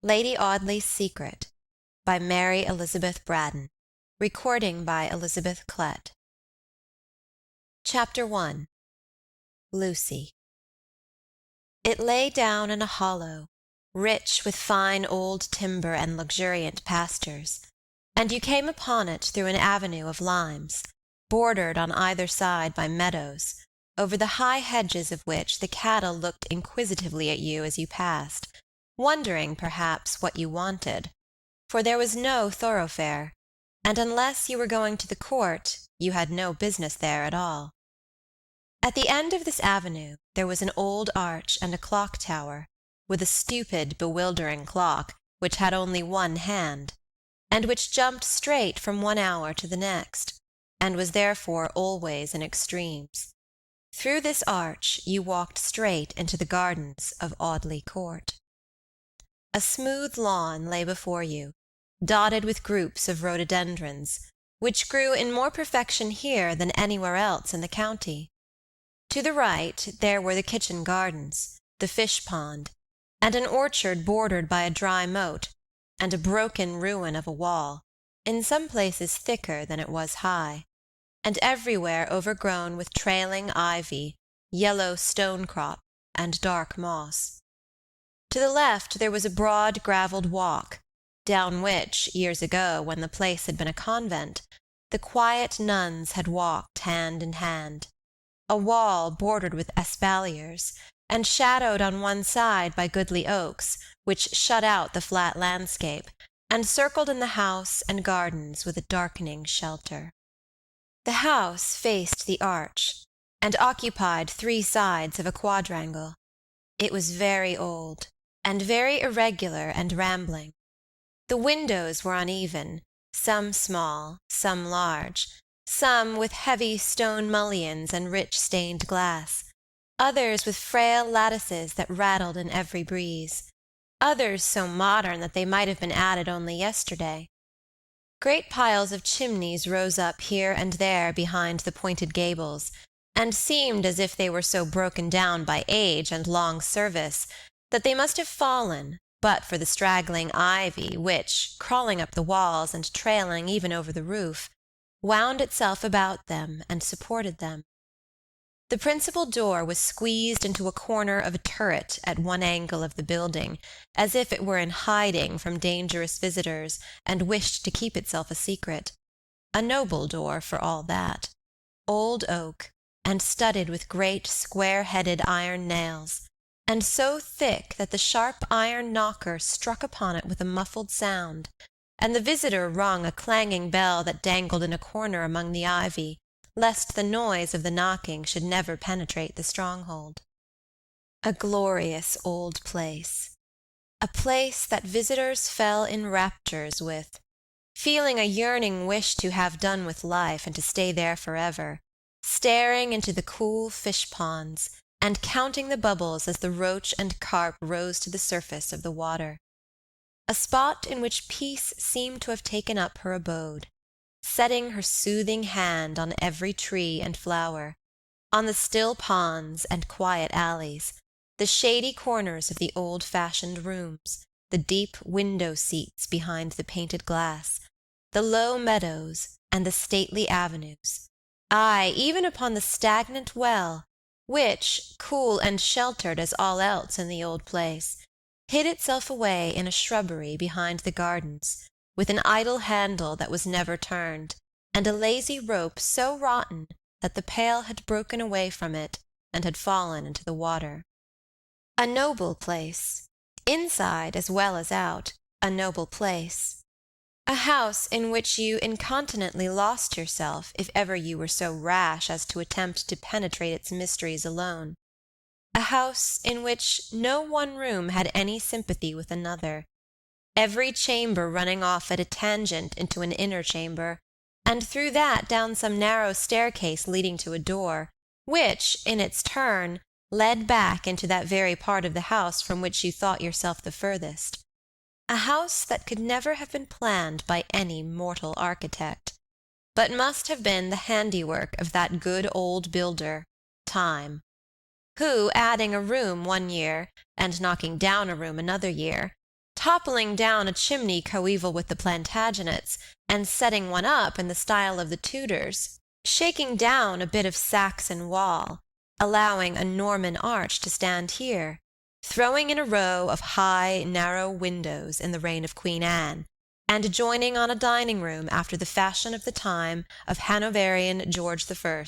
Lady Audley's Secret by Mary Elizabeth Braddon. Recording by Elizabeth Klett. Chapter 1. Lucy. It lay down in a hollow, rich with fine old timber and luxuriant pastures, and you came upon it through an avenue of limes, bordered on either side by meadows, over the high hedges of which the cattle looked inquisitively at you as you passed, wondering, perhaps, what you wanted, for there was no thoroughfare, and unless you were going to the court, you had no business there at all. At the end of this avenue there was an old arch and a clock tower, with a stupid, bewildering clock which had only one hand, and which jumped straight from one hour to the next, and was therefore always in extremes. Through this arch you walked straight into the gardens of Audley Court. A smooth lawn lay before you, dotted with groups of rhododendrons, which grew in more perfection here than anywhere else in the county. To the right there were the kitchen gardens, the fish pond, and an orchard bordered by a dry moat, and a broken ruin of a wall, in some places thicker than it was high, and everywhere overgrown with trailing ivy, yellow stonecrop, and dark moss. To the left there was a broad gravelled walk, down which, years ago, when the place had been a convent, the quiet nuns had walked hand in hand, a wall bordered with espaliers, and shadowed on one side by goodly oaks, which shut out the flat landscape, and circled in the house and gardens with a darkening shelter. The house faced the arch, and occupied 3 sides of a quadrangle. It was very old, and very irregular and rambling. The windows were uneven, some small, some large, some with heavy stone mullions and rich stained glass, others with frail lattices that rattled in every breeze, others so modern that they might have been added only yesterday. Great piles of chimneys rose up here and there behind the pointed gables, and seemed as if they were so broken down by age and long service that they must have fallen but for the straggling ivy which, crawling up the walls and trailing even over the roof, wound itself about them and supported them. The principal door was squeezed into a corner of a turret at one angle of the building, as if it were in hiding from dangerous visitors and wished to keep itself a secret. A noble door for all that, old oak, and studded with great square-headed iron nails, and so thick that the sharp iron knocker struck upon it with a muffled sound, and the visitor rung a clanging bell that dangled in a corner among the ivy, lest the noise of the knocking should never penetrate the stronghold. A glorious old place, a place that visitors fell in raptures with, feeling a yearning wish to have done with life and to stay there forever, staring into the cool fish ponds, and counting the bubbles as the roach and carp rose to the surface of the water. A spot in which peace seemed to have taken up her abode, setting her soothing hand on every tree and flower, on the still ponds and quiet alleys, the shady corners of the old-fashioned rooms, the deep window-seats behind the painted glass, the low meadows and the stately avenues, aye, even upon the stagnant well, which, cool and sheltered as all else in the old place, hid itself away in a shrubbery behind the gardens, with an idle handle that was never turned, and a lazy rope so rotten that the pail had broken away from it and had fallen into the water. A noble place, inside as well as out, a noble place. A house in which you incontinently lost yourself if ever you were so rash as to attempt to penetrate its mysteries alone. A house in which no one room had any sympathy with another, every chamber running off at a tangent into an inner chamber, and through that down some narrow staircase leading to a door, which, in its turn, led back into that very part of the house from which you thought yourself the furthest. A house that could never have been planned by any mortal architect, but must have been the handiwork of that good old builder, Time, who, adding a room one year and knocking down a room another year, toppling down a chimney coeval with the Plantagenets, and setting one up in the style of the Tudors, shaking down a bit of Saxon wall, allowing a Norman arch to stand here, throwing in a row of high, narrow windows in the reign of Queen Anne, and adjoining on a dining-room after the fashion of the time of Hanoverian George I,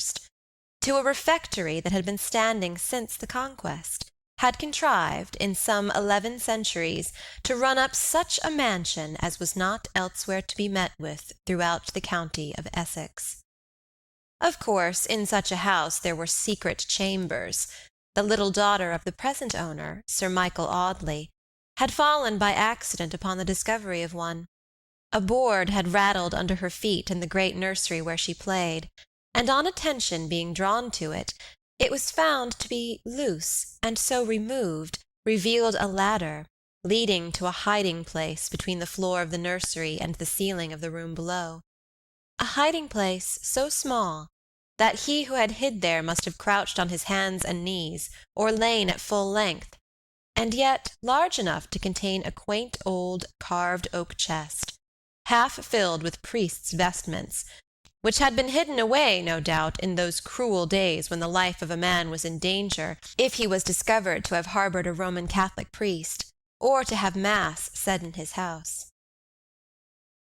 to a refectory that had been standing since the Conquest, had contrived, in some 11 centuries, to run up such a mansion as was not elsewhere to be met with throughout the county of Essex. Of course, in such a house there were secret chambers. The little daughter of the present owner, Sir Michael Audley, had fallen by accident upon the discovery of one. A board had rattled under her feet in the great nursery where she played, and on attention being drawn to it, it was found to be loose, and so removed, revealed a ladder, leading to a hiding-place between the floor of the nursery and the ceiling of the room below. A hiding-place so small that he who had hid there must have crouched on his hands and knees, or lain at full length, and yet large enough to contain a quaint old carved oak chest, half filled with priests' vestments, which had been hidden away, no doubt, in those cruel days when the life of a man was in danger if he was discovered to have harbored a Roman Catholic priest, or to have mass said in his house.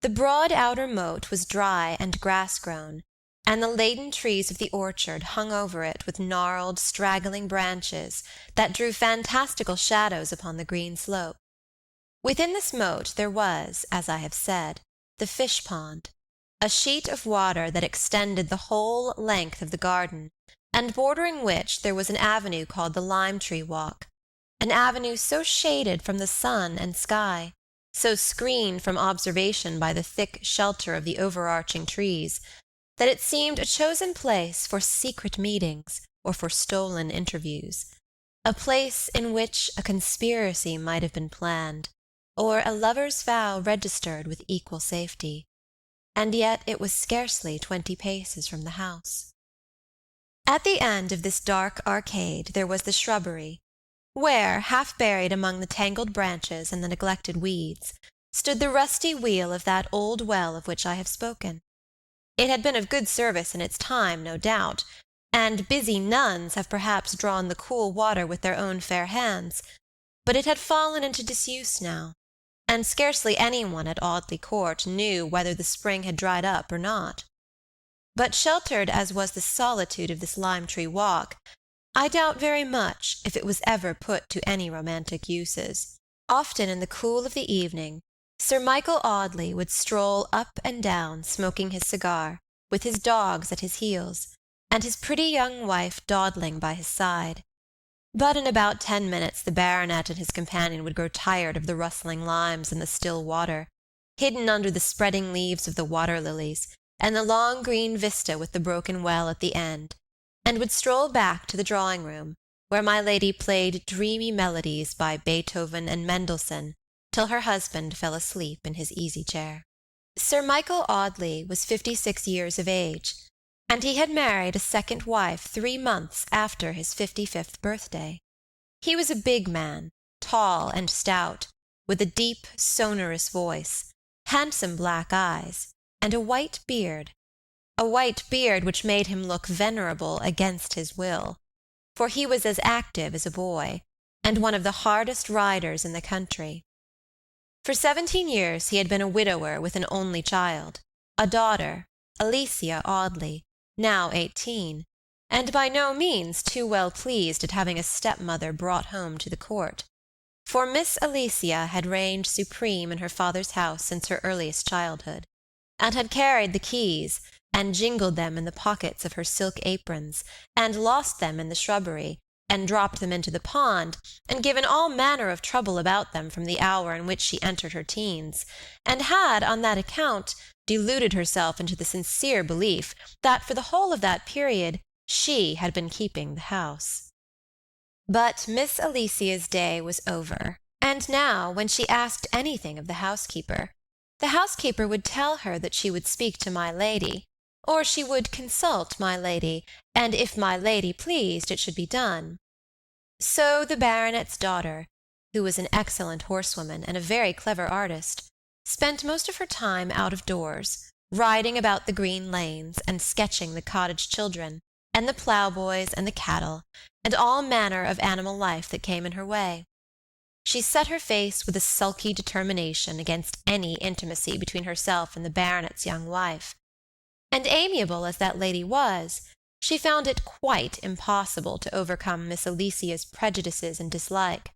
The broad outer moat was dry and grass-grown, and the laden trees of the orchard hung over it with gnarled, straggling branches that drew fantastical shadows upon the green slope. Within this moat there was, as I have said, the fish-pond, a sheet of water that extended the whole length of the garden, and bordering which there was an avenue called the lime-tree walk, an avenue so shaded from the sun and sky, so screened from observation by the thick shelter of the overarching trees, that it seemed a chosen place for secret meetings or for stolen interviews, a place in which a conspiracy might have been planned, or a lover's vow registered with equal safety. And yet it was scarcely 20 paces from the house. At the end of this dark arcade there was the shrubbery, where, half buried among the tangled branches and the neglected weeds, stood the rusty wheel of that old well of which I have spoken. It had been of good service in its time, no doubt, and busy nuns have perhaps drawn the cool water with their own fair hands, but it had fallen into disuse now, and scarcely anyone at Audley Court knew whether the spring had dried up or not. But sheltered as was the solitude of this lime-tree walk, I doubt very much if it was ever put to any romantic uses. Often in the cool of the evening, Sir Michael Audley would stroll up and down smoking his cigar, with his dogs at his heels, and his pretty young wife dawdling by his side. But in about 10 minutes the baronet and his companion would grow tired of the rustling limes and the still water, hidden under the spreading leaves of the water-lilies, and the long green vista with the broken well at the end, and would stroll back to the drawing-room, where my lady played dreamy melodies by Beethoven and Mendelssohn, till her husband fell asleep in his easy-chair. Sir Michael Audley was 56 years of age, and he had married a second wife 3 months after his 55th birthday. He was a big man, tall and stout, with a deep, sonorous voice, handsome black eyes, and a white beard which made him look venerable against his will, for he was as active as a boy, and one of the hardest riders in the country. For 17 years he had been a widower with an only child, a daughter, Alicia Audley, now 18, and by no means too well pleased at having a stepmother brought home to the court, for Miss Alicia had reigned supreme in her father's house since her earliest childhood, and had carried the keys, and jingled them in the pockets of her silk aprons, and lost them in the shrubbery, and dropped them into the pond, and given all manner of trouble about them from the hour in which she entered her teens, and had, on that account, deluded herself into the sincere belief that for the whole of that period she had been keeping the house. But Miss Alicia's day was over, and now, when she asked anything of the housekeeper would tell her that she would speak to my lady, or she would consult my lady, and if my lady pleased it should be done. So the baronet's daughter, who was an excellent horsewoman and a very clever artist, spent most of her time out of doors, riding about the green lanes and sketching the cottage children, and the ploughboys and the cattle, and all manner of animal life that came in her way. She set her face with a sulky determination against any intimacy between herself and the baronet's young wife, and amiable as that lady was, she found it quite impossible to overcome Miss Alicia's prejudices and dislike,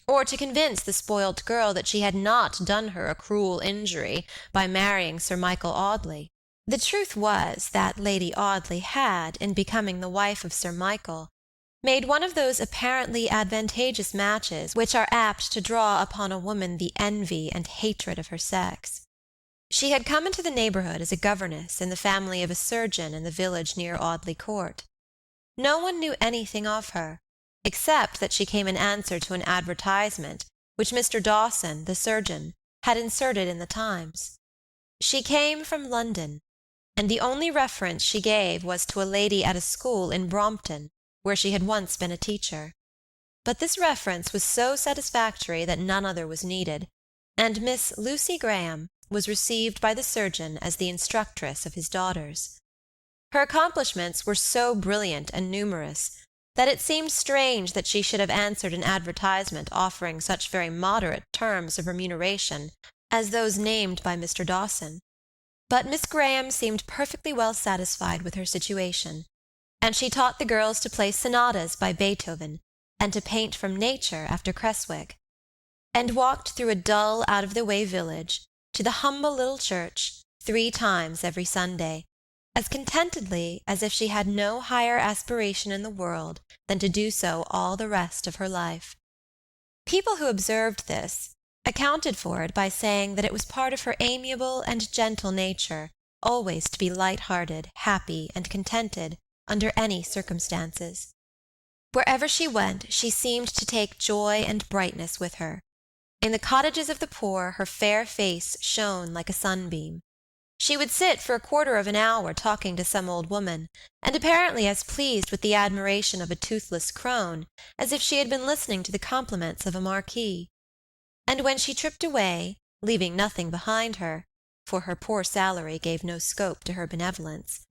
or to convince the spoilt girl that she had not done her a cruel injury by marrying Sir Michael Audley. The truth was that Lady Audley had, in becoming the wife of Sir Michael, made one of those apparently advantageous matches which are apt to draw upon a woman the envy and hatred of her sex. She had come into the neighborhood as a governess in the family of a surgeon in the village near Audley Court. No one knew anything of her, except that she came in answer to an advertisement which Mr. Dawson, the surgeon, had inserted in the Times. She came from London, and the only reference she gave was to a lady at a school in Brompton, where she had once been a teacher. But this reference was so satisfactory that none other was needed, and Miss Lucy Graham was received by the surgeon as the instructress of his daughters. Her accomplishments were so brilliant and numerous that it seemed strange that she should have answered an advertisement offering such very moderate terms of remuneration as those named by Mr. Dawson. But Miss Graham seemed perfectly well satisfied with her situation, and she taught the girls to play sonatas by Beethoven and to paint from nature after Creswick, and walked through a dull, out-of-the-way village to the humble little church 3 times every Sunday, as contentedly as if she had no higher aspiration in the world than to do so all the rest of her life. People who observed this accounted for it by saying that it was part of her amiable and gentle nature always to be light-hearted, happy, and contented under any circumstances. Wherever she went, she seemed to take joy and brightness with her. In the cottages of the poor her fair face shone like a sunbeam. She would sit for 1/4 of an hour talking to some old woman, and apparently as pleased with the admiration of a toothless crone as if she had been listening to the compliments of a marquis. And when she tripped away, leaving nothing behind her, for her poor salary gave no scope to her benevolence,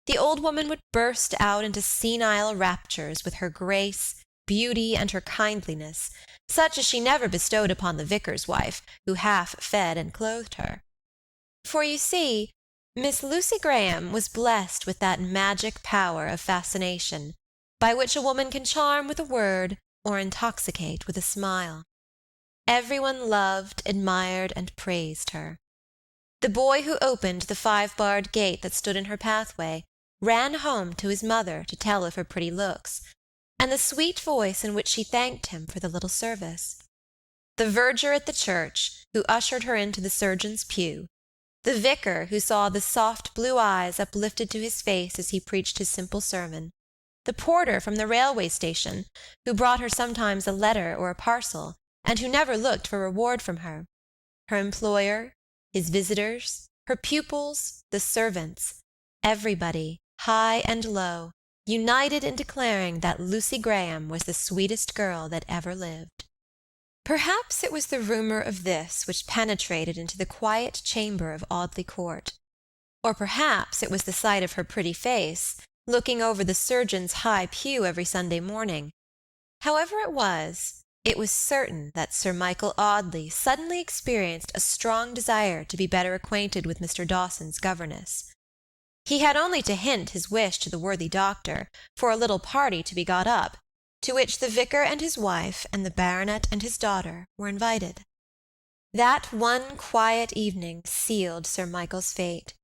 the old woman would burst out into senile raptures with her grace, beauty, and her kindliness, such as she never bestowed upon the vicar's wife, who half fed and clothed her. For you see, Miss Lucy Graham was blessed with that magic power of fascination, by which a woman can charm with a word or intoxicate with a smile. Everyone loved, admired, and praised her. The boy who opened the 5-barred gate that stood in her pathway ran home to his mother to tell of her pretty looks, and the sweet voice in which she thanked him for the little service. The verger at the church, who ushered her into the surgeon's pew, the vicar who saw the soft blue eyes uplifted to his face as he preached his simple sermon, the porter from the railway station, who brought her sometimes a letter or a parcel, and who never looked for reward from her, her employer, his visitors, her pupils, the servants, everybody, high and low, united in declaring that Lucy Graham was the sweetest girl that ever lived. Perhaps it was the rumor of this which penetrated into the quiet chamber of Audley Court, or perhaps it was the sight of her pretty face, looking over the surgeon's high pew every Sunday morning. However it was certain that Sir Michael Audley suddenly experienced a strong desire to be better acquainted with Mr. Dawson's governess. He had only to hint his wish to the worthy doctor for a little party to be got up, to which the vicar and his wife and the baronet and his daughter were invited. That one quiet evening sealed Sir Michael's fate.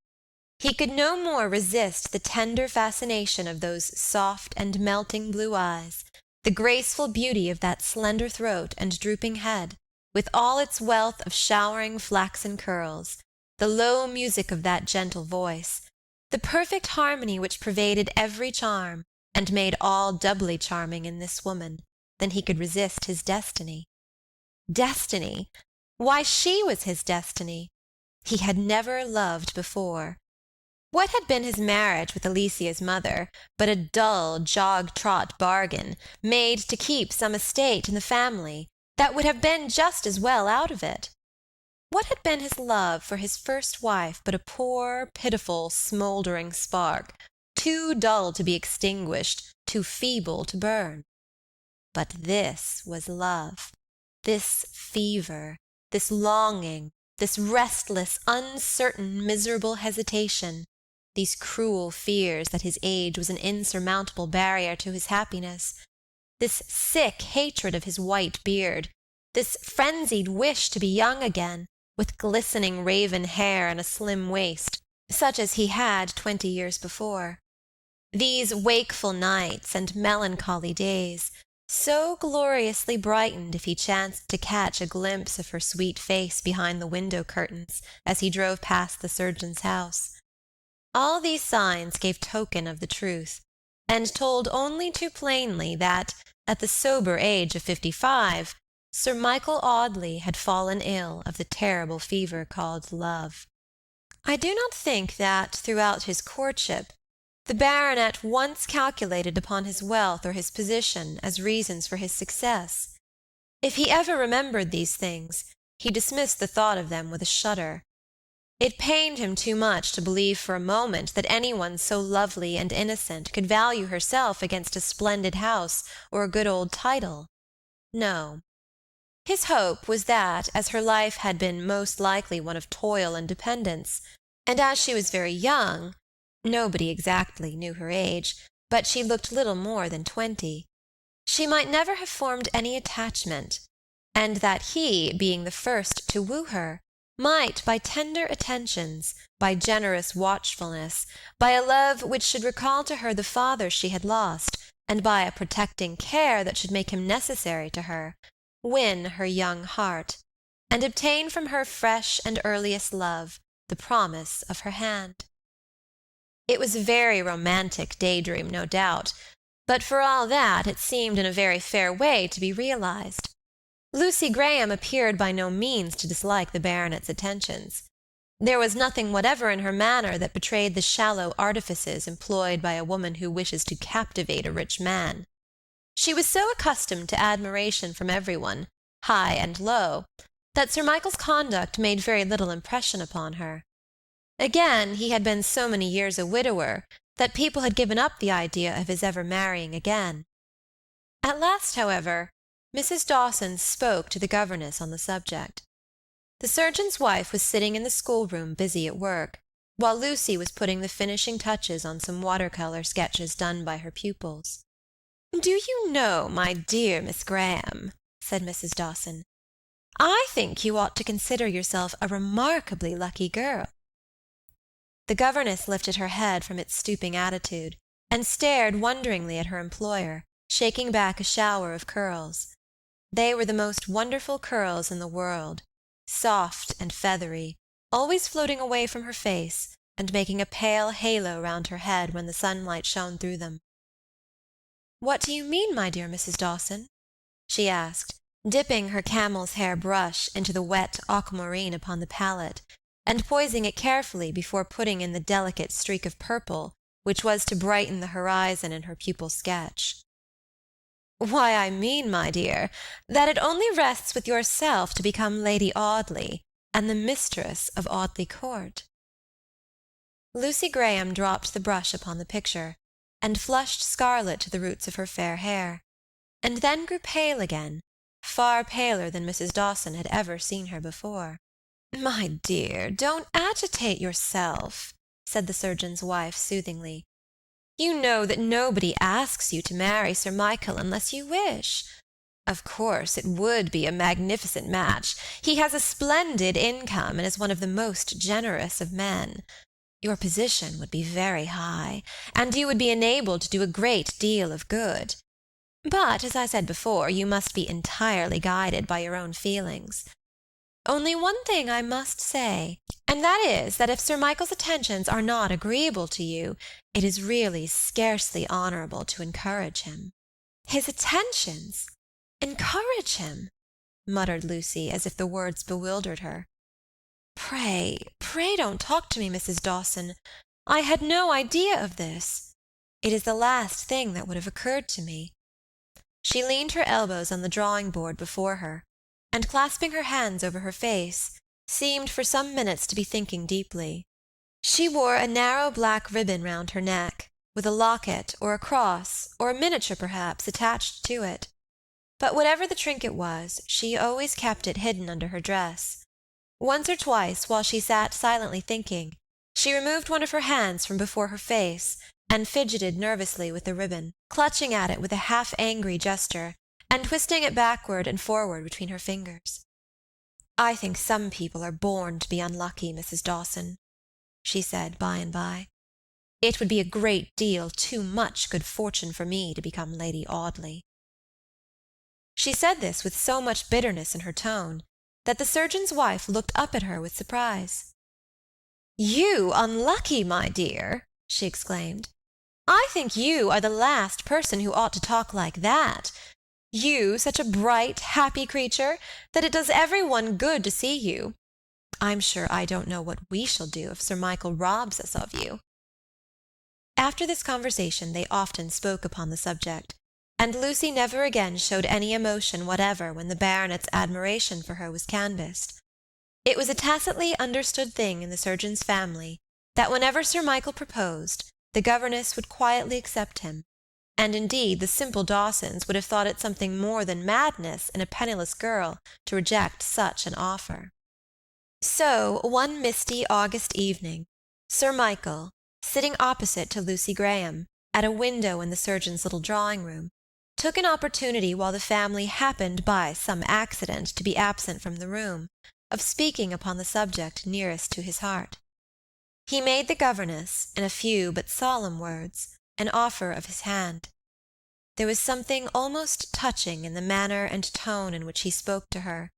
He could no more resist the tender fascination of those soft and melting blue eyes, the graceful beauty of that slender throat and drooping head, with all its wealth of showering flaxen curls, the low music of that gentle voice, the perfect harmony which pervaded every charm, and made all doubly charming in this woman, than he could resist his destiny. Destiny! Why, she was his destiny. He had never loved before. What had been his marriage with Alicia's mother but a dull, jog-trot bargain, made to keep some estate in the family, that would have been just as well out of it. What had been his love for his first wife but a poor, pitiful, smouldering spark, too dull to be extinguished, too feeble to burn? But this was love, this fever, this longing, this restless, uncertain, miserable hesitation, these cruel fears that his age was an insurmountable barrier to his happiness, this sick hatred of his white beard, this frenzied wish to be young again, with glistening raven hair and a slim waist, such as he had 20 years before. These wakeful nights and melancholy days, so gloriously brightened if he chanced to catch a glimpse of her sweet face behind the window curtains as he drove past the surgeon's house. All these signs gave token of the truth, and told only too plainly that, at the sober age of 55, Sir Michael Audley had fallen ill of the terrible fever called love. I do not think that, throughout his courtship, the baronet once calculated upon his wealth or his position as reasons for his success. If he ever remembered these things, he dismissed the thought of them with a shudder. It pained him too much to believe for a moment that anyone so lovely and innocent could value herself against a splendid house or a good old title. No. His hope was that, as her life had been most likely one of toil and dependence, and as she was very young, nobody exactly knew her age, but she looked little more than 20, she might never have formed any attachment, and that he, being the first to woo her, might, by tender attentions, by generous watchfulness, by a love which should recall to her the father she had lost, and by a protecting care that should make him necessary to her, win her young heart, and obtain from her fresh and earliest love the promise of her hand. It was a very romantic daydream, no doubt, but for all that it seemed in a very fair way to be realized. Lucy Graham appeared by no means to dislike the baronet's attentions. There was nothing whatever in her manner that betrayed the shallow artifices employed by a woman who wishes to captivate a rich man. She was so accustomed to admiration from everyone, high and low, that Sir Michael's conduct made very little impression upon her. Again, he had been so many years a widower that people had given up the idea of his ever marrying again. At last, however, Mrs. Dawson spoke to the governess on the subject. The surgeon's wife was sitting in the schoolroom busy at work, while Lucy was putting the finishing touches on some watercolour sketches done by her pupils. "Do you know, my dear Miss Graham," said Mrs. Dawson, "I think you ought to consider yourself a remarkably lucky girl." The governess lifted her head from its stooping attitude, and stared wonderingly at her employer, shaking back a shower of curls. They were the most wonderful curls in the world, soft and feathery, always floating away from her face, and making a pale halo round her head when the sunlight shone through them. "What do you mean, my dear Mrs. Dawson?" she asked, dipping her camel's hair brush into the wet aquamarine upon the palette, and poising it carefully before putting in the delicate streak of purple which was to brighten the horizon in her pupil's sketch. "Why, I mean, my dear, that it only rests with yourself to become Lady Audley, and the mistress of Audley Court." Lucy Graham dropped the brush upon the picture, and flushed scarlet to the roots of her fair hair, and then grew pale again, far paler than Mrs. Dawson had ever seen her before. "My dear, don't agitate yourself," said the surgeon's wife soothingly. "You know that nobody asks you to marry Sir Michael unless you wish. Of course, it would be a magnificent match. He has a splendid income and is one of the most generous of men. Your position would be very high, and you would be enabled to do a great deal of good. But, as I said before, you must be entirely guided by your own feelings. Only one thing I must say, and that is that if Sir Michael's attentions are not agreeable to you, it is really scarcely honourable to encourage him." "His attentions! Encourage him!" muttered Lucy, as if the words bewildered her. Pray don't talk to me, Mrs. Dawson. I had no idea of this. It is the last thing that would have occurred to me." She leaned her elbows on the drawing-board before her, and clasping her hands over her face, seemed for some minutes to be thinking deeply. She wore a narrow black ribbon round her neck, with a locket, or a cross, or a miniature perhaps, attached to it. But whatever the trinket was, she always kept it hidden under her dress. Once or twice, while she sat silently thinking, she removed one of her hands from before her face, and fidgeted nervously with the ribbon, clutching at it with a half-angry gesture, and twisting it backward and forward between her fingers. "I think some people are born to be unlucky, Mrs. Dawson," she said by and by. "It would be a great deal too much good fortune for me to become Lady Audley." She said this with so much bitterness in her tone that the surgeon's wife looked up at her with surprise. "You unlucky, my dear!" she exclaimed. "I think you are the last person who ought to talk like that. You, such a bright, happy creature, that it does every one good to see you. I'm sure I don't know what we shall do if Sir Michael robs us of you." After this conversation they often spoke upon the subject, and Lucy never again showed any emotion whatever when the baronet's admiration for her was canvassed. It was a tacitly understood thing in the surgeon's family that whenever Sir Michael proposed, the governess would quietly accept him, and indeed the simple Dawsons would have thought it something more than madness in a penniless girl to reject such an offer. So, one misty August evening, Sir Michael, sitting opposite to Lucy Graham, at a window in the surgeon's little drawing-room, took an opportunity while the family happened by some accident to be absent from the room, of speaking upon the subject nearest to his heart. He made the governess, in a few but solemn words, an offer of his hand. There was something almost touching in the manner and tone in which he spoke to her,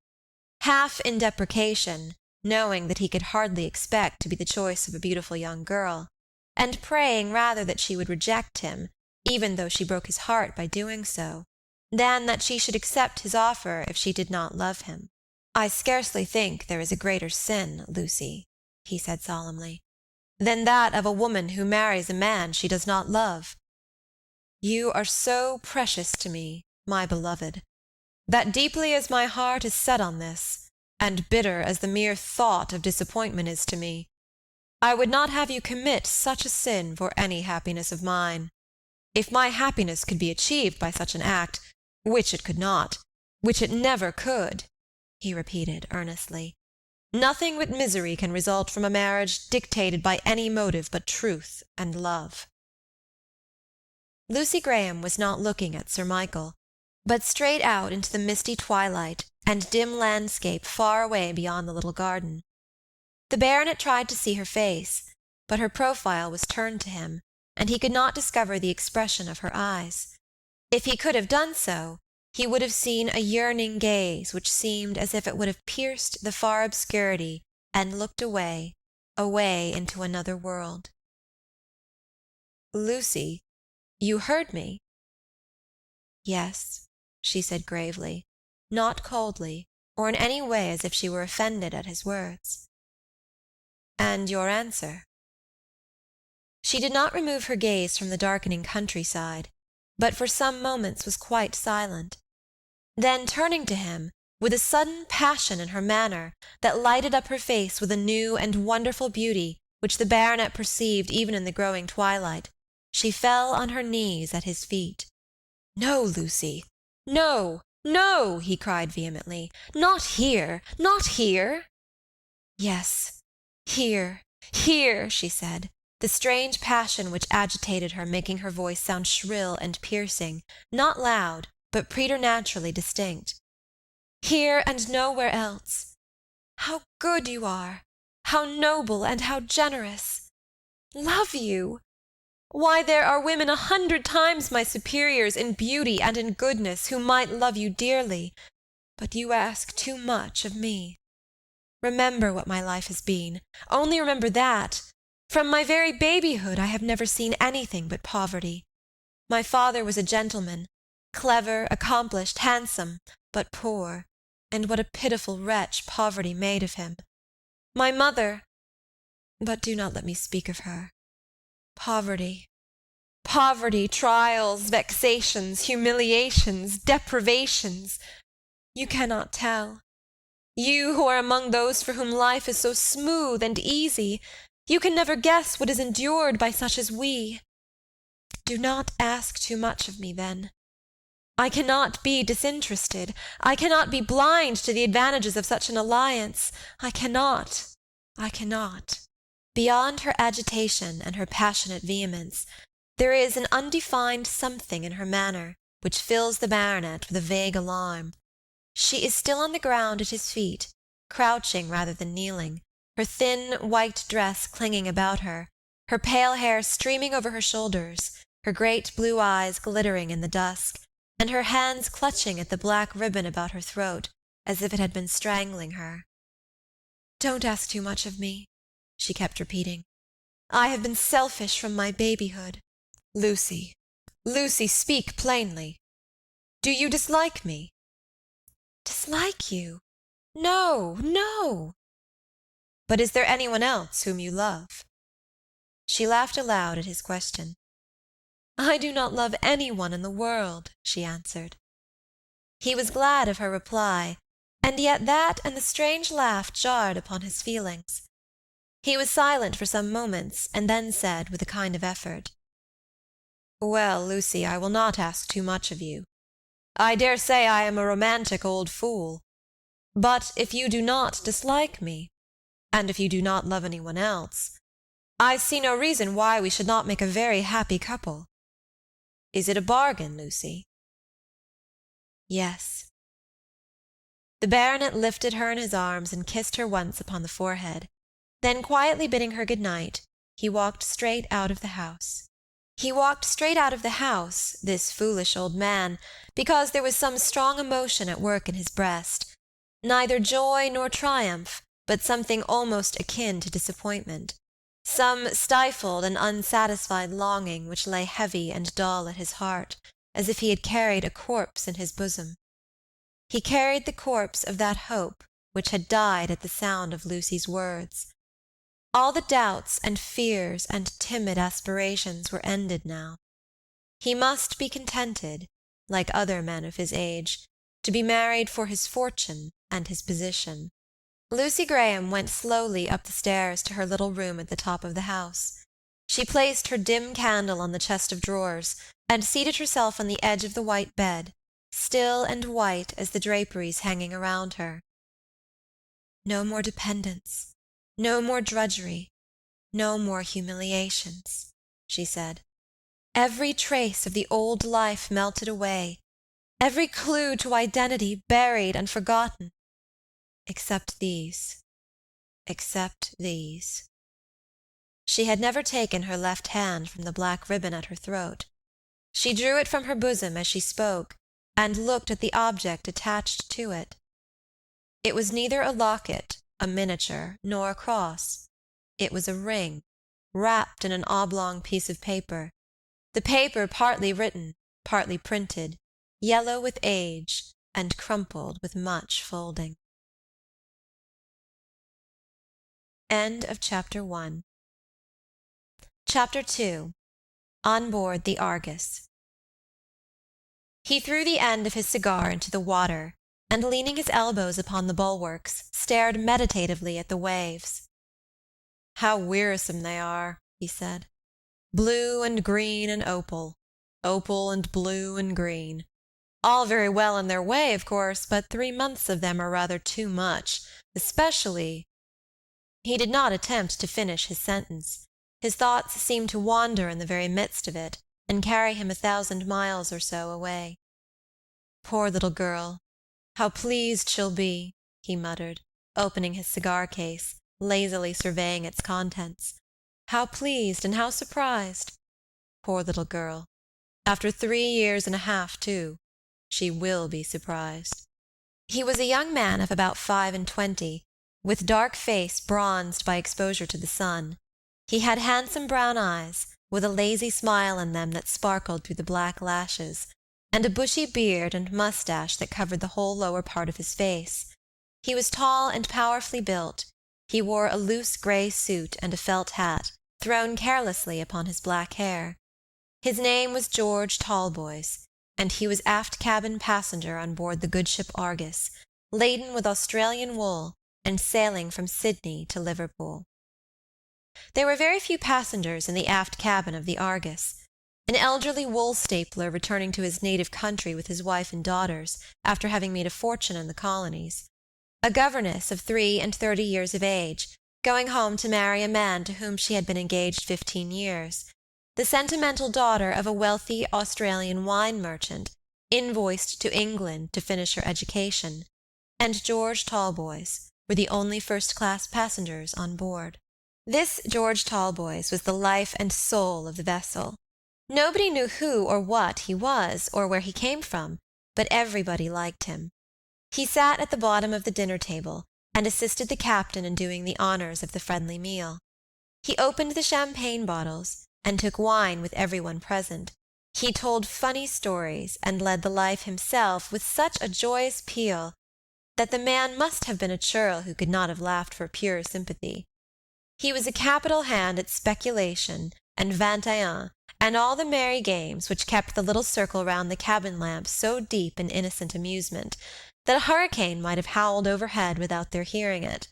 half in deprecation, knowing that he could hardly expect to be the choice of a beautiful young girl, and praying rather that she would reject him, even though she broke his heart by doing so, than that she should accept his offer if she did not love him. "I scarcely think there is a greater sin, Lucy," he said solemnly, "than that of a woman who marries a man she does not love. You are so precious to me, my beloved, that deeply as my heart is set on this, and bitter as the mere thought of disappointment is to me, I would not have you commit such a sin for any happiness of mine. If my happiness could be achieved by such an act, which it could not, which it never could," he repeated earnestly, "nothing but misery can result from a marriage dictated by any motive but truth and love." Lucy Graham was not looking at Sir Michael, but straight out into the misty twilight and dim landscape far away beyond the little garden. The baronet tried to see her face, but her profile was turned to him, and he could not discover the expression of her eyes. If he could have done so, he would have seen a yearning gaze which seemed as if it would have pierced the far obscurity and looked away, away into another world. "Lucy, you heard me?" "Yes," she said gravely, not coldly, or in any way as if she were offended at his words. "And your answer?" She did not remove her gaze from the darkening countryside, but for some moments was quite silent. Then, turning to him, with a sudden passion in her manner that lighted up her face with a new and wonderful beauty which the baronet perceived even in the growing twilight, she fell on her knees at his feet. "No, Lucy, no, no!" he cried vehemently. "Not here, not here!" "Yes, here, here," she said, the strange passion which agitated her making her voice sound shrill and piercing, not loud, but preternaturally distinct. "Here and nowhere else. How good you are! How noble and how generous! Love you! Why, there are women 100 times my superiors in beauty and in goodness who might love you dearly, but you ask too much of me. Remember what my life has been. Only remember that. From my very babyhood I have never seen anything but poverty. My father was a gentleman, clever, accomplished, handsome, but poor, and what a pitiful wretch poverty made of him. My mother—but do not let me speak of her. Poverty, trials, vexations, humiliations, deprivations. You cannot tell. You who are among those for whom life is so smooth and easy, you can never guess what is endured by such as we. Do not ask too much of me, then. I cannot be disinterested. I cannot be blind to the advantages of such an alliance. I cannot. Beyond her agitation and her passionate vehemence, there is an undefined something in her manner which fills the baronet with a vague alarm. She is still on the ground at his feet, crouching rather than kneeling, her thin white dress clinging about her, her pale hair streaming over her shoulders, her great blue eyes glittering in the dusk, and her hands clutching at the black ribbon about her throat, as if it had been strangling her. "Don't ask too much of me," she kept repeating. "I have been selfish from my babyhood." "Lucy, Lucy, speak plainly. Do you dislike me?" "Dislike you? No, no." "But is there anyone else whom you love?" She laughed aloud at his question. "I do not love anyone in the world," she answered. He was glad of her reply, and yet that and the strange laugh jarred upon his feelings. He was silent for some moments, and then said, with a kind of effort, "Well, Lucy, I will not ask too much of you. I dare say I am a romantic old fool. But if you do not dislike me, and if you do not love anyone else, I see no reason why we should not make a very happy couple. Is it a bargain, Lucy?" "Yes." The baronet lifted her in his arms and kissed her once upon the forehead. Then, quietly bidding her good night, he walked straight out of the house. He walked straight out of the house, this foolish old man, because there was some strong emotion at work in his breast, neither joy nor triumph, but something almost akin to disappointment, some stifled and unsatisfied longing which lay heavy and dull at his heart, as if he had carried a corpse in his bosom. He carried the corpse of that hope which had died at the sound of Lucy's words. All the doubts and fears and timid aspirations were ended now. He must be contented, like other men of his age, to be married for his fortune and his position. Lucy Graham went slowly up the stairs to her little room at the top of the house. She placed her dim candle on the chest of drawers, and seated herself on the edge of the white bed, still and white as the draperies hanging around her. "No more dependence, no more drudgery, no more humiliations," she said. "Every trace of the old life melted away, every clue to identity buried and forgotten, except these. She had never taken her left hand from the black ribbon at her throat. She drew it from her bosom as she spoke, and looked at the object attached to it. It was neither a locket, a miniature, nor a cross. It was a ring, wrapped in an oblong piece of paper, the paper partly written, partly printed, yellow with age, and crumpled with much folding. End of Chapter 1. Chapter 2. On board the Argus. He threw the end of his cigar into the water, and leaning his elbows upon the bulwarks, stared meditatively at the waves. "How wearisome they are," he said. "Blue and green and opal, opal and blue and green. All very well in their way, of course, but 3 months of them are rather too much, especially—" He did not attempt to finish his sentence. His thoughts seemed to wander in the very midst of it, and carry him 1,000 miles or so away. "Poor little girl! How pleased she'll be," he muttered, opening his cigar-case, lazily surveying its contents. "How pleased and how surprised! Poor little girl! After 3 years and a half, too. She will be surprised." He was a young man of about 25, with dark face bronzed by exposure to the sun. He had handsome brown eyes, with a lazy smile in them that sparkled through the black lashes, and a bushy beard and mustache that covered the whole lower part of his face. He was tall and powerfully built. He wore a loose grey suit and a felt hat, thrown carelessly upon his black hair. His name was George Talboys, and he was aft cabin passenger on board the good ship Argus, laden with Australian wool and sailing from Sydney to Liverpool. There were very few passengers in the aft cabin of the Argus. An elderly wool stapler returning to his native country with his wife and daughters, after having made a fortune in the colonies. A governess of 33 years of age, going home to marry a man to whom she had been engaged 15 years. The sentimental daughter of a wealthy Australian wine merchant, invoiced to England to finish her education, and George Talboys were the only first-class passengers on board. This George Talboys was the life and soul of the vessel. Nobody knew who or what he was, or where he came from, but everybody liked him. He sat at the bottom of the dinner table, and assisted the captain in doing the honors of the friendly meal. He opened the champagne bottles, and took wine with everyone present. He told funny stories, and led the life himself with such a joyous peal that the man must have been a churl who could not have laughed for pure sympathy. He was a capital hand at speculation and 21, and all the merry games which kept the little circle round the cabin lamp so deep in innocent amusement that a hurricane might have howled overhead without their hearing it.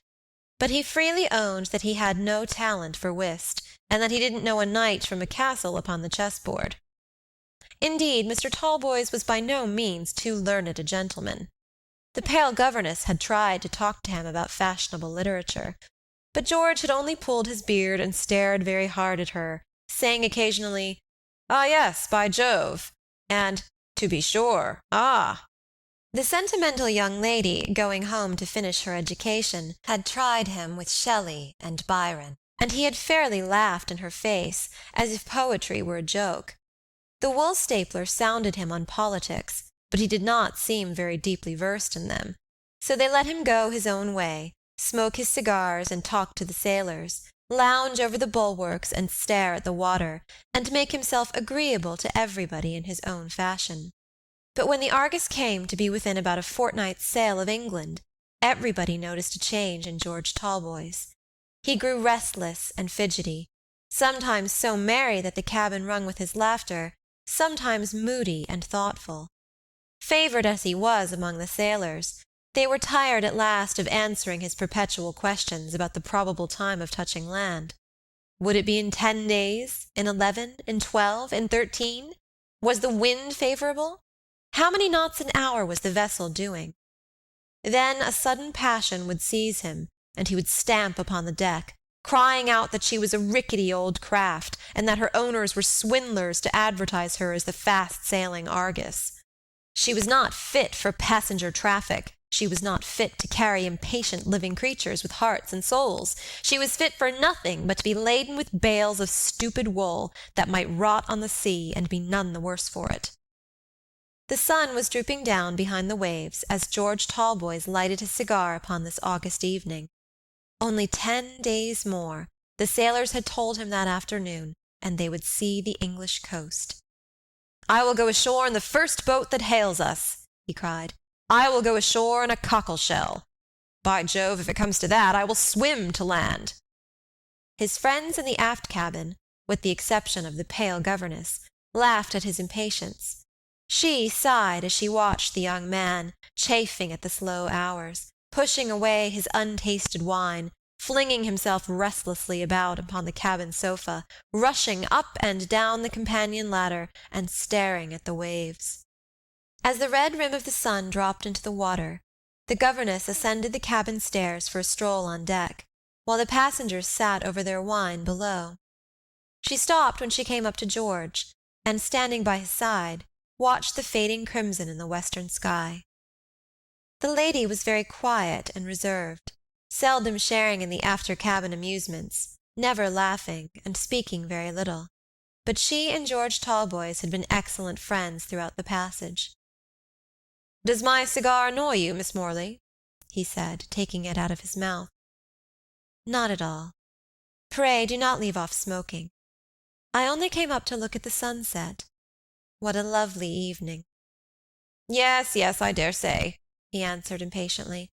But he freely owned that he had no talent for whist, and that he didn't know a knight from a castle upon the chessboard. Indeed, Mr. Talboys was by no means too learned a gentleman. The pale governess had tried to talk to him about fashionable literature, but George had only pulled his beard and stared very hard at her, saying occasionally, "Ah, yes, by Jove," and "To be sure, ah." The sentimental young lady, going home to finish her education, had tried him with Shelley and Byron, and he had fairly laughed in her face, as if poetry were a joke. The wool stapler sounded him on politics, but he did not seem very deeply versed in them, so they let him go his own way, smoke his cigars and talk to the sailors, lounge over the bulwarks and stare at the water, and make himself agreeable to everybody in his own fashion. But when the Argus came to be within about a fortnight's sail of England, everybody noticed a change in George Talboys. He grew restless and fidgety, sometimes so merry that the cabin rung with his laughter, sometimes moody and thoughtful. Favoured as he was among the sailors, they were tired at last of answering his perpetual questions about the probable time of touching land. Would it be in 10 days, in 11, in 12, in 13? Was the wind favourable? How many knots an hour was the vessel doing? Then a sudden passion would seize him, and he would stamp upon the deck, crying out that she was a rickety old craft, and that her owners were swindlers to advertise her as the fast-sailing Argus. She was not fit for passenger traffic. She was not fit to carry impatient living creatures with hearts and souls. She was fit for nothing but to be laden with bales of stupid wool that might rot on the sea and be none the worse for it. The sun was drooping down behind the waves as George Talboys lighted his cigar upon this August evening. Only 10 days more, the sailors had told him that afternoon, and they would see the English coast. "I will go ashore in the first boat that hails us," he cried. "I will go ashore in a cockle-shell. By Jove, if it comes to that, I will swim to land." His friends in the aft cabin, with the exception of the pale governess, laughed at his impatience. She sighed as she watched the young man, chafing at the slow hours, pushing away his untasted wine, flinging himself restlessly about upon the cabin sofa, rushing up and down the companion ladder, and staring at the waves. As the red rim of the sun dropped into the water, the governess ascended the cabin stairs for a stroll on deck, while the passengers sat over their wine below. She stopped when she came up to George, and, standing by his side, watched the fading crimson in the western sky. The lady was very quiet and reserved, seldom sharing in the after-cabin amusements, never laughing, and speaking very little, but she and George Talboys had been excellent friends throughout the passage. "Does my cigar annoy you, Miss Morley?" he said, taking it out of his mouth. "Not at all. Pray do not leave off smoking. I only came up to look at the sunset. What a lovely evening." "Yes, yes, I dare say," he answered impatiently.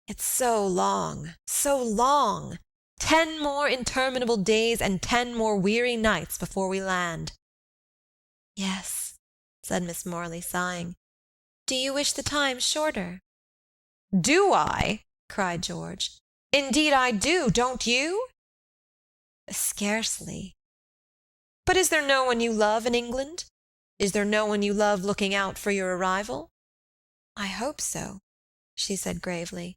"It's so long, so long. 10 more interminable days and 10 more weary nights before we land." "Yes," said Miss Morley, sighing. "Do you wish the time shorter?" "Do I?" cried George. "Indeed I do, don't you?" "Scarcely." "But is there no one you love in England? Is there no one you love looking out for your arrival?" "I hope so," she said gravely.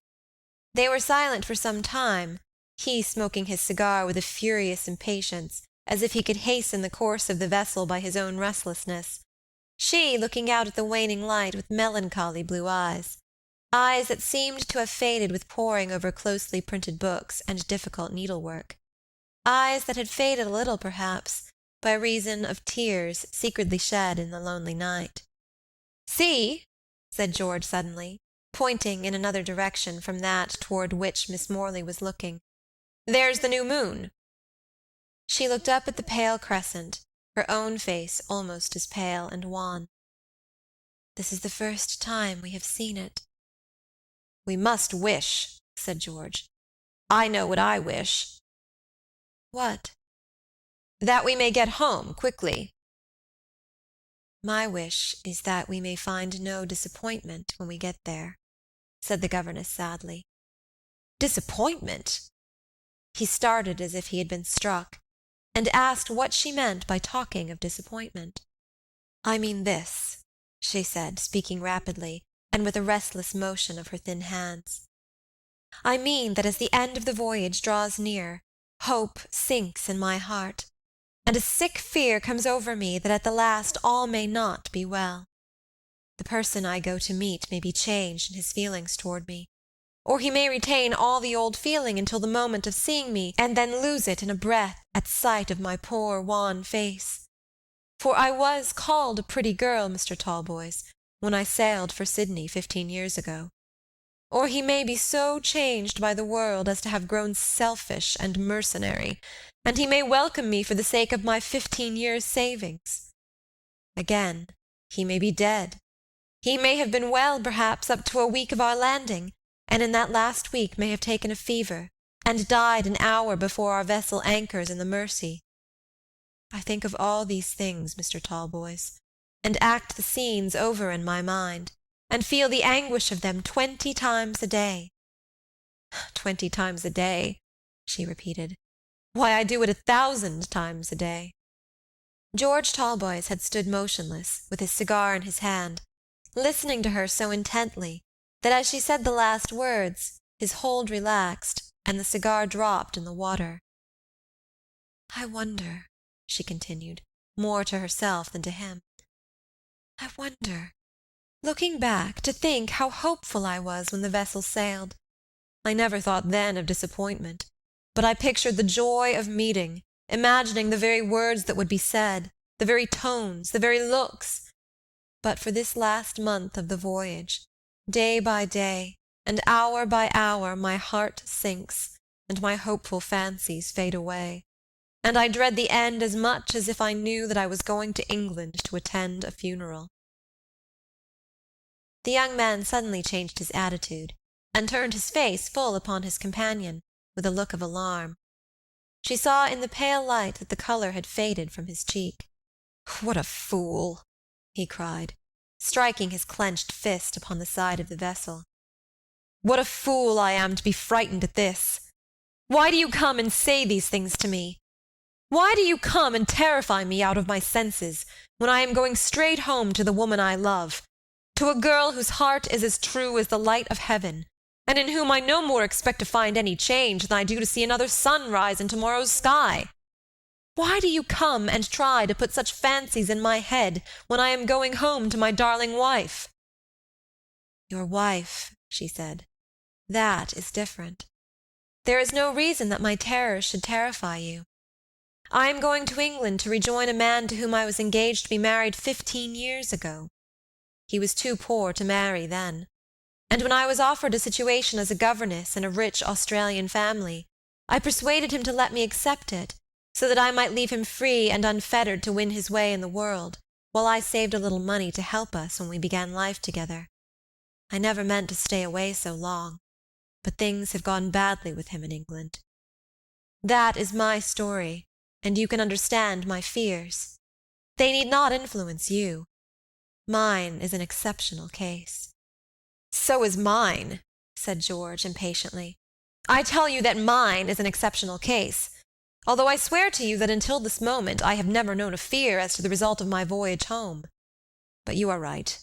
They were silent for some time, he smoking his cigar with a furious impatience, as if he could hasten the course of the vessel by his own restlessness; she looking out at the waning light with melancholy blue eyes that seemed to have faded with poring over closely printed books and difficult needlework; eyes that had faded a little, perhaps, by reason of tears secretly shed in the lonely night. "See," said George suddenly, pointing in another direction from that toward which Miss Morley was looking. "There's the new moon." She looked up at the pale crescent, her own face almost as pale and wan. "This is the first time we have seen it." "We must wish," said George. "I know what I wish." "What?" "That we may get home quickly." "My wish is that we may find no disappointment when we get there," said the governess sadly. "Disappointment?" He started as if he had been struck, and asked what she meant by talking of disappointment. "I mean this," she said, speaking rapidly, and with a restless motion of her thin hands. "I mean that as the end of the voyage draws near, hope sinks in my heart, and a sick fear comes over me that at the last all may not be well. The person I go to meet may be changed in his feelings toward me, or he may retain all the old feeling until the moment of seeing me, and then lose it in a breath at sight of my poor wan face. For I was called a pretty girl, Mr. Talboys, when I sailed for Sydney 15 years ago. Or he may be so changed by the world as to have grown selfish and mercenary, and he may welcome me for the sake of my 15 years' savings. Again, he may be dead. He may have been well, perhaps, up to a week of our landing, and in that last week may have taken a fever, and died an hour before our vessel anchors in the Mersey. I think of all these things, Mr. Talboys, and act the scenes over in my mind, and feel the anguish of them 20 times a day. 20 times a day, she repeated. Why, I do it 1,000 times a day. George Talboys had stood motionless, with his cigar in his hand, listening to her so intently that as she said the last words, his hold relaxed, and the cigar dropped in the water. "I wonder," she continued, more to herself than to him, "I wonder, looking back, to think how hopeful I was when the vessel sailed. I never thought then of disappointment, but I pictured the joy of meeting, imagining the very words that would be said, the very tones, the very looks. But for this last month of the voyage, day by day, and hour by hour, my heart sinks, and my hopeful fancies fade away, and I dread the end as much as if I knew that I was going to England to attend a funeral." The young man suddenly changed his attitude, and turned his face full upon his companion, with a look of alarm. She saw in the pale light that the colour had faded from his cheek. "What a fool!" he cried, striking his clenched fist upon the side of the vessel. "What a fool I am to be frightened at this! Why do you come and say these things to me? Why do you come and terrify me out of my senses, when I am going straight home to the woman I love, to a girl whose heart is as true as the light of heaven, and in whom I no more expect to find any change than I do to see another sun rise in tomorrow's sky? Why do you come and try to put such fancies in my head when I am going home to my darling wife?" "Your wife," she said, "that is different. There is no reason that my terrors should terrify you. I am going to England to rejoin a man to whom I was engaged to be married 15 years ago. He was too poor to marry then, and when I was offered a situation as a governess in a rich Australian family, I persuaded him to let me accept it, so that I might leave him free and unfettered to win his way in the world, while I saved a little money to help us when we began life together. I never meant to stay away so long, but things have gone badly with him in England. That is my story, and you can understand my fears. They need not influence you. Mine is an exceptional case." "So is mine," said George impatiently. "I tell you that mine is an exceptional case, although I swear to you that until this moment I have never known a fear as to the result of my voyage home. But you are right.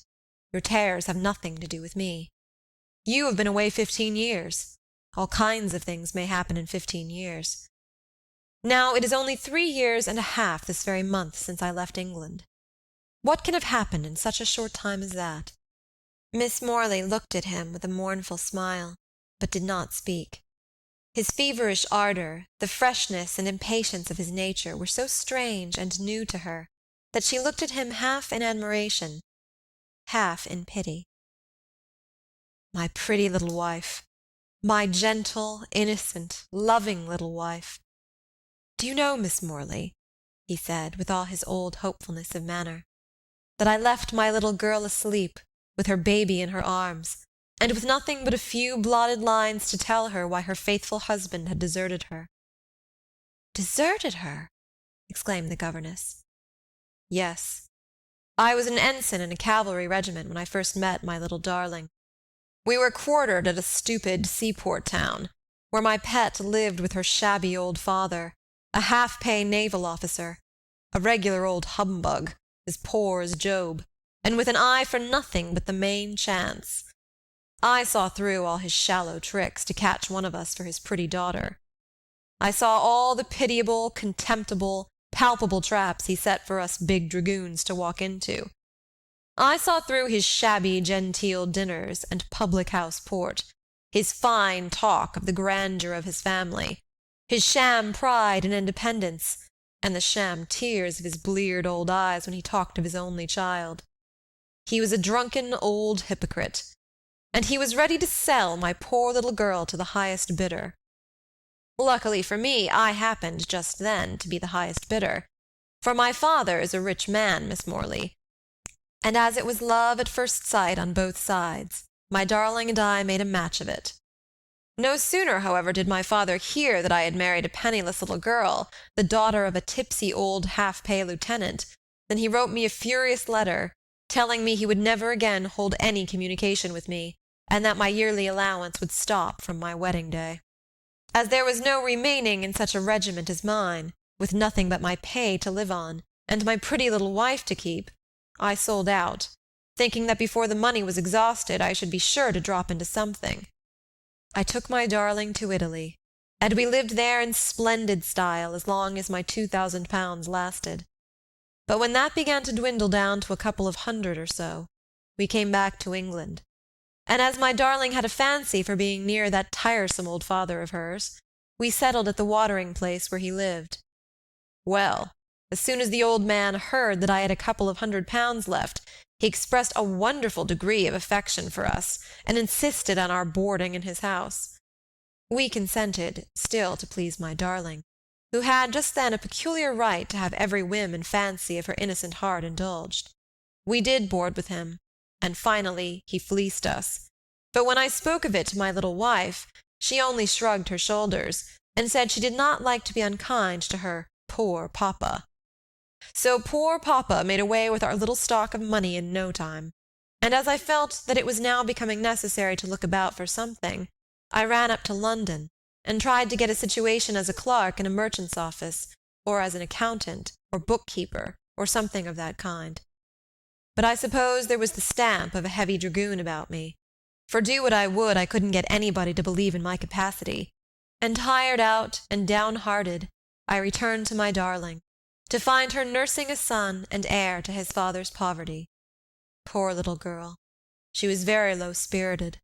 Your terrors have nothing to do with me. You have been away 15 years. All kinds of things may happen in 15 years. Now it is only 3 years and a half this very month since I left England. What can have happened in such a short time as that?" Miss Morley looked at him with a mournful smile, but did not speak. His feverish ardor, the freshness and impatience of his nature were so strange and new to her that she looked at him half in admiration, half in pity. "My pretty little wife, my gentle, innocent, loving little wife. Do you know, Miss Morley," he said, with all his old hopefulness of manner, "that I left my little girl asleep, with her baby in her arms, and with nothing but a few blotted lines to tell her why her faithful husband had deserted her." "Deserted her?" exclaimed the governess. "Yes. I was an ensign in a cavalry regiment when I first met my little darling. We were quartered at a stupid seaport town, where my pet lived with her shabby old father, a half-pay naval officer, a regular old humbug, as poor as Job, and with an eye for nothing but the main chance. I saw through all his shallow tricks to catch one of us for his pretty daughter. I saw all the pitiable, contemptible, palpable traps he set for us big dragoons to walk into. I saw through his shabby genteel dinners and public-house port, his fine talk of the grandeur of his family, his sham pride and independence, and the sham tears of his bleared old eyes when he talked of his only child. He was a drunken old hypocrite, and he was ready to sell my poor little girl to the highest bidder. Luckily for me, I happened just then to be the highest bidder, for my father is a rich man, Miss Morley, and as it was love at first sight on both sides, my darling and I made a match of it. No sooner, however, did my father hear that I had married a penniless little girl, the daughter of a tipsy old half-pay lieutenant, than he wrote me a furious letter, telling me he would never again hold any communication with me, and that my yearly allowance would stop from my wedding day. As there was no remaining in such a regiment as mine, with nothing but my pay to live on, and my pretty little wife to keep, I sold out, thinking that before the money was exhausted I should be sure to drop into something. I took my darling to Italy, and we lived there in splendid style as long as my £2,000 lasted. But when that began to dwindle down to a couple of hundred or so, we came back to England, and as my darling had a fancy for being near that tiresome old father of hers, we settled at the watering place where he lived. Well, as soon as the old man heard that I had a couple of £100 left, he expressed a wonderful degree of affection for us, and insisted on our boarding in his house. We consented, still to please my darling, who had just then a peculiar right to have every whim and fancy of her innocent heart indulged. We did board with him, and finally he fleeced us, but when I spoke of it to my little wife, she only shrugged her shoulders, and said she did not like to be unkind to her poor papa. So poor papa made away with our little stock of money in no time, and as I felt that it was now becoming necessary to look about for something, I ran up to London, and tried to get a situation as a clerk in a merchant's office, or as an accountant, or bookkeeper, or something of that kind. But I suppose there was the stamp of a heavy dragoon about me, for do what I would I couldn't get anybody to believe in my capacity, and tired out and downhearted, I returned to my darling, to find her nursing a son and heir to his father's poverty. Poor little girl, she was very low-spirited,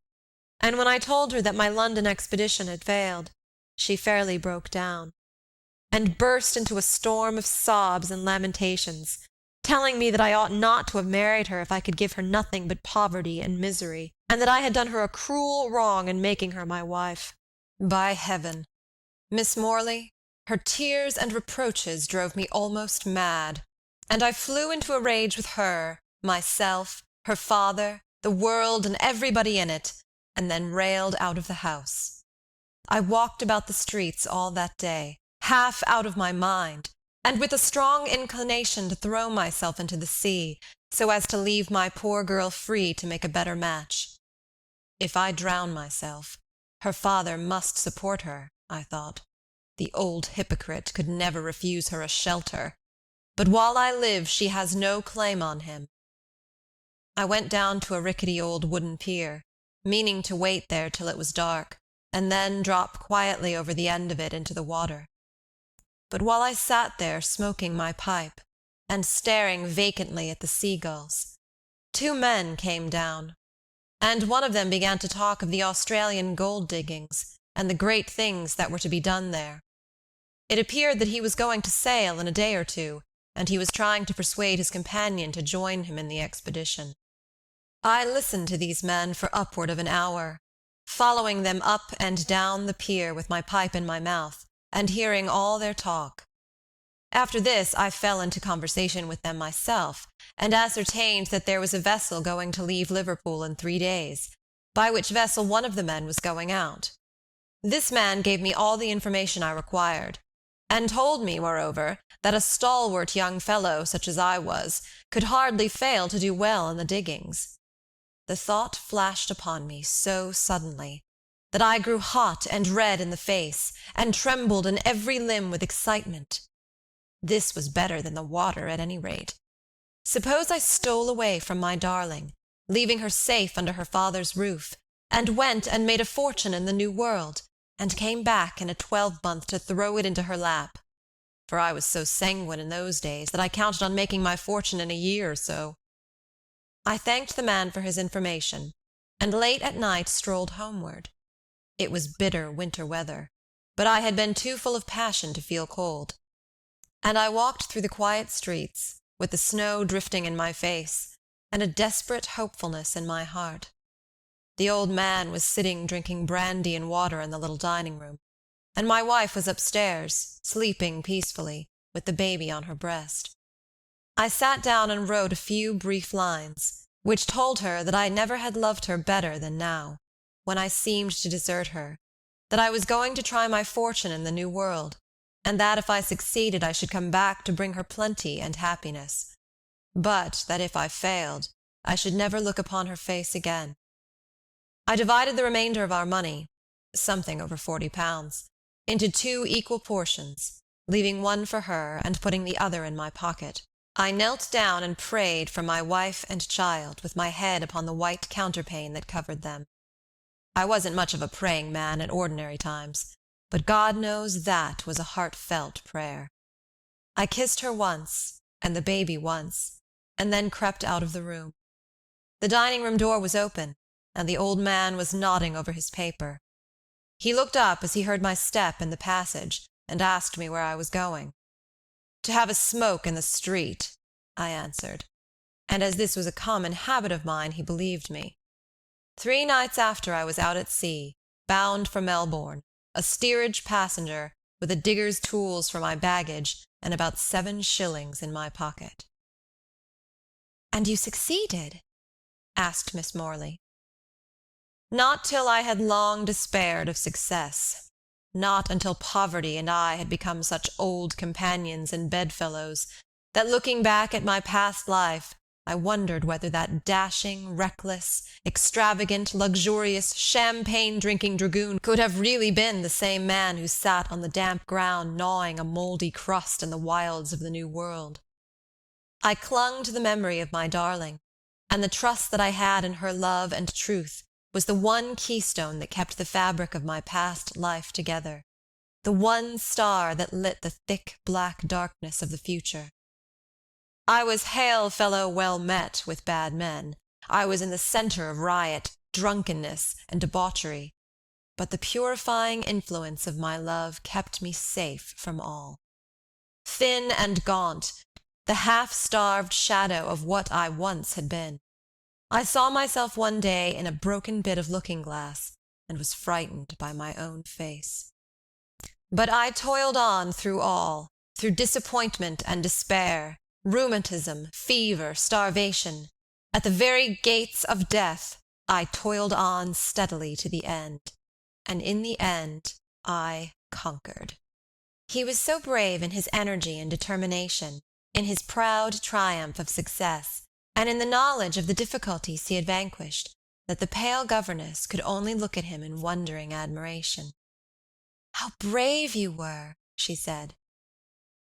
and when I told her that my London expedition had failed, she fairly broke down, and burst into a storm of sobs and lamentations, telling me that I ought not to have married her if I could give her nothing but poverty and misery, and that I had done her a cruel wrong in making her my wife. By heaven, Miss Morley, her tears and reproaches drove me almost mad, and I flew into a rage with her, myself, her father, the world, and everybody in it, and then railed out of the house. I walked about the streets all that day, half out of my mind, and with a strong inclination to throw myself into the sea, so as to leave my poor girl free to make a better match. If I drown myself, her father must support her, I thought. The old hypocrite could never refuse her a shelter, but while I live she has no claim on him. I went down to a rickety old wooden pier, meaning to wait there till it was dark, and then drop quietly over the end of it into the water. But while I sat there smoking my pipe, and staring vacantly at the seagulls, 2 men came down, and one of them began to talk of the Australian gold diggings and the great things that were to be done there. It appeared that he was going to sail in a day or 2, and he was trying to persuade his companion to join him in the expedition. I listened to these men for upward of an hour, following them up and down the pier with my pipe in my mouth, and hearing all their talk. After this I fell into conversation with them myself, and ascertained that there was a vessel going to leave Liverpool in 3 days, by which vessel one of the men was going out. This man gave me all the information I required, and told me, moreover, that a stalwart young fellow such as I was could hardly fail to do well in the diggings. The thought flashed upon me so suddenly that I grew hot and red in the face, and trembled in every limb with excitement. This was better than the water, at any rate. Suppose I stole away from my darling, leaving her safe under her father's roof, and went and made a fortune in the New World, and came back in a 12-month to throw it into her lap, for I was so sanguine in those days that I counted on making my fortune in a year or so. I thanked the man for his information, and late at night strolled homeward. It was bitter winter weather, but I had been too full of passion to feel cold, and I walked through the quiet streets, with the snow drifting in my face, and a desperate hopefulness in my heart. The old man was sitting drinking brandy and water in the little dining-room, and my wife was upstairs, sleeping peacefully, with the baby on her breast. I sat down and wrote a few brief lines, which told her that I never had loved her better than now, when I seemed to desert her, that I was going to try my fortune in the New World, and that if I succeeded I should come back to bring her plenty and happiness, but that if I failed, I should never look upon her face again. I divided the remainder of our money, something over £40, into 2 equal portions, leaving one for her and putting the other in my pocket. I knelt down and prayed for my wife and child, with my head upon the white counterpane that covered them. I wasn't much of a praying man at ordinary times, but God knows that was a heartfelt prayer. I kissed her once, and the baby once, and then crept out of the room. The dining-room door was open, and the old man was nodding over his paper. He looked up as he heard my step in the passage, and asked me where I was going. To have a smoke in the street, I answered, and as this was a common habit of mine, he believed me. 3 nights after I was out at sea, bound for Melbourne, a steerage passenger, with a digger's tools for my baggage, and about 7 shillings in my pocket. "And you succeeded?" asked Miss Morley. Not till I had long despaired of success, not until poverty and I had become such old companions and bedfellows, that looking back at my past life, I wondered whether that dashing, reckless, extravagant, luxurious, champagne-drinking dragoon could have really been the same man who sat on the damp ground gnawing a mouldy crust in the wilds of the New World. I clung to the memory of my darling, and the trust that I had in her love and truth was the one keystone that kept the fabric of my past life together, the one star that lit the thick black darkness of the future. I was hail fellow well met with bad men. I was in the centre of riot, drunkenness, and debauchery, but the purifying influence of my love kept me safe from all. Thin and gaunt, the half-starved shadow of what I once had been, I saw myself one day in a broken bit of looking-glass, and was frightened by my own face. But I toiled on through all, through disappointment and despair, rheumatism, fever, starvation. At the very gates of death, I toiled on steadily to the end, and in the end I conquered. He was so brave in his energy and determination, in his proud triumph of success, and in the knowledge of the difficulties he had vanquished, that the pale governess could only look at him in wondering admiration. "How brave you were!" she said.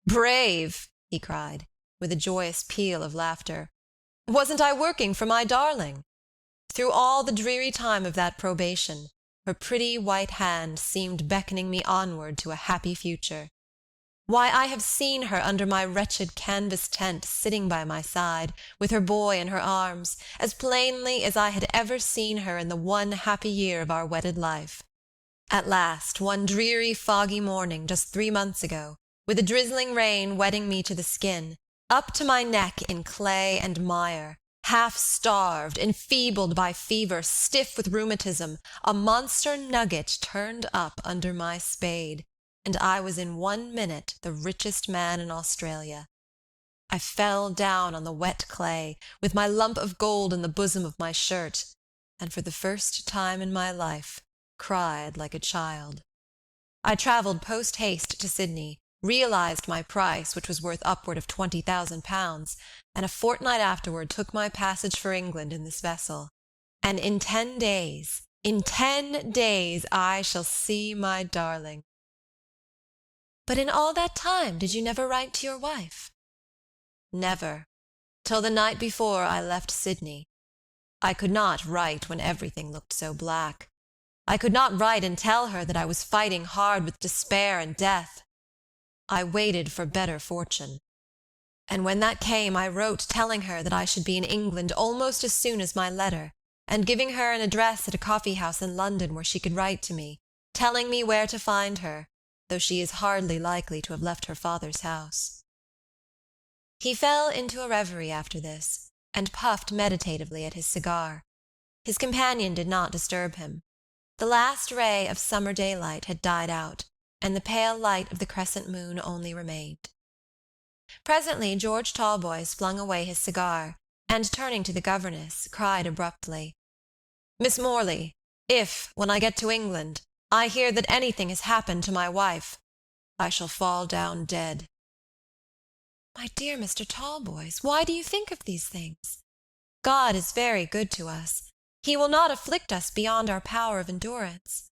"Brave!" he cried, with a joyous peal of laughter. "Wasn't I working for my darling?" Through all the dreary time of that probation, her pretty white hand seemed beckoning me onward to a happy future. Why, I have seen her under my wretched canvas tent, sitting by my side, with her boy in her arms, as plainly as I had ever seen her in the one happy year of our wedded life. At last, one dreary foggy morning just 3 months ago, with a drizzling rain wetting me to the skin, up to my neck in clay and mire, half-starved, enfeebled by fever, stiff with rheumatism, a monster nugget turned up under my spade, and I was in 1 minute the richest man in Australia. I fell down on the wet clay, with my lump of gold in the bosom of my shirt, and for the first time in my life cried like a child. I travelled post-haste to Sydney, realized my price, which was worth upward of £20,000, and a fortnight afterward took my passage for England in this vessel. And in 10 days, I shall see my darling. But in all that time did you never write to your wife? Never, till the night before I left Sydney. I could not write when everything looked so black. I could not write and tell her that I was fighting hard with despair and death. I waited for better fortune. And when that came, I wrote telling her that I should be in England almost as soon as my letter, and giving her an address at a coffee-house in London where she could write to me, telling me where to find her, though she is hardly likely to have left her father's house. He fell into a reverie after this, and puffed meditatively at his cigar. His companion did not disturb him. The last ray of summer daylight had died out, and the pale light of the crescent moon only remained. Presently George Talboys flung away his cigar, and turning to the governess, cried abruptly, "Miss Morley, if, when I get to England, I hear that anything has happened to my wife, I shall fall down dead." "My dear Mr. Talboys, why do you think of these things? God is very good to us. He will not afflict us beyond our power of endurance.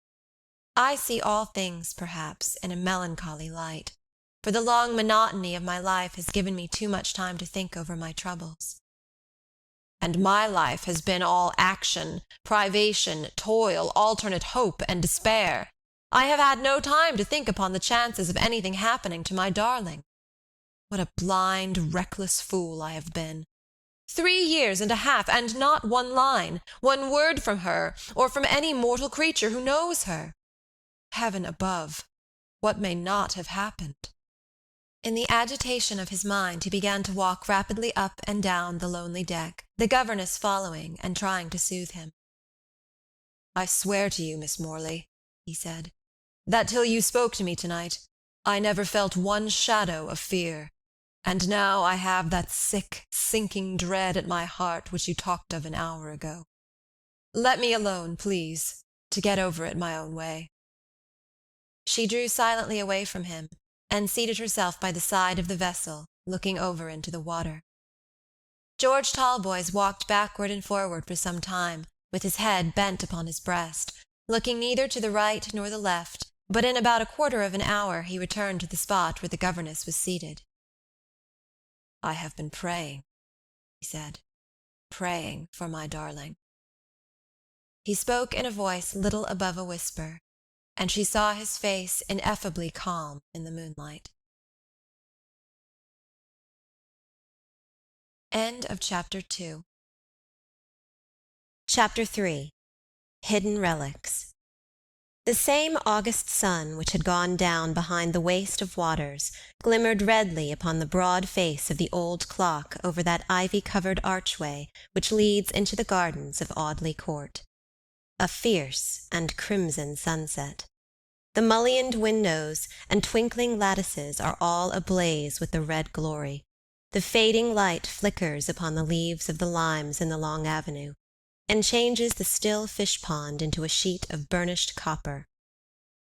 I see all things, perhaps, in a melancholy light, for the long monotony of my life has given me too much time to think over my troubles." "And my life has been all action, privation, toil, alternate hope and despair. I have had no time to think upon the chances of anything happening to my darling. What a blind, reckless fool I have been. 3 years and a half, and not one line, one word from her, or from any mortal creature who knows her. Heaven above, what may not have happened?" In the agitation of his mind he began to walk rapidly up and down the lonely deck, the governess following and trying to soothe him. "I swear to you, Miss Morley," he said, "that till you spoke to me tonight, I never felt one shadow of fear. And now I have that sick, sinking dread at my heart which you talked of an hour ago. Let me alone, please, to get over it my own way." She drew silently away from him, and seated herself by the side of the vessel, looking over into the water. George Talboys walked backward and forward for some time, with his head bent upon his breast, looking neither to the right nor the left, but in about a quarter of an hour he returned to the spot where the governess was seated. "I have been praying," he said, "praying for my darling." He spoke in a voice little above a whisper, and she saw his face ineffably calm in the moonlight. End of Chapter 2. Chapter 3. Hidden Relics. The same August sun which had gone down behind the waste of waters glimmered redly upon the broad face of the old clock over that ivy-covered archway which leads into the gardens of Audley Court. A fierce and crimson sunset. The mullioned windows and twinkling lattices are all ablaze with the red glory. The fading light flickers upon the leaves of the limes in the long avenue, and changes the still fish-pond into a sheet of burnished copper.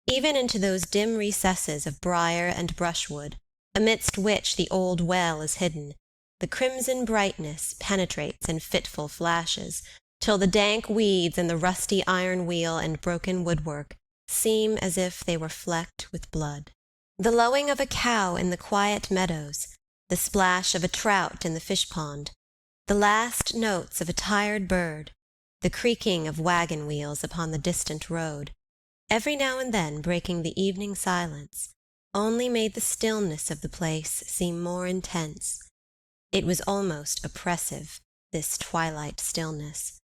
Even into those dim recesses of briar and brushwood, amidst which the old well is hidden, the crimson brightness penetrates in fitful flashes, till the dank weeds and the rusty iron wheel and broken woodwork seem as if they were flecked with blood. The lowing of a cow in the quiet meadows, the splash of a trout in the fish pond, the last notes of a tired bird, the creaking of wagon wheels upon the distant road, every now and then breaking the evening silence, only made the stillness of the place seem more intense. It was almost oppressive, this twilight stillness.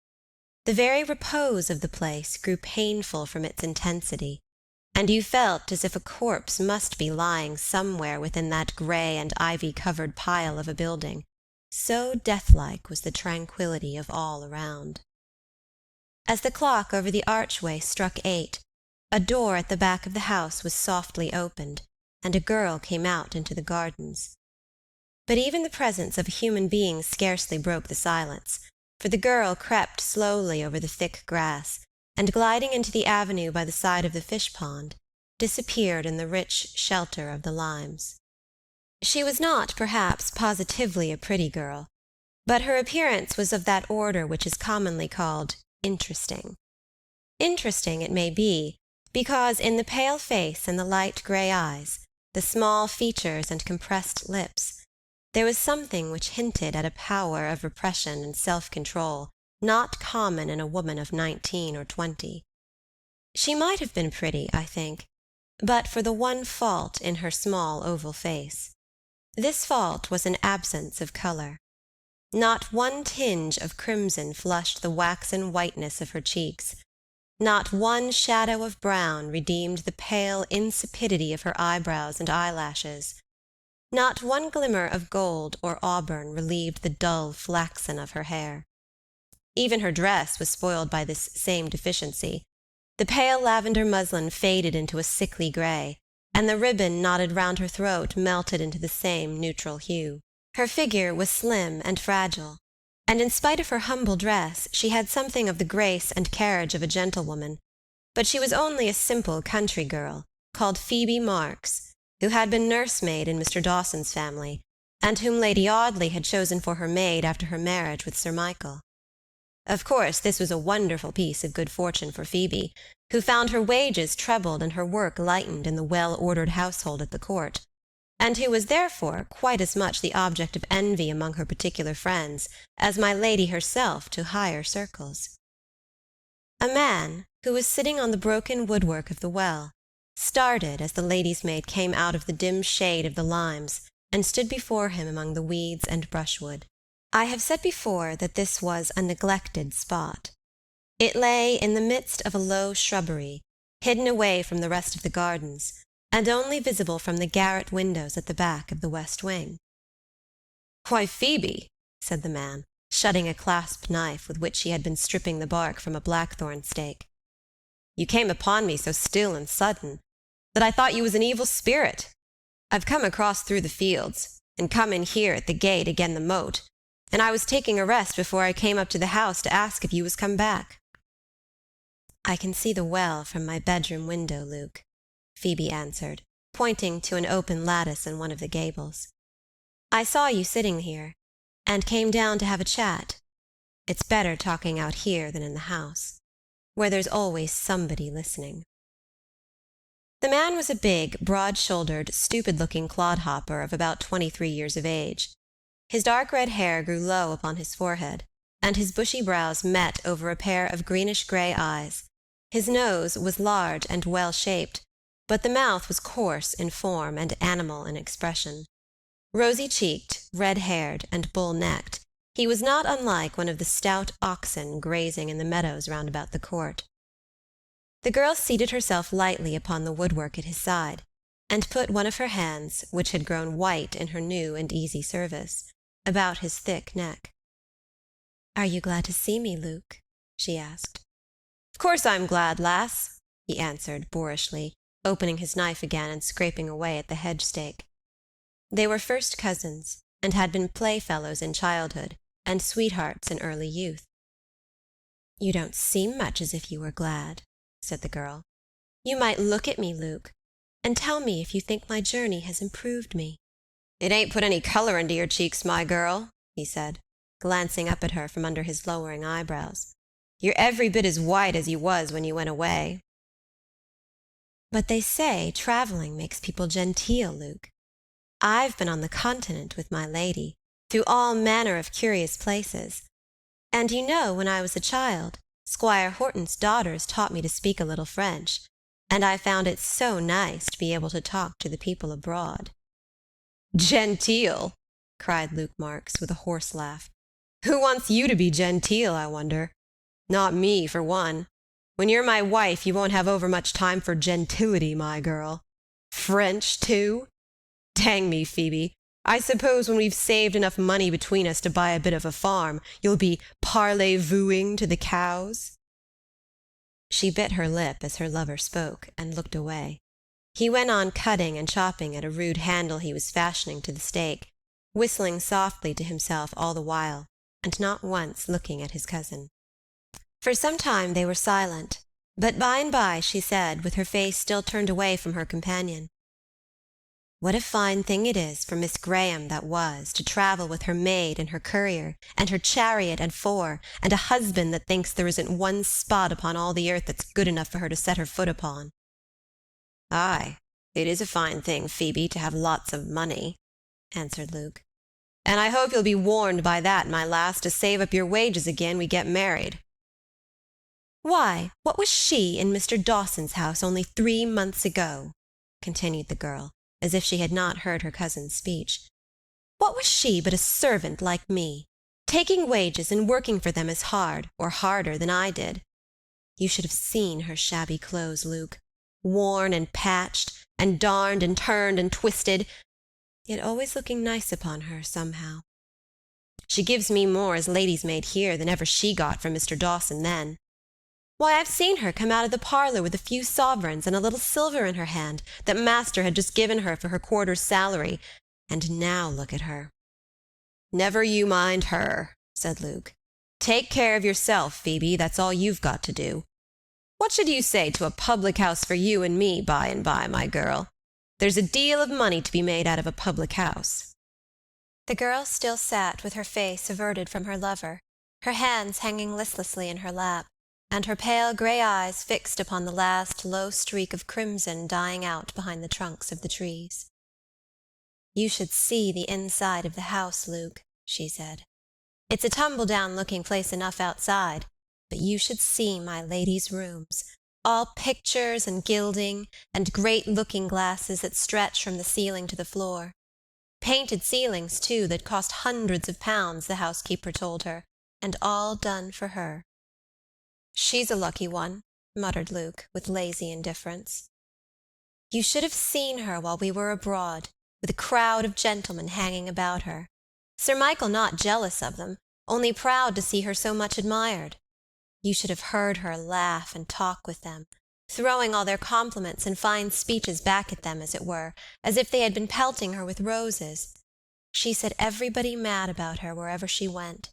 The very repose of the place grew painful from its intensity, and you felt as if a corpse must be lying somewhere within that grey and ivy-covered pile of a building, so deathlike was the tranquillity of all around. As the clock over the archway struck 8, a door at the back of the house was softly opened, and a girl came out into the gardens. But even the presence of a human being scarcely broke the silence, for the girl crept slowly over the thick grass, and gliding into the avenue by the side of the fish pond, disappeared in the rich shelter of the limes. She was not, perhaps, positively a pretty girl, but her appearance was of that order which is commonly called interesting. Interesting, it may be, because in the pale face and the light grey eyes, the small features and compressed lips, there was something which hinted at a power of repression and self-control not common in a woman of 19 or 20. She might have been pretty, I think, but for the one fault in her small oval face. This fault was an absence of colour. Not one tinge of crimson flushed the waxen whiteness of her cheeks. Not one shadow of brown redeemed the pale insipidity of her eyebrows and eyelashes. Not one glimmer of gold or auburn relieved the dull flaxen of her hair. Even her dress was spoiled by this same deficiency. The pale lavender muslin faded into a sickly grey, and the ribbon knotted round her throat melted into the same neutral hue. Her figure was slim and fragile, and in spite of her humble dress she had something of the grace and carriage of a gentlewoman, but she was only a simple country girl, called Phoebe Marks, who had been nursemaid in Mr. Dawson's family, and whom Lady Audley had chosen for her maid after her marriage with Sir Michael. Of course, this was a wonderful piece of good fortune for Phoebe, who found her wages trebled and her work lightened in the well-ordered household at the court, and who was therefore quite as much the object of envy among her particular friends as my lady herself to higher circles. A man, who was sitting on the broken woodwork of the well, started as the lady's maid came out of the dim shade of the limes and stood before him among the weeds and brushwood. I have said before that this was a neglected spot. It lay in the midst of a low shrubbery, hidden away from the rest of the gardens, and only visible from the garret windows at the back of the west wing. "Why, Phoebe," said the man, shutting a clasp knife with which he had been stripping the bark from a blackthorn stake, "you came upon me so still and sudden that I thought you was an evil spirit. I've come across through the fields, and come in here at the gate again the moat, and I was taking a rest before I came up to the house to ask if you was come back." "I can see the well from my bedroom window, Luke," Phoebe answered, pointing to an open lattice in one of the gables. "I saw you sitting here, and came down to have a chat. It's better talking out here than in the house, where there's always somebody listening." The man was a big, broad-shouldered, stupid-looking clodhopper of about 23 years of age. His dark red hair grew low upon his forehead, and his bushy brows met over a pair of greenish-grey eyes. His nose was large and well-shaped, but the mouth was coarse in form and animal in expression. Rosy-cheeked, red-haired, and bull-necked, he was not unlike one of the stout oxen grazing in the meadows round about the court. The girl seated herself lightly upon the woodwork at his side, and put one of her hands, which had grown white in her new and easy service, about his thick neck. "Are you glad to see me, Luke?" she asked. "Of course I'm glad, lass," he answered boorishly, opening his knife again and scraping away at the hedge-stake. They were first cousins, and had been playfellows in childhood, and sweethearts in early youth. "You don't seem much as if you were glad," said the girl. "You might look at me, Luke, and tell me if you think my journey has improved me." "It ain't put any color into your cheeks, my girl," he said, glancing up at her from under his lowering eyebrows. "You're every bit as white as you was when you went away." "But they say traveling makes people genteel, Luke. I've been on the continent with my lady, through all manner of curious places. And you know, when I was a child, Squire Horton's daughters taught me to speak a little French, and I found it so nice to be able to talk to the people abroad." "Genteel!" cried Luke Marks, with a hoarse laugh. "Who wants you to be genteel, I wonder? Not me, for one. When you're my wife, you won't have overmuch time for gentility, my girl. French, too? Dang me, Phoebe, I suppose when we've saved enough money between us to buy a bit of a farm, you'll be parlez-vouing to the cows?" She bit her lip as her lover spoke, and looked away. He went on cutting and chopping at a rude handle he was fashioning to the stake, whistling softly to himself all the while, and not once looking at his cousin. For some time they were silent, but by and by she said, with her face still turned away from her companion, "What a fine thing it is for Miss Graham that was, to travel with her maid and her courier, and her chariot and four, and a husband that thinks there isn't one spot upon all the earth that's good enough for her to set her foot upon." "Aye, it is a fine thing, Phoebe, to have lots of money," answered Luke. "And I hope you'll be warned by that, my lass, to save up your wages again we get married." "Why, what was she in Mr. Dawson's house only 3 months ago?" continued the girl, as if she had not heard her cousin's speech. "What was she but a servant like me, taking wages and working for them as hard, or harder, than I did? You should have seen her shabby clothes, Luke, worn and patched, and darned and turned and twisted, yet always looking nice upon her, somehow. She gives me more as lady's maid here than ever she got from Mr. Dawson then. Why, I've seen her come out of the parlour with a few sovereigns and a little silver in her hand that master had just given her for her quarter's salary, and now look at her." "Never you mind her," said Luke. "Take care of yourself, Phoebe, that's all you've got to do. What should you say to a public-house for you and me by and by, my girl? There's a deal of money to be made out of a public-house." The girl still sat with her face averted from her lover, her hands hanging listlessly in her lap, and her pale grey eyes fixed upon the last low streak of crimson dying out behind the trunks of the trees. "You should see the inside of the house, Luke," she said. "It's a tumble-down-looking place enough outside, but you should see my lady's rooms, all pictures and gilding, and great looking-glasses that stretch from the ceiling to the floor. Painted ceilings, too, that cost hundreds of pounds, the housekeeper told her, and all done for her." "She's a lucky one," muttered Luke, with lazy indifference. "You should have seen her while we were abroad, with a crowd of gentlemen hanging about her. Sir Michael not jealous of them, only proud to see her so much admired. You should have heard her laugh and talk with them, throwing all their compliments and fine speeches back at them, as it were, as if they had been pelting her with roses. She set everybody mad about her wherever she went.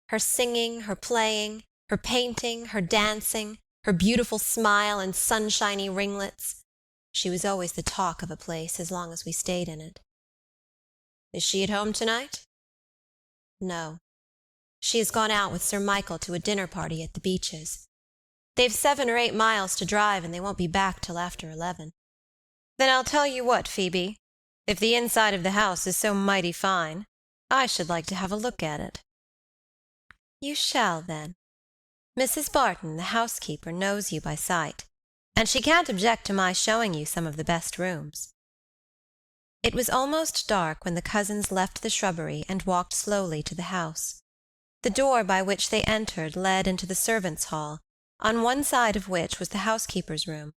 Her singing, her playing, her painting, her dancing, her beautiful smile and sunshiny ringlets. She was always the talk of a place as long as we stayed in it." "Is she at home tonight?" "No. She has gone out with Sir Michael to a dinner party at the Beeches. They've 7 or 8 miles to drive, and they won't be back till after 11. "Then I'll tell you what, Phoebe, if the inside of the house is so mighty fine, I should like to have a look at it." "You shall, then. Mrs. Barton, the housekeeper, knows you by sight, and she can't object to my showing you some of the best rooms." It was almost dark when the cousins left the shrubbery and walked slowly to the house. The door by which they entered led into the servants' hall, on one side of which was the housekeeper's room.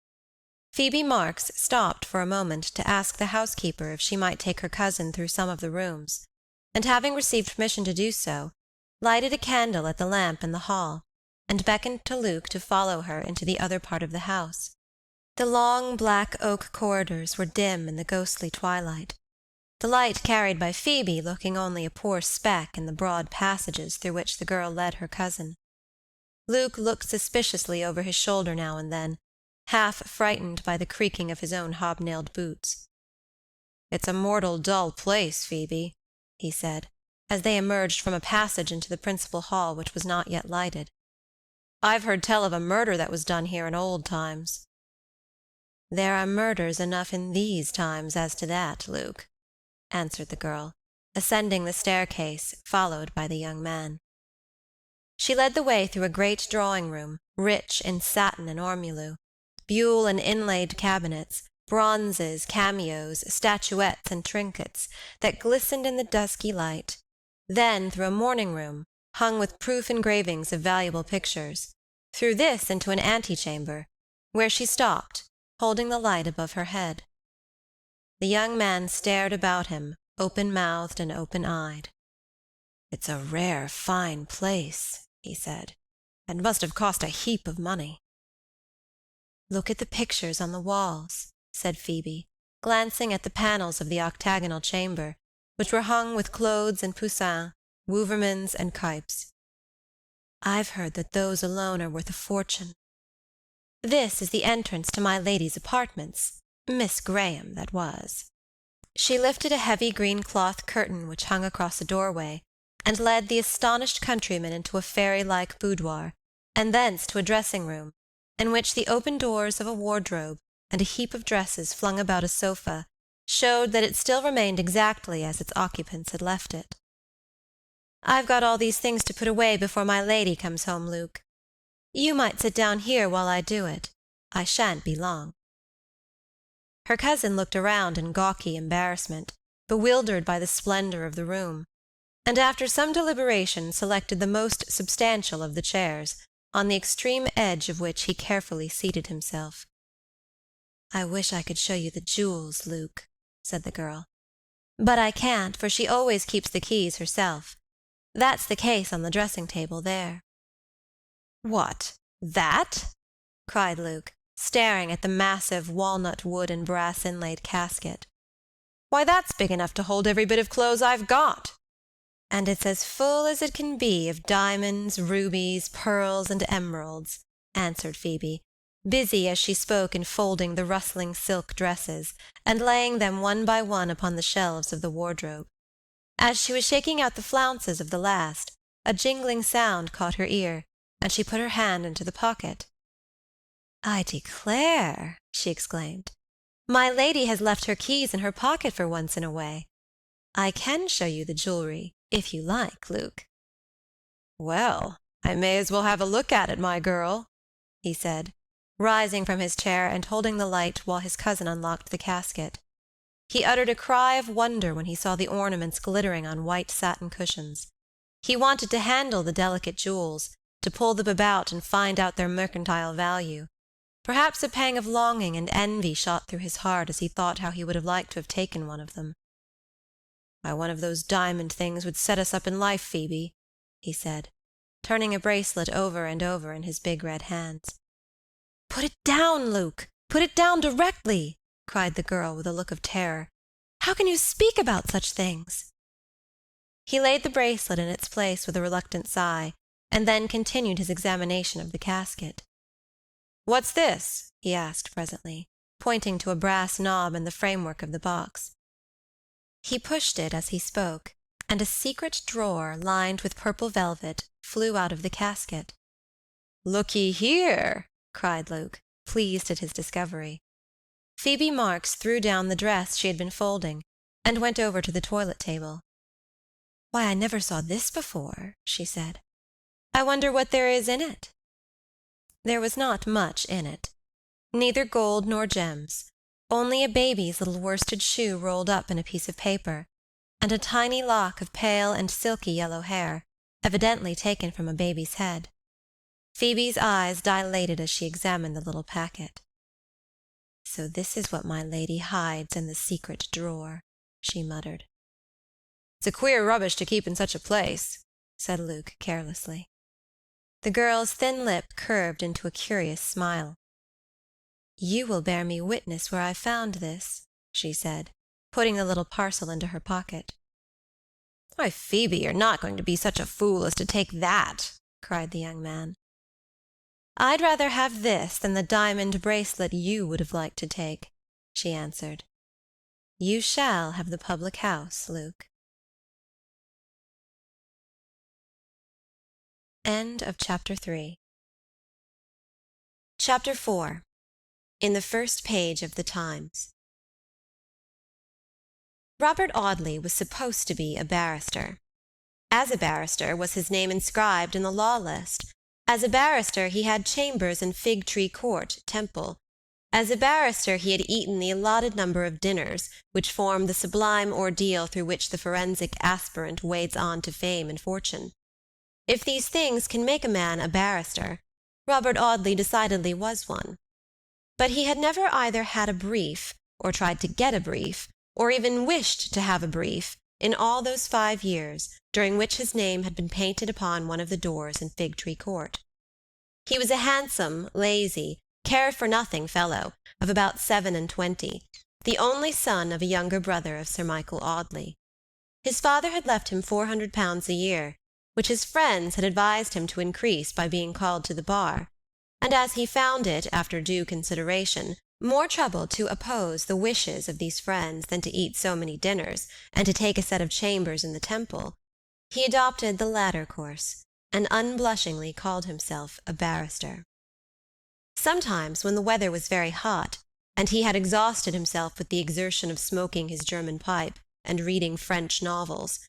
Phoebe Marks stopped for a moment to ask the housekeeper if she might take her cousin through some of the rooms, and having received permission to do so, lighted a candle at the lamp in the hall, and beckoned to Luke to follow her into the other part of the house. The long black oak corridors were dim in the ghostly twilight, the light carried by Phoebe looking only a poor speck in the broad passages through which the girl led her cousin. Luke looked suspiciously over his shoulder now and then, half frightened by the creaking of his own hobnailed boots. "It's a mortal dull place, Phoebe," he said, as they emerged from a passage into the principal hall which was not yet lighted. "I've heard tell of a murder that was done here in old times." "There are murders enough in these times as to that, Luke," answered the girl, ascending the staircase, followed by the young man. She led the way through a great drawing-room, rich in satin and ormolu, buhl and inlaid cabinets, bronzes, cameos, statuettes, and trinkets that glistened in the dusky light, then through a morning-room, hung with proof engravings of valuable pictures, through this into an antechamber, where she stopped, holding the light above her head. The young man stared about him, open-mouthed and open-eyed. "It's a rare, fine place," he said, "and must have cost a heap of money." "Look at the pictures on the walls," said Phoebe, glancing at the panels of the octagonal chamber, which were hung with Claudes and Poussins, Wouvermans and Cuyps. "I've heard that those alone are worth a fortune. This is the entrance to my lady's apartments, Miss Graham that was." She lifted a heavy green cloth curtain which hung across a doorway, and led the astonished countryman into a fairy-like boudoir, and thence to a dressing-room, in which the open doors of a wardrobe and a heap of dresses flung about a sofa showed that it still remained exactly as its occupants had left it. "I've got all these things to put away before my lady comes home, Luke. You might sit down here while I do it. I shan't be long." Her cousin looked around in gawky embarrassment, bewildered by the splendor of the room, and after some deliberation selected the most substantial of the chairs, on the extreme edge of which he carefully seated himself. "I wish I could show you the jewels, Luke," said the girl. "But I can't, for she always keeps the keys herself. That's the case on the dressing-table there." "What, that?" cried Luke, staring at the massive walnut wood and brass inlaid casket. "Why, that's big enough to hold every bit of clothes I've got." "And it's as full as it can be of diamonds, rubies, pearls, and emeralds," answered Phoebe, busy as she spoke in folding the rustling silk dresses, and laying them one by one upon the shelves of the wardrobe. As she was shaking out the flounces of the last, a jingling sound caught her ear, and she put her hand into the pocket. "I declare," she exclaimed, "my lady has left her keys in her pocket for once in a way. I can show you the jewelry, if you like, Luke." "Well, I may as well have a look at it, my girl," he said, rising from his chair and holding the light while his cousin unlocked the casket. He uttered a cry of wonder when he saw the ornaments glittering on white satin cushions. He wanted to handle the delicate jewels, to pull them about and find out their mercantile value. Perhaps a pang of longing and envy shot through his heart as he thought how he would have liked to have taken one of them. "Why, one of those diamond things would set us up in life, Phoebe," he said, turning a bracelet over and over in his big red hands. "Put it down, Luke! Put it down directly!" cried the girl with a look of terror. "How can you speak about such things?" He laid the bracelet in its place with a reluctant sigh, and then continued his examination of the casket. "What's this?" he asked presently, pointing to a brass knob in the framework of the box. He pushed it as he spoke, and a secret drawer lined with purple velvet flew out of the casket. "Look-ye here!" cried Luke, pleased at his discovery. Phoebe Marks threw down the dress she had been folding, and went over to the toilet-table. "Why, I never saw this before," she said. "I wonder what there is in it." There was not much in it. Neither gold nor gems, only a baby's little worsted shoe rolled up in a piece of paper, and a tiny lock of pale and silky yellow hair, evidently taken from a baby's head. Phoebe's eyes dilated as she examined the little packet. "So this is what my lady hides in the secret drawer," she muttered. "It's a queer rubbish to keep in such a place," said Luke carelessly. The girl's thin lip curved into a curious smile. "You will bear me witness where I found this," she said, putting the little parcel into her pocket. "Why, Phoebe, you're not going to be such a fool as to take that," cried the young man. "I'd rather have this than the diamond bracelet you would have liked to take," she answered. You shall have the public house, Luke. End of Chapter 3. Chapter 4. In the first page of the Times. Robert Audley was supposed to be a barrister. As a barrister was his name inscribed in the law list. As a barrister he had chambers in Fig Tree Court, Temple. As a barrister he had eaten the allotted number of dinners, which form the sublime ordeal through which the forensic aspirant wades on to fame and fortune. If these things can make a man a barrister, Robert Audley decidedly was one. But he had never either had a brief, or tried to get a brief, or even wished to have a brief, in all those 5 years, during which his name had been painted upon one of the doors in Fig Tree Court. He was a handsome, lazy, care-for-nothing fellow, of about 27, the only son of a younger brother of Sir Michael Audley. His father had left him £400 a year, which his friends had advised him to increase by being called to the bar, and as he found it, after due consideration, more trouble to oppose the wishes of these friends than to eat so many dinners, and to take a set of chambers in the Temple, he adopted the latter course, and unblushingly called himself a barrister. Sometimes, when the weather was very hot, and he had exhausted himself with the exertion of smoking his German pipe and reading French novels,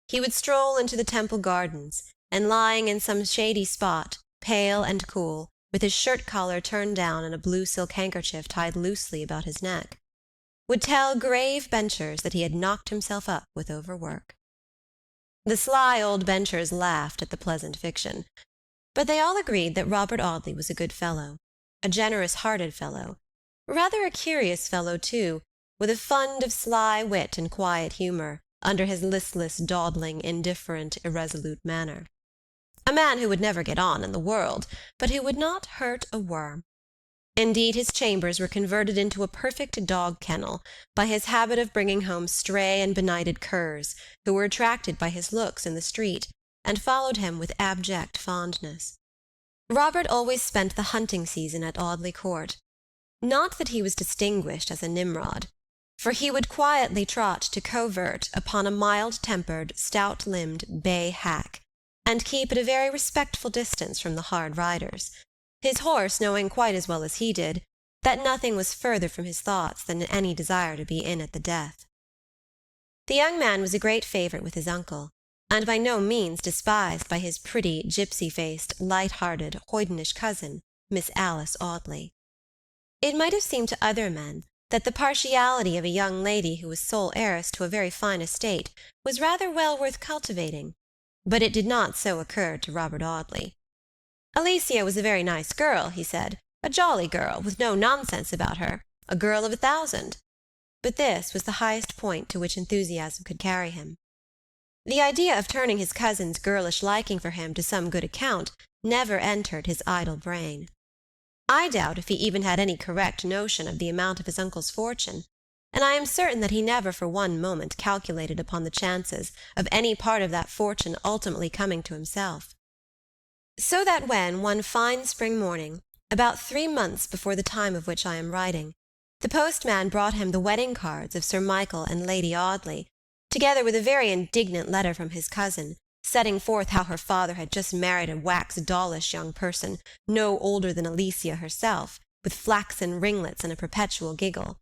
he would stroll into the Temple Gardens, and lying in some shady spot, pale and cool, with his shirt-collar turned down and a blue silk handkerchief tied loosely about his neck, would tell grave benchers that he had knocked himself up with overwork. The sly old benchers laughed at the pleasant fiction, but they all agreed that Robert Audley was a good fellow, a generous-hearted fellow, rather a curious fellow, too, with a fund of sly wit and quiet humour, under his listless, dawdling, indifferent, irresolute manner. A man who would never get on in the world, but who would not hurt a worm. Indeed, his chambers were converted into a perfect dog-kennel by his habit of bringing home stray and benighted curs, who were attracted by his looks in the street, and followed him with abject fondness. Robert always spent the hunting season at Audley Court. Not that he was distinguished as a Nimrod, for he would quietly trot to covert upon a mild-tempered, stout-limbed bay hack, and keep at a very respectful distance from the hard riders, his horse knowing quite as well as he did that nothing was further from his thoughts than any desire to be in at the death. The young man was a great favourite with his uncle, and by no means despised by his pretty, gypsy-faced, light-hearted, hoydenish cousin, Miss Alice Audley. It might have seemed to other men that the partiality of a young lady who was sole heiress to a very fine estate was rather well worth cultivating, but it did not so occur to Robert Audley. Alicia was a very nice girl, he said, a jolly girl, with no nonsense about her, a girl of 1,000. But this was the highest point to which enthusiasm could carry him. The idea of turning his cousin's girlish liking for him to some good account never entered his idle brain. I doubt if he even had any correct notion of the amount of his uncle's fortune, and I am certain that he never for one moment calculated upon the chances of any part of that fortune ultimately coming to himself. So that when, one fine spring morning, about 3 months before the time of which I am writing, the postman brought him the wedding cards of Sir Michael and Lady Audley, together with a very indignant letter from his cousin, setting forth how her father had just married a wax-dollish young person, no older than Alicia herself, with flaxen ringlets and a perpetual giggle.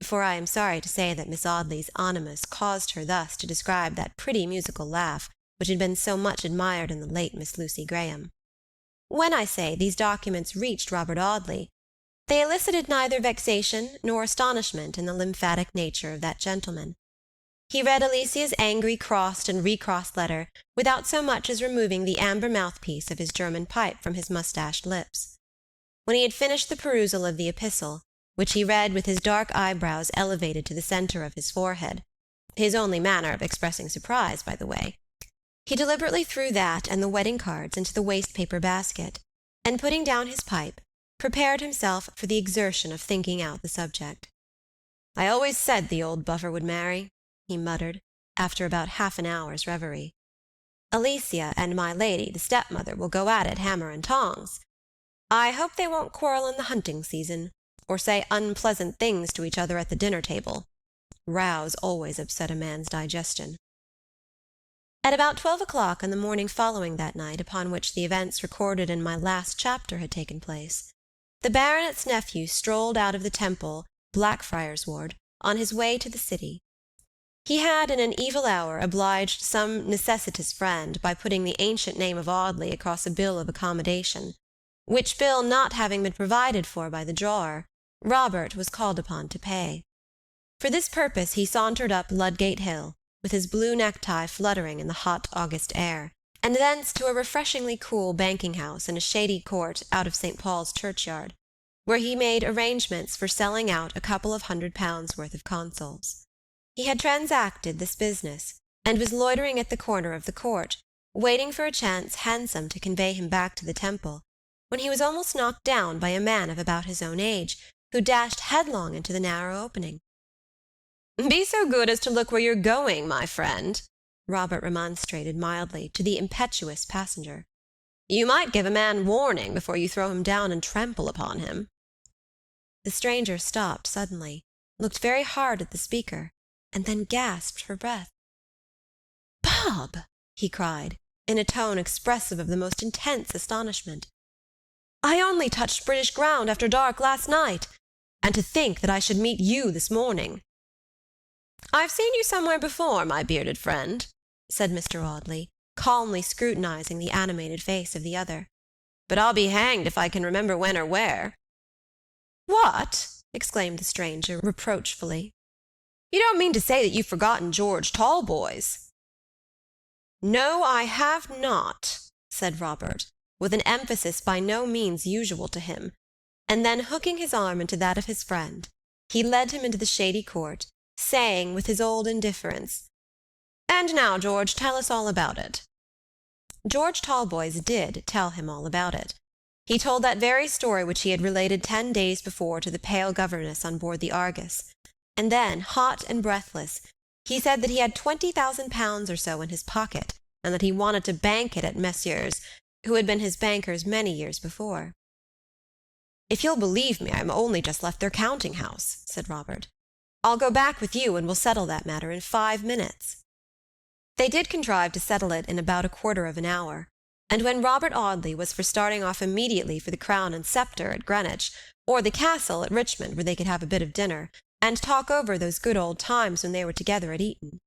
For I am sorry to say that Miss Audley's animus caused her thus to describe that pretty musical laugh which had been so much admired in the late Miss Lucy Graham. When I say these documents reached Robert Audley, they elicited neither vexation nor astonishment in the lymphatic nature of that gentleman. He read Alicia's angry crossed and recrossed letter without so much as removing the amber mouthpiece of his German pipe from his mustached lips. When he had finished the perusal of the epistle, which he read with his dark eyebrows elevated to the centre of his forehead, his only manner of expressing surprise, by the way, he deliberately threw that and the wedding cards into the waste-paper basket, and putting down his pipe, prepared himself for the exertion of thinking out the subject. "I always said the old buffer would marry," he muttered, after about half an hour's reverie. "Alicia and my lady, the stepmother, will go at it hammer and tongs. I hope they won't quarrel in the hunting season, or say unpleasant things to each other at the dinner-table. Rows always upset a man's digestion. At about 12 o'clock on the morning following that night upon which the events recorded in my last chapter had taken place, the baronet's nephew strolled out of the Temple, Blackfriars Ward, on his way to the city. He had in an evil hour obliged some necessitous friend by putting the ancient name of Audley across a bill of accommodation, which bill not having been provided for by the drawer, Robert was called upon to pay. For this purpose he sauntered up Ludgate Hill, with his blue necktie fluttering in the hot August air, and thence to a refreshingly cool banking-house in a shady court out of St. Paul's churchyard, where he made arrangements for selling out a couple of £100 worth of consols. He had transacted this business, and was loitering at the corner of the court, waiting for a chance hansom to convey him back to the Temple, when he was almost knocked down by a man of about his own age, who dashed headlong into the narrow opening. "Be so good as to look where you're going, my friend," Robert remonstrated mildly to the impetuous passenger. "You might give a man warning before you throw him down and trample upon him." The stranger stopped suddenly, looked very hard at the speaker, and then gasped for breath. "Bob!" he cried, in a tone expressive of the most intense astonishment. "I only touched British ground after dark last night, and to think that I should meet you this morning." "I've seen you somewhere before, my bearded friend," said Mr. Audley, calmly scrutinizing the animated face of the other. "But I'll be hanged if I can remember when or where." "What!" exclaimed the stranger, reproachfully. "You don't mean to say that you've forgotten George Talboys?" "No, I have not," said Robert, with an emphasis by no means usual to him, and then hooking his arm into that of his friend, he led him into the shady court, saying with his old indifference, "And now, George, tell us all about it." George Talboys did tell him all about it. He told that very story which he had related 10 days before to the pale governess on board the Argus, and then, hot and breathless, he said that he had £20,000 or so in his pocket, and that he wanted to bank it at Messrs., who had been his bankers many years before. "If you'll believe me, I'm only just left their counting-house," said Robert. "I'll go back with you, and we'll settle that matter in 5 minutes." They did contrive to settle it in about a quarter of an hour, and when Robert Audley was for starting off immediately for the Crown and Sceptre at Greenwich, or the Castle at Richmond, where they could have a bit of dinner, and talk over those good old times when they were together at Eton.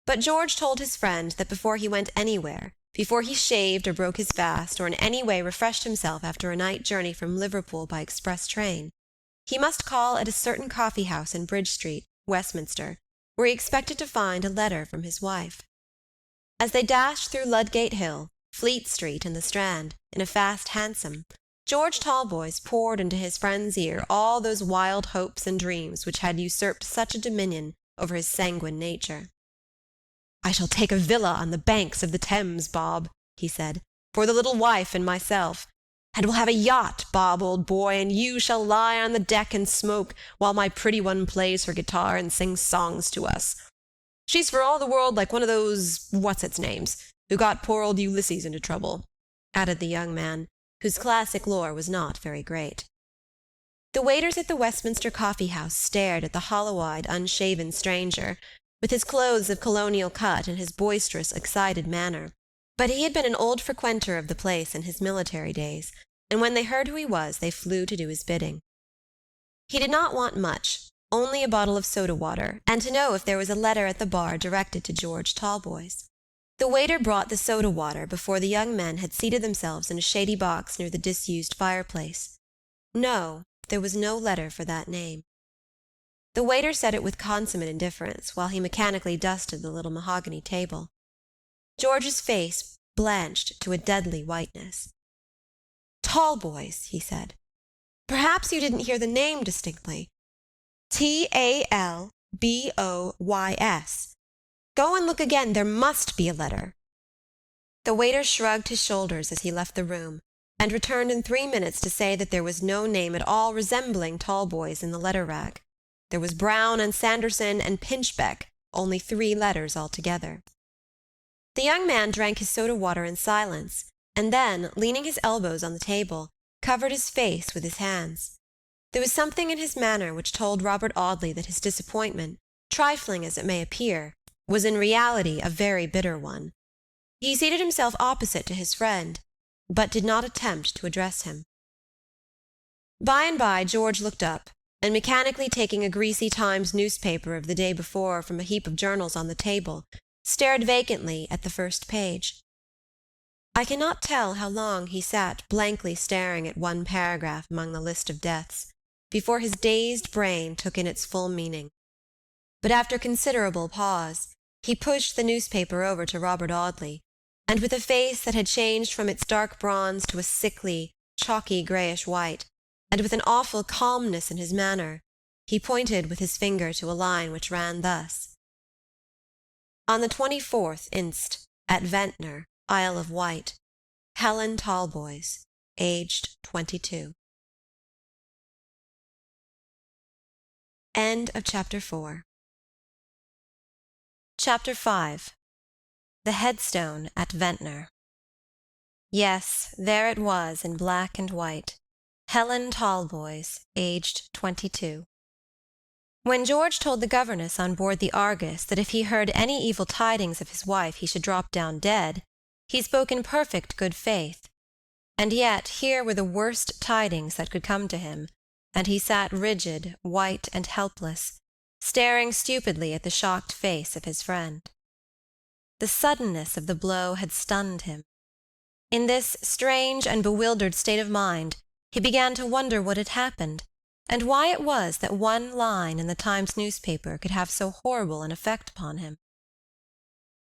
But George told his friend that before he went anywhere, before he shaved or broke his fast, or in any way refreshed himself after a night journey from Liverpool by express train, he must call at a certain coffee-house in Bridge Street, Westminster, where he expected to find a letter from his wife. As they dashed through Ludgate Hill, Fleet Street, and the Strand, in a fast hansom, George Talboys poured into his friend's ear all those wild hopes and dreams which had usurped such a dominion over his sanguine nature. "I shall take a villa on the banks of the Thames, Bob," he said, "for the little wife and myself. And we'll have a yacht, Bob, old boy, and you shall lie on the deck and smoke, while my pretty one plays her guitar and sings songs to us. She's for all the world like one of those what's-its-names, who got poor old Ulysses into trouble," added the young man, whose classic lore was not very great. The waiters at the Westminster coffee-house stared at the hollow-eyed, unshaven stranger, with his clothes of colonial cut and his boisterous, excited manner, but he had been an old frequenter of the place in his military days, and when they heard who he was, they flew to do his bidding. He did not want much, only a bottle of soda-water, and to know if there was a letter at the bar directed to George Talboys. The waiter brought the soda-water before the young men had seated themselves in a shady box near the disused fireplace. No, there was no letter for that name. The waiter said it with consummate indifference, while he mechanically dusted the little mahogany table. George's face blanched to a deadly whiteness. "Talboys," he said. "Perhaps you didn't hear the name distinctly. Talboys. Go and look again, there must be a letter." The waiter shrugged his shoulders as he left the room, and returned in 3 minutes to say that there was no name at all resembling Talboys in the letter-rack. There was Brown and Sanderson and Pinchbeck, only 3 letters altogether. The young man drank his soda-water in silence, and then, leaning his elbows on the table, covered his face with his hands. There was something in his manner which told Robert Audley that his disappointment, trifling as it may appear, was in reality a very bitter one. He seated himself opposite to his friend, but did not attempt to address him. By and by George looked up, and mechanically taking a greasy Times newspaper of the day before from a heap of journals on the table, stared vacantly at the first page. I cannot tell how long he sat blankly staring at one paragraph among the list of deaths, before his dazed brain took in its full meaning. But after considerable pause, he pushed the newspaper over to Robert Audley, and with a face that had changed from its dark bronze to a sickly, chalky greyish white, and with an awful calmness in his manner, he pointed with his finger to a line which ran thus: On the 24th inst, at Ventnor, Isle of Wight, Helen Talboys, aged 22. End of chapter 4. Chapter 5. The headstone at Ventnor. Yes, there it was in black and white. Helen Talboys, aged 22. When George told the governess on board the Argus that if he heard any evil tidings of his wife he should drop down dead, he spoke in perfect good faith. And yet here were the worst tidings that could come to him, and he sat rigid, white, and helpless, staring stupidly at the shocked face of his friend. The suddenness of the blow had stunned him. In this strange and bewildered state of mind, he began to wonder what had happened, and why it was that one line in the Times newspaper could have so horrible an effect upon him.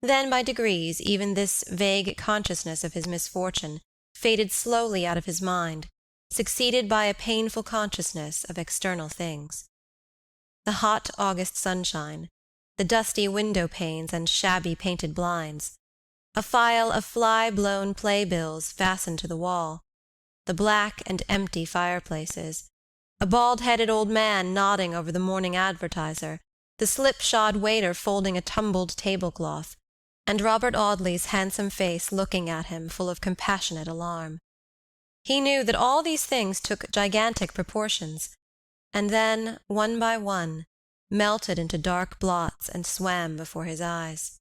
Then by degrees even this vague consciousness of his misfortune faded slowly out of his mind, succeeded by a painful consciousness of external things. The hot August sunshine, the dusty window-panes and shabby painted blinds, a file of fly-blown playbills fastened to the wall, the black and empty fireplaces, a bald-headed old man nodding over the Morning Advertiser, the slipshod waiter folding a tumbled tablecloth, and Robert Audley's handsome face looking at him full of compassionate alarm. He knew that all these things took gigantic proportions, and then, one by one, melted into dark blots and swam before his eyes.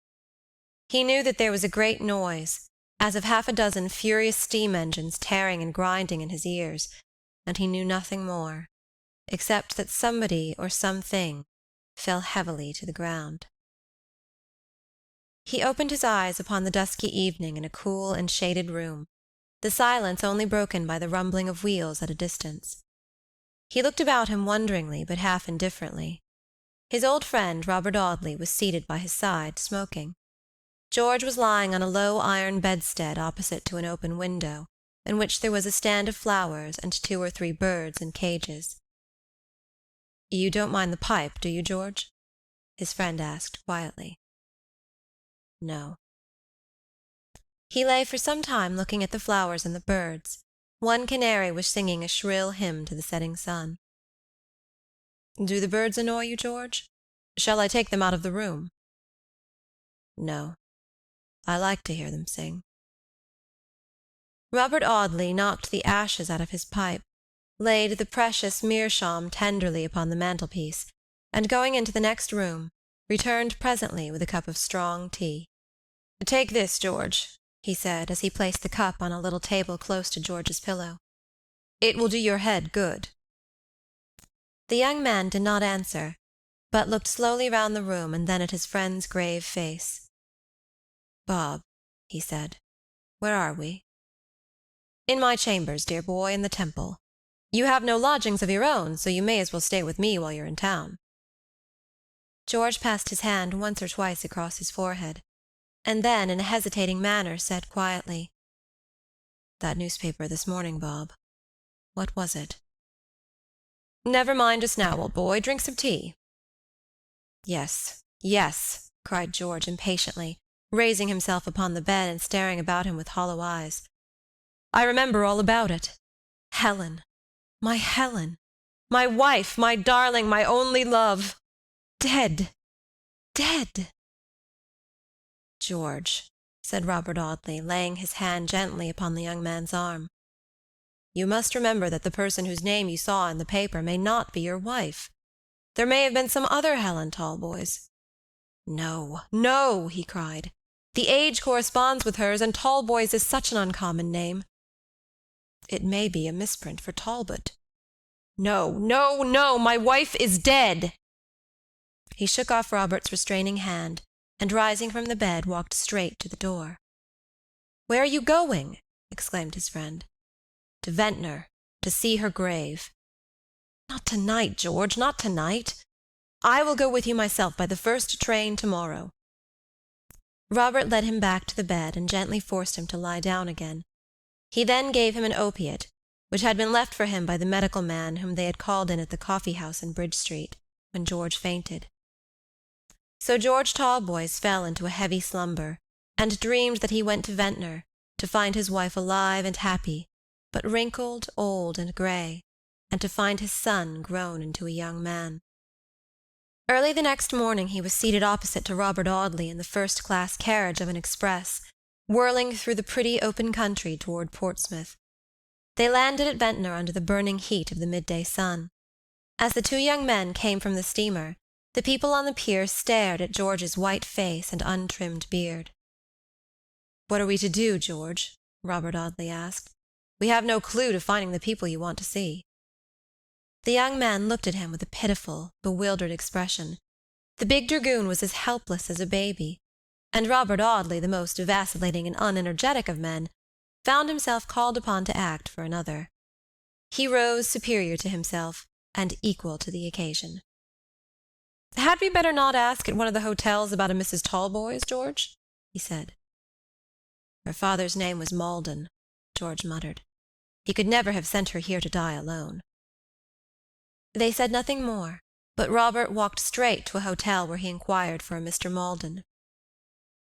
He knew that there was a great noise, as of half a dozen furious steam engines tearing and grinding in his ears, and he knew nothing more, except that somebody or something fell heavily to the ground. He opened his eyes upon the dusky evening in a cool and shaded room, the silence only broken by the rumbling of wheels at a distance. He looked about him wonderingly but half indifferently. His old friend Robert Audley was seated by his side, smoking. George was lying on a low iron bedstead opposite to an open window, in which there was a stand of flowers and 2 or 3 birds in cages. "You don't mind the pipe, do you, George?" his friend asked quietly. "No." He lay for some time looking at the flowers and the birds. One canary was singing a shrill hymn to the setting sun. "Do the birds annoy you, George? Shall I take them out of the room?" "No. I like to hear them sing." Robert Audley knocked the ashes out of his pipe, laid the precious meerschaum tenderly upon the mantelpiece, and going into the next room, returned presently with a cup of strong tea. "Take this, George," he said, as he placed the cup on a little table close to George's pillow. "It will do your head good." The young man did not answer, but looked slowly round the room and then at his friend's grave face. "Bob," he said, "where are we?" "In my chambers, dear boy, in the Temple. You have no lodgings of your own, so you may as well stay with me while you're in town." George passed his hand once or twice across his forehead, and then in a hesitating manner said quietly, "That newspaper this morning, Bob. What was it?" "Never mind just now, old boy. Drink some tea." "Yes, yes," cried George impatiently, raising himself upon the bed and staring about him with hollow eyes. "I remember all about it. Helen, my wife, my darling, my only love. Dead, dead." "George," said Robert Audley, laying his hand gently upon the young man's arm, "you must remember that the person whose name you saw in the paper may not be your wife. There may have been some other Helen Talboys." "No, no," he cried. "The age corresponds with hers, and Talboys is such an uncommon name." "It may be a misprint for Talbot." "No, no, no! My wife is dead!" He shook off Robert's restraining hand, and rising from the bed, walked straight to the door. "Where are you going?" exclaimed his friend. "To Ventnor, to see her grave." "Not tonight, George, not tonight. I will go with you myself by the first train tomorrow." Robert led him back to the bed and gently forced him to lie down again. He then gave him an opiate, which had been left for him by the medical man whom they had called in at the coffee-house in Bridge Street, when George fainted. So George Talboys fell into a heavy slumber, and dreamed that he went to Ventnor, to find his wife alive and happy, but wrinkled, old, and grey, and to find his son grown into a young man. Early the next morning he was seated opposite to Robert Audley in the first-class carriage of an express, whirling through the pretty open country toward Portsmouth. They landed at Ventnor under the burning heat of the midday sun. As the two young men came from the steamer, the people on the pier stared at George's white face and untrimmed beard. "What are we to do, George?" Robert Audley asked. "We have no clue to finding the people you want to see." The young man looked at him with a pitiful, bewildered expression. The big dragoon was as helpless as a baby, and Robert Audley, the most vacillating and unenergetic of men, found himself called upon to act for another. He rose superior to himself, and equal to the occasion. "Had we better not ask at one of the hotels about a Mrs. Talboys, George?" he said. "Her father's name was Malden," George muttered. "He could never have sent her here to die alone." They said nothing more, but Robert walked straight to a hotel where he inquired for a Mr. Malden.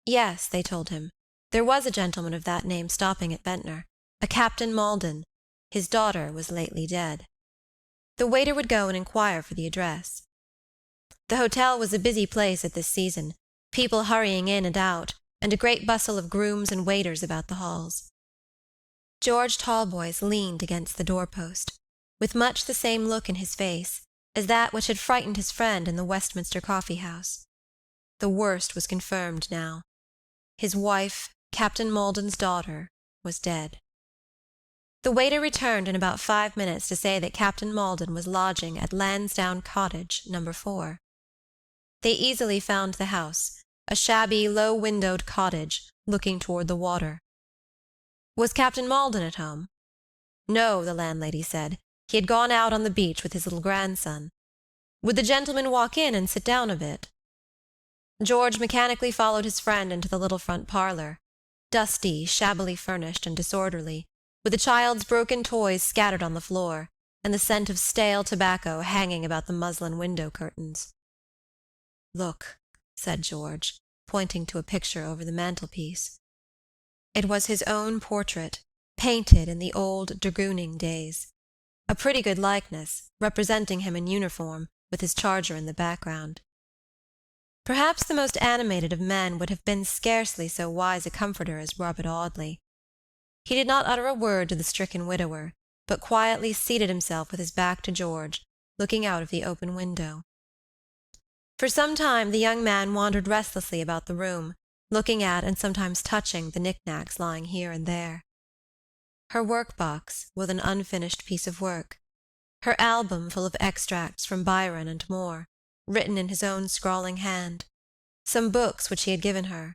Yes, they told him, there was a gentleman of that name stopping at Ventnor, a Captain Malden. His daughter was lately dead. The waiter would go and inquire for the address. The hotel was a busy place at this season, people hurrying in and out, and a great bustle of grooms and waiters about the halls. George Talboys leaned against the doorpost, with much the same look in his face as that which had frightened his friend in the Westminster coffee-house. The worst was confirmed now. His wife, Captain Malden's daughter, was dead. The waiter returned in about 5 minutes to say that Captain Malden was lodging at Lansdowne Cottage, No. 4. They easily found the house, a shabby, low-windowed cottage, looking toward the water. Was Captain Malden at home? No, the landlady said. He had gone out on the beach with his little grandson. Would the gentleman walk in and sit down a bit? George mechanically followed his friend into the little front parlor, dusty, shabbily furnished, and disorderly, with a child's broken toys scattered on the floor, and the scent of stale tobacco hanging about the muslin window curtains. "Look," said George, pointing to a picture over the mantelpiece. It was his own portrait, painted in the old dragooning days. A pretty good likeness, representing him in uniform, with his charger in the background. Perhaps the most animated of men would have been scarcely so wise a comforter as Robert Audley. He did not utter a word to the stricken widower, but quietly seated himself with his back to George, looking out of the open window. For some time the young man wandered restlessly about the room, looking at and sometimes touching the knick-knacks lying here and there. Her work-box, with an unfinished piece of work, her album full of extracts from Byron and Moore, written in his own scrawling hand, some books which he had given her,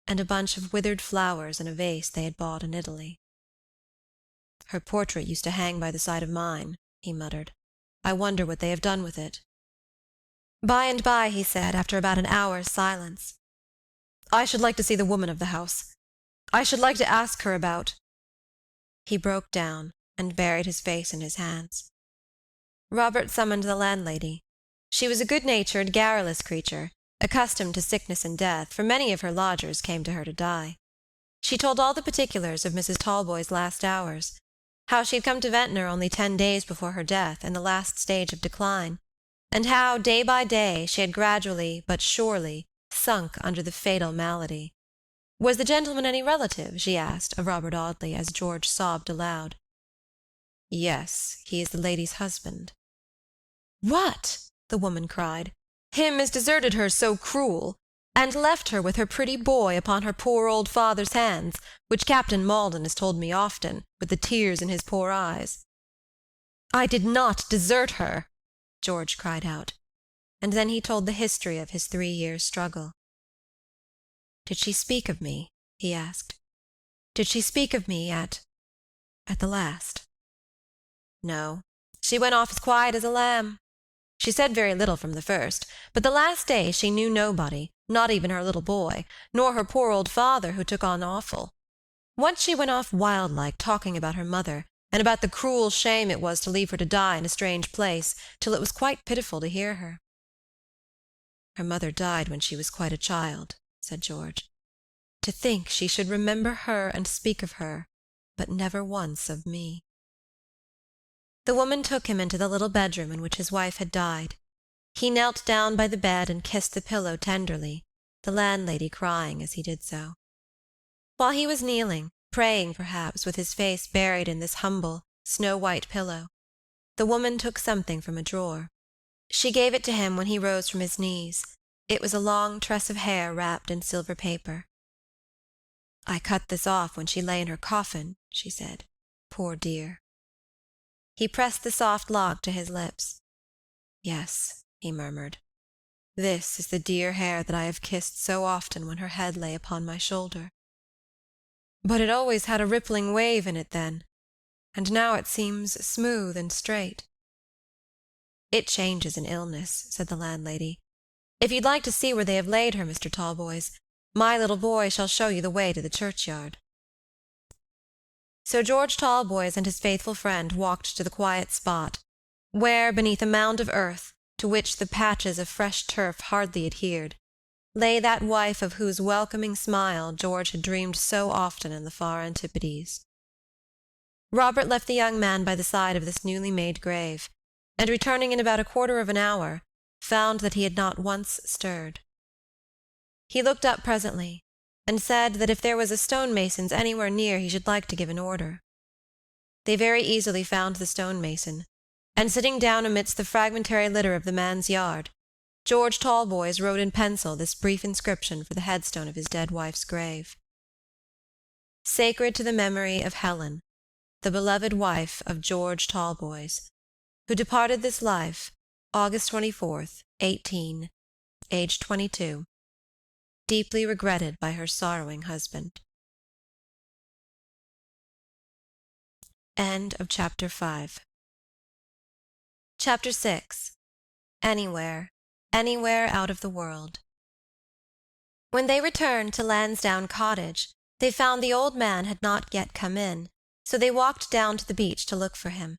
and a bunch of withered flowers in a vase they had bought in Italy. "Her portrait used to hang by the side of mine," he muttered. "I wonder what they have done with it." By and by he said, after about an hour's silence, "I should like to see the woman of the house. I should like to ask her about—" He broke down, and buried his face in his hands. Robert summoned the landlady. She was a good-natured, garrulous creature, accustomed to sickness and death, for many of her lodgers came to her to die. She told all the particulars of Mrs. Talboys' last hours, how she had come to Ventnor only 10 days before her death, in the last stage of decline, and how, day by day, she had gradually, but surely, sunk under the fatal malady. Was the gentleman any relative, she asked of Robert Audley, as George sobbed aloud. "Yes, he is the lady's husband." "What!" the woman cried. "Him as deserted her so cruel, and left her with her pretty boy upon her poor old father's hands, which Captain Maldon has told me often, with the tears in his poor eyes." "I did not desert her," George cried out, and then he told the history of his 3 years' struggle. "Did she speak of me?" he asked. "Did she speak of me at the last?" "No, she went off as quiet as a lamb. She said very little from the first, but the last day she knew nobody, not even her little boy, nor her poor old father, who took on awful. Once she went off wild-like, talking about her mother, and about the cruel shame it was to leave her to die in a strange place, till it was quite pitiful to hear her." "Her mother died when she was quite a child," said George. "To think she should remember her and speak of her, but never once of me." The woman took him into the little bedroom in which his wife had died. He knelt down by the bed and kissed the pillow tenderly, the landlady crying as he did so. While he was kneeling, praying perhaps, with his face buried in this humble, snow-white pillow, the woman took something from a drawer. She gave it to him when he rose from his knees. It was a long tress of hair wrapped in silver paper. "I cut this off when she lay in her coffin," she said. "Poor dear." He pressed the soft lock to his lips. "Yes," he murmured, "this is the dear hair that I have kissed so often when her head lay upon my shoulder. But it always had a rippling wave in it then, and now it seems smooth and straight." "It changes in illness," said the landlady. "If you'd like to see where they have laid her, Mr. Talboys, my little boy shall show you the way to the churchyard." So George Talboys and his faithful friend walked to the quiet spot, where, beneath a mound of earth, to which the patches of fresh turf hardly adhered, lay that wife of whose welcoming smile George had dreamed so often in the far antipodes. Robert left the young man by the side of this newly made grave, and returning in about 1/4 of an hour, found that he had not once stirred. He looked up presently, and said that if there was a stonemason's anywhere near he should like to give an order. They very easily found the stonemason, and sitting down amidst the fragmentary litter of the man's yard, George Talboys wrote in pencil this brief inscription for the headstone of his dead wife's grave: "Sacred to the memory of Helen, the beloved wife of George Talboys, who departed this life August 24th, 18, aged 22, deeply regretted by her sorrowing husband." End of Chapter 5. Chapter 6. Anywhere, Anywhere out of the world. When they returned to Lansdowne Cottage, they found the old man had not yet come in, so they walked down to the beach to look for him.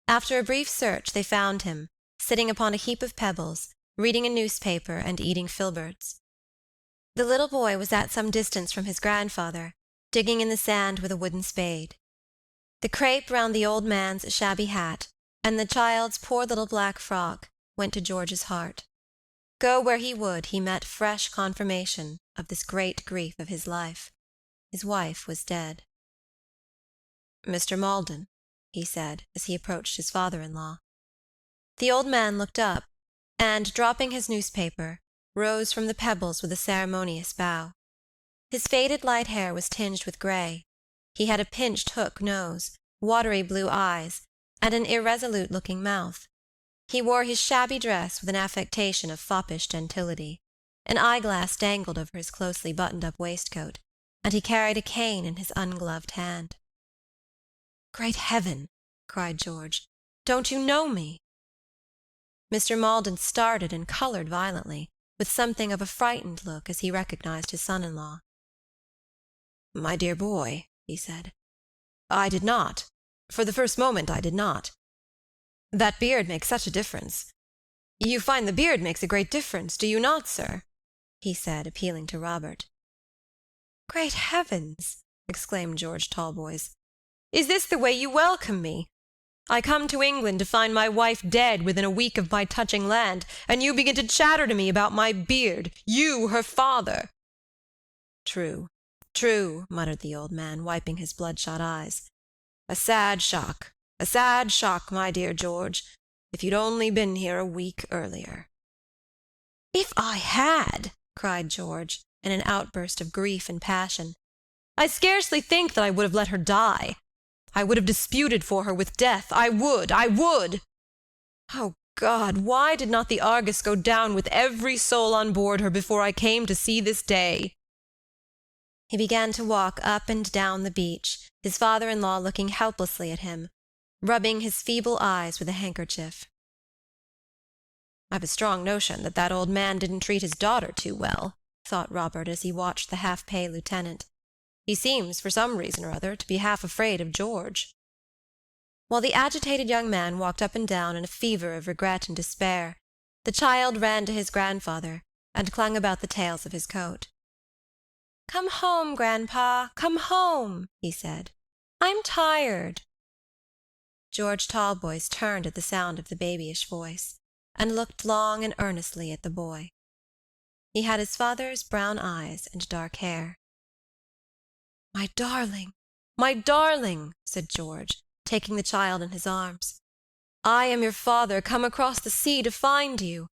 After a brief search they found him, sitting upon a heap of pebbles, reading a newspaper and eating filberts. The little boy was at some distance from his grandfather, digging in the sand with a wooden spade. The crape round the old man's shabby hat, and the child's poor little black frock, went to George's heart. Go where he would, he met fresh confirmation of this great grief of his life. His wife was dead. "Mr. Maldon," he said, as he approached his father-in-law. The old man looked up, and, dropping his newspaper, rose from the pebbles with a ceremonious bow. His faded light hair was tinged with grey. He had a pinched hook nose, watery blue eyes, and an irresolute-looking mouth. He wore his shabby dress with an affectation of foppish gentility. An eyeglass dangled over his closely buttoned-up waistcoat, and he carried a cane in his ungloved hand. "Great heaven!" cried George. "Don't you know me?" Mr. Maldon started and coloured violently, with something of a frightened look as he recognized his son-in-law. "My dear boy," he said, "I did not. For the first moment I did not. That beard makes such a difference. You find the beard makes a great difference, do you not, sir?" he said, appealing to Robert. "Great heavens!" exclaimed George Talboys. "Is this the way you welcome me? I come to England to find my wife dead within a week of my touching land, and you begin to chatter to me about my beard, you, her father." "True, true," muttered the old man, wiping his bloodshot eyes. A sad shock, my dear George. If you'd only been here a week earlier." "If I had," cried George, in an outburst of grief and passion, "I scarcely think that I would have let her die. I would have disputed for her with death. I would! Oh, God, why did not the Argus go down with every soul on board her before I came to see this day?" He began to walk up and down the beach, his father-in-law looking helplessly at him, rubbing his feeble eyes with a handkerchief. "I've a strong notion that old man didn't treat his daughter too well," thought Robert as he watched the half-pay lieutenant. "He seems, for some reason or other, to be half afraid of George." While the agitated young man walked up and down in a fever of regret and despair, the child ran to his grandfather and clung about the tails of his coat. "Come home, Grandpa, come home," he said. "I'm tired." George Talboys turned at the sound of the babyish voice, and looked long and earnestly at the boy. He had his father's brown eyes and dark hair. "My darling," said George, taking the child in his arms. "I am your father, come across the sea to find you.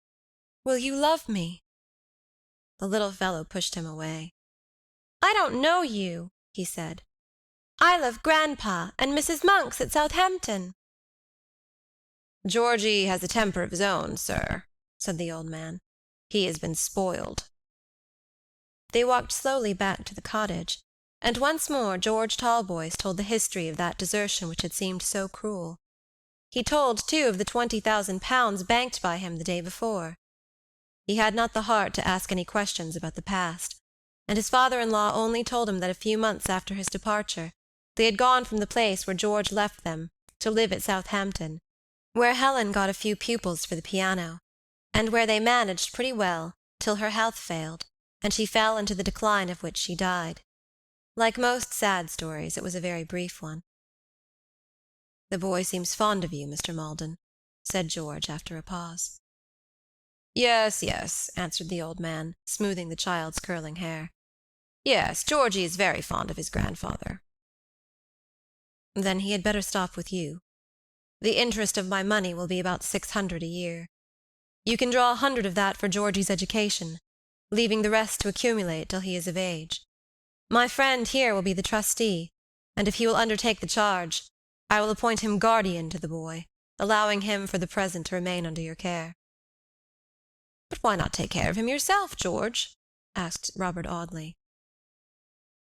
Will you love me?" The little fellow pushed him away. "I don't know you," he said. "I love Grandpa and Mrs. Monks at Southampton." "Georgie has a temper of his own, sir," said the old man. "He has been spoiled." They walked slowly back to the cottage, and once more George Talboys told the history of that desertion which had seemed so cruel. He told, too, of the £20,000 banked by him the day before. He had not the heart to ask any questions about the past, and his father-in-law only told him that a few months after his departure they had gone from the place where George left them to live at Southampton, where Helen got a few pupils for the piano, and where they managed pretty well till her health failed, and she fell into the decline of which she died. Like most sad stories, it was a very brief one. "The boy seems fond of you, Mr. Maldon," said George after a pause. Yes," answered the old man, smoothing the child's curling hair. "Yes, Georgie is very fond of his grandfather." "Then he had better stop with you. The interest of my money will be about 600 a year. You can draw 100 of that for Georgie's education, leaving the rest to accumulate till he is of age. My friend here will be the trustee, and if he will undertake the charge, I will appoint him guardian to the boy, allowing him for the present to remain under your care." "But why not take care of him yourself, George?" asked Robert Audley.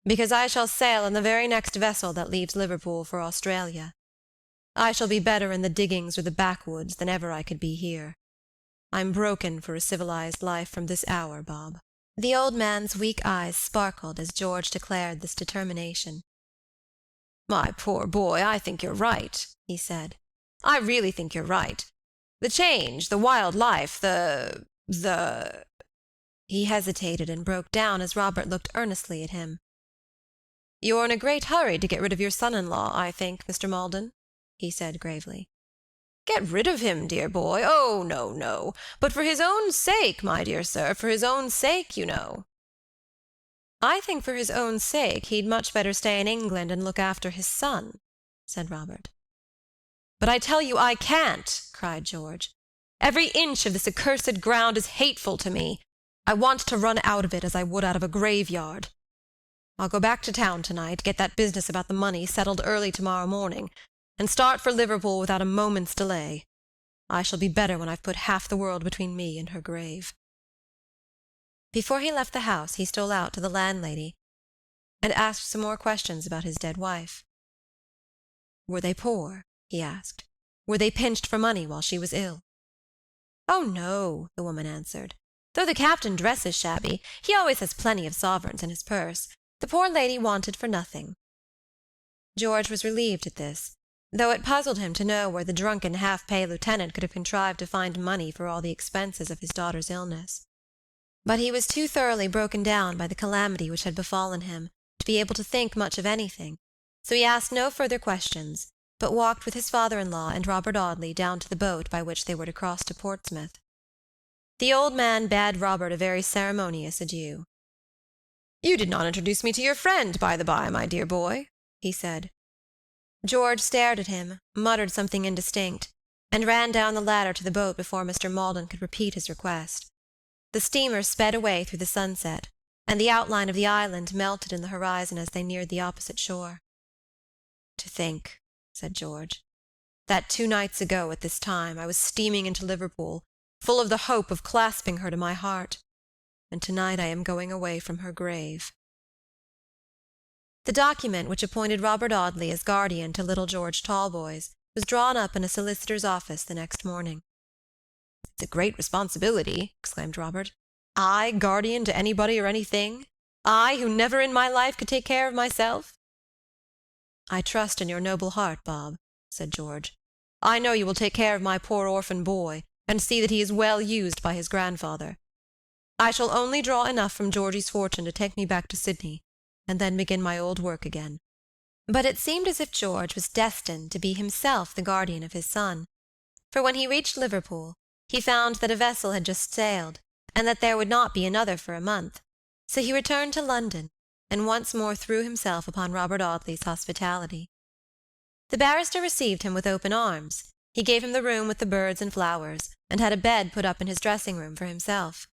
"Because I shall sail in the very next vessel that leaves Liverpool for Australia. I shall be better in the diggings or the backwoods than ever I could be here. I'm broken for a civilized life from this hour, Bob." The old man's weak eyes sparkled as George declared this determination. "My poor boy, I think you're right," he said. "I really think you're right. The change, the wild life, the... He hesitated and broke down as Robert looked earnestly at him. "You're in a great hurry to get rid of your son-in-law, I think, Mr. Maldon," he said gravely. "Get rid of him, dear boy? Oh, no, but for his own sake, my dear sir, for his own sake, you know." "I think for his own sake he'd much better stay in England and look after his son," said Robert. "But I tell you I can't," cried George. "Every inch of this accursed ground is hateful to me. I want to run out of it as I would out of a graveyard. I'll go back to town tonight, get that business about the money settled early tomorrow morning, and start for Liverpool without a moment's delay. I shall be better when I've put half the world between me and her grave." Before he left the house he stole out to the landlady and asked some more questions about his dead wife. "Were they poor?" he asked. "Were they pinched for money while she was ill?" "Oh, no," the woman answered. "Though the captain dresses shabby, he always has plenty of sovereigns in his purse. The poor lady wanted for nothing." George was relieved at this, though it puzzled him to know where the drunken half-pay lieutenant could have contrived to find money for all the expenses of his daughter's illness. But he was too thoroughly broken down by the calamity which had befallen him to be able to think much of anything, so he asked no further questions, but walked with his father-in-law and Robert Audley down to the boat by which they were to cross to Portsmouth. The old man bade Robert a very ceremonious adieu. "You did not introduce me to your friend, by the by, my dear boy," he said. George stared at him, muttered something indistinct, and ran down the ladder to the boat before Mr. Maldon could repeat his request. The steamer sped away through the sunset, and the outline of the island melted in the horizon as they neared the opposite shore. "To think," said George, "that 2 nights ago at this time I was steaming into Liverpool, full of the hope of clasping her to my heart, and tonight I am going away from her grave." The document which appointed Robert Audley as guardian to little George Talboys was drawn up in a solicitor's office the next morning. "It's a great responsibility," exclaimed Robert. "I guardian to anybody or anything? I, who never in my life could take care of myself?" "I trust in your noble heart, Bob," said George. "I know you will take care of my poor orphan boy, and see that he is well used by his grandfather. I shall only draw enough from Georgie's fortune to take me back to Sydney, and then begin my old work again." But it seemed as if George was destined to be himself the guardian of his son, for when he reached Liverpool, he found that a vessel had just sailed, and that there would not be another for a month, so he returned to London, and once more threw himself upon Robert Audley's hospitality. The barrister received him with open arms. He gave him the room with the birds and flowers, and had a bed put up in his dressing-room for himself.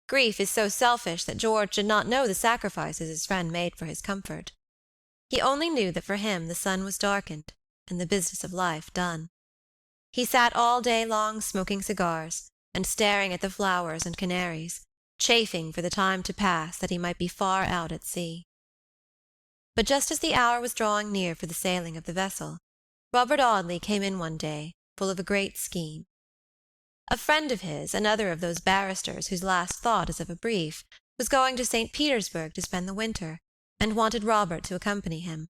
Grief is so selfish that George did not know the sacrifices his friend made for his comfort. He only knew that for him the sun was darkened, and the business of life done. He sat all day long smoking cigars, and staring at the flowers and canaries, chafing for the time to pass that he might be far out at sea. But just as the hour was drawing near for the sailing of the vessel, Robert Audley came in one day, full of a great scheme. A friend of his, another of those barristers whose last thought is of a brief, was going to St. Petersburg to spend the winter, and wanted Robert to accompany him.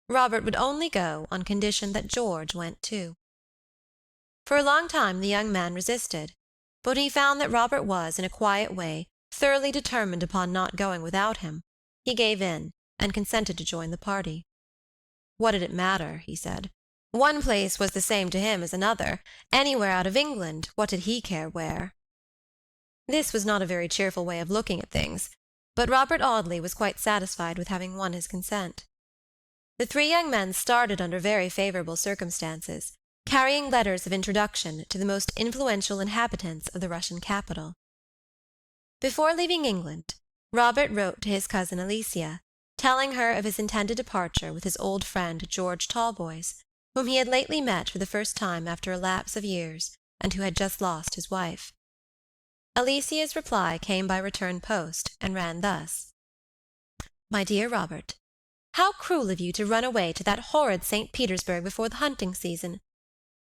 Robert would only go on condition that George went too. For a long time the young man resisted, but when he found that Robert was, in a quiet way, thoroughly determined upon not going without him, he gave in, and consented to join the party. What did it matter, he said. One place was the same to him as another. Anywhere out of England, what did he care where? This was not a very cheerful way of looking at things, but Robert Audley was quite satisfied with having won his consent. The 3 young men started under very favorable circumstances, carrying letters of introduction to the most influential inhabitants of the Russian capital. Before leaving England, Robert wrote to his cousin Alicia, telling her of his intended departure with his old friend George Talboys, whom he had lately met for the first time after a lapse of years, and who had just lost his wife. Alicia's reply came by return post, and ran thus: "My dear Robert, how cruel of you to run away to that horrid St. Petersburg before the hunting season.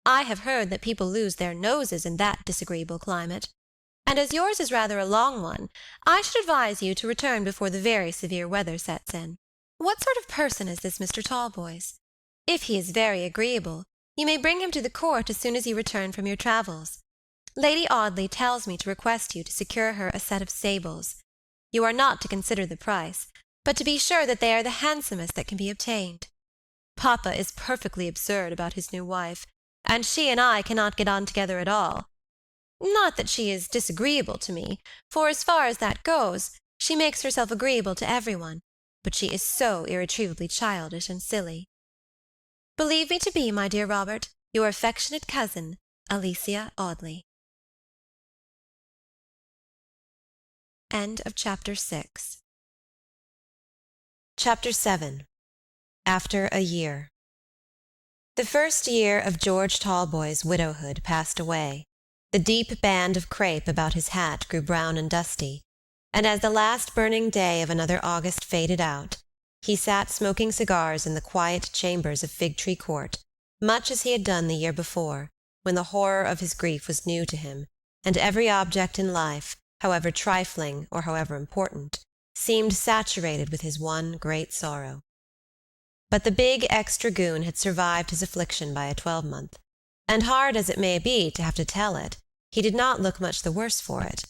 I have heard that people lose their noses in that disagreeable climate, and as yours is rather a long one, I should advise you to return before the very severe weather sets in. What sort of person is this Mr. Talboys? If he is very agreeable, you may bring him to the court as soon as you return from your travels. Lady Audley tells me to request you to secure her a set of sables. You are not to consider the price, but to be sure that they are the handsomest that can be obtained. Papa is perfectly absurd about his new wife, and she and I cannot get on together at all. Not that she is disagreeable to me, for as far as that goes, she makes herself agreeable to everyone, but she is so irretrievably childish and silly. Believe me to be, my dear Robert, your affectionate cousin, Alicia Audley." End of Chapter 6. Chapter 7. After a Year. The first year of George Talboys' widowhood passed away. The deep band of crape about his hat grew brown and dusty, and as the last burning day of another August faded out, he sat smoking cigars in the quiet chambers of Fig Tree Court, much as he had done the year before, when the horror of his grief was new to him, and every object in life, however trifling or however important, seemed saturated with his one great sorrow. But the big ex-dragoon had survived his affliction by a 12-month, and hard as it may be to have to tell it, he did not look much the worse for it.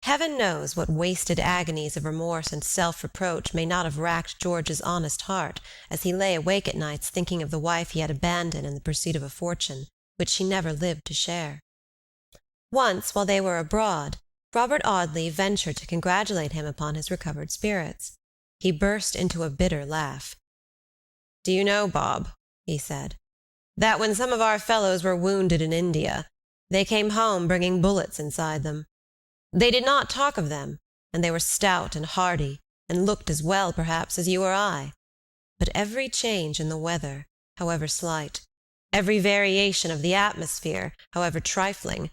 Heaven knows what wasted agonies of remorse and self-reproach may not have racked George's honest heart as he lay awake at nights thinking of the wife he had abandoned in the pursuit of a fortune which she never lived to share. Once, while they were abroad, Robert Audley ventured to congratulate him upon his recovered spirits. He burst into a bitter laugh. "Do you know, Bob," he said, that when some of our fellows were wounded in India, they came home bringing bullets inside them. They did not talk of them, and they were stout and hardy, and looked as well, perhaps, as you or I. But every change in the weather, however slight, every variation of the atmosphere, however trifling,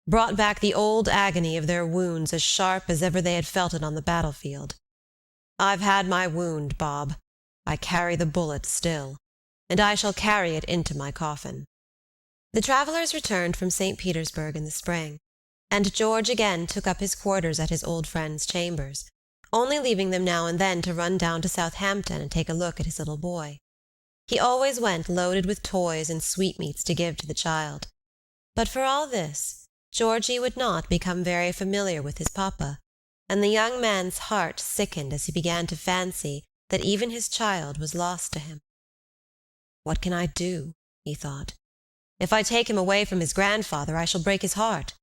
brought back the old agony of their wounds as sharp as ever they had felt it on the battlefield. I've had my wound, Bob. I carry the bullet still, and I shall carry it into my coffin." The travellers returned from St. Petersburg in the spring, and George again took up his quarters at his old friend's chambers, only leaving them now and then to run down to Southampton and take a look at his little boy. He always went loaded with toys and sweetmeats to give to the child. But for all this, Georgie would not become very familiar with his papa, and the young man's heart sickened as he began to fancy that even his child was lost to him. "What can I do?" he thought. "If I take him away from his grandfather, I shall break his heart.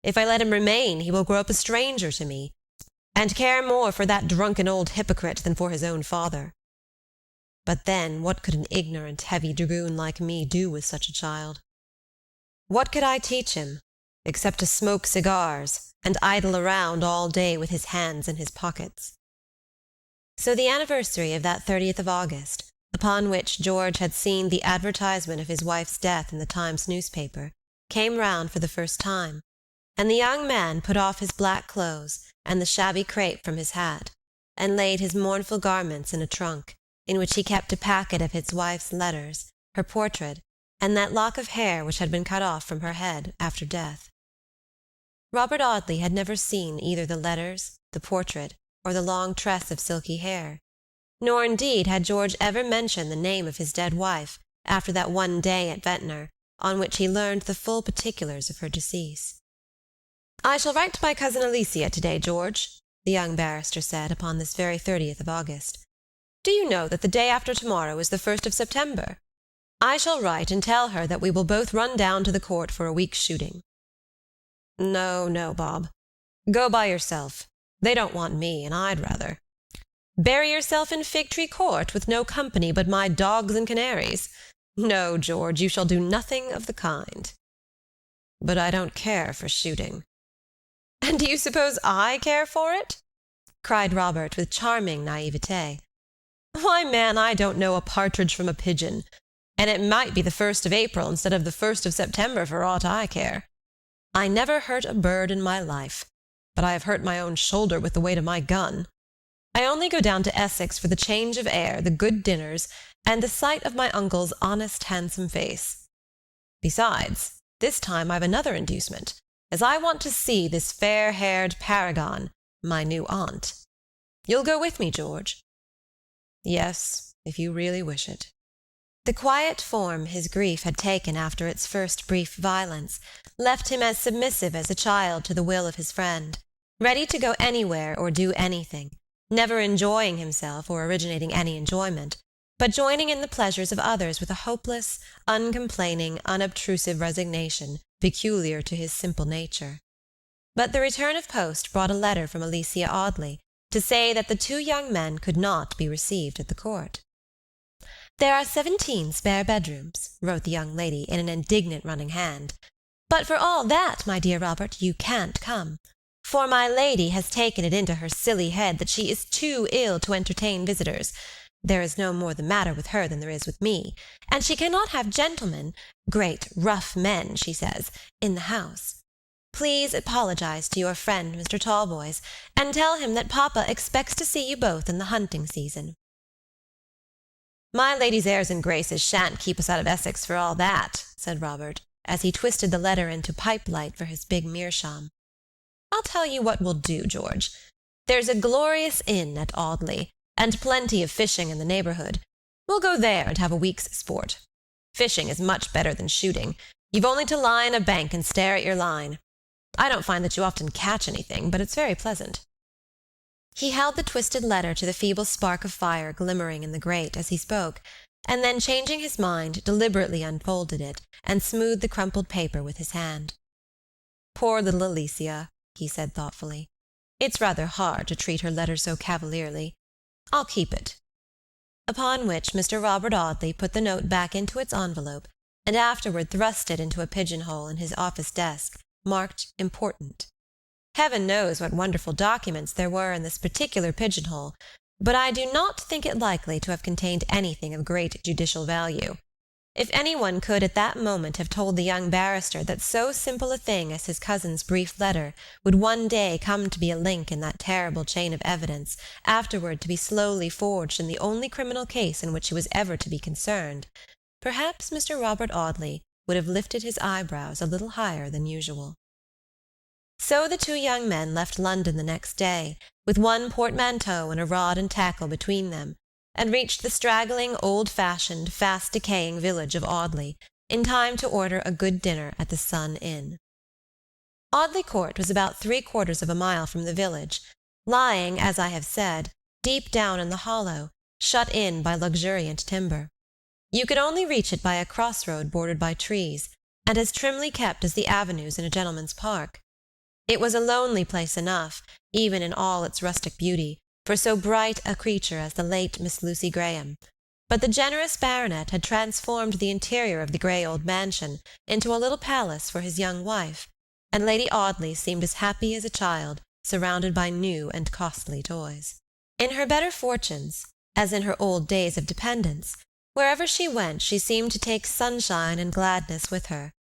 If I let him remain, he will grow up a stranger to me, and care more for that drunken old hypocrite than for his own father. But then, what could an ignorant, heavy dragoon like me do with such a child? What could I teach him, except to smoke cigars and idle around all day with his hands in his pockets?" So the anniversary of that 30th of August, upon which George had seen the advertisement of his wife's death in the Times newspaper, came round for the first time, and the young man put off his black clothes and the shabby crape from his hat, and laid his mournful garments in a trunk, in which he kept a packet of his wife's letters, her portrait, and that lock of hair which had been cut off from her head after death. Robert Audley had never seen either the letters, the portrait, or the long tress of silky hair, nor indeed had George ever mentioned the name of his dead wife after that one day at Ventnor, on which he learned the full particulars of her decease. "I shall write to my cousin Alicia to-day, George," the young barrister said upon this very 30th of August. "Do you know that the day after tomorrow is the 1st of September? I shall write and tell her that we will both run down to the court for a week's shooting." "No, no, Bob. Go by yourself. They don't want me, and I'd rather—" "Bury yourself in Fig-tree Court with no company but my dogs and canaries? No, George, you shall do nothing of the kind." "But I don't care for shooting." "And do you suppose I care for it?" cried Robert with charming naivete. "Why, man, I don't know a partridge from a pigeon, and it might be the 1st of April instead of the 1st of September for aught I care. I never hurt a bird in my life, but I have hurt my own shoulder with the weight of my gun. I only go down to Essex for the change of air, the good dinners, and the sight of my uncle's honest, handsome face. Besides, this time I've another inducement, as I want to see this fair-haired paragon, my new aunt. You'll go with me, George?" "Yes, if you really wish it." The quiet form his grief had taken after its first brief violence left him as submissive as a child to the will of his friend, ready to go anywhere or do anything, never enjoying himself or originating any enjoyment, but joining in the pleasures of others with a hopeless, uncomplaining, unobtrusive resignation peculiar to his simple nature. But the return of post brought a letter from Alicia Audley to say that the two young men could not be received at the court. "There are 17 spare bedrooms," wrote the young lady in an indignant running hand. "But for all that, my dear Robert, you can't come. For my lady has taken it into her silly head that she is too ill to entertain visitors. There is no more the matter with her than there is with me, and she cannot have gentlemen, great rough men, she says, in the house. Please apologize to your friend Mr. Talboys, and tell him that papa expects to see you both in the hunting season." "My lady's airs and graces shan't keep us out of Essex for all that," said Robert, as he twisted the letter into pipe-light for his big meerschaum. "I'll tell you what we'll do, George. There's a glorious inn at Audley, and plenty of fishing in the neighbourhood. We'll go there and have a week's sport. Fishing is much better than shooting. You've only to lie on a bank and stare at your line. I don't find that you often catch anything, but it's very pleasant." He held the twisted letter to the feeble spark of fire glimmering in the grate as he spoke, and then, changing his mind, deliberately unfolded it and smoothed the crumpled paper with his hand. "Poor little Alicia," he said thoughtfully. "It's rather hard to treat her letter so cavalierly. I'll keep it." Upon which Mr. Robert Audley put the note back into its envelope and afterward thrust it into a pigeon-hole in his office desk, marked "Important." Heaven knows what wonderful documents there were in this particular pigeon-hole, but I do not think it likely to have contained anything of great judicial value. If anyone could at that moment have told the young barrister that so simple a thing as his cousin's brief letter would one day come to be a link in that terrible chain of evidence, afterward to be slowly forged in the only criminal case in which he was ever to be concerned, perhaps Mr. Robert Audley would have lifted his eyebrows a little higher than usual. So the two young men left London the next day, with one portmanteau and a rod and tackle between them, and reached the straggling, old-fashioned, fast-decaying village of Audley, in time to order a good dinner at the Sun Inn. Audley Court was about 3/4 of a mile from the village, lying, as I have said, deep down in the hollow, shut in by luxuriant timber. You could only reach it by a cross-road bordered by trees, and as trimly kept as the avenues in a gentleman's park. It was a lonely place enough, even in all its rustic beauty, for so bright a creature as the late Miss Lucy Graham, but the generous baronet had transformed the interior of the grey old mansion into a little palace for his young wife, and Lady Audley seemed as happy as a child, surrounded by new and costly toys. In her better fortunes, as in her old days of dependence, wherever she went she seemed to take sunshine and gladness with her.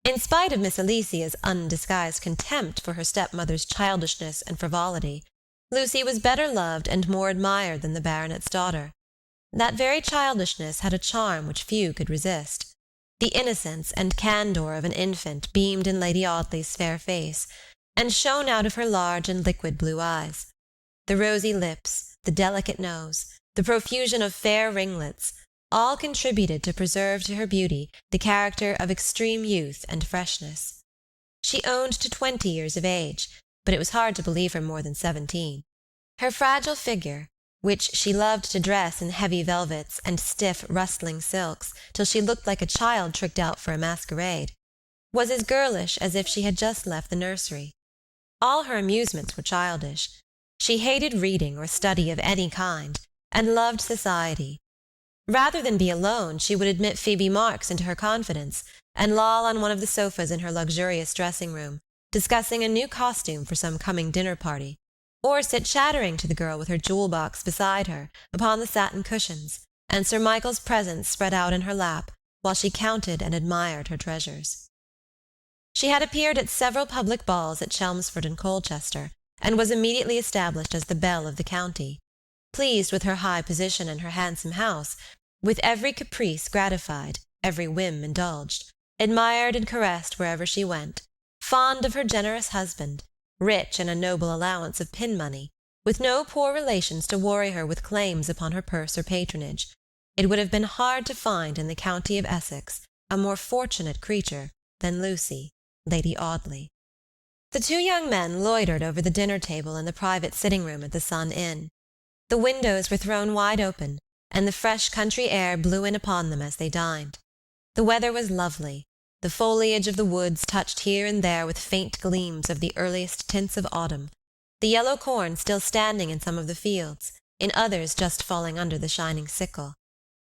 In spite of Miss Alicia's undisguised contempt for her stepmother's childishness and frivolity, Lucy was better loved and more admired than the baronet's daughter. That very childishness had a charm which few could resist. The innocence and candour of an infant beamed in Lady Audley's fair face, and shone out of her large and liquid blue eyes. The rosy lips, the delicate nose, the profusion of fair ringlets, all contributed to preserve to her beauty the character of extreme youth and freshness. She owned to 20 years of age, but it was hard to believe her more than 17. Her fragile figure, which she loved to dress in heavy velvets and stiff rustling silks till she looked like a child tricked out for a masquerade, was as girlish as if she had just left the nursery. All her amusements were childish. She hated reading or study of any kind, and loved society. Rather than be alone, she would admit Phoebe Marks into her confidence, and loll on one of the sofas in her luxurious dressing-room, discussing a new costume for some coming dinner-party, or sit chattering to the girl with her jewel-box beside her upon the satin cushions, and Sir Michael's presents spread out in her lap, while she counted and admired her treasures. She had appeared at several public balls at Chelmsford and Colchester, and was immediately established as the belle of the county. Pleased with her high position and her handsome house, with every caprice gratified, every whim indulged, admired and caressed wherever she went, fond of her generous husband, rich in a noble allowance of pin-money, with no poor relations to worry her with claims upon her purse or patronage, it would have been hard to find in the county of Essex a more fortunate creature than Lucy, Lady Audley. The two young men loitered over the dinner-table in the private sitting-room at the Sun Inn. The windows were thrown wide open, and the fresh country air blew in upon them as they dined. The weather was lovely. The foliage of the woods touched here and there with faint gleams of the earliest tints of autumn, the yellow corn still standing in some of the fields, in others just falling under the shining sickle,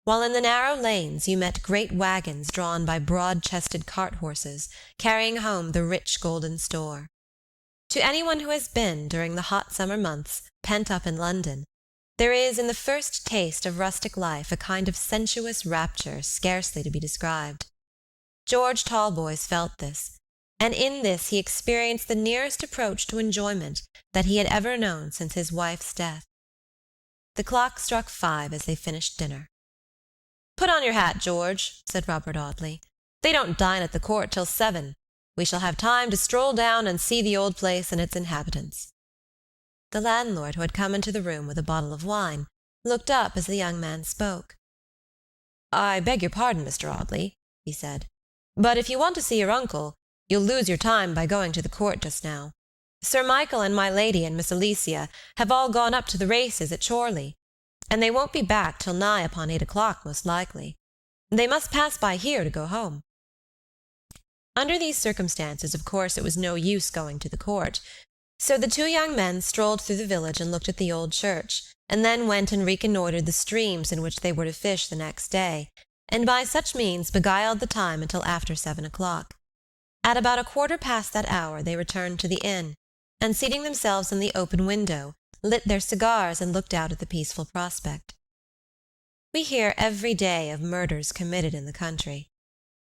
while in the narrow lanes you met great wagons drawn by broad-chested cart-horses, carrying home the rich golden store. To anyone who has been, during the hot summer months, pent up in London, there is in the first taste of rustic life a kind of sensuous rapture scarcely to be described. George Talboys felt this, and in this he experienced the nearest approach to enjoyment that he had ever known since his wife's death. The clock struck 5 as they finished dinner. "Put on your hat, George," said Robert Audley. "They don't dine at the court till 7. We shall have time to stroll down and see the old place and its inhabitants." The landlord, who had come into the room with a bottle of wine, looked up as the young man spoke. "I beg your pardon, Mr. Audley," he said, "but if you want to see your uncle, you'll lose your time by going to the court just now. Sir Michael and my lady and Miss Alicia have all gone up to the races at Chorley, and they won't be back till nigh upon 8 o'clock most likely. They must pass by here to go home." Under these circumstances, of course, it was no use going to the court, so the two young men strolled through the village and looked at the old church, and then went and reconnoitered the streams in which they were to fish the next day, and by such means beguiled the time until after 7 o'clock. At about 1/4 past that hour they returned to the inn, and seating themselves in the open window, lit their cigars and looked out at the peaceful prospect. We hear every day of murders committed in the country.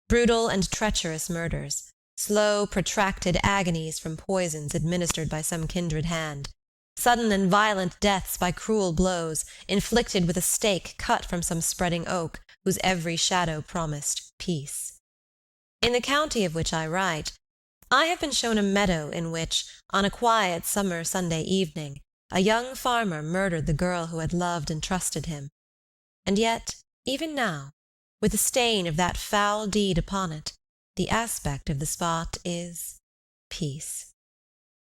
Brutal and treacherous murders, slow, protracted agonies from poisons administered by some kindred hand, sudden and violent deaths by cruel blows, inflicted with a stake cut from some spreading oak, whose every shadow promised peace. In the county of which I write, I have been shown a meadow in which, on a quiet summer Sunday evening, a young farmer murdered the girl who had loved and trusted him. And yet, even now, with the stain of that foul deed upon it, the aspect of the spot is peace.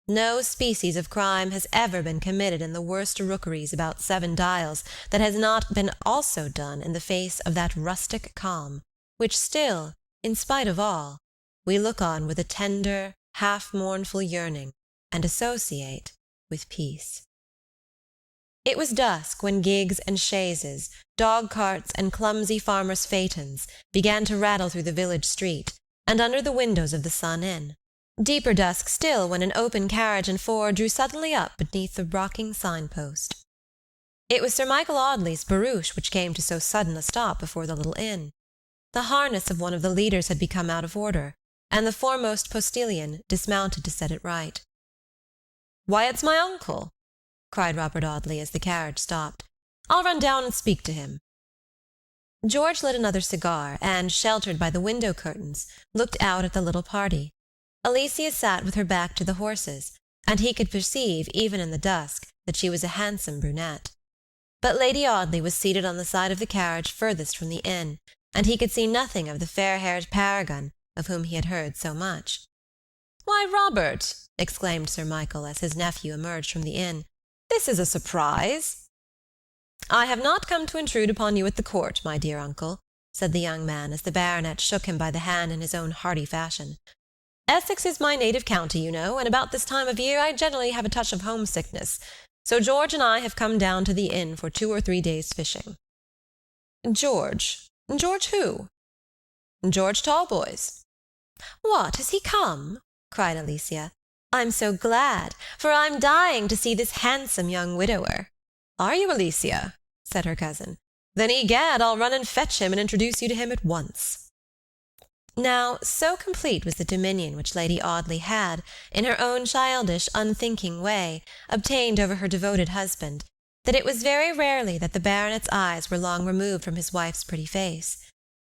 No species of crime has ever been committed in the worst rookeries about 7 Dials that has not been also done in the face of that rustic calm, which still, in spite of all, we look on with a tender, half-mournful yearning, and associate with peace. It was dusk when gigs and chaises, dog-carts and clumsy farmers' phaetons began to rattle through the village street, and under the windows of the Sun Inn. Deeper dusk still when an open carriage and four drew suddenly up beneath the rocking signpost. It was Sir Michael Audley's barouche which came to so sudden a stop before the little inn. The harness of one of the leaders had become out of order, and the foremost postilion dismounted to set it right. "Why, it's my uncle!" cried Robert Audley as the carriage stopped. "I'll run down and speak to him." George lit another cigar, and, sheltered by the window curtains, looked out at the little party. Alicia sat with her back to the horses, and he could perceive, even in the dusk, that she was a handsome brunette. But Lady Audley was seated on the side of the carriage furthest from the inn, and he could see nothing of the fair-haired paragon of whom he had heard so much. "Why, Robert," exclaimed Sir Michael as his nephew emerged from the inn, "this is a surprise." "I have not come to intrude upon you at the court, my dear uncle," said the young man as the baronet shook him by the hand in his own hearty fashion. "Essex is my native county, you know, and about this time of year I generally have a touch of homesickness, so George and I have come down to the inn for 2 or 3 days' fishing." "George? George who?" "George Talboys." "What, has he come?" cried Alicia. "I'm so glad, for I'm dying to see this handsome young widower." "Are you, Alicia?" said her cousin. "Then, egad, I'll run and fetch him and introduce you to him at once." Now, so complete was the dominion which Lady Audley had, in her own childish, unthinking way, obtained over her devoted husband, that it was very rarely that the baronet's eyes were long removed from his wife's pretty face.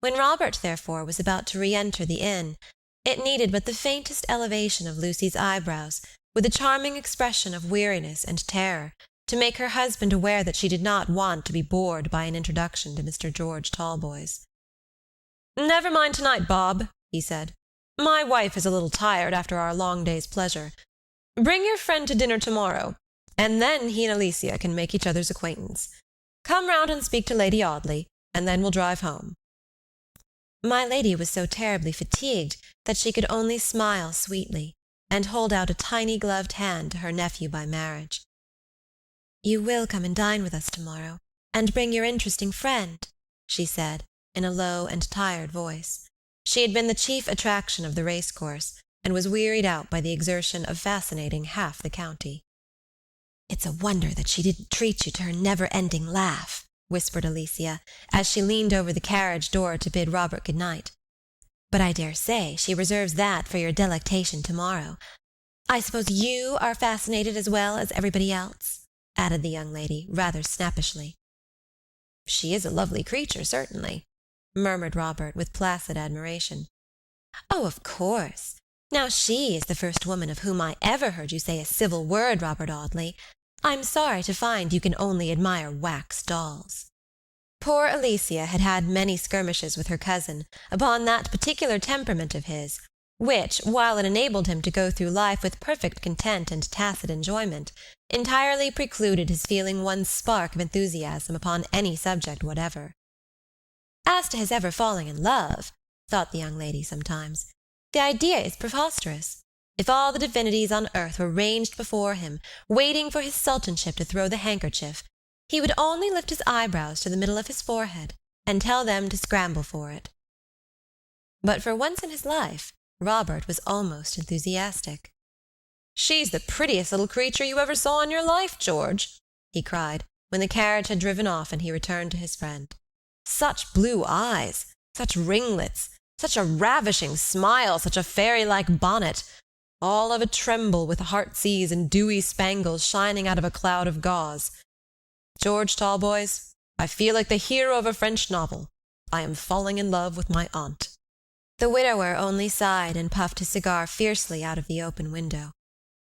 When Robert, therefore, was about to re-enter the inn, it needed but the faintest elevation of Lucy's eyebrows, with a charming expression of weariness and terror, to make her husband aware that she did not want to be bored by an introduction to Mr. George Talboys. "Never mind tonight, Bob," he said. "My wife is a little tired after our long day's pleasure. Bring your friend to dinner tomorrow, and then he and Alicia can make each other's acquaintance. Come round and speak to Lady Audley, and then we'll drive home." My lady was so terribly fatigued that she could only smile sweetly, and hold out a tiny gloved hand to her nephew by marriage. "You will come and dine with us tomorrow, and bring your interesting friend," she said, in a low and tired voice. She had been the chief attraction of the race-course, and was wearied out by the exertion of fascinating half the county. "It's a wonder that she didn't treat you to her never-ending laugh," whispered Alicia, as she leaned over the carriage door to bid Robert good night. "But I dare say she reserves that for your delectation tomorrow. I suppose you are fascinated as well as everybody else?" added the young lady, rather snappishly. "She is a lovely creature, certainly," murmured Robert, with placid admiration. "Oh, of course. Now she is the first woman of whom I ever heard you say a civil word, Robert Audley. I'm sorry to find you can only admire wax dolls." Poor Alicia had had many skirmishes with her cousin upon that particular temperament of his, which, while it enabled him to go through life with perfect content and tacit enjoyment, entirely precluded his feeling one spark of enthusiasm upon any subject whatever. "As to his ever falling in love," thought the young lady sometimes, "the idea is preposterous. If all the divinities on earth were ranged before him, waiting for his sultanship to throw the handkerchief, he would only lift his eyebrows to the middle of his forehead, and tell them to scramble for it. But for once in his life, Robert was almost enthusiastic. "She's the prettiest little creature you ever saw in your life, George," he cried, when the carriage had driven off and he returned to his friend. "Such blue eyes, such ringlets, such a ravishing smile, such a fairy-like bonnet, all of a tremble with heartsease and dewy spangles shining out of a cloud of gauze. George Talboys, I feel like the hero of a French novel. I am falling in love with my aunt." The widower only sighed and puffed his cigar fiercely out of the open window.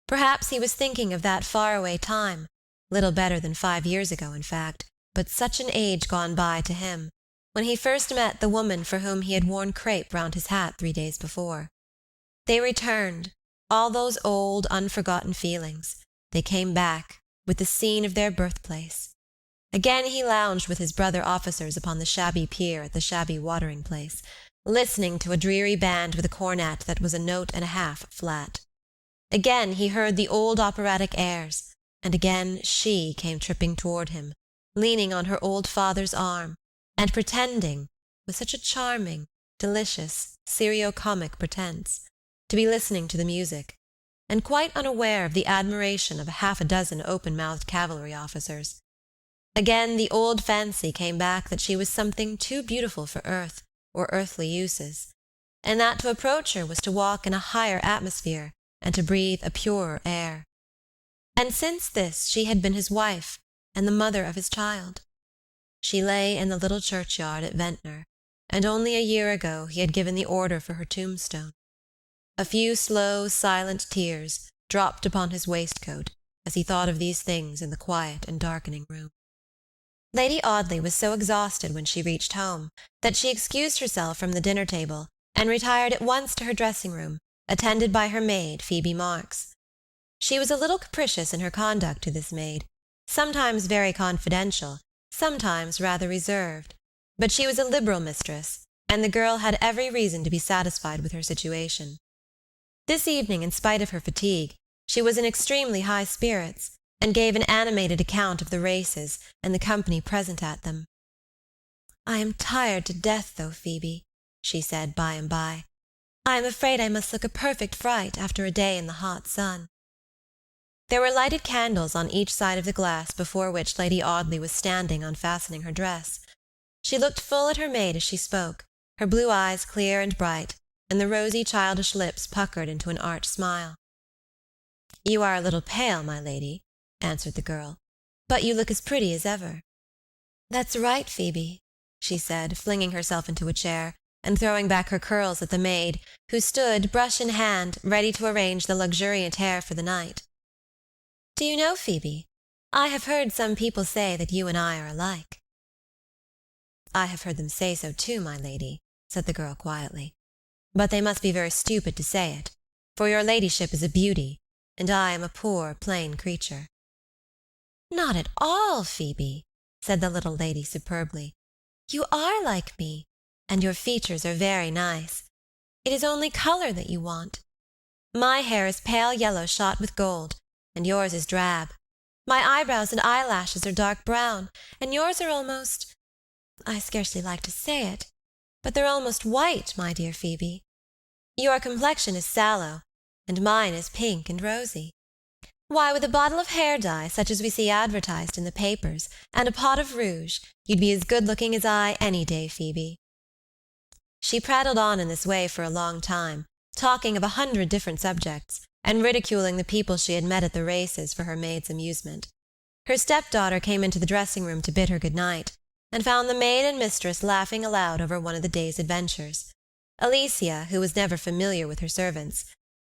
Perhaps he was thinking of that faraway time, little better than 5 years ago, in fact, but such an age gone by to him, when he first met the woman for whom he had worn crape round his hat 3 days before. They returned, all those old, unforgotten feelings. They came back, with the scene of their birthplace. Again he lounged with his brother officers upon the shabby pier at the shabby watering-place, listening to a dreary band with a cornet that was a note and a half flat. Again he heard the old operatic airs, and again she came tripping toward him, leaning on her old father's arm, and pretending, with such a charming, delicious, serio-comic pretense, to be listening to the music, and quite unaware of the admiration of half a dozen open-mouthed cavalry officers. Again the old fancy came back that she was something too beautiful for earth or earthly uses, and that to approach her was to walk in a higher atmosphere and to breathe a purer air. And since this she had been his wife and the mother of his child. She lay in the little churchyard at Ventnor, and only a year ago he had given the order for her tombstone. A few slow, silent tears dropped upon his waistcoat as he thought of these things in the quiet and darkening room. Lady Audley was so exhausted when she reached home that she excused herself from the dinner-table and retired at once to her dressing-room, attended by her maid, Phoebe Marks. She was a little capricious in her conduct to this maid, sometimes very confidential, sometimes rather reserved, but she was a liberal mistress, and the girl had every reason to be satisfied with her situation. This evening, in spite of her fatigue, she was in extremely high spirits, and gave an animated account of the races and the company present at them. "I am tired to death, though, Phoebe," she said by and by. "I am afraid I must look a perfect fright after a day in the hot sun." There were lighted candles on each side of the glass before which Lady Audley was standing unfastening her dress. She looked full at her maid as she spoke, her blue eyes clear and bright, and the rosy childish lips puckered into an arch smile. "You are a little pale, my lady," answered the girl, "but you look as pretty as ever." "That's right, Phoebe," she said, flinging herself into a chair, and throwing back her curls at the maid, who stood, brush in hand, ready to arrange the luxuriant hair for the night. "Do you know, Phoebe, I have heard some people say that you and I are alike." "I have heard them say so too, my lady," said the girl quietly, "but they must be very stupid to say it, for your ladyship is a beauty, and I am a poor, plain creature." "Not at all, Phoebe," said the little lady superbly. "You are like me, and your features are very nice. It is only color that you want. My hair is pale yellow shot with gold, and yours is drab. My eyebrows and eyelashes are dark brown, and yours are almost—I scarcely like to say it, but they're almost white, my dear Phoebe. Your complexion is sallow, and mine is pink and rosy. Why, with a bottle of hair dye, such as we see advertised in the papers, and a pot of rouge, you'd be as good-looking as I any day, Phoebe." She prattled on in this way for a long time, talking of 100 different subjects, and ridiculing the people she had met at the races for her maid's amusement. Her stepdaughter came into the dressing-room to bid her good night, and found the maid and mistress laughing aloud over one of the day's adventures. Alicia, who was never familiar with her servants,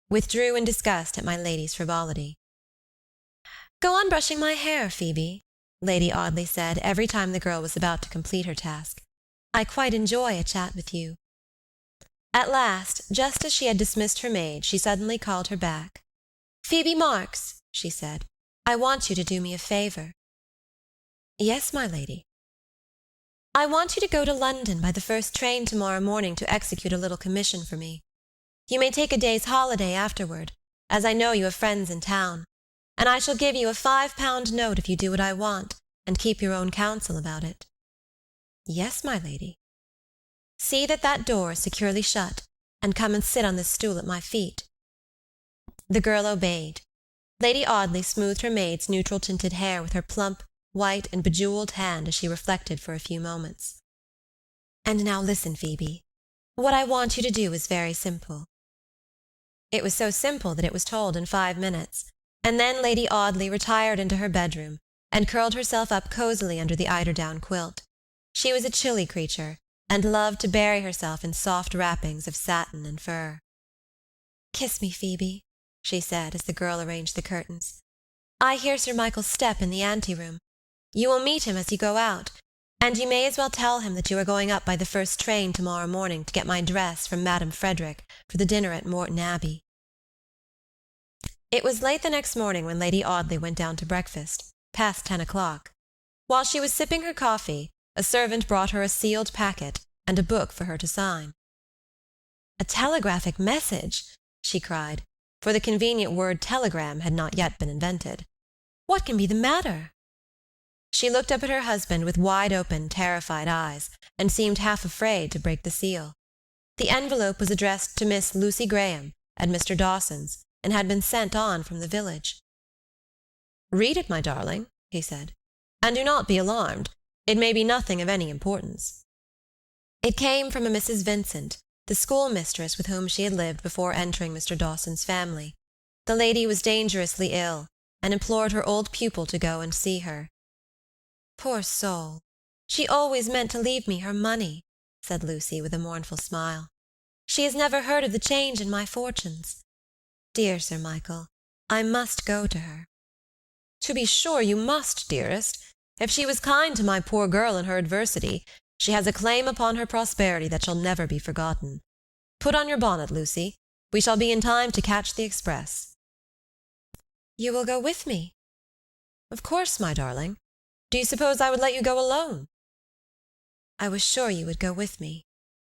withdrew in disgust at my lady's frivolity. "Go on brushing my hair, Phoebe," Lady Audley said every time the girl was about to complete her task. "I quite enjoy a chat with you." At last, just as she had dismissed her maid, she suddenly called her back. "Phoebe Marks," she said, "I want you to do me a favor." "Yes, my lady." "I want you to go to London by the first train tomorrow morning to execute a little commission for me. You may take a day's holiday afterward, as I know you have friends in town, and I shall give you a £5 note if you do what I want, and keep your own counsel about it." Yes, my lady. See that that door is securely shut, and come and sit on this stool at my feet. The girl obeyed. Lady Audley smoothed her maid's neutral-tinted hair with her plump, white, and bejewelled hand as she reflected for a few moments. And now listen, Phoebe. What I want you to do is very simple. It was so simple that it was told in 5 minutes, and then Lady Audley retired into her bedroom and curled herself up cosily under the eiderdown quilt. She was a chilly creature, and loved to bury herself in soft wrappings of satin and fur. "Kiss me, Phoebe," she said as the girl arranged the curtains. "I hear Sir Michael's step in the anteroom. You will meet him as you go out, and you may as well tell him that you are going up by the first train tomorrow morning to get my dress from Madame Frederick for the dinner at Morton Abbey." It was late the next morning when Lady Audley went down to breakfast, past 10 o'clock. While she was sipping her coffee, a servant brought her a sealed packet and a book for her to sign. "A telegraphic message!" she cried, for the convenient word telegram had not yet been invented. "What can be the matter?" She looked up at her husband with wide-open, terrified eyes, and seemed half afraid to break the seal. The envelope was addressed to Miss Lucy Graham, at Mr. Dawson's, and had been sent on from the village. "Read it, my darling," he said, "and do not be alarmed. It may be nothing of any importance." It came from a Mrs. Vincent, the schoolmistress with whom she had lived before entering Mr. Dawson's family. The lady was dangerously ill, and implored her old pupil to go and see her. "Poor soul! She always meant to leave me her money," said Lucy with a mournful smile. "She has never heard of the change in my fortunes. Dear Sir Michael, I must go to her." "To be sure you must, dearest. If she was kind to my poor girl in her adversity, she has a claim upon her prosperity that shall never be forgotten. Put on your bonnet, Lucy. We shall be in time to catch the express." "You will go with me?" "Of course, my darling. Do you suppose I would let you go alone?" "I was sure you would go with me,"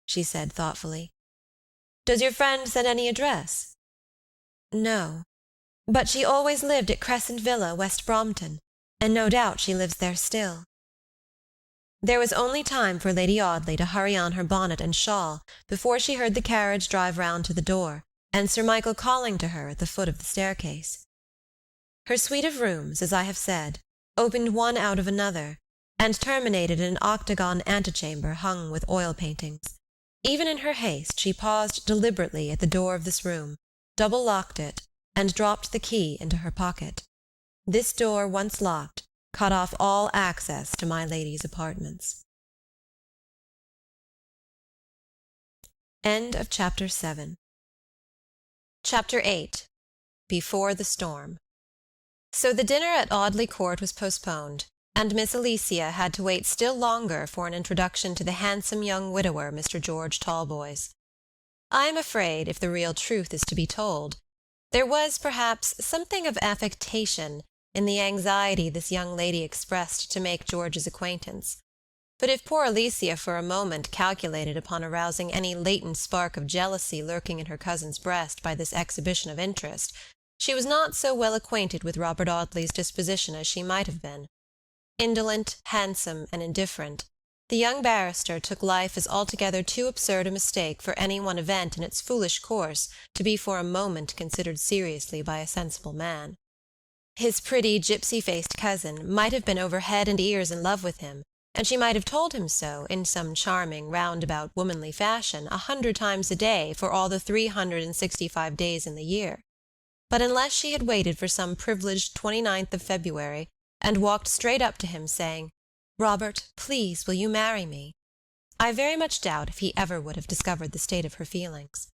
she said thoughtfully. "Does your friend send any address?" "No, but she always lived at Crescent Villa, West Brompton, and no doubt she lives there still." There was only time for Lady Audley to hurry on her bonnet and shawl before she heard the carriage drive round to the door, and Sir Michael calling to her at the foot of the staircase. Her suite of rooms, as I have said, opened one out of another, and terminated in an octagon antechamber hung with oil paintings. Even in her haste she paused deliberately at the door of this room, double-locked it, and dropped the key into her pocket. This door, once locked, cut off all access to my lady's apartments. End of Chapter 7. Chapter 8. Before the Storm. So the dinner at Audley Court was postponed, and Miss Alicia had to wait still longer for an introduction to the handsome young widower, Mr. George Talboys. I am afraid, if the real truth is to be told, there was perhaps something of affectation in the anxiety this young lady expressed to make George's acquaintance. But if poor Alicia for a moment calculated upon arousing any latent spark of jealousy lurking in her cousin's breast by this exhibition of interest, she was not so well acquainted with Robert Audley's disposition as she might have been. Indolent, handsome, and indifferent, the young barrister took life as altogether too absurd a mistake for any one event in its foolish course to be for a moment considered seriously by a sensible man. His pretty, gypsy-faced cousin might have been over head and ears in love with him, and she might have told him so, in some charming, roundabout, womanly fashion, 100 times a day for all the 365 days in the year. But unless she had waited for some privileged 29th of February, and walked straight up to him, saying, "Robert, please, will you marry me?" I very much doubt if he ever would have discovered the state of her feelings.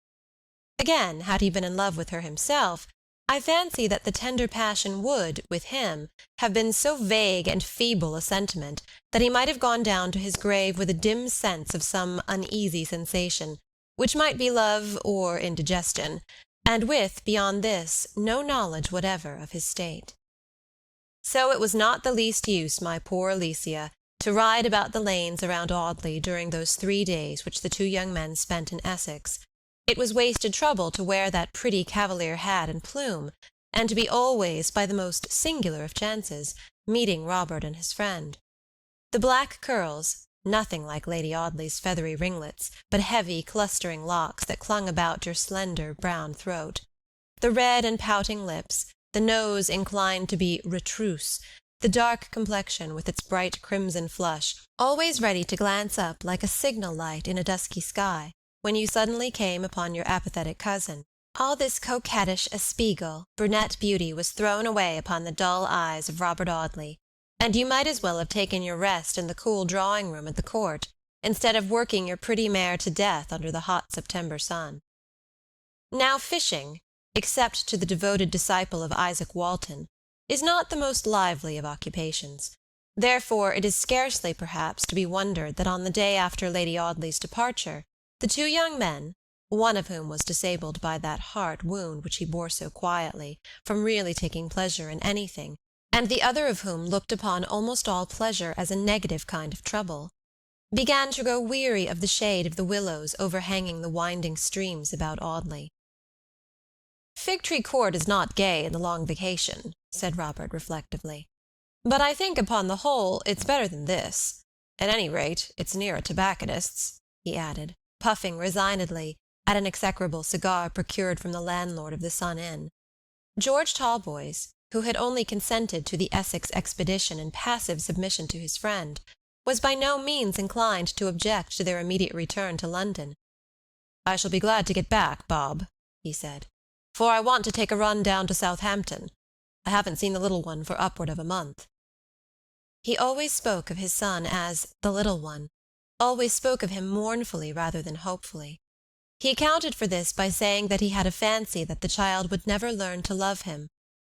Again, had he been in love with her himself, I fancy that the tender passion would, with him, have been so vague and feeble a sentiment that he might have gone down to his grave with a dim sense of some uneasy sensation, which might be love or indigestion, and with, beyond this, no knowledge whatever of his state. So it was not the least use, my poor Alicia, to ride about the lanes around Audley during those 3 days which the two young men spent in Essex. It was wasted trouble to wear that pretty cavalier hat and plume, and to be always, by the most singular of chances, meeting Robert and his friend. The black curls, nothing like Lady Audley's feathery ringlets, but heavy, clustering locks that clung about your slender, brown throat. The red and pouting lips, the nose inclined to be retrousse, the dark complexion with its bright crimson flush, always ready to glance up like a signal light in a dusky sky, when you suddenly came upon your apathetic cousin. All this coquettish espiègle, brunette beauty was thrown away upon the dull eyes of Robert Audley, and you might as well have taken your rest in the cool drawing-room at the court, instead of working your pretty mare to death under the hot September sun. Now fishing, except to the devoted disciple of Isaac Walton, is not the most lively of occupations. Therefore it is scarcely, perhaps, to be wondered that on the day after Lady Audley's departure, the two young men, one of whom was disabled by that heart wound which he bore so quietly, from really taking pleasure in anything, and the other of whom looked upon almost all pleasure as a negative kind of trouble, began to grow weary of the shade of the willows overhanging the winding streams about Audley. "Fig-tree Court is not gay in the long vacation," said Robert reflectively, "but I think upon the whole it's better than this. At any rate, it's near a tobacconist's," he added, puffing resignedly at an execrable cigar procured from the landlord of the Sun Inn. George Talboys, who had only consented to the Essex expedition in passive submission to his friend, was by no means inclined to object to their immediate return to London. "I shall be glad to get back, Bob," he said, "for I want to take a run down to Southampton. I haven't seen the little one for upward of a month." He always spoke of his son as the little one, always spoke of him mournfully rather than hopefully. He accounted for this by saying that he had a fancy that the child would never learn to love him,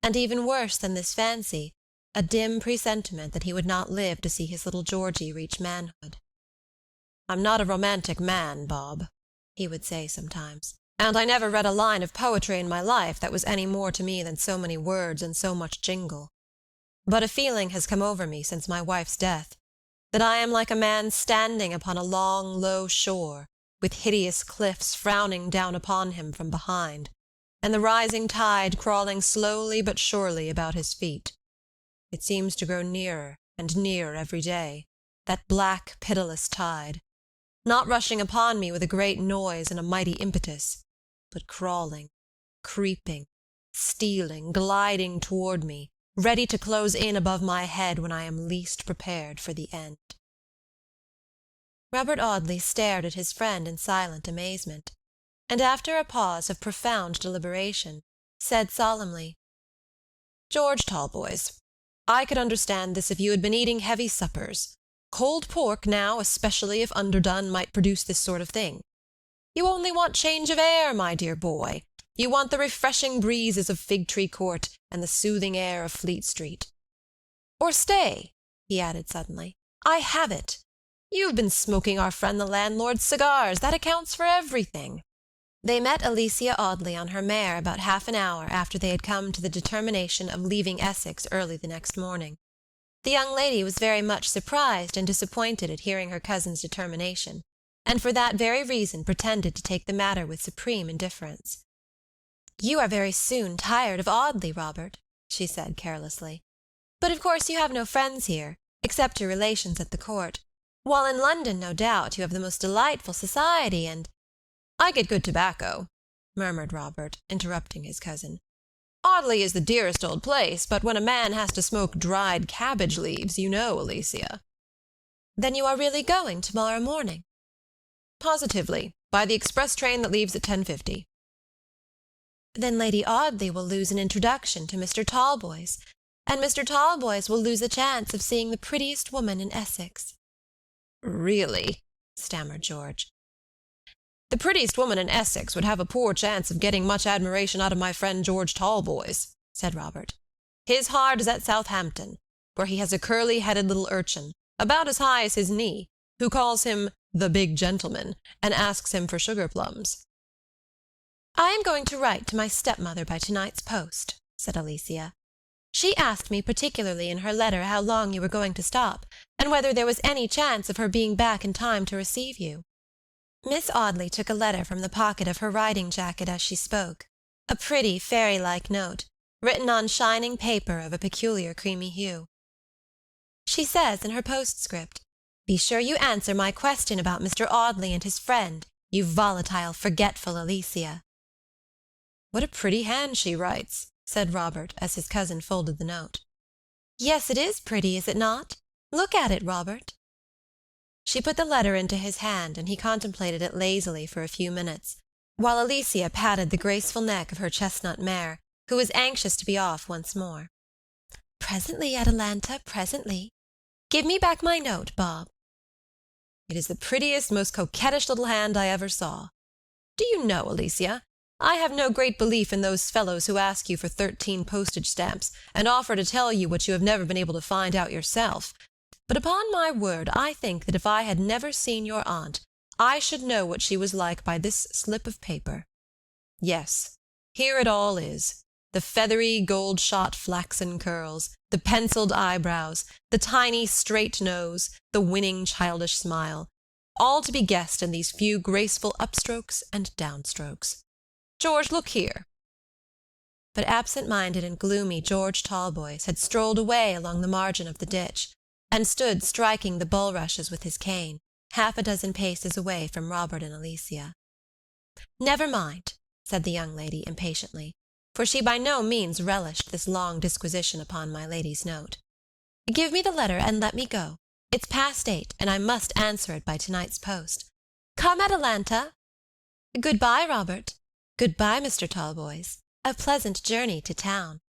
and even worse than this fancy, a dim presentiment that he would not live to see his little Georgie reach manhood. "I'm not a romantic man, Bob," he would say sometimes, "and I never read a line of poetry in my life that was any more to me than so many words and so much jingle. But a feeling has come over me since my wife's death, that I am like a man standing upon a long, low shore, with hideous cliffs frowning down upon him from behind, and the rising tide crawling slowly but surely about his feet. It seems to grow nearer and nearer every day, that black, pitiless tide, not rushing upon me with a great noise and a mighty impetus, but crawling, creeping, stealing, gliding toward me, ready to close in above my head when I am least prepared for the end." Robert Audley stared at his friend in silent amazement, and after a pause of profound deliberation, said solemnly, "George Talboys, I could understand this if you had been eating heavy suppers. Cold pork, now, especially if underdone, might produce this sort of thing. You only want change of air, my dear boy. You want the refreshing breezes of Fig-tree Court and the soothing air of Fleet Street. Or stay," he added suddenly, "I have it. You've been smoking our friend the landlord's cigars. That accounts for everything." They met Alicia Audley on her mare about half an hour after they had come to the determination of leaving Essex early the next morning. The young lady was very much surprised and disappointed at hearing her cousin's determination, and for that very reason pretended to take the matter with supreme indifference. "You are very soon tired of Audley, Robert," she said carelessly. "But of course you have no friends here, except your relations at the court, while in London, no doubt, you have the most delightful society, and—" "I get good tobacco," murmured Robert, interrupting his cousin. "Audley is the dearest old place, but when a man has to smoke dried cabbage leaves, you know, Alicia." "Then you are really going tomorrow morning?" "Positively, by the express train that leaves at 10:50. "Then Lady Audley will lose an introduction to Mr. Talboys, and Mr. Talboys will lose the chance of seeing the prettiest woman in Essex." "Really," stammered George. "The prettiest woman in Essex would have a poor chance of getting much admiration out of my friend George Talboys," said Robert. "His heart is at Southampton, where he has a curly-headed little urchin, about as high as his knee, who calls him the big gentleman, and asks him for sugar-plums." "I am going to write to my stepmother by tonight's post," said Alicia. "She asked me particularly in her letter how long you were going to stop, and whether there was any chance of her being back in time to receive you." Miss Audley took a letter from the pocket of her riding-jacket as she spoke, a pretty, fairy-like note, written on shining paper of a peculiar creamy hue. "She says in her postscript, Be sure you answer my question about Mr. Audley and his friend, you volatile, forgetful Alicia." "What a pretty hand she writes," said Robert, as his cousin folded the note. "Yes, it is pretty, is it not? Look at it, Robert." She put the letter into his hand, and he contemplated it lazily for a few minutes, while Alicia patted the graceful neck of her chestnut mare, who was anxious to be off once more. "Presently, Atalanta, presently. Give me back my note, Bob." "It is the prettiest, most coquettish little hand I ever saw. Do you know, Alicia, I have no great belief in those fellows who ask you for 13 postage stamps, and offer to tell you what you have never been able to find out yourself. But upon my word, I think that if I had never seen your aunt, I should know what she was like by this slip of paper. Yes, here it all is. The feathery, gold-shot flaxen curls, the penciled eyebrows, the tiny, straight nose, the winning, childish smile, all to be guessed in these few graceful upstrokes and downstrokes. George, look here." But absent-minded and gloomy George Talboys had strolled away along the margin of the ditch, and stood striking the bulrushes with his cane, half a dozen paces away from Robert and Alicia. "Never mind," said the young lady impatiently, for she by no means relished this long disquisition upon my lady's note. "Give me the letter and let me go. It's past 8, and I must answer it by tonight's post. Come, Atalanta." "Good-bye, Robert." "Good-bye, Mr. Talboys. A pleasant journey to town."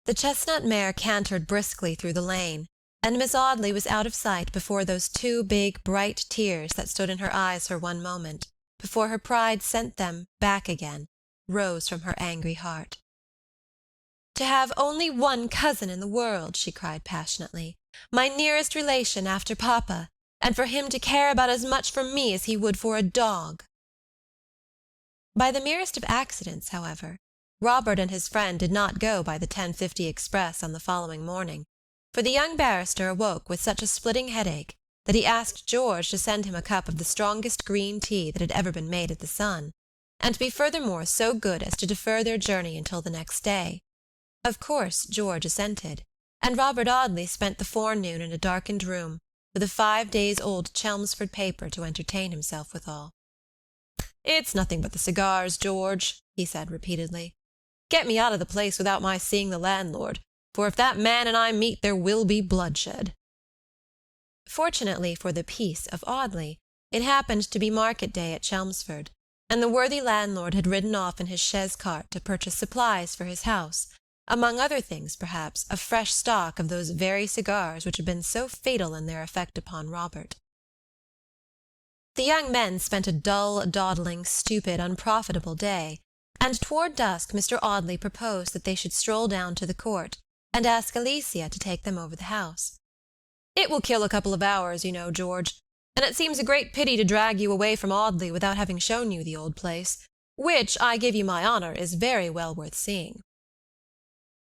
The chestnut mare cantered briskly through the lane, and Miss Audley was out of sight before those 2 big, bright tears that stood in her eyes for one moment, before her pride sent them back again, rose from her angry heart. "To have only one cousin in the world," she cried passionately, "my nearest relation after papa, and for him to care about as much for me as he would for a dog." By the merest of accidents, however, Robert and his friend did not go by the 10:50 express on the following morning, for the young barrister awoke with such a splitting headache that he asked George to send him a cup of the strongest green tea that had ever been made at the Sun, and to be furthermore so good as to defer their journey until the next day. Of course George assented, and Robert Audley spent the forenoon in a darkened room, with a 5-days-old Chelmsford paper to entertain himself withal. "It's nothing but the cigars, George," he said repeatedly. "Get me out of the place without my seeing the landlord, for if that man and I meet there will be bloodshed." Fortunately for the peace of Audley, it happened to be market day at Chelmsford, and the worthy landlord had ridden off in his chaise-cart to purchase supplies for his house, among other things, perhaps, a fresh stock of those very cigars which had been so fatal in their effect upon Robert. The young men spent a dull, dawdling, stupid, unprofitable day, and toward dusk Mr. Audley proposed that they should stroll down to the court, and ask Alicia to take them over the house. "It will kill a couple of hours, you know, George, and it seems a great pity to drag you away from Audley without having shown you the old place, which, I give you my honour, is very well worth seeing."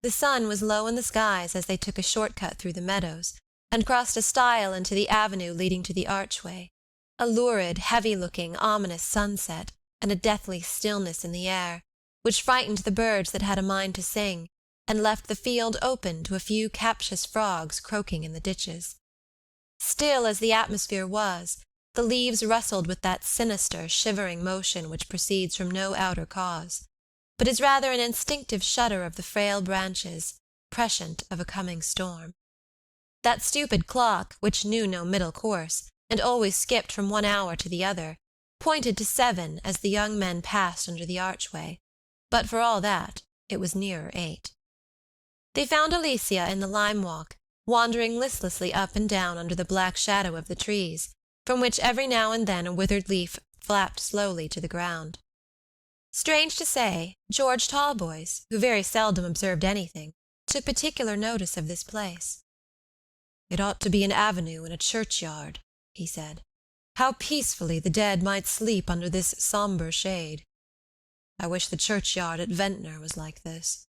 The sun was low in the skies as they took a short cut through the meadows, and crossed a stile into the avenue leading to the archway, a lurid, heavy-looking, ominous sunset, and a deathly stillness in the air, which frightened the birds that had a mind to sing, and left the field open to a few captious frogs croaking in the ditches. Still as the atmosphere was, the leaves rustled with that sinister, shivering motion which proceeds from no outer cause, but is rather an instinctive shudder of the frail branches, prescient of a coming storm. That stupid clock, which knew no middle course, and always skipped from one hour to the other, pointed to 7 as the young men passed under the archway, but for all that it was nearer 8. They found Alicia in the lime walk, wandering listlessly up and down under the black shadow of the trees, from which every now and then a withered leaf flapped slowly to the ground. Strange to say, George Talboys, who very seldom observed anything, took particular notice of this place. "It ought to be an avenue and a churchyard," he said. "How peacefully the dead might sleep under this sombre shade. I wish the churchyard at Ventnor was like this."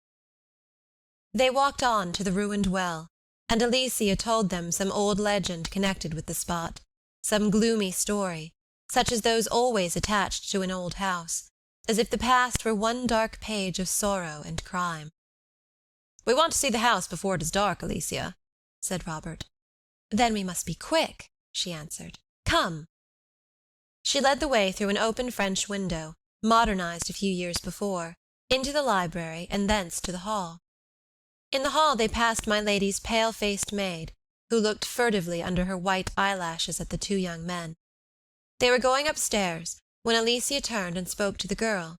They walked on to the ruined well, and Alicia told them some old legend connected with the spot, some gloomy story, such as those always attached to an old house, as if the past were one dark page of sorrow and crime. "We want to see the house before it is dark, Alicia," said Robert. "Then we must be quick," she answered. "Come." She led the way through an open French window, modernized a few years before, into the library and thence to the hall. In the hall they passed my lady's pale-faced maid, who looked furtively under her white eyelashes at the two young men. They were going upstairs, when Alicia turned and spoke to the girl.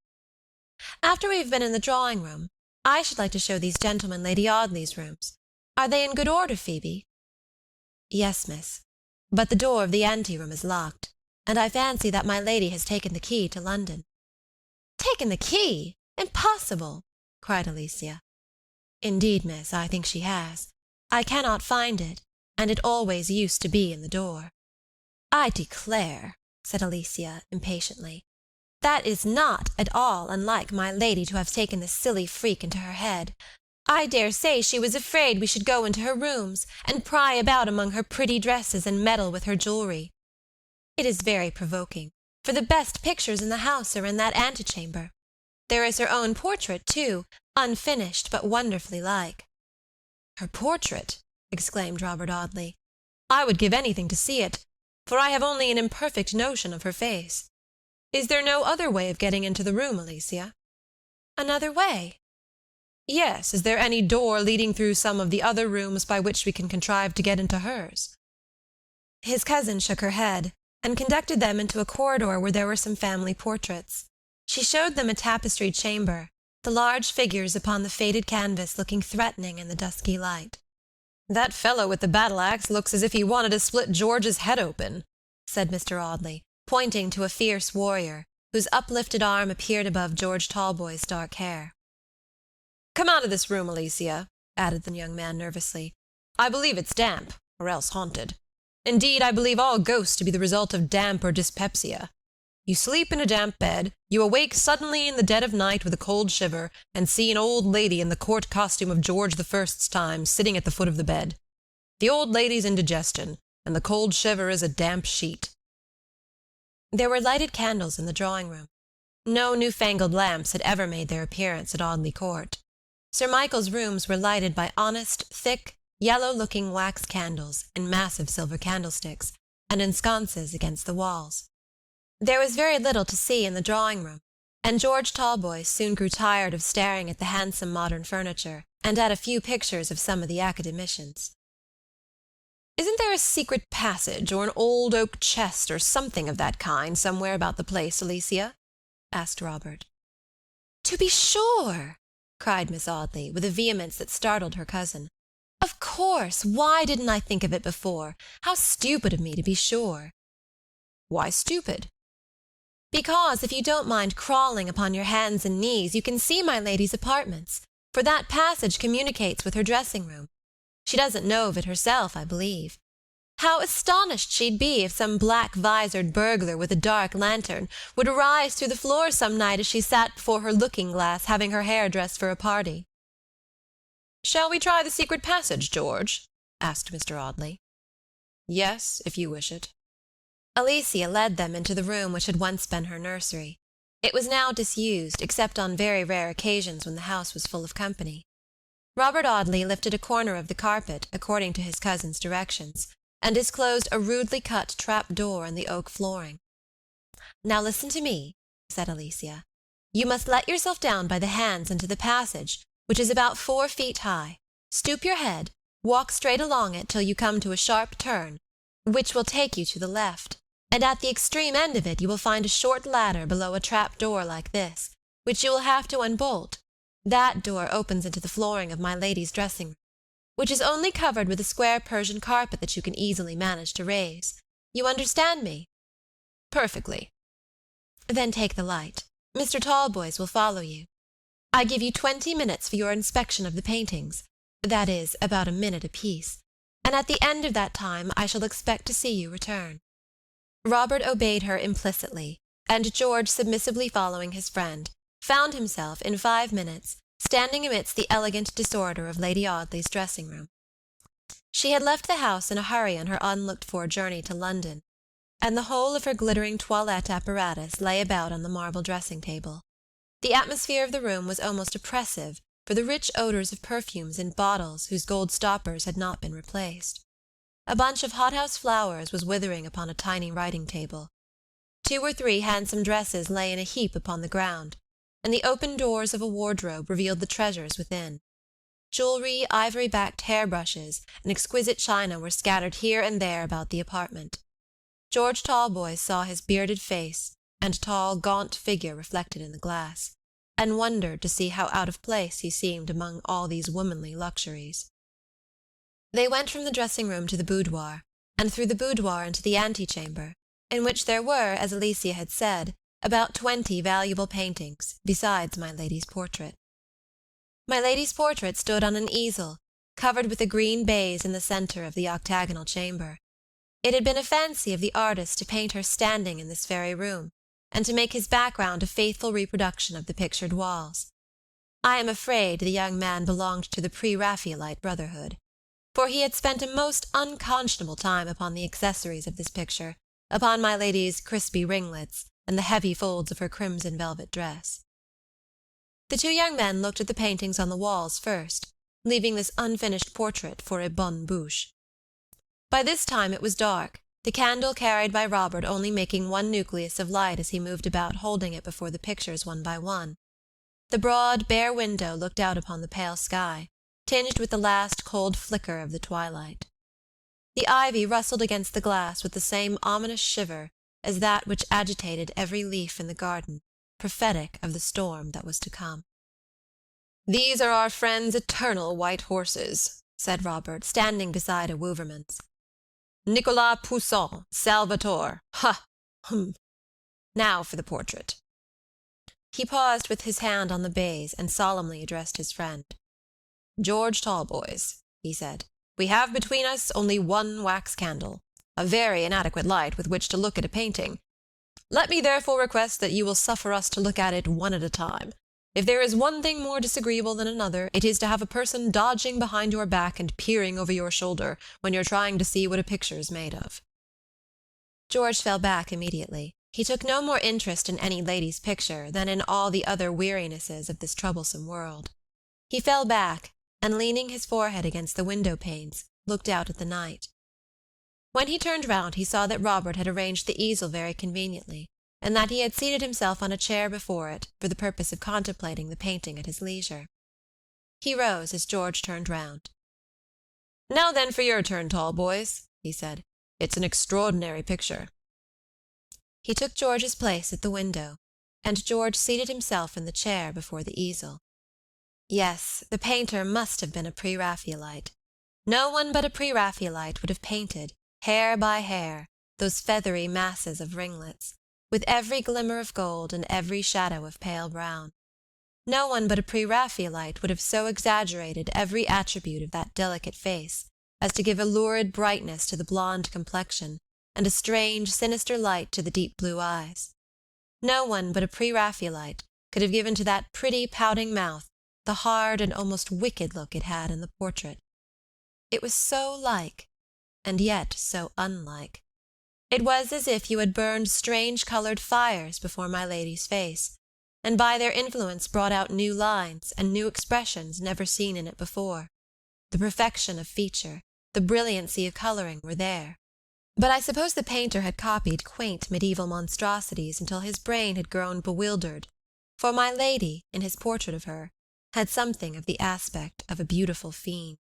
"After we have been in the drawing-room, I should like to show these gentlemen Lady Audley's rooms. Are they in good order, Phoebe?" "Yes, miss, but the door of the ante-room is locked, and I fancy that my lady has taken the key to London." "Taken the key? Impossible!" cried Alicia. "Indeed, miss, I think she has. I cannot find it, and it always used to be in the door." "I declare," said Alicia impatiently, "that is not at all unlike my lady to have taken this silly freak into her head. I dare say she was afraid we should go into her rooms, and pry about among her pretty dresses and meddle with her jewelry. It is very provoking, for the best pictures in the house are in that antechamber. There is her own portrait, too, unfinished, but wonderfully like." "Her portrait!" exclaimed Robert Audley. "I would give anything to see it, for I have only an imperfect notion of her face. Is there no other way of getting into the room, Alicia?" "Another way?" "Yes, is there any door leading through some of the other rooms by which we can contrive to get into hers?" His cousin shook her head, and conducted them into a corridor where there were some family portraits. She showed them a tapestried chamber, the large figures upon the faded canvas looking threatening in the dusky light. "That fellow with the battle-axe looks as if he wanted to split George's head open," said Mr. Audley, pointing to a fierce warrior, whose uplifted arm appeared above George Talboys' dark hair. "Come out of this room, Alicia," added the young man nervously. "I believe it's damp, or else haunted. Indeed, I believe all ghosts to be the result of damp or dyspepsia. You sleep in a damp bed, you awake suddenly in the dead of night with a cold shiver, and see an old lady in the court costume of George the First's time sitting at the foot of the bed. The old lady's indigestion, and the cold shiver is a damp sheet." There were lighted candles in the drawing-room. No new-fangled lamps had ever made their appearance at Audley Court. Sir Michael's rooms were lighted by honest, thick, yellow-looking wax candles in massive silver candlesticks, and in sconces against the walls. There was very little to see in the drawing-room, and George Talboys soon grew tired of staring at the handsome modern furniture, and at a few pictures of some of the academicians. "Isn't there a secret passage, or an old oak chest, or something of that kind, somewhere about the place, Alicia?" asked Robert. "To be sure!" cried Miss Audley, with a vehemence that startled her cousin. "Of course! Why didn't I think of it before? How stupid of me, to be sure!" "Why stupid?" "Because, if you don't mind crawling upon your hands and knees, you can see my lady's apartments, for that passage communicates with her dressing-room. She doesn't know of it herself, I believe. How astonished she'd be if some black-visored burglar with a dark lantern would arise through the floor some night as she sat before her looking-glass having her hair dressed for a party." "Shall we try the secret passage, George?" asked Mr. Audley. "Yes, if you wish it." Alicia led them into the room which had once been her nursery. It was now disused, except on very rare occasions when the house was full of company. Robert Audley lifted a corner of the carpet, according to his cousin's directions, and disclosed a rudely cut trap-door in the oak flooring. "Now listen to me," said Alicia. "You must let yourself down by the hands into the passage, which is about 4 feet high. Stoop your head, walk straight along it till you come to a sharp turn, which will take you to the left, and at the extreme end of it you will find a short ladder below a trap-door like this, which you will have to unbolt. That door opens into the flooring of my lady's dressing-room, which is only covered with a square Persian carpet that you can easily manage to raise. You understand me?" "Perfectly." "Then take the light. Mr. Talboys will follow you. I give you 20 minutes for your inspection of the paintings, that is, about a minute apiece, and at the end of that time I shall expect to see you return." Robert obeyed her implicitly, and George, submissively following his friend, found himself, in 5 minutes, standing amidst the elegant disorder of Lady Audley's dressing-room. She had left the house in a hurry on her unlooked-for journey to London, and the whole of her glittering toilette apparatus lay about on the marble dressing-table. The atmosphere of the room was almost oppressive for the rich odors of perfumes in bottles whose gold stoppers had not been replaced. A bunch of hothouse flowers was withering upon a tiny writing table. 2 or 3 handsome dresses lay in a heap upon the ground, and the open doors of a wardrobe revealed the treasures within. Jewelry, ivory-backed hairbrushes, and exquisite china were scattered here and there about the apartment. George Talboys saw his bearded face and tall, gaunt figure reflected in the glass, and wondered to see how out of place he seemed among all these womanly luxuries. They went from the dressing-room to the boudoir, and through the boudoir into the antechamber, in which there were, as Alicia had said, about 20 valuable paintings, besides my lady's portrait. My lady's portrait stood on an easel, covered with a green baize in the centre of the octagonal chamber. It had been a fancy of the artist to paint her standing in this very room, and to make his background a faithful reproduction of the pictured walls. I am afraid the young man belonged to the pre-Raphaelite brotherhood, for he had spent a most unconscionable time upon the accessories of this picture, upon my lady's crispy ringlets, and the heavy folds of her crimson velvet dress. The 2 young men looked at the paintings on the walls first, leaving this unfinished portrait for a bonne bouche. By this time it was dark, the candle carried by Robert only making one nucleus of light as he moved about holding it before the pictures one by one. The broad, bare window looked out upon the pale sky, tinged with the last cold flicker of the twilight. The ivy rustled against the glass with the same ominous shiver as that which agitated every leaf in the garden, prophetic of the storm that was to come. "These are our friend's eternal white horses," said Robert, standing beside a Wouvermans. "Nicolas Poussin, Salvator, ha! Hum! Now for the portrait." He paused with his hand on the baize and solemnly addressed his friend. "George Talboys," he said, "we have between us only one wax candle, a very inadequate light with which to look at a painting. Let me therefore request that you will suffer us to look at it one at a time. If there is one thing more disagreeable than another, it is to have a person dodging behind your back and peering over your shoulder when you're trying to see what a picture's made of." George fell back immediately. He took no more interest in any lady's picture than in all the other wearinesses of this troublesome world. He fell back, and leaning his forehead against the window-panes, looked out at the night. When he turned round he saw that Robert had arranged the easel very conveniently, and that he had seated himself on a chair before it for the purpose of contemplating the painting at his leisure. He rose as George turned round. "Now then for your turn, Talboys," he said. "It's an extraordinary picture." He took George's place at the window, and George seated himself in the chair before the easel. Yes, the painter must have been a pre-Raphaelite. No one but a pre-Raphaelite would have painted, hair by hair, those feathery masses of ringlets, with every glimmer of gold and every shadow of pale brown. No one but a pre-Raphaelite would have so exaggerated every attribute of that delicate face as to give a lurid brightness to the blonde complexion and a strange, sinister light to the deep blue eyes. No one but a pre-Raphaelite could have given to that pretty, pouting mouth the hard and almost wicked look it had in the portrait. It was so like, and yet so unlike. It was as if you had burned strange-coloured fires before my lady's face, and by their influence brought out new lines and new expressions never seen in it before. The perfection of feature, the brilliancy of colouring were there. But I suppose the painter had copied quaint medieval monstrosities until his brain had grown bewildered, for my lady, in his portrait of her, had something of the aspect of a beautiful fiend.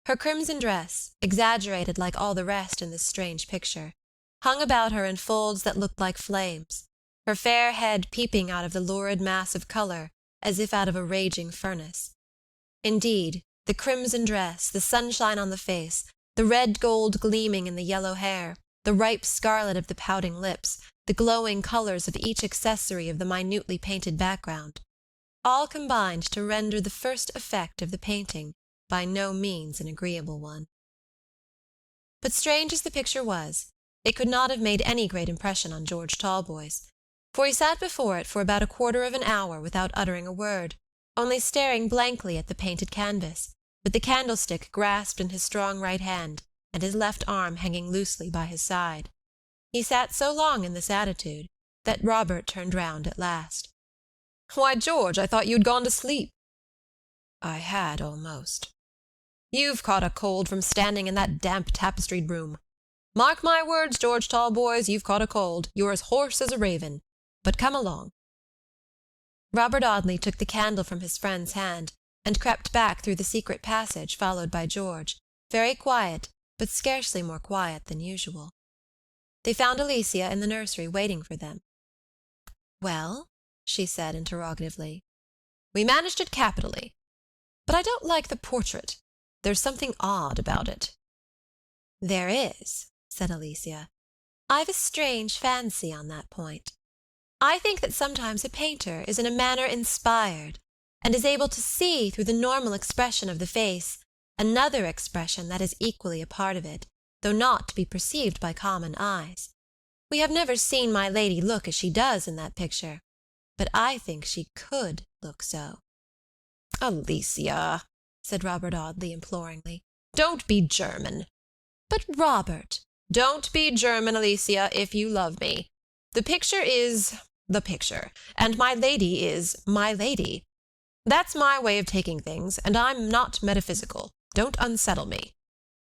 Her crimson dress, exaggerated like all the rest in this strange picture, hung about her in folds that looked like flames, her fair head peeping out of the lurid mass of colour as if out of a raging furnace. Indeed, the crimson dress, the sunshine on the face, the red gold gleaming in the yellow hair, the ripe scarlet of the pouting lips, the glowing colours of each accessory of the minutely painted background, all combined to render the first effect of the painting by no means an agreeable one. But strange as the picture was, it could not have made any great impression on George Talboys, for he sat before it for about a quarter of an hour without uttering a word, only staring blankly at the painted canvas, with the candlestick grasped in his strong right hand, and his left arm hanging loosely by his side. He sat so long in this attitude that Robert turned round at last. "Why, George, I thought you had gone to sleep." "I had almost." You've caught a cold from standing in that damp tapestried room. Mark my words, George Talboys, you've caught a cold. You're as hoarse as a raven. But come along." Robert Audley took the candle from his friend's hand, and crept back through the secret passage, followed by George, very quiet, but scarcely more quiet than usual. They found Alicia in the nursery waiting for them. "Well?" she said interrogatively. "We managed it capitally. But I don't like the portrait. There's something odd about it." "There is," said Alicia. "I've a strange fancy on that point. I think that sometimes a painter is in a manner inspired, and is able to see through the normal expression of the face another expression that is equally a part of it, though not to be perceived by common eyes. We have never seen my lady look as she does in that picture, but I think she could look so." "Alicia," said Robert Audley imploringly, "don't be German." "But, Robert—" "Don't be German, Alicia, if you love me. The picture is the picture, and my lady is my lady. That's my way of taking things, and I'm not metaphysical. Don't unsettle me."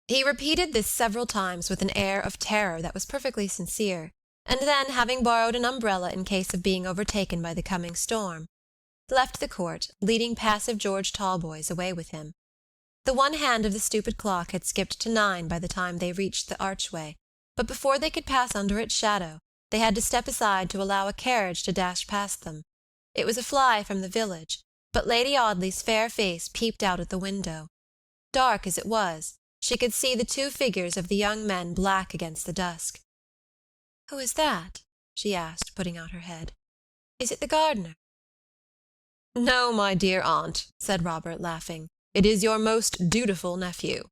He repeated this several times with an air of terror that was perfectly sincere, and then, having borrowed an umbrella in case of being overtaken by the coming storm, left the court, leading passive George Talboys away with him. The one hand of the stupid clock had skipped to 9 by the time they reached the archway, but before they could pass under its shadow, they had to step aside to allow a carriage to dash past them. It was a fly from the village, but Lady Audley's fair face peeped out at the window. Dark as it was, she could see the 2 figures of the young men black against the dusk. "Who is that?" she asked, putting out her head. "Is it the gardener?" "No, my dear aunt," said Robert, laughing. "It is your most dutiful nephew."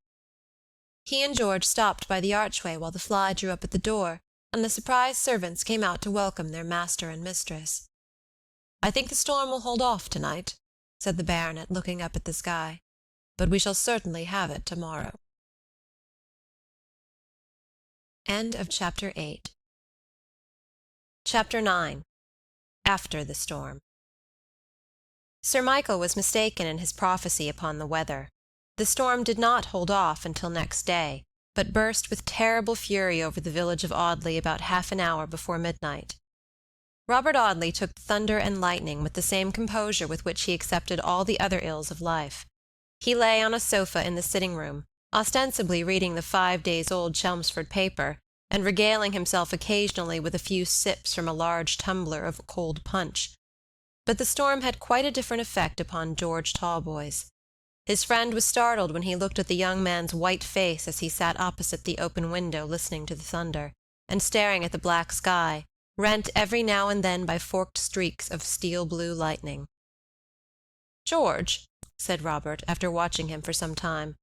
He and George stopped by the archway while the fly drew up at the door, and the surprised servants came out to welcome their master and mistress. "I think the storm will hold off tonight," said the baronet, looking up at the sky, "but we shall certainly have it tomorrow." End of Chapter 8. Chapter 9. After the Storm. Sir Michael was mistaken in his prophecy upon the weather. The storm did not hold off until next day, but burst with terrible fury over the village of Audley about half an hour before midnight. Robert Audley took the thunder and lightning with the same composure with which he accepted all the other ills of life. He lay on a sofa in the sitting-room, ostensibly reading the 5-days-old Chelmsford paper, and regaling himself occasionally with a few sips from a large tumbler of cold punch. But the storm had quite a different effect upon George Talboys. His friend was startled when he looked at the young man's white face as he sat opposite the open window listening to the thunder, and staring at the black sky, rent every now and then by forked streaks of steel-blue lightning. "George," said Robert, after watching him for some time,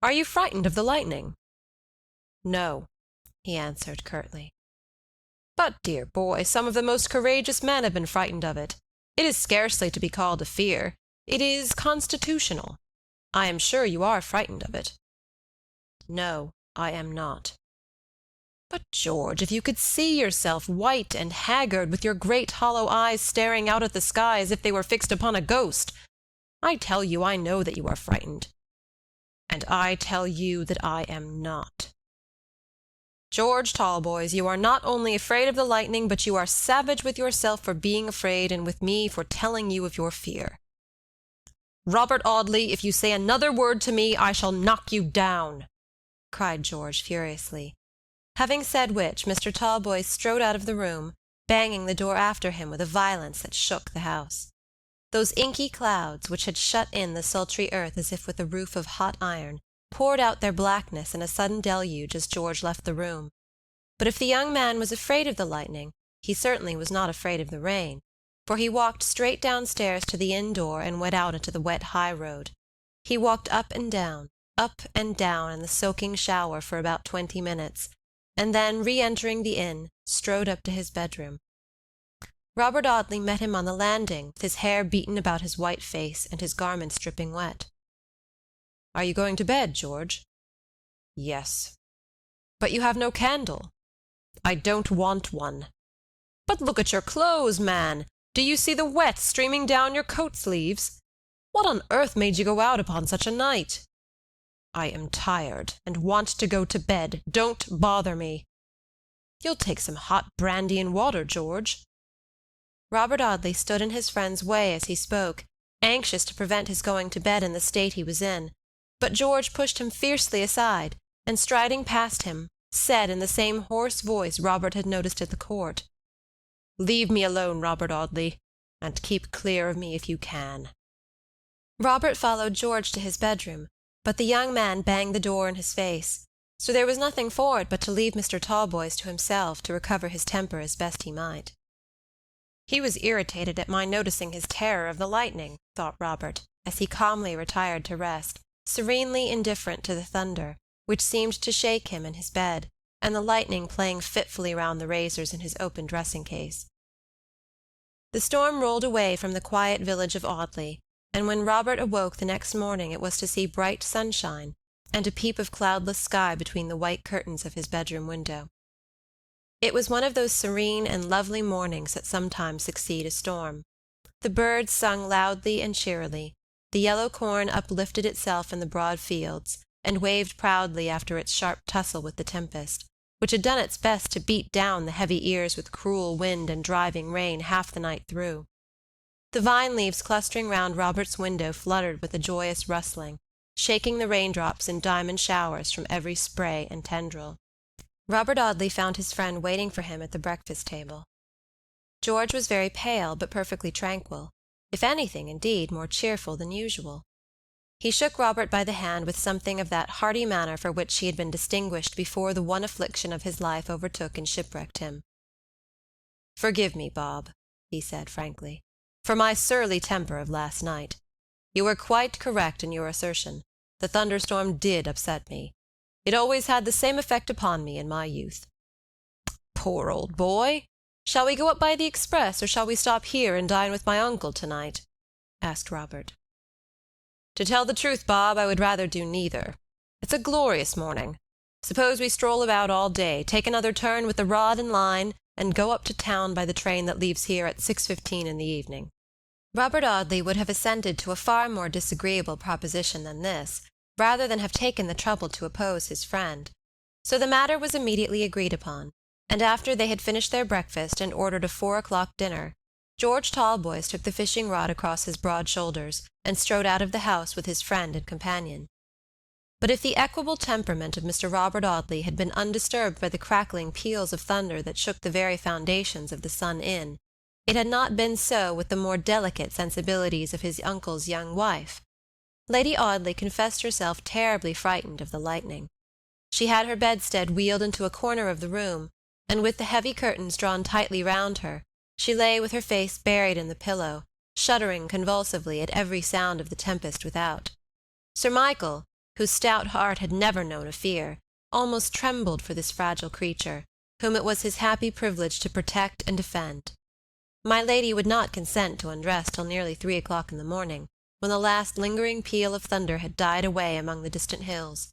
"are you frightened of the lightning?" "No," he answered curtly. "But, dear boy, some of the most courageous men have been frightened of it. It is scarcely to be called a fear. It is constitutional. I am sure you are frightened of it." "No, I am not." "But, George, if you could see yourself white and haggard, with your great hollow eyes staring out at the sky as if they were fixed upon a ghost! I tell you I know that you are frightened. And I tell you that I am not. George Talboys, you are not only afraid of the lightning, but you are savage with yourself for being afraid, and with me for telling you of your fear. Robert Audley, if you say another word to me, I shall knock you down," cried George furiously. Having said which, Mr. Talboys strode out of the room, banging the door after him with a violence that shook the house. Those inky clouds, which had shut in the sultry earth as if with a roof of hot iron, poured out their blackness in a sudden deluge as George left the room. But if the young man was afraid of the lightning, he certainly was not afraid of the rain, for he walked straight downstairs to the inn door and went out into the wet high road. He walked up and down in the soaking shower for about 20 minutes, and then, re-entering the inn, strode up to his bedroom. Robert Audley met him on the landing, with his hair beaten about his white face and his garments dripping wet. "Are you going to bed, George?" "Yes." "But you have no candle." "I don't want one." "But look at your clothes, man! Do you see the wet streaming down your coat sleeves? What on earth made you go out upon such a night?" I am tired, and want to go to bed. Don't bother me. You'll take some hot brandy and water, George." Robert Audley stood in his friend's way as he spoke, anxious to prevent his going to bed in the state he was in, but George pushed him fiercely aside, and striding past him, said in the same hoarse voice Robert had noticed at the court, "Leave me alone, Robert Audley, and keep clear of me if you can." Robert followed George to his bedroom, but the young man banged the door in his face, so there was nothing for it but to leave Mr. Talboys to himself to recover his temper as best he might. "He was irritated at my noticing his terror of the lightning," thought Robert, as he calmly retired to rest, serenely indifferent to the thunder, which seemed to shake him in his bed, and the lightning playing fitfully round the razors in his open dressing-case. The storm rolled away from the quiet village of Audley, and when Robert awoke the next morning it was to see bright sunshine, and a peep of cloudless sky between the white curtains of his bedroom window. It was one of those serene and lovely mornings that sometimes succeed a storm. The birds sung loudly and cheerily, the yellow corn uplifted itself in the broad fields, and waved proudly after its sharp tussle with the tempest, which had done its best to beat down the heavy ears with cruel wind and driving rain half the night through. The vine leaves clustering round Robert's window fluttered with a joyous rustling, shaking the raindrops in diamond showers from every spray and tendril. Robert Audley found his friend waiting for him at the breakfast-table. George was very pale, but perfectly tranquil, if anything, indeed, more cheerful than usual. He shook Robert by the hand with something of that hearty manner for which he had been distinguished before the one affliction of his life overtook and shipwrecked him. "Forgive me, Bob," he said frankly, "for my surly temper of last night. You were quite correct in your assertion. The thunderstorm did upset me. It always had the same effect upon me in my youth." "Poor old boy! Shall we go up by the express, or shall we stop here and dine with my uncle tonight?" asked Robert. "To tell the truth, Bob, I would rather do neither. It's a glorious morning. Suppose we stroll about all day, take another turn with the rod and line, and go up to town by the train that leaves here at 6:15 in the evening." Robert Audley would have assented to a far more disagreeable proposition than this, rather than have taken the trouble to oppose his friend. So the matter was immediately agreed upon, and after they had finished their breakfast and ordered a 4 o'clock dinner, George Talboys took the fishing-rod across his broad shoulders and strode out of the house with his friend and companion. But if the equable temperament of Mr. Robert Audley had been undisturbed by the crackling peals of thunder that shook the very foundations of the Sun Inn, it had not been so with the more delicate sensibilities of his uncle's young wife. Lady Audley confessed herself terribly frightened of the lightning. She had her bedstead wheeled into a corner of the room, and with the heavy curtains drawn tightly round her, she lay with her face buried in the pillow, shuddering convulsively at every sound of the tempest without. Sir Michael, whose stout heart had never known a fear, almost trembled for this fragile creature, whom it was his happy privilege to protect and defend. My lady would not consent to undress till nearly 3 o'clock in the morning, when the last lingering peal of thunder had died away among the distant hills.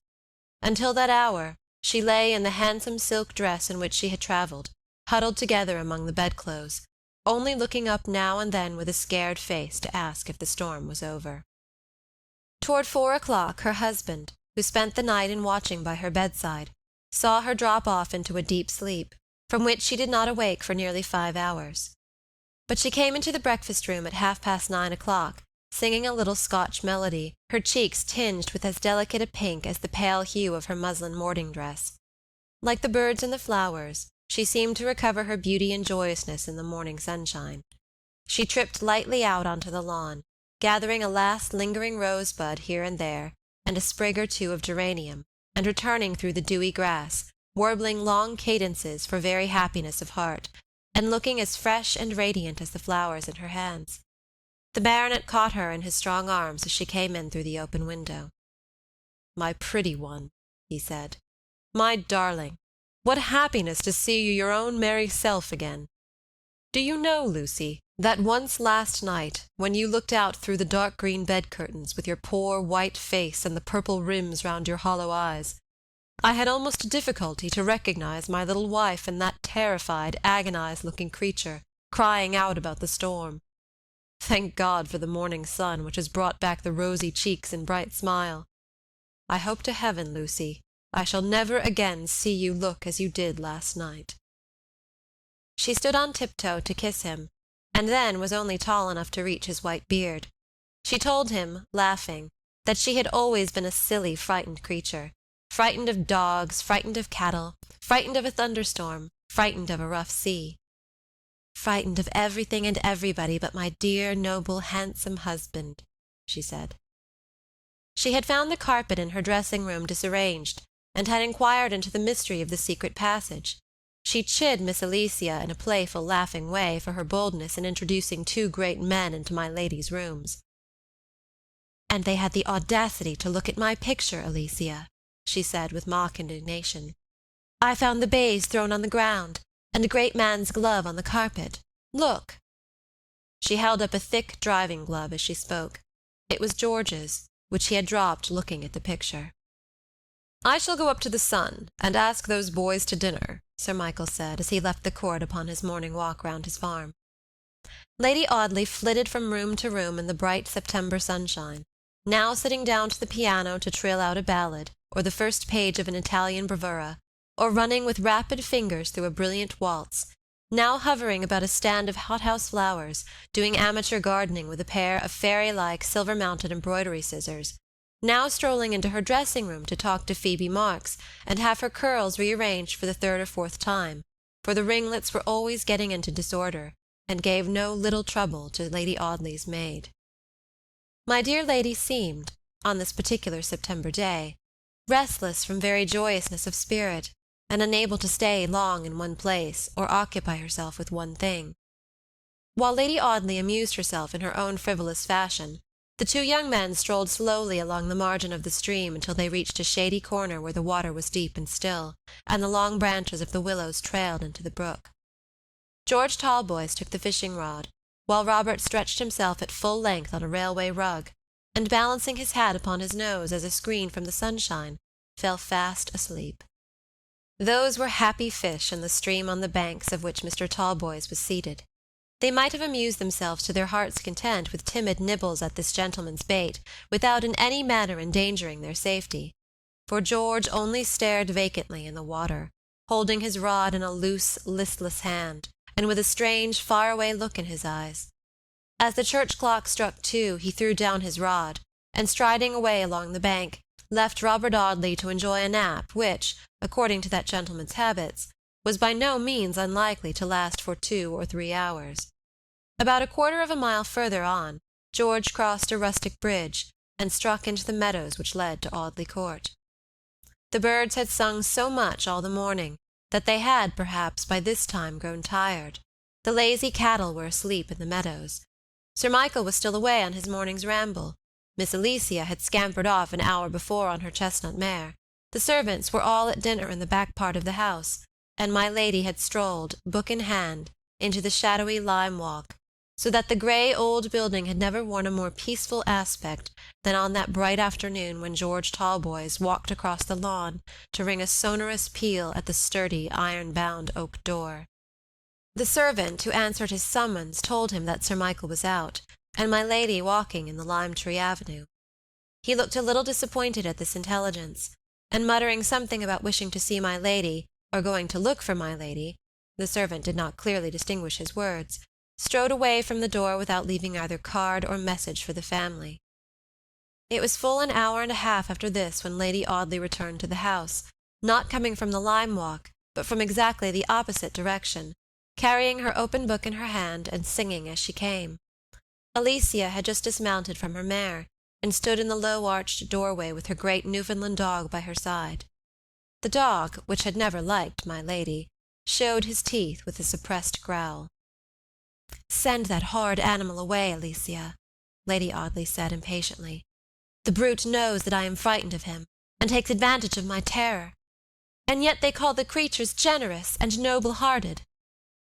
Until that hour, she lay in the handsome silk dress in which she had travelled, huddled together among the bedclothes, only looking up now and then with a scared face to ask if the storm was over. Toward 4 o'clock her husband, who spent the night in watching by her bedside, saw her drop off into a deep sleep, from which she did not awake for nearly 5 hours. But she came into the breakfast-room at 9:30, singing a little Scotch melody, her cheeks tinged with as delicate a pink as the pale hue of her muslin morning dress. Like the birds and the flowers, she seemed to recover her beauty and joyousness in the morning sunshine. She tripped lightly out onto the lawn, gathering a last lingering rosebud here and there, and a sprig or two of geranium, and returning through the dewy grass, warbling long cadences for very happiness of heart, and looking as fresh and radiant as the flowers in her hands. The baronet caught her in his strong arms as she came in through the open window. "My pretty one," he said, "my darling, what happiness to see you your own merry self again. Do you know, Lucy, that once last night, when you looked out through the dark green bed-curtains with your poor white face and the purple rims round your hollow eyes, I had almost difficulty to recognize my little wife in that terrified, agonized-looking creature, crying out about the storm. Thank God for the morning sun, which has brought back the rosy cheeks and bright smile. I hope to heaven, Lucy, I shall never again see you look as you did last night." She stood on tiptoe to kiss him, and then was only tall enough to reach his white beard. She told him, laughing, that she had always been a silly, frightened creature, frightened of dogs, frightened of cattle, frightened of a thunderstorm, frightened of a rough sea. "Frightened of everything and everybody but my dear, noble, handsome husband," she said. She had found the carpet in her dressing-room disarranged, and had inquired into the mystery of the secret passage. She chid Miss Alicia in a playful, laughing way for her boldness in introducing two great men into my lady's rooms. "And they had the audacity to look at my picture, Alicia," she said with mock indignation. "I found the baize thrown on the ground, and a great man's glove on the carpet. Look." She held up a thick driving glove as she spoke. It was George's, which he had dropped looking at the picture. "I shall go up to the Sun, and ask those boys to dinner," Sir Michael said, as he left the court upon his morning walk round his farm. Lady Audley flitted from room to room in the bright September sunshine, now sitting down to the piano to trill out a ballad, or the first page of an Italian bravura, or running with rapid fingers through a brilliant waltz, now hovering about a stand of hothouse flowers, doing amateur gardening with a pair of fairy-like silver-mounted embroidery scissors, now strolling into her dressing-room to talk to Phoebe Marks and have her curls rearranged for the third or fourth time, for the ringlets were always getting into disorder, and gave no little trouble to Lady Audley's maid. My dear lady seemed, on this particular September day, restless from very joyousness of spirit, and unable to stay long in one place or occupy herself with one thing. While Lady Audley amused herself in her own frivolous fashion, the two young men strolled slowly along the margin of the stream until they reached a shady corner where the water was deep and still, and the long branches of the willows trailed into the brook. George Talboys took the fishing-rod, while Robert stretched himself at full length on a railway rug, and balancing his hat upon his nose as a screen from the sunshine, fell fast asleep. Those were happy fish in the stream on the banks of which Mr. Talboys was seated. They might have amused themselves to their heart's content with timid nibbles at this gentleman's bait, without in any manner endangering their safety, for George only stared vacantly in the water, holding his rod in a loose, listless hand, and with a strange, far-away look in his eyes. As the church clock struck 2, he threw down his rod, and striding away along the bank, left Robert Audley to enjoy a nap which, according to that gentleman's habits, was by no means unlikely to last for 2 or 3 hours. About a quarter of a mile further on, George crossed a rustic bridge, and struck into the meadows which led to Audley Court. The birds had sung so much all the morning that they had, perhaps, by this time grown tired. The lazy cattle were asleep in the meadows. Sir Michael was still away on his morning's ramble. Miss Alicia had scampered off an hour before on her chestnut mare. The servants were all at dinner in the back part of the house, and my lady had strolled, book in hand, into the shadowy lime walk, so that the grey old building had never worn a more peaceful aspect than on that bright afternoon when George Talboys walked across the lawn to ring a sonorous peal at the sturdy, iron-bound oak door. The servant who answered his summons told him that Sir Michael was out, and my lady walking in the lime-tree avenue. He looked a little disappointed at this intelligence, and muttering something about wishing to see my lady, or going to look for my lady, the servant did not clearly distinguish his words, strode away from the door without leaving either card or message for the family. It was full an hour and a half after this when Lady Audley returned to the house, not coming from the lime walk, but from exactly the opposite direction, carrying her open book in her hand and singing as she came. Alicia had just dismounted from her mare, and stood in the low-arched doorway with her great Newfoundland dog by her side. The dog, which had never liked my lady, showed his teeth with a suppressed growl. "Send that horrid animal away, Alicia," Lady Audley said impatiently. "The brute knows that I am frightened of him, and takes advantage of my terror. And yet they call the creatures generous and noble-hearted.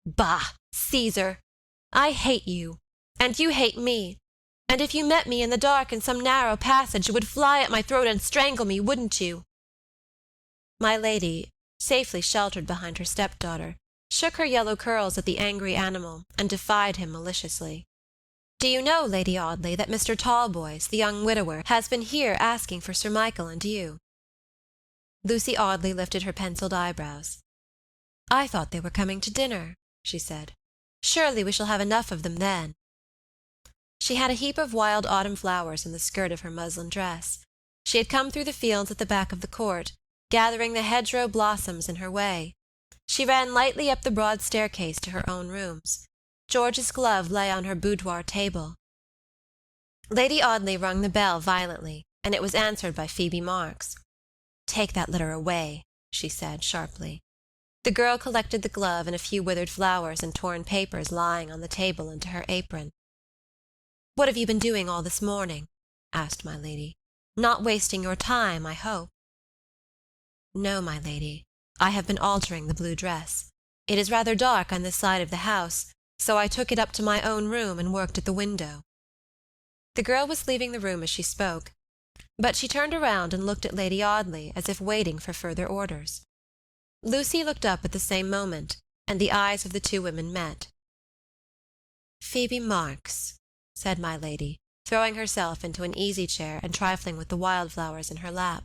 Bah, Caesar! I hate you, and you hate me, and if you met me in the dark in some narrow passage, you would fly at my throat and strangle me, wouldn't you?" My lady, safely sheltered behind her stepdaughter, shook her yellow curls at the angry animal, and defied him maliciously. Do you know, Lady Audley, that Mr. Talboys, the young widower, has been here asking for Sir Michael and you?" Lucy Audley lifted her penciled eyebrows. "I thought they were coming to dinner," she said. "Surely we shall have enough of them then." She had a heap of wild autumn flowers in the skirt of her muslin dress. She had come through the fields at the back of the court, gathering the hedgerow blossoms in her way. She ran lightly up the broad staircase to her own rooms. George's glove lay on her boudoir table. Lady Audley rung the bell violently, and it was answered by Phoebe Marks. "Take that letter away," she said sharply. The girl collected the glove and a few withered flowers and torn papers lying on the table into her apron. "What have you been doing all this morning?" asked my lady. "Not wasting your time, I hope." "No, my lady. I have been altering the blue dress. It is rather dark on this side of the house, so I took it up to my own room and worked at the window." The girl was leaving the room as she spoke, but she turned around and looked at Lady Audley as if waiting for further orders. Lucy looked up at the same moment, and the eyes of the two women met. "Phoebe Marks," said my lady, throwing herself into an easy-chair and trifling with the wildflowers in her lap.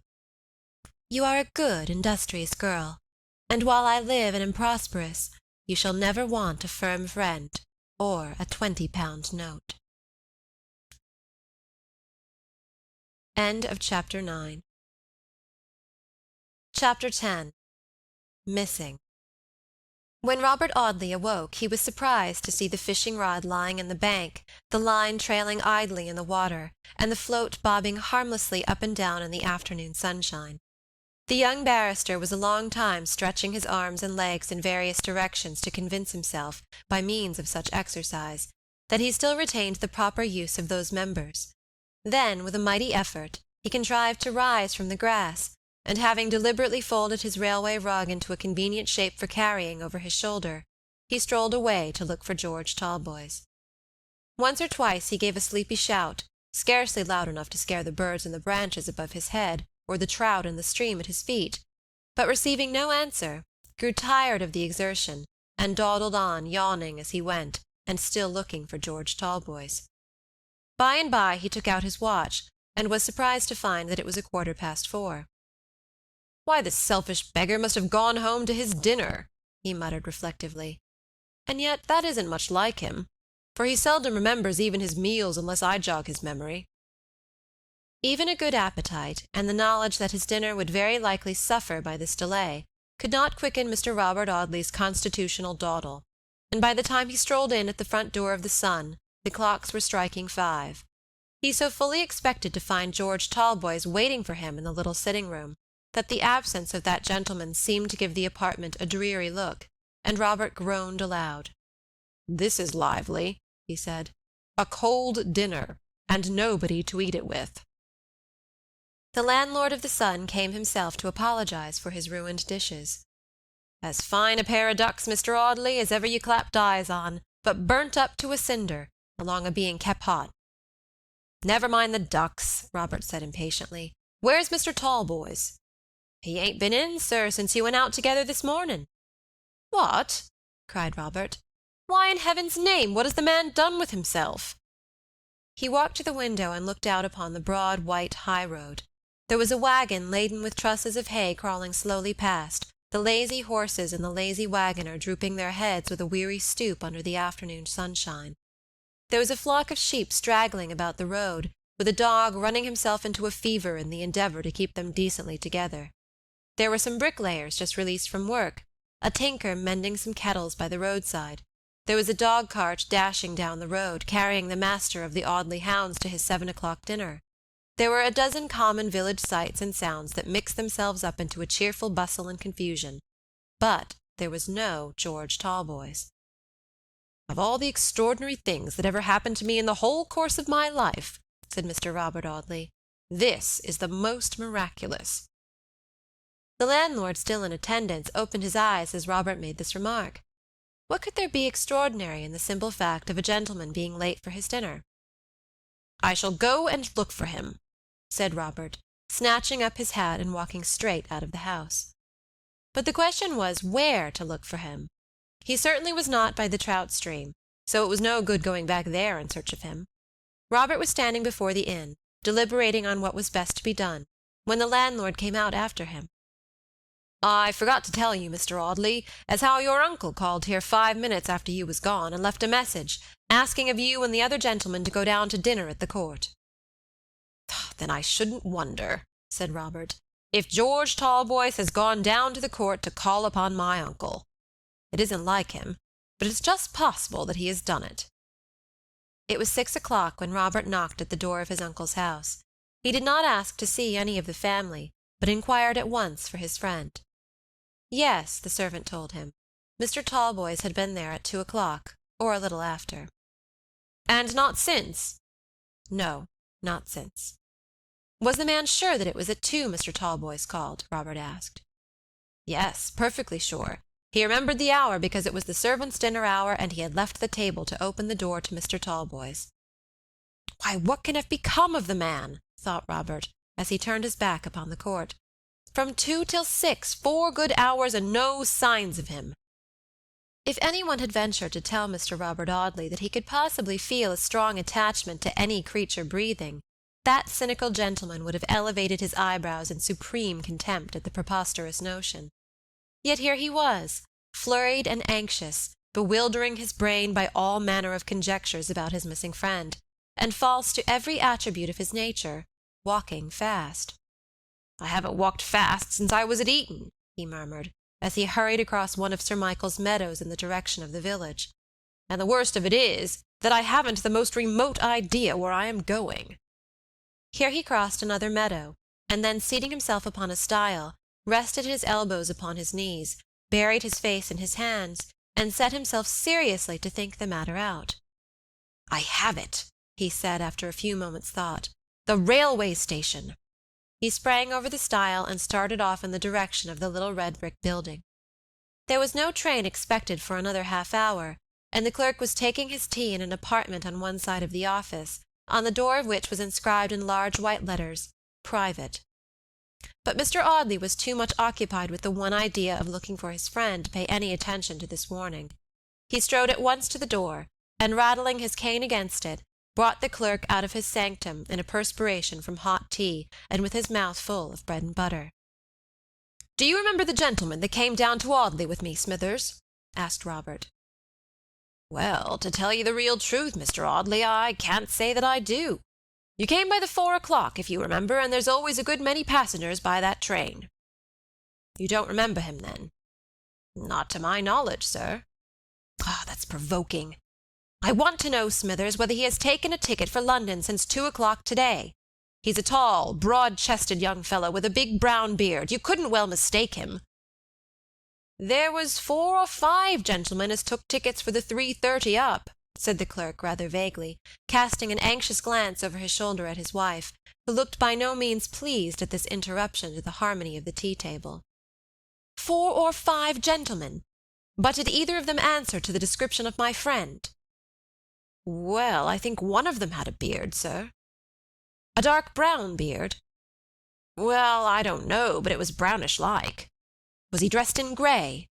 "You are a good, industrious girl, and while I live and am prosperous, you shall never want a firm friend or a 20-pound note." End of Chapter 9. Chapter 10. Missing. When Robert Audley awoke, he was surprised to see the fishing-rod lying in the bank, the line trailing idly in the water, and the float bobbing harmlessly up and down in the afternoon sunshine. The young barrister was a long time stretching his arms and legs in various directions to convince himself, by means of such exercise, that he still retained the proper use of those members. Then, with a mighty effort, he contrived to rise from the grass, and having deliberately folded his railway rug into a convenient shape for carrying over his shoulder, he strolled away to look for George Talboys. Once or twice he gave a sleepy shout, scarcely loud enough to scare the birds in the branches above his head, or the trout in the stream at his feet, but receiving no answer, grew tired of the exertion, and dawdled on, yawning as he went, and still looking for George Talboys. By and by he took out his watch, and was surprised to find that it was 4:15. "Why, the selfish beggar must have gone home to his dinner," he muttered reflectively. "And yet that isn't much like him, for he seldom remembers even his meals unless I jog his memory." Even a good appetite, and the knowledge that his dinner would very likely suffer by this delay, could not quicken Mr. Robert Audley's constitutional dawdle, and by the time he strolled in at the front door of the Sun, the clocks were striking 5. He so fully expected to find George Talboys waiting for him in the little sitting-room, that the absence of that gentleman seemed to give the apartment a dreary look, and Robert groaned aloud. "This is lively," he said. "A cold dinner, and nobody to eat it with." The landlord of the Sun came himself to apologize for his ruined dishes. "As fine a pair of ducks, Mr. Audley, as ever you clapped eyes on, but burnt up to a cinder, along o' being kep' hot." "Never mind the ducks," Robert said impatiently. "Where's Mr. Talboys?" "He ain't been in, sir, since you went out together this morning." "What?" cried Robert. "Why, in heaven's name, what has the man done with himself?" He walked to the window and looked out upon the broad white high road. There was a wagon laden with trusses of hay crawling slowly past, the lazy horses and the lazy wagoner drooping their heads with a weary stoop under the afternoon sunshine. There was a flock of sheep straggling about the road, with a dog running himself into a fever in the endeavor to keep them decently together. There were some bricklayers just released from work, a tinker mending some kettles by the roadside. There was a dog-cart dashing down the road, carrying the master of the Audley hounds to his 7 o'clock dinner. There were a dozen common village sights and sounds that mixed themselves up into a cheerful bustle and confusion. But there was no George Talboys. "Of all the extraordinary things that ever happened to me in the whole course of my life," said Mr. Robert Audley, "this is the most miraculous." The landlord, still in attendance, opened his eyes as Robert made this remark. What could there be extraordinary in the simple fact of a gentleman being late for his dinner? "I shall go and look for him," said Robert, snatching up his hat and walking straight out of the house. But the question was where to look for him. He certainly was not by the trout stream, so it was no good going back there in search of him. Robert was standing before the inn, deliberating on what was best to be done, when the landlord came out after him. "I forgot to tell you, Mr. Audley, as how your uncle called here 5 minutes after you was gone, and left a message, asking of you and the other gentlemen to go down to dinner at the court." "Then I shouldn't wonder," said Robert, "if George Talboys has gone down to the court to call upon my uncle. It isn't like him, but it's just possible that he has done it." It was 6 o'clock when Robert knocked at the door of his uncle's house. He did not ask to see any of the family, but inquired at once for his friend. Yes, the servant told him. Mr. Talboys had been there at 2 o'clock, or a little after. "And not since?" "No, not since." Was the man sure that it was at 2 Mr. Talboys called? Robert asked. Yes, perfectly sure. He remembered the hour because it was the servants' dinner hour, and he had left the table to open the door to Mr. Talboys. "Why, what can have become of the man?" thought Robert, as he turned his back upon the court. "From 2 till 6, 4 good hours, and no signs of him." If anyone had ventured to tell Mr. Robert Audley that he could possibly feel a strong attachment to any creature breathing, that cynical gentleman would have elevated his eyebrows in supreme contempt at the preposterous notion. Yet here he was, flurried and anxious, bewildering his brain by all manner of conjectures about his missing friend, and false to every attribute of his nature, walking fast. "I haven't walked fast since I was at Eton," he murmured, as he hurried across one of Sir Michael's meadows in the direction of the village. "And the worst of it is that I haven't the most remote idea where I am going." Here he crossed another meadow, and then seating himself upon a stile, rested his elbows upon his knees, buried his face in his hands, and set himself seriously to think the matter out. "I have it," he said after a few moments' thought. "The railway station." He sprang over the stile and started off in the direction of the little red brick building. There was no train expected for another half-hour, and the clerk was taking his tea in an apartment on one side of the office, on the door of which was inscribed in large white letters, "Private." But Mr. Audley was too much occupied with the one idea of looking for his friend to pay any attention to this warning. He strode at once to the door, and rattling his cane against it, brought the clerk out of his sanctum in a perspiration from hot tea, and with his mouth full of bread and butter. "Do you remember the gentleman that came down to Audley with me, Smithers?" asked Robert. "Well, to tell you the real truth, Mr. Audley, I can't say that I do. You came by the 4 o'clock, if you remember, and there's always a good many passengers by that train." "You don't remember him, then?" "Not to my knowledge, sir." "Ah, that's provoking. I want to know, Smithers, whether he has taken a ticket for London since 2 o'clock today. He's a tall, broad-chested young fellow with a big brown beard. You couldn't well mistake him." "There was 4 or 5 gentlemen as took tickets for the 3:30 up," said the clerk rather vaguely, casting an anxious glance over his shoulder at his wife, who looked by no means pleased at this interruption to the harmony of the tea-table. 4 or 5 gentlemen? But did either of them answer to the description of my friend?" "Well, I think one of them had a beard, sir." "A dark brown beard?" "Well, I don't know, but it was brownish-like." "Was he dressed in grey?"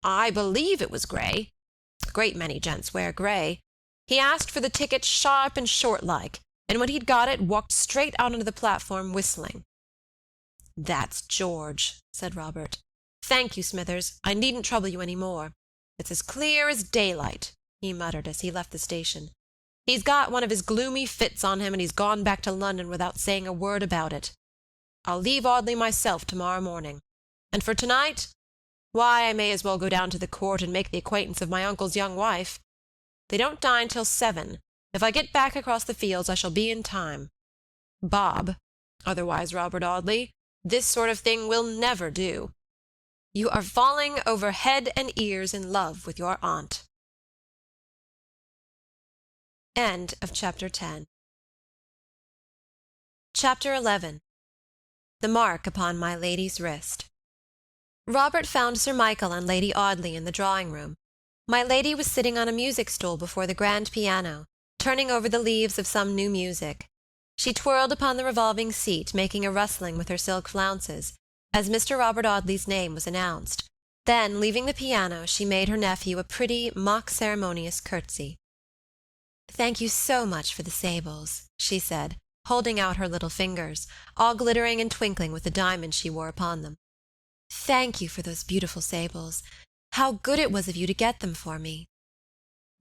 "I believe it was grey. A great many gents wear grey. He asked for the ticket sharp and short-like, and when he'd got it, walked straight out onto the platform whistling." "That's George," said Robert. "Thank you, Smithers. I needn't trouble you any more. It's as clear as daylight," he muttered as he left the station. "He's got one of his gloomy fits on him, and he's gone back to London without saying a word about it. I'll leave Audley myself tomorrow morning. And for tonight, why, I may as well go down to the court and make the acquaintance of my uncle's young wife. They don't dine till 7. If I get back across the fields, I shall be in time. Bob, otherwise Robert Audley, this sort of thing will never do. You are falling over head and ears in love with your aunt." End of Chapter 10. Chapter 11. The Mark upon my Lady's Wrist. Robert found Sir Michael and Lady Audley in the drawing-room. My lady was sitting on a music-stool before the grand piano, turning over the leaves of some new music. She twirled upon the revolving seat, making a rustling with her silk flounces, as Mr. Robert Audley's name was announced, Then, leaving the piano, she made her nephew a pretty, mock-ceremonious curtsy. "Thank you so much for the sables," she said, holding out her little fingers, all glittering and twinkling with the diamonds she wore upon them. "Thank you for those beautiful sables. How good it was of you to get them for me."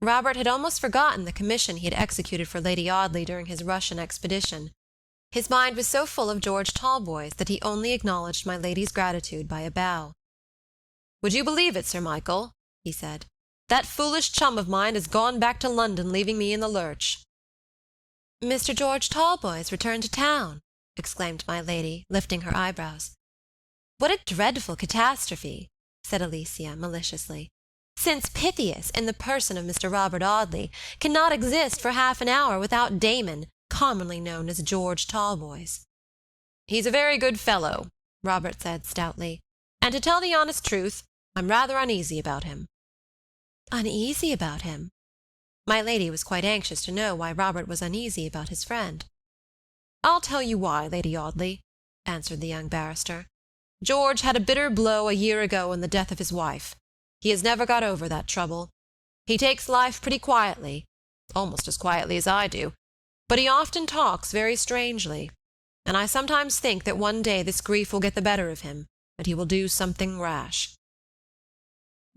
Robert had almost forgotten the commission he had executed for Lady Audley during his Russian expedition. His mind was so full of George Talboys that he only acknowledged my lady's gratitude by a bow. "Would you believe it, Sir Michael?" he said. "That foolish chum of mine has gone back to London, leaving me in the lurch." "Mr. George Talboys returned to town!" exclaimed my lady, lifting her eyebrows. "What a dreadful catastrophe!" said Alicia, maliciously, "since Pythias, in the person of Mr. Robert Audley, cannot exist for half an hour without Damon, commonly known as George Talboys." "He's a very good fellow," Robert said stoutly, "and to tell the honest truth, I'm rather uneasy about him." "Uneasy about him?" My lady was quite anxious to know why Robert was uneasy about his friend. "I'll tell you why, Lady Audley," answered the young barrister. "George had a bitter blow a year ago in the death of his wife. He has never got over that trouble. He takes life pretty quietly, almost as quietly as I do, but he often talks very strangely, and I sometimes think that one day this grief will get the better of him, and he will do something rash."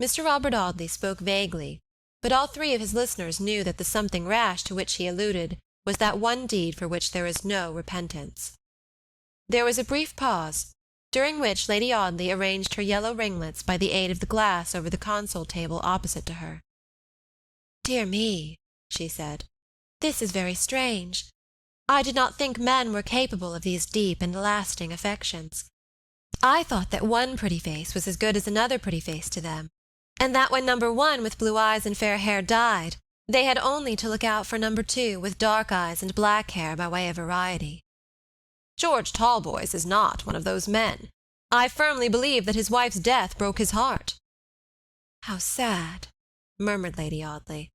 Mr. Robert Audley spoke vaguely, but all three of his listeners knew that the something rash to which he alluded was that one deed for which there is no repentance. There was a brief pause, during which Lady Audley arranged her yellow ringlets by the aid of the glass over the console table opposite to her. "Dear me," she said, "this is very strange. I did not think men were capable of these deep and lasting affections. I thought that one pretty face was as good as another pretty face to them, and that when number one with blue eyes and fair hair died, they had only to look out for number two with dark eyes and black hair by way of variety. George Talboys is not one of those men. I firmly believe that his wife's death broke his heart." "How sad," murmured Lady Audley.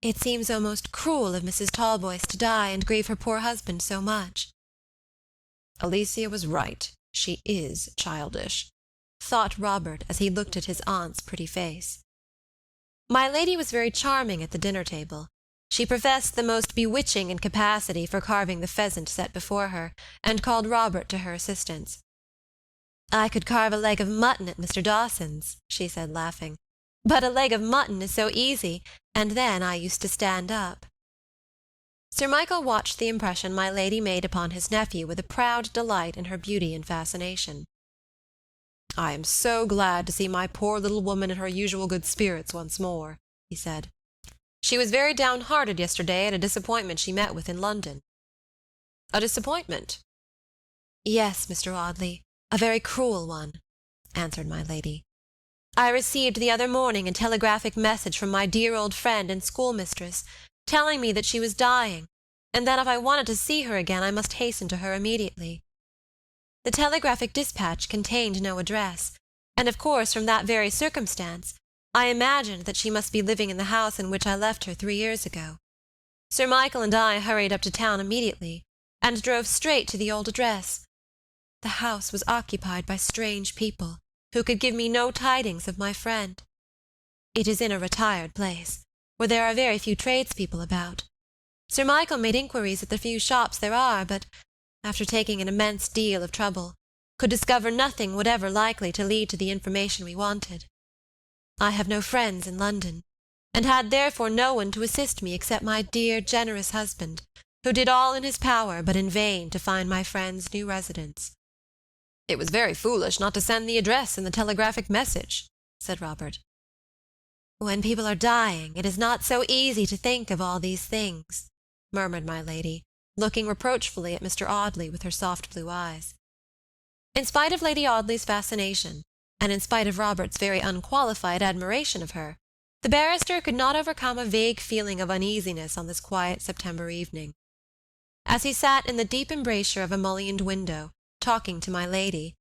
"It seems almost cruel of Mrs. Talboys to die and grieve her poor husband so much." "Alicia was right. She is childish," thought Robert as he looked at his aunt's pretty face. My lady was very charming at the dinner table. She professed the most bewitching incapacity for carving the pheasant set before her, and called Robert to her assistance. "I could carve a leg of mutton at Mr. Dawson's," she said, laughing, "but a leg of mutton is so easy, and then I used to stand up." Sir Michael watched the impression my lady made upon his nephew with a proud delight in her beauty and fascination. "I am so glad to see my poor little woman in her usual good spirits once more," he said. "She was very downhearted yesterday at a disappointment she met with in London." "A disappointment?" "Yes, Mr. Audley, a very cruel one," answered my lady. "I received the other morning a telegraphic message from my dear old friend and schoolmistress, telling me that she was dying, and that if I wanted to see her again I must hasten to her immediately. The telegraphic dispatch contained no address, and of course from that very circumstance I imagined that she must be living in the house in which I left her 3 years ago. Sir Michael and I hurried up to town immediately, and drove straight to the old address. The house was occupied by strange people, who could give me no tidings of my friend. It is in a retired place, where there are very few tradespeople about. Sir Michael made inquiries at the few shops there are, but, after taking an immense deal of trouble, could discover nothing whatever likely to lead to the information we wanted. I have no friends in London, and had therefore no one to assist me except my dear, generous husband, who did all in his power, but in vain, to find my friend's new residence." "It was very foolish not to send the address in the telegraphic message," said Robert. "When people are dying, it is not so easy to think of all these things," murmured my lady, looking reproachfully at Mr. Audley with her soft blue eyes. In spite of Lady Audley's fascination, and in spite of Robert's very unqualified admiration of her, the barrister could not overcome a vague feeling of uneasiness on this quiet September evening. As he sat in the deep embrasure of a mullioned window, talking to my lady,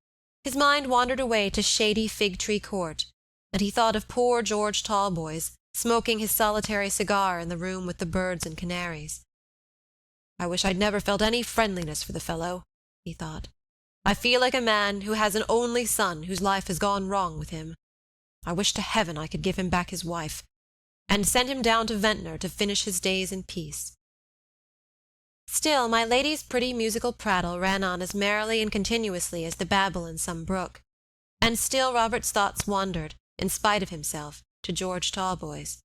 his mind wandered away to shady Fig-tree Court, and he thought of poor George Talboys smoking his solitary cigar in the room with the birds and canaries. "I wish I'd never felt any friendliness for the fellow," he thought. "I feel like a man who has an only son whose life has gone wrong with him. I wish to heaven I could give him back his wife, and send him down to Ventnor to finish his days in peace." Still my lady's pretty musical prattle ran on as merrily and continuously as the babble in some brook, and still Robert's thoughts wandered, in spite of himself, to George Talboys.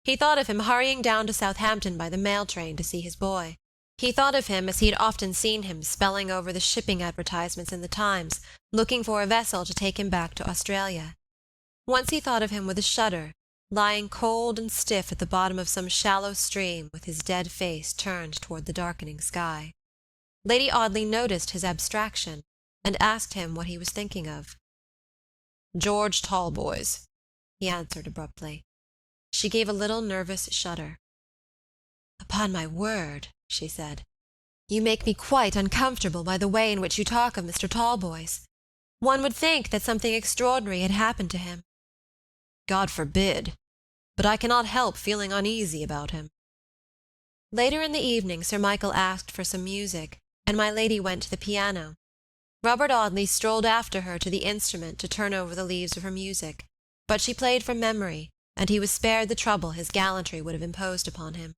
He thought of him hurrying down to Southampton by the mail train to see his boy. He thought of him as he had often seen him spelling over the shipping advertisements in the Times, looking for a vessel to take him back to Australia. Once he thought of him with a shudder, lying cold and stiff at the bottom of some shallow stream with his dead face turned toward the darkening sky. Lady Audley noticed his abstraction, and asked him what he was thinking of. "George Talboys," he answered abruptly. She gave a little nervous shudder. "Upon my word," she said, "you make me quite uncomfortable by the way in which you talk of Mr. Talboys. One would think that something extraordinary had happened to him." "God forbid! But I cannot help feeling uneasy about him." Later in the evening Sir Michael asked for some music, and my lady went to the piano. Robert Audley strolled after her to the instrument to turn over the leaves of her music, but she played from memory, and he was spared the trouble his gallantry would have imposed upon him.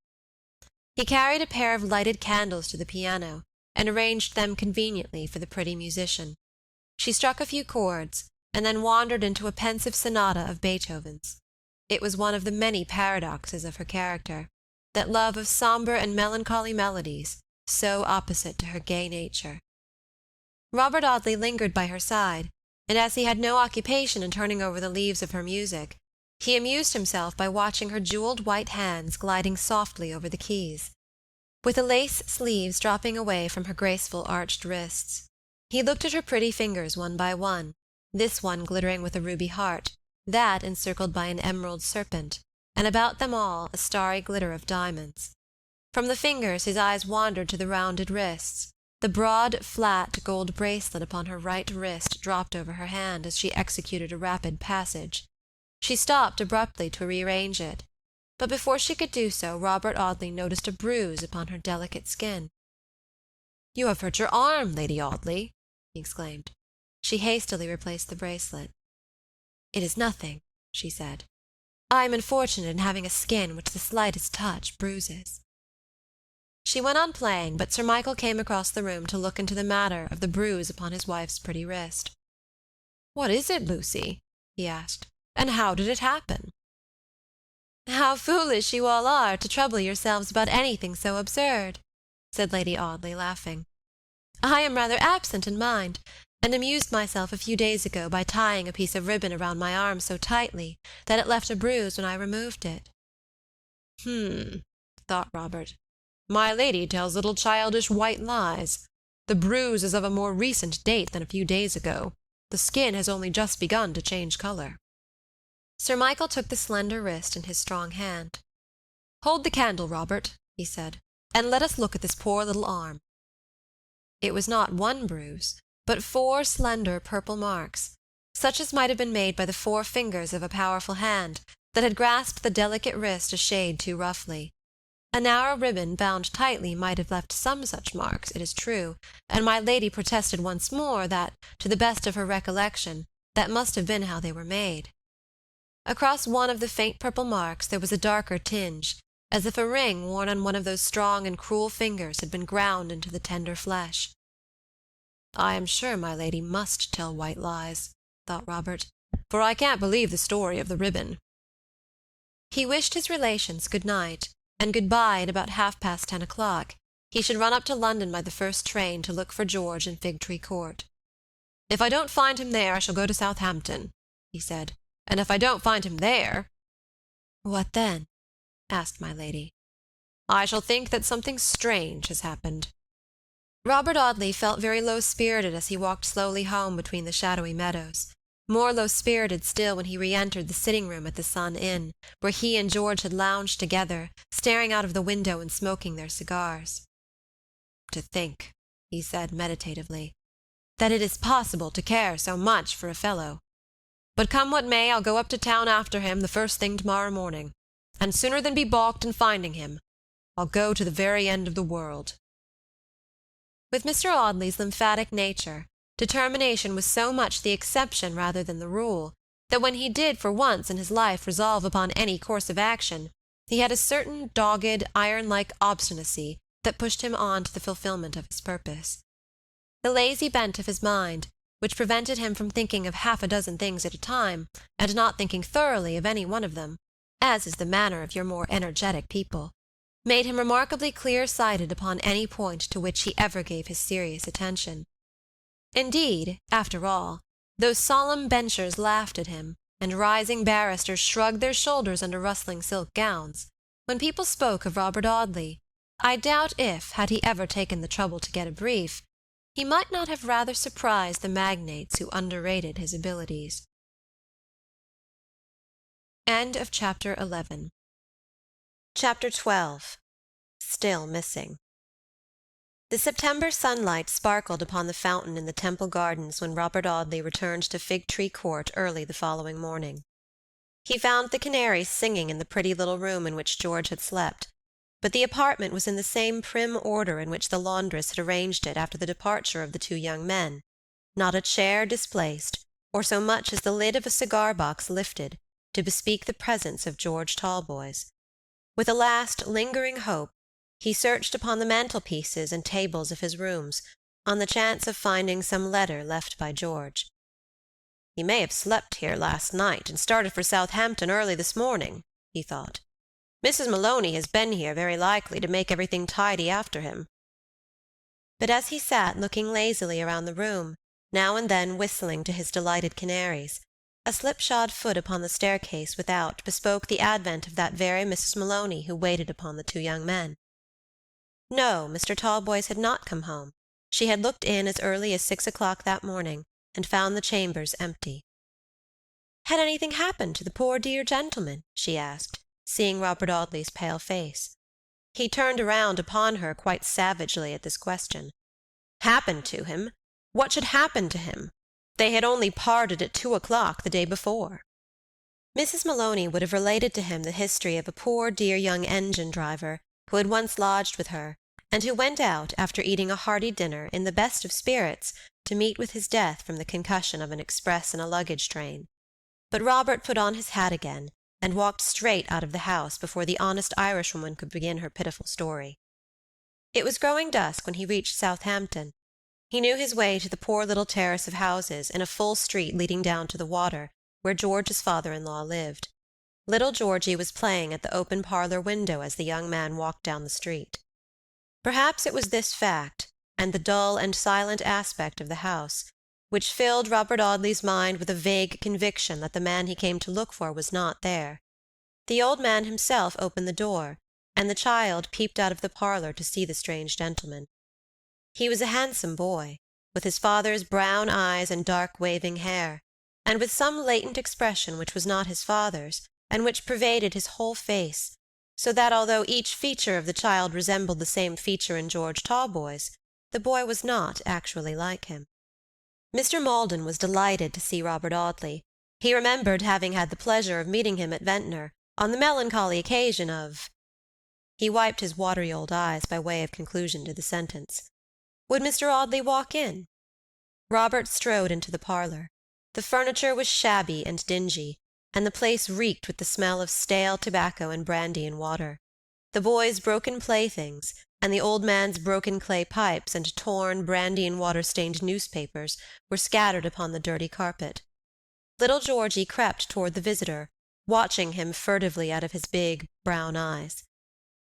He carried a pair of lighted candles to the piano, and arranged them conveniently for the pretty musician. She struck a few chords, and then wandered into a pensive sonata of Beethoven's. It was one of the many paradoxes of her character, that love of sombre and melancholy melodies, so opposite to her gay nature. Robert Audley lingered by her side, and as he had no occupation in turning over the leaves of her music, he amused himself by watching her jeweled white hands gliding softly over the keys, with the lace sleeves dropping away from her graceful arched wrists. He looked at her pretty fingers one by one, this one glittering with a ruby heart, that encircled by an emerald serpent, and about them all a starry glitter of diamonds. From the fingers his eyes wandered to the rounded wrists. The broad, flat gold bracelet upon her right wrist dropped over her hand as she executed a rapid passage. She stopped abruptly to rearrange it, but before she could do so Robert Audley noticed a bruise upon her delicate skin. "You have hurt your arm, Lady Audley," he exclaimed. She hastily replaced the bracelet. "It is nothing," she said. "I am unfortunate in having a skin which the slightest touch bruises." She went on playing, but Sir Michael came across the room to look into the matter of the bruise upon his wife's pretty wrist. "What is it, Lucy?" he asked, "and how did it happen?" "How foolish you all are to trouble yourselves about anything so absurd," said Lady Audley, laughing. "I am rather absent in mind, and amused myself a few days ago by tying a piece of ribbon around my arm so tightly that it left a bruise when I removed it." Thought Robert. "My lady tells little childish white lies. The bruise is of a more recent date than a few days ago. The skin has only just begun to change color." Sir Michael took the slender wrist in his strong hand. "Hold the candle, Robert," he said, "and let us look at this poor little arm." It was not one bruise, but 4 slender purple marks, such as might have been made by the 4 fingers of a powerful hand that had grasped the delicate wrist a shade too roughly. A narrow ribbon bound tightly might have left some such marks, it is true, and my lady protested once more that, to the best of her recollection, that must have been how they were made. Across one of the faint purple marks there was a darker tinge, as if a ring worn on one of those strong and cruel fingers had been ground into the tender flesh. "I am sure my lady must tell white lies," thought Robert, "for I can't believe the story of the ribbon." He wished his relations good night, and good-bye at about 10:30. He should run up to London by the first train to look for George in Fig-tree Court. "If I don't find him there, I shall go to Southampton," he said, "and if I don't find him there—" "What then?" asked my lady. "I shall think that something strange has happened." Robert Audley felt very low-spirited as he walked slowly home between the shadowy meadows, more low-spirited still when he re-entered the sitting-room at the Sun Inn, where he and George had lounged together, staring out of the window and smoking their cigars. "To think," he said meditatively, "that it is possible to care so much for a fellow. But come what may, I'll go up to town after him the first thing tomorrow morning, and sooner than be balked in finding him, I'll go to the very end of the world." With Mr. Audley's lymphatic nature, determination was so much the exception rather than the rule, that when he did for once in his life resolve upon any course of action, he had a certain dogged, iron-like obstinacy that pushed him on to the fulfillment of his purpose. The lazy bent of his mind, which prevented him from thinking of half a dozen things at a time, and not thinking thoroughly of any one of them, as is the manner of your more energetic people, made him remarkably clear-sighted upon any point to which he ever gave his serious attention. Indeed, after all, those solemn benchers laughed at him, and rising barristers shrugged their shoulders under rustling silk gowns. When people spoke of Robert Audley, I doubt if, had he ever taken the trouble to get a brief, he might not have rather surprised the magnates who underrated his abilities. End of Chapter 11. Chapter 12. Still Missing. The September sunlight sparkled upon the fountain in the Temple Gardens when Robert Audley returned to Fig Tree Court early the following morning. He found the canaries singing in the pretty little room in which George had slept, but the apartment was in the same prim order in which the laundress had arranged it after the departure of the two young men, not a chair displaced, or so much as the lid of a cigar-box lifted, to bespeak the presence of George Talboys. With a last lingering hope, he searched upon the mantelpieces and tables of his rooms, on the chance of finding some letter left by George. "He may have slept here last night, and started for Southampton early this morning," he thought. "Mrs. Maloney has been here very likely to make everything tidy after him." But as he sat looking lazily around the room, now and then whistling to his delighted canaries, a slipshod foot upon the staircase without bespoke the advent of that very Mrs. Maloney who waited upon the two young men. No, Mr. Talboys had not come home. She had looked in as early as 6 o'clock that morning, and found the chambers empty. "Had anything happened to the poor dear gentleman?" she asked, seeing Robert Audley's pale face. He turned around upon her quite savagely at this question. Happened to him? What should happen to him? They had only parted at 2 o'clock the day before. Mrs. Maloney would have related to him the history of a poor dear young engine-driver who had once lodged with her, and who went out, after eating a hearty dinner, in the best of spirits, to meet with his death from the concussion of an express and a luggage train. But Robert put on his hat again, and walked straight out of the house before the honest Irishwoman could begin her pitiful story. It was growing dusk when he reached Southampton. He knew his way to the poor little terrace of houses in a full street leading down to the water, where George's father-in-law lived. Little Georgie was playing at the open parlour window as the young man walked down the street. Perhaps it was this fact, and the dull and silent aspect of the house, which filled Robert Audley's mind with a vague conviction that the man he came to look for was not there. The old man himself opened the door, and the child peeped out of the parlour to see the strange gentleman. He was a handsome boy, with his father's brown eyes and dark waving hair, and with some latent expression which was not his father's, and which pervaded his whole face, so that although each feature of the child resembled the same feature in George Talboys, the boy was not actually like him. Mr. Maldon was delighted to see Robert Audley. He remembered having had the pleasure of meeting him at Ventnor, on the melancholy occasion of— He wiped his watery old eyes by way of conclusion to the sentence. Would Mr. Audley walk in? Robert strode into the parlour. The furniture was shabby and dingy, and the place reeked with the smell of stale tobacco and brandy and water. The boy's broken playthings, and the old man's broken clay pipes and torn brandy and water-stained newspapers were scattered upon the dirty carpet. Little Georgie crept toward the visitor, watching him furtively out of his big, brown eyes.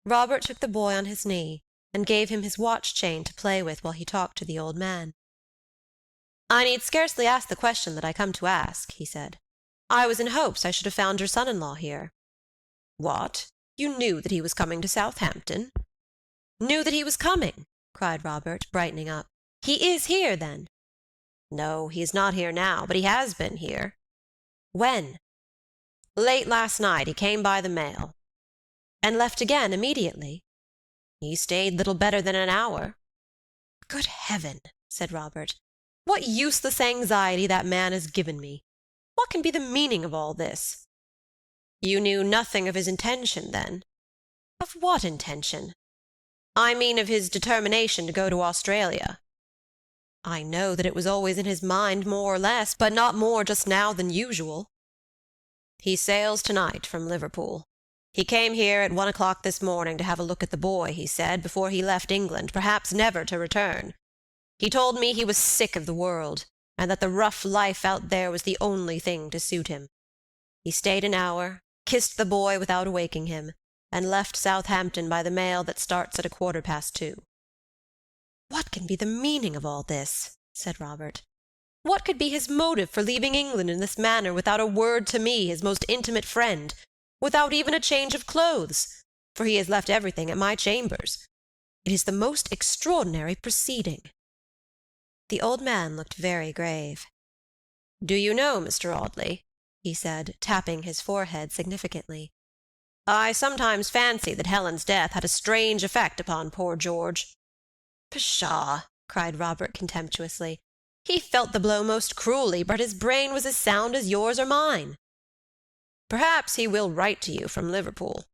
Robert took the boy on his knee, and gave him his watch-chain to play with while he talked to the old man. "I need scarcely ask the question that I come to ask," he said. "I was in hopes I should have found your son-in-law here." "What? You knew that he was coming to Southampton?" "Knew that he was coming!" cried Robert, brightening up. "He is here, then?" "No, he is not here now, but he has been here." "When?" "Late last night. He came by the mail." "And left again immediately?" "He stayed little better than an hour." "Good heaven!" said Robert. "What useless anxiety that man has given me! What can be the meaning of all this?" "You knew nothing of his intention, then?" "Of what intention?" "I mean of his determination to go to Australia." "I know that it was always in his mind, more or less, but not more just now than usual." He sails tonight from Liverpool. He came here at 1 o'clock this morning to have a look at the boy, he said, before he left England, perhaps never to return. He told me he was sick of the world, and that the rough life out there was the only thing to suit him. He stayed an hour, kissed the boy without awaking him, and left Southampton by the mail that starts at 2:15. "What can be the meaning of all this?" said Robert. What could be his motive for leaving England in this manner without a word to me, his most intimate friend, without even a change of clothes, for he has left everything at my chambers? It is the most extraordinary proceeding." The old man looked very grave. "Do you know, Mr. Audley," he said, tapping his forehead significantly, "I sometimes fancy that Helen's death had a strange effect upon poor George." "Pshaw!" cried Robert contemptuously. "He felt the blow most cruelly, but his brain was as sound as yours or mine." "Perhaps he will write to you from Liverpool,"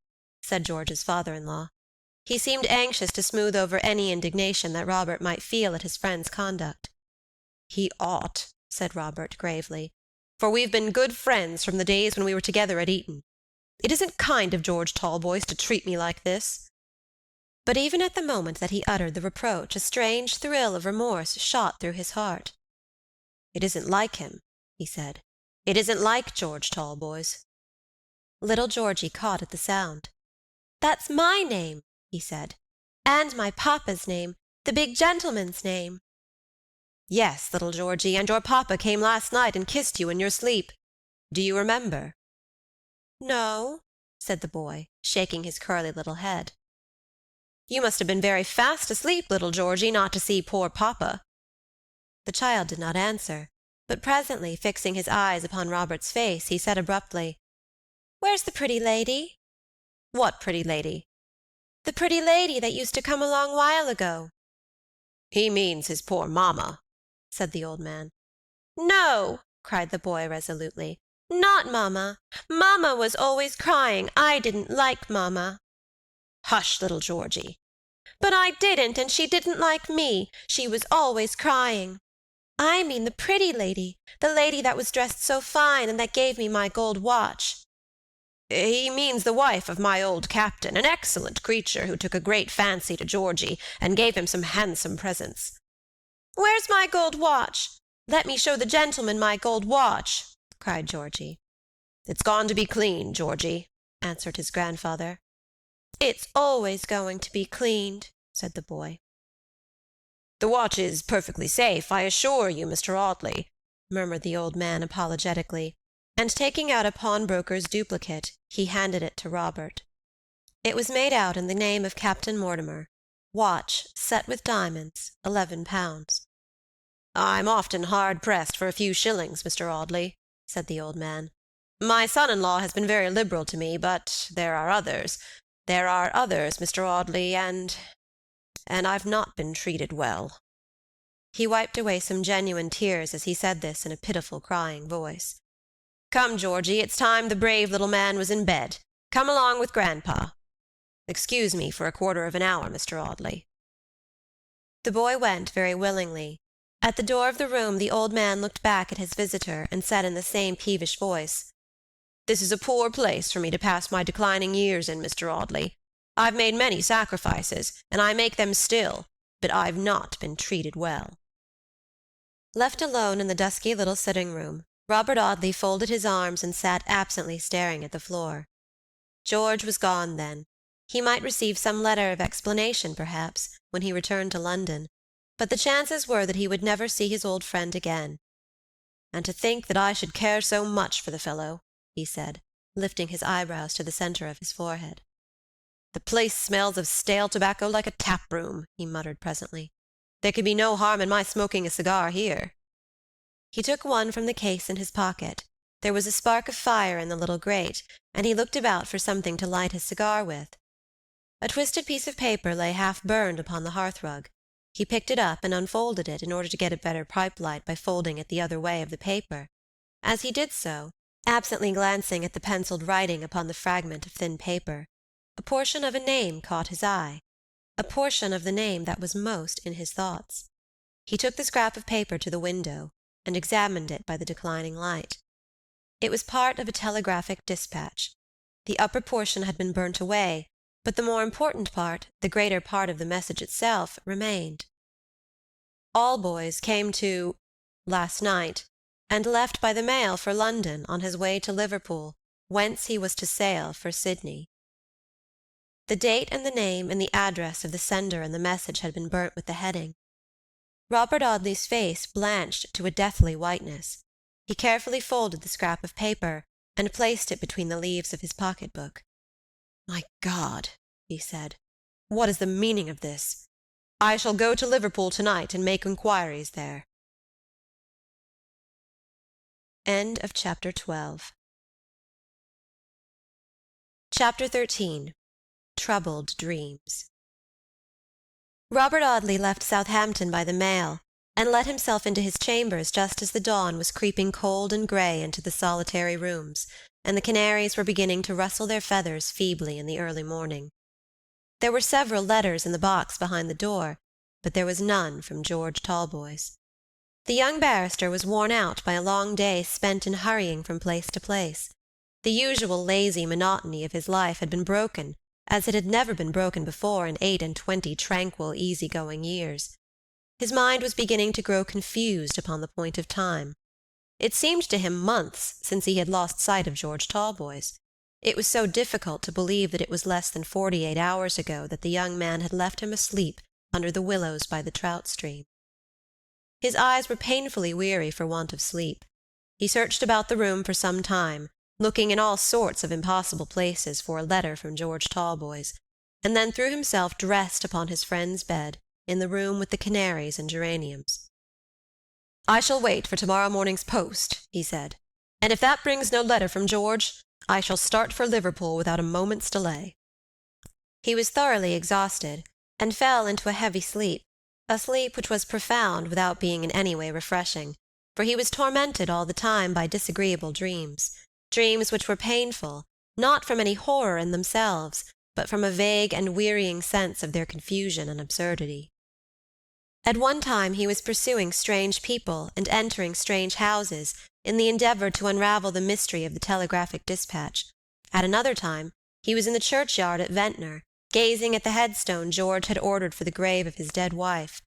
said George's father-in-law. He seemed anxious to smooth over any indignation that Robert might feel at his friend's conduct. "He ought," said Robert gravely, "for we've been good friends from the days when we were together at Eton. It isn't kind of George Talboys to treat me like this." But even at the moment that he uttered the reproach, a strange thrill of remorse shot through his heart. "It isn't like him," he said. "It isn't like George Talboys." Little Georgie caught at the sound. "That's my name," he said, "and my papa's name, the big gentleman's name." "Yes, little Georgie, and your papa came last night and kissed you in your sleep. Do you remember?" "No," said the boy, shaking his curly little head. "You must have been very fast asleep, little Georgie, not to see poor papa." The child did not answer, but presently, fixing his eyes upon Robert's face, he said abruptly, "Where's the pretty lady?" "What pretty lady?" "The pretty lady that used to come a long while ago." "He means his poor mamma," said the old man. "No," cried the boy resolutely, "not mamma. Mamma was always crying. I didn't like mamma." "Hush, little Georgie." "But I didn't, and she didn't like me. She was always crying. I mean the pretty lady, the lady that was dressed so fine and that gave me my gold watch." "He means the wife of my old captain, an excellent creature who took a great fancy to Georgie and gave him some handsome presents." "Where's my gold watch? Let me show the gentleman my gold watch," cried Georgie. "It's gone to be cleaned, Georgie," answered his grandfather. "It's always going to be cleaned," said the boy. "The watch is perfectly safe, I assure you, Mr. Audley," murmured the old man apologetically, and taking out a pawnbroker's duplicate, he handed it to Robert. It was made out in the name of Captain Mortimer. Watch, set with diamonds, £11. "I'm often hard-pressed for a few shillings, Mr. Audley," said the old man. "My son-in-law has been very liberal to me, but there are others, Mr. Audley, and I've not been treated well." He wiped away some genuine tears as he said this in a pitiful, crying voice. "Come, Georgie, it's time the brave little man was in bed. Come along with grandpa. Excuse me for 1/4 of an hour, Mr. Audley." The boy went very willingly. At the door of the room the old man looked back at his visitor and said in the same peevish voice, "This is a poor place for me to pass my declining years in, Mr. Audley. I've made many sacrifices, and I make them still, but I've not been treated well." Left alone in the dusky little sitting-room, Robert Audley folded his arms and sat absently staring at the floor. George was gone, then. He might receive some letter of explanation, perhaps, when he returned to London, but the chances were that he would never see his old friend again. "And to think that I should care so much for the fellow," he said, lifting his eyebrows to the center of his forehead. "The place smells of stale tobacco like a tap-room," he muttered presently. "There could be no harm in my smoking a cigar here." He took one from the case in his pocket. There was a spark of fire in the little grate, and he looked about for something to light his cigar with. A twisted piece of paper lay half-burned upon the hearthrug. He picked it up and unfolded it in order to get a better pipe-light by folding it the other way of the paper. As he did so, absently glancing at the penciled writing upon the fragment of thin paper, a portion of a name caught his eye, a portion of the name that was most in his thoughts. He took the scrap of paper to the window, and examined it by the declining light. It was part of a telegraphic dispatch. The upper portion had been burnt away, but the more important part, the greater part of the message itself, remained. Talboys came to last night, and left by the mail for London on his way to Liverpool, whence he was to sail for Sydney. The date and the name and the address of the sender and the message had been burnt with the heading. Robert Audley's face blanched to a deathly whiteness. He carefully folded the scrap of paper and placed it between the leaves of his pocket-book. "My God," he said, "what is the meaning of this? I shall go to Liverpool tonight and make inquiries there." End of Chapter 12. Chapter 13. Troubled Dreams. Robert Audley left Southampton by the mail, and let himself into his chambers just as the dawn was creeping cold and grey into the solitary rooms, and the canaries were beginning to rustle their feathers feebly in the early morning. There were several letters in the box behind the door, but there was none from George Talboys. The young barrister was worn out by a long day spent in hurrying from place to place. The usual lazy monotony of his life had been broken, as it had never been broken before in 28 tranquil, easy-going years. His mind was beginning to grow confused upon the point of time. It seemed to him months since he had lost sight of George Talboys. It was so difficult to believe that it was less than 48 hours ago that the young man had left him asleep under the willows by the trout stream. His eyes were painfully weary for want of sleep. He searched about the room for some time, looking in all sorts of impossible places for a letter from George Talboys, and then threw himself dressed upon his friend's bed, in the room with the canaries and geraniums. "I shall wait for tomorrow morning's post," he said, "and if that brings no letter from George, I shall start for Liverpool without a moment's delay." He was thoroughly exhausted, and fell into a heavy sleep, a sleep which was profound without being in any way refreshing, for he was tormented all the time by disagreeable dreams which were painful, not from any horror in themselves, but from a vague and wearying sense of their confusion and absurdity. At one time he was pursuing strange people and entering strange houses in the endeavor to unravel the mystery of the telegraphic dispatch. At another time he was in the churchyard at Ventnor, gazing at the headstone George had ordered for the grave of his dead wife.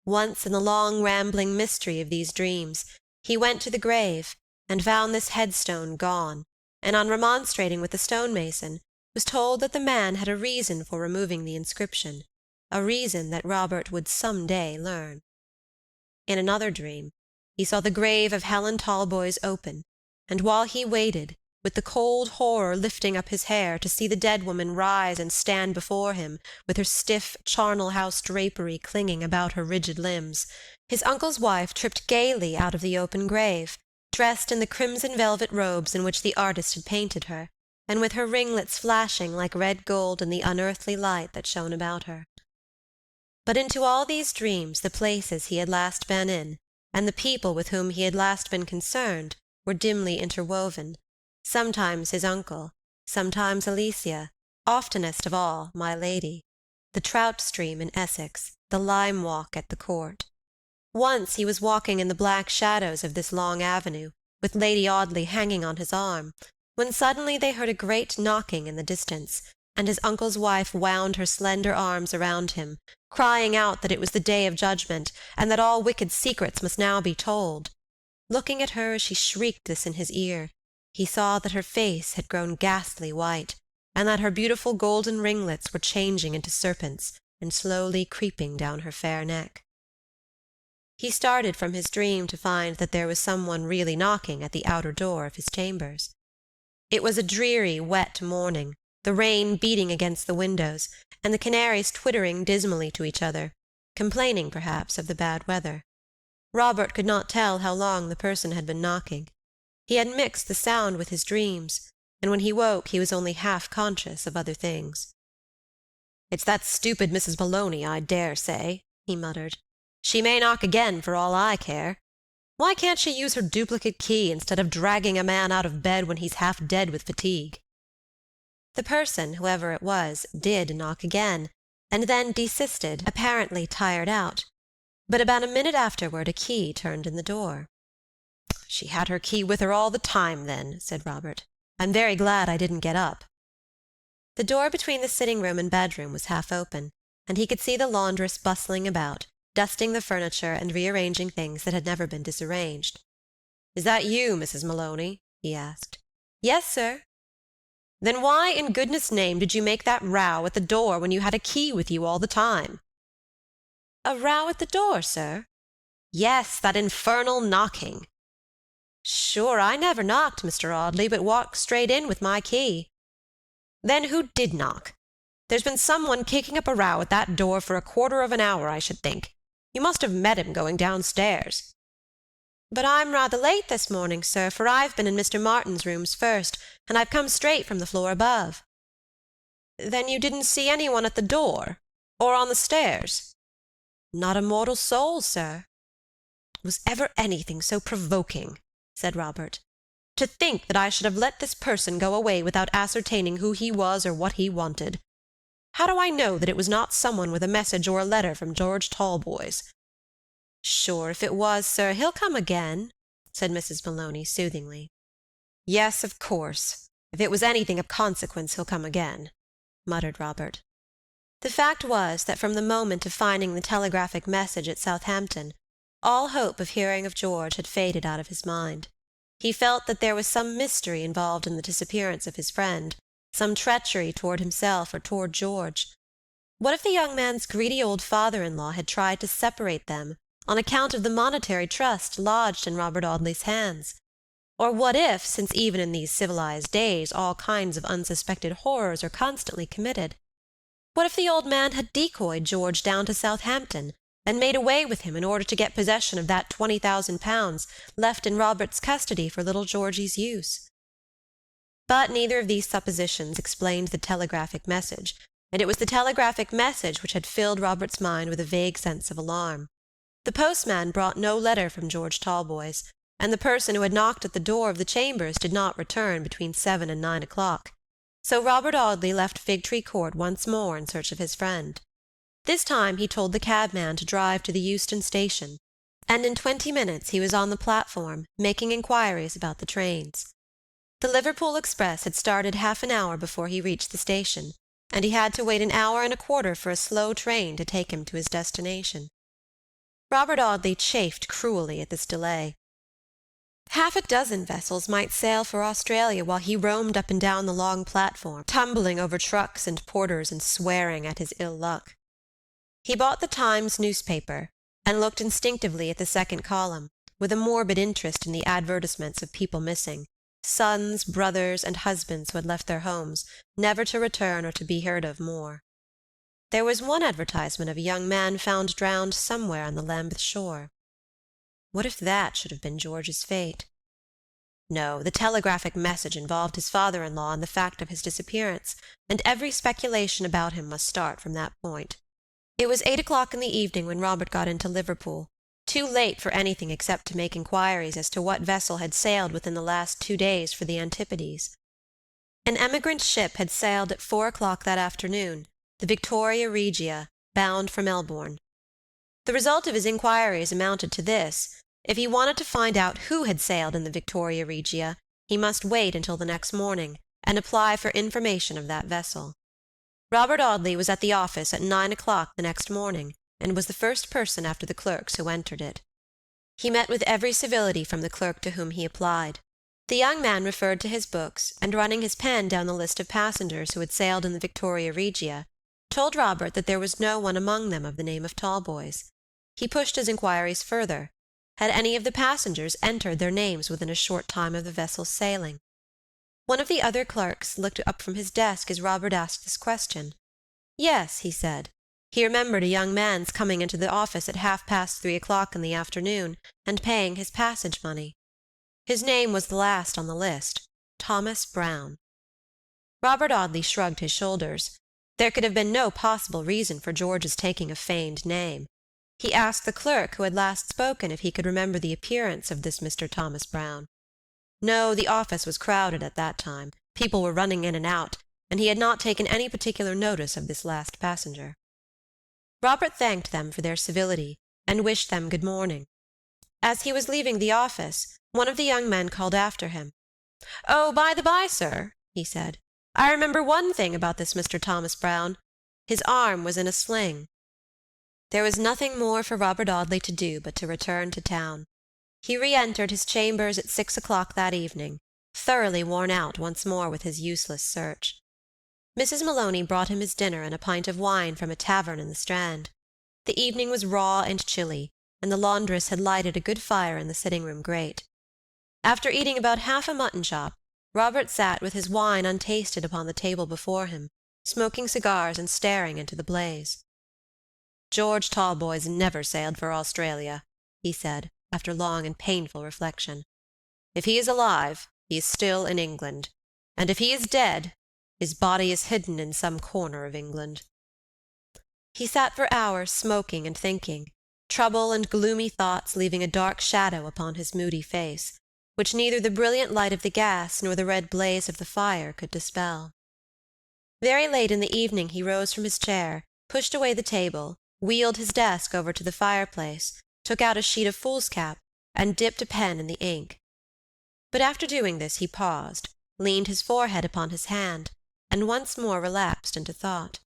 Once in the long rambling mystery of these dreams, he went to the grave, and found this headstone gone, and on remonstrating with the stonemason, was told that the man had a reason for removing the inscription, a reason that Robert would some day learn. In another dream, he saw the grave of Helen Talboys open, and while he waited, with the cold horror lifting up his hair to see the dead woman rise and stand before him, with her stiff charnel-house drapery clinging about her rigid limbs, his uncle's wife tripped gaily out of the open grave, dressed in the crimson velvet robes in which the artist had painted her, and with her ringlets flashing like red gold in the unearthly light that shone about her. But into all these dreams the places he had last been in, and the people with whom he had last been concerned, were dimly interwoven, sometimes his uncle, sometimes Alicia, oftenest of all my lady, the trout stream in Essex, the lime walk at the court. Once he was walking in the black shadows of this long avenue, with Lady Audley hanging on his arm, when suddenly they heard a great knocking in the distance, and his uncle's wife wound her slender arms around him, crying out that it was the day of judgment, and that all wicked secrets must now be told. Looking at her as she shrieked this in his ear, he saw that her face had grown ghastly white, and that her beautiful golden ringlets were changing into serpents and slowly creeping down her fair neck. He started from his dream to find that there was someone really knocking at the outer door of his chambers. It was a dreary, wet morning, the rain beating against the windows, and the canaries twittering dismally to each other, complaining perhaps of the bad weather. Robert could not tell how long the person had been knocking. He had mixed the sound with his dreams, and when he woke he was only half conscious of other things. "It's that stupid Mrs. Maloney, I dare say," he muttered. "She may knock again for all I care. Why can't she use her duplicate key instead of dragging a man out of bed when he's half dead with fatigue?" The person, whoever it was, did knock again, and then desisted, apparently tired out. But about a minute afterward a key turned in the door. "She had her key with her all the time, then," said Robert. "I'm very glad I didn't get up." The door between the sitting-room and bedroom was half open, and he could see the laundress bustling about, dusting the furniture and rearranging things that had never been disarranged. "Is that you, Mrs. Maloney?" he asked. "Yes, sir." "Then why in goodness' name did you make that row at the door when you had a key with you all the time?" "A row at the door, sir?" "Yes, that infernal knocking." "Sure, I never knocked, Mr. Audley, but walked straight in with my key." "Then who did knock? There's been someone kicking up a row at that door for a quarter of an hour, I should think. You must have met him going downstairs." "But I'm rather late this morning, sir, for I've been in Mr. Martin's rooms first, and I've come straight from the floor above." "Then you didn't see anyone at the door? Or on the stairs?" "Not a mortal soul, sir." "Was ever anything so provoking?" said Robert. "To think that I should have let this person go away without ascertaining who he was or what he wanted. How do I know that it was not someone with a message or a letter from George Talboys?" "Sure, if it was, sir, he'll come again," said Mrs. Maloney soothingly. "Yes, of course. If it was anything of consequence, he'll come again," muttered Robert. The fact was that from the moment of finding the telegraphic message at Southampton, all hope of hearing of George had faded out of his mind. He felt that there was some mystery involved in the disappearance of his friend, some treachery toward himself or toward George. What if the young man's greedy old father-in-law had tried to separate them on account of the monetary trust lodged in Robert Audley's hands? Or what if, since even in these civilized days all kinds of unsuspected horrors are constantly committed, what if the old man had decoyed George down to Southampton and made away with him in order to get possession of that £20,000 left in Robert's custody for little Georgie's use? But neither of these suppositions explained the telegraphic message, and it was the telegraphic message which had filled Robert's mind with a vague sense of alarm. The postman brought no letter from George Talboys, and the person who had knocked at the door of the chambers did not return between 7 and 9 o'clock. So Robert Audley left Fig-tree Court once more in search of his friend. This time he told the cabman to drive to the Euston station, and in 20 minutes he was on the platform, making inquiries about the trains. The Liverpool express had started half an hour before he reached the station, and he had to wait an hour and a quarter for a slow train to take him to his destination. Robert Audley chafed cruelly at this delay. Half a dozen vessels might sail for Australia while he roamed up and down the long platform, tumbling over trucks and porters and swearing at his ill luck. He bought the Times newspaper, and looked instinctively at the second column, with a morbid interest in the advertisements of people missing, sons, brothers, and husbands who had left their homes, never to return or to be heard of more. There was one advertisement of a young man found drowned somewhere on the Lambeth shore. What if that should have been George's fate? No, the telegraphic message involved his father-in-law and the fact of his disappearance, and every speculation about him must start from that point. It was 8 o'clock in the evening when Robert got into Liverpool, too late for anything except to make inquiries as to what vessel had sailed within the last 2 days for the Antipodes. An emigrant ship had sailed at 4 o'clock that afternoon, the Victoria Regia, bound for Melbourne. The result of his inquiries amounted to this: if he wanted to find out who had sailed in the Victoria Regia, he must wait until the next morning, and apply for information of that vessel. Robert Audley was at the office at 9 o'clock the next morning, and was the first person after the clerks who entered it. He met with every civility from the clerk to whom he applied. The young man referred to his books, and running his pen down the list of passengers who had sailed in the Victoria Regia, told Robert that there was no one among them of the name of Talboys. He pushed his inquiries further. Had any of the passengers entered their names within a short time of the vessel's sailing? One of the other clerks looked up from his desk as Robert asked this question. Yes, he said. He remembered a young man's coming into the office at 3:30 o'clock in the afternoon, and paying his passage money. His name was the last on the list, Thomas Brown. Robert Audley shrugged his shoulders. There could have been no possible reason for George's taking a feigned name. He asked the clerk who had last spoken if he could remember the appearance of this Mr. Thomas Brown. No, the office was crowded at that time. People were running in and out, and he had not taken any particular notice of this last passenger. Robert thanked them for their civility, and wished them good morning. As he was leaving the office, One of the young men called after him. "Oh, by the by, sir," he said, "I remember one thing about this Mr. Thomas Browne. His arm was in a sling." There was nothing more for Robert Audley to do but to return to town. He re-entered his chambers at 6 o'clock that evening, thoroughly worn out once more with his useless search. Mrs. Maloney brought him his dinner and a pint of wine from a tavern in the Strand. The evening was raw and chilly, and the laundress had lighted a good fire in the sitting-room grate. After eating about half a mutton chop, Robert sat with his wine untasted upon the table before him, smoking cigars and staring into the blaze. "George Talboys never sailed for Australia," he said, after long and painful reflection. "If he is alive, he is still in England, and if he is dead, his body is hidden in some corner of England." He sat for hours smoking and thinking, trouble and gloomy thoughts leaving a dark shadow upon his moody face, which neither the brilliant light of the gas nor the red blaze of the fire could dispel. Very late in the evening he rose from his chair, pushed away the table, wheeled his desk over to the fireplace, took out a sheet of foolscap, and dipped a pen in the ink. But after doing this he paused, leaned his forehead upon his hand, and once more relapsed into thought.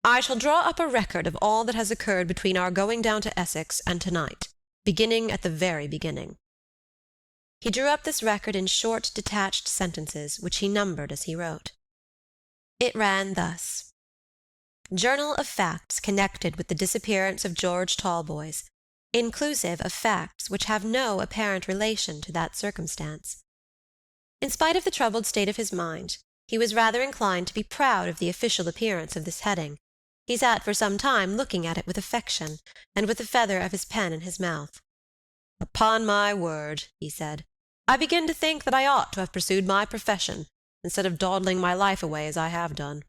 "I shall draw up a record of all that has occurred between our going down to Essex and tonight, beginning at the very beginning." He drew up this record in short, detached sentences, which he numbered as he wrote. It ran thus: Journal of facts connected with the disappearance of George Talboys, inclusive of facts which have no apparent relation to that circumstance. In spite of the troubled state of his mind, he was rather inclined to be proud of the official appearance of this heading. He sat for some time looking at it with affection, and with the feather of his pen in his mouth. "Upon my word," he said, "I begin to think that I ought to have pursued my profession, instead of dawdling my life away as I have done."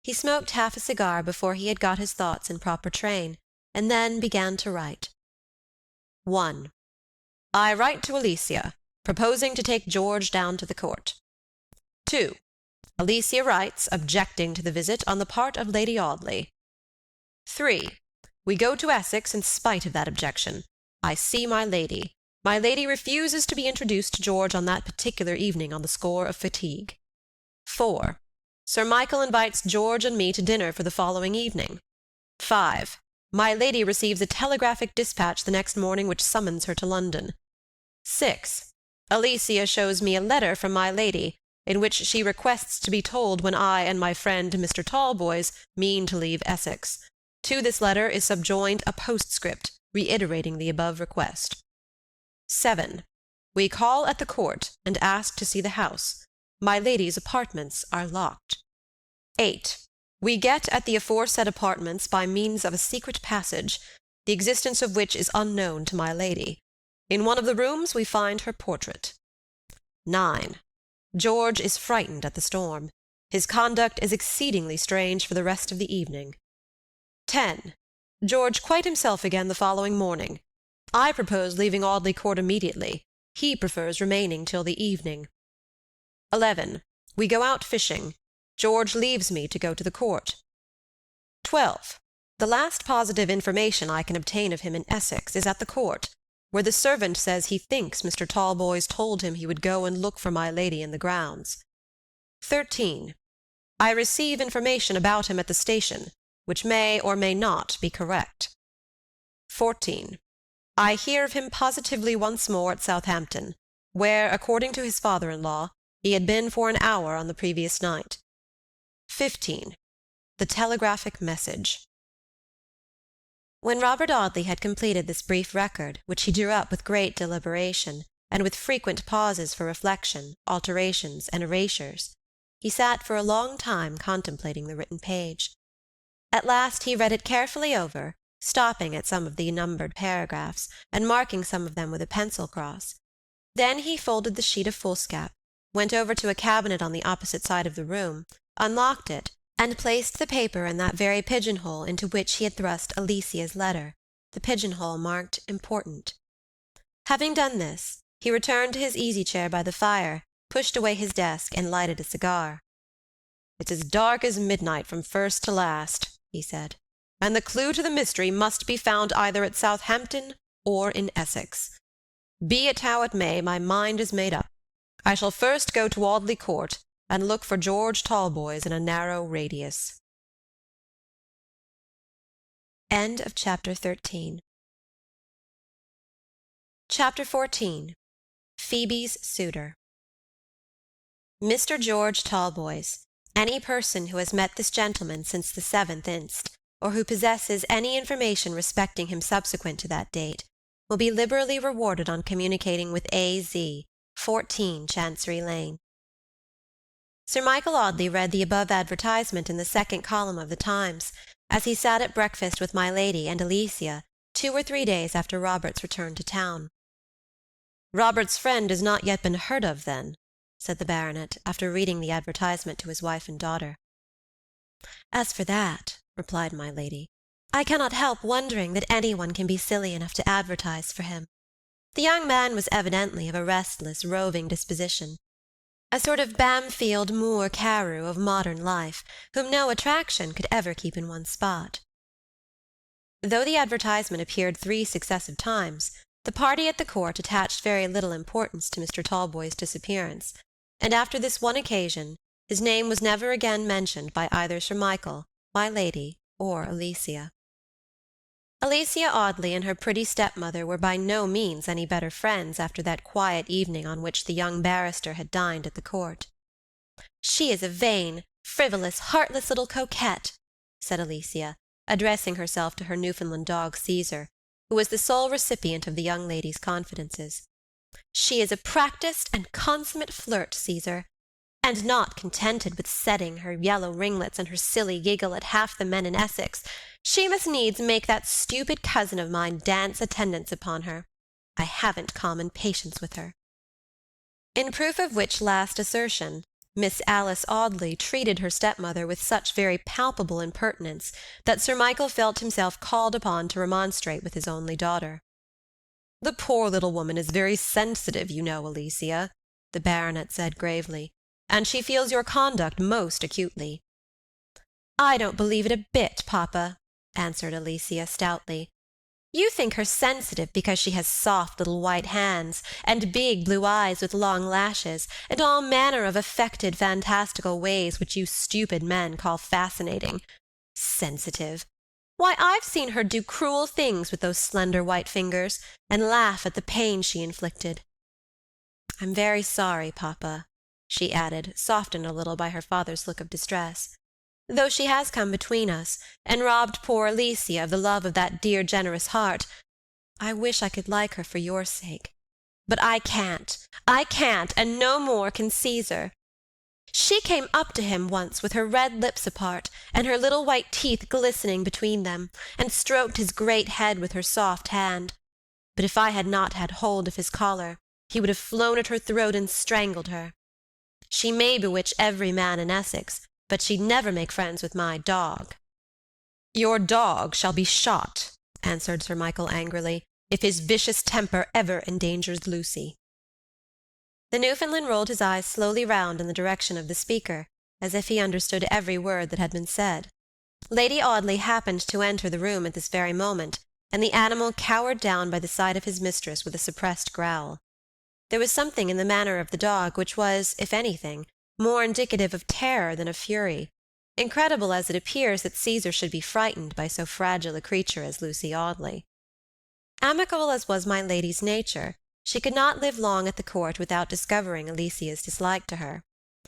He smoked half a cigar before he had got his thoughts in proper train, and then began to write. 1. I write to Alicia, proposing to take George down to the court. 2. Alicia writes, objecting to the visit on the part of Lady Audley. 3. We go to Essex in spite of that objection. I see my lady. My lady refuses to be introduced to George on that particular evening on the score of fatigue. 4. Sir Michael invites George and me to dinner for the following evening. 5. My lady receives a telegraphic dispatch the next morning which summons her to London. 6. Alicia shows me a letter from my lady, in which she requests to be told when I and my friend Mr. Talboys mean to leave Essex. To this letter is subjoined a postscript, reiterating the above request. 7. We call at the court, and ask to see the house. My lady's apartments are locked. 8. We get at the aforesaid apartments by means of a secret passage, the existence of which is unknown to my lady. In one of the rooms we find her portrait. 9. George is frightened at the storm. His conduct is exceedingly strange for the rest of the evening. 10. George quite himself again the following morning. I propose leaving Audley Court immediately. He prefers remaining till the evening. 11. We go out fishing. George leaves me to go to the court. 12. The last positive information I can obtain of him in Essex is at the court, where the servant says he thinks Mr. Talboys told him he would go and look for my lady in the grounds. 13. I receive information about him at the station, which may or may not be correct. 14. I hear of him positively once more at Southampton, where, according to his father-in-law, he had been for an hour on the previous night. 15. The telegraphic message. When Robert Audley had completed this brief record, which he drew up with great deliberation, and with frequent pauses for reflection, alterations, and erasures, he sat for a long time contemplating the written page. At last he read it carefully over, stopping at some of the numbered paragraphs, and marking some of them with a pencil cross. Then he folded the sheet of foolscap, went over to a cabinet on the opposite side of the room, unlocked it, and placed the paper in that very pigeonhole into which he had thrust Alicia's letter, the pigeonhole marked important. Having done this, he returned to his easy-chair by the fire, pushed away his desk, and lighted a cigar. "It's as dark as midnight from first to last," he said, "and the clue to the mystery must be found either at Southampton or in Essex. Be it how it may, my mind is made up. I shall first go to Audley Court, and look for George Talboys in a narrow radius. End of Chapter 13. Chapter 14. Phoebe's Suitor. Mr. George Talboys, any person who has met this gentleman since the 7th inst., or who possesses any information respecting him subsequent to that date, will be liberally rewarded on communicating with A.Z., 14 Chancery Lane. Sir Michael Audley read the above advertisement in the second column of the Times, as he sat at breakfast with my lady and Alicia 2 or 3 days after Robert's return to town. "Robert's friend has not yet been heard of, then?" said the baronet, after reading the advertisement to his wife and daughter. "As for that," replied my lady, "I cannot help wondering that anyone can be silly enough to advertise for him. The young man was evidently of a restless, roving disposition, a sort of Bamfield Moore Carew of modern life, whom no attraction could ever keep in one spot." Though the advertisement appeared 3 successive times, the party at the court attached very little importance to Mr. Talboys' disappearance, and after this one occasion his name was never again mentioned by either Sir Michael, my lady, or Alicia. Alicia Audley and her pretty stepmother were by no means any better friends after that quiet evening on which the young barrister had dined at the court. "She is a vain, frivolous, heartless little coquette," said Alicia, addressing herself to her Newfoundland dog Caesar, who was the sole recipient of the young lady's confidences. "She is a practised and consummate flirt, Caesar, and not contented with setting her yellow ringlets and her silly giggle at half the men in Essex, she must needs make that stupid cousin of mine dance attendance upon her. I haven't common patience with her." In proof of which last assertion, Miss Alice Audley treated her stepmother with such very palpable impertinence that Sir Michael felt himself called upon to remonstrate with his only daughter. "The poor little woman is very sensitive, you know, Alicia," the baronet said gravely, "and she feels your conduct most acutely." "I don't believe it a bit, papa," answered Alicia stoutly. "You think her sensitive because she has soft little white hands, and big blue eyes with long lashes, and all manner of affected fantastical ways which you stupid men call fascinating. Sensitive! Why, I've seen her do cruel things with those slender white fingers, and laugh at the pain she inflicted. I'm very sorry, papa," she added, softened a little by her father's look of distress, "though she has come between us, and robbed poor Alicia of the love of that dear generous heart. I wish I could like her for your sake. But I can't, and no more can Caesar. She came up to him once with her red lips apart, and her little white teeth glistening between them, and stroked his great head with her soft hand. But if I had not had hold of his collar, he would have flown at her throat and strangled her. She may bewitch every man in Essex, but she'd never make friends with my dog." "Your dog shall be shot," answered Sir Michael angrily, "if his vicious temper ever endangers Lucy." The Newfoundland rolled his eyes slowly round in the direction of the speaker, as if he understood every word that had been said. Lady Audley happened to enter the room at this very moment, and the animal cowered down by the side of his mistress with a suppressed growl. There was something in the manner of the dog which was, if anything, more indicative of terror than of fury. Incredible as it appears that Caesar should be frightened by so fragile a creature as Lucy Audley. Amicable as was my lady's nature, she could not live long at the court without discovering Alicia's dislike to her.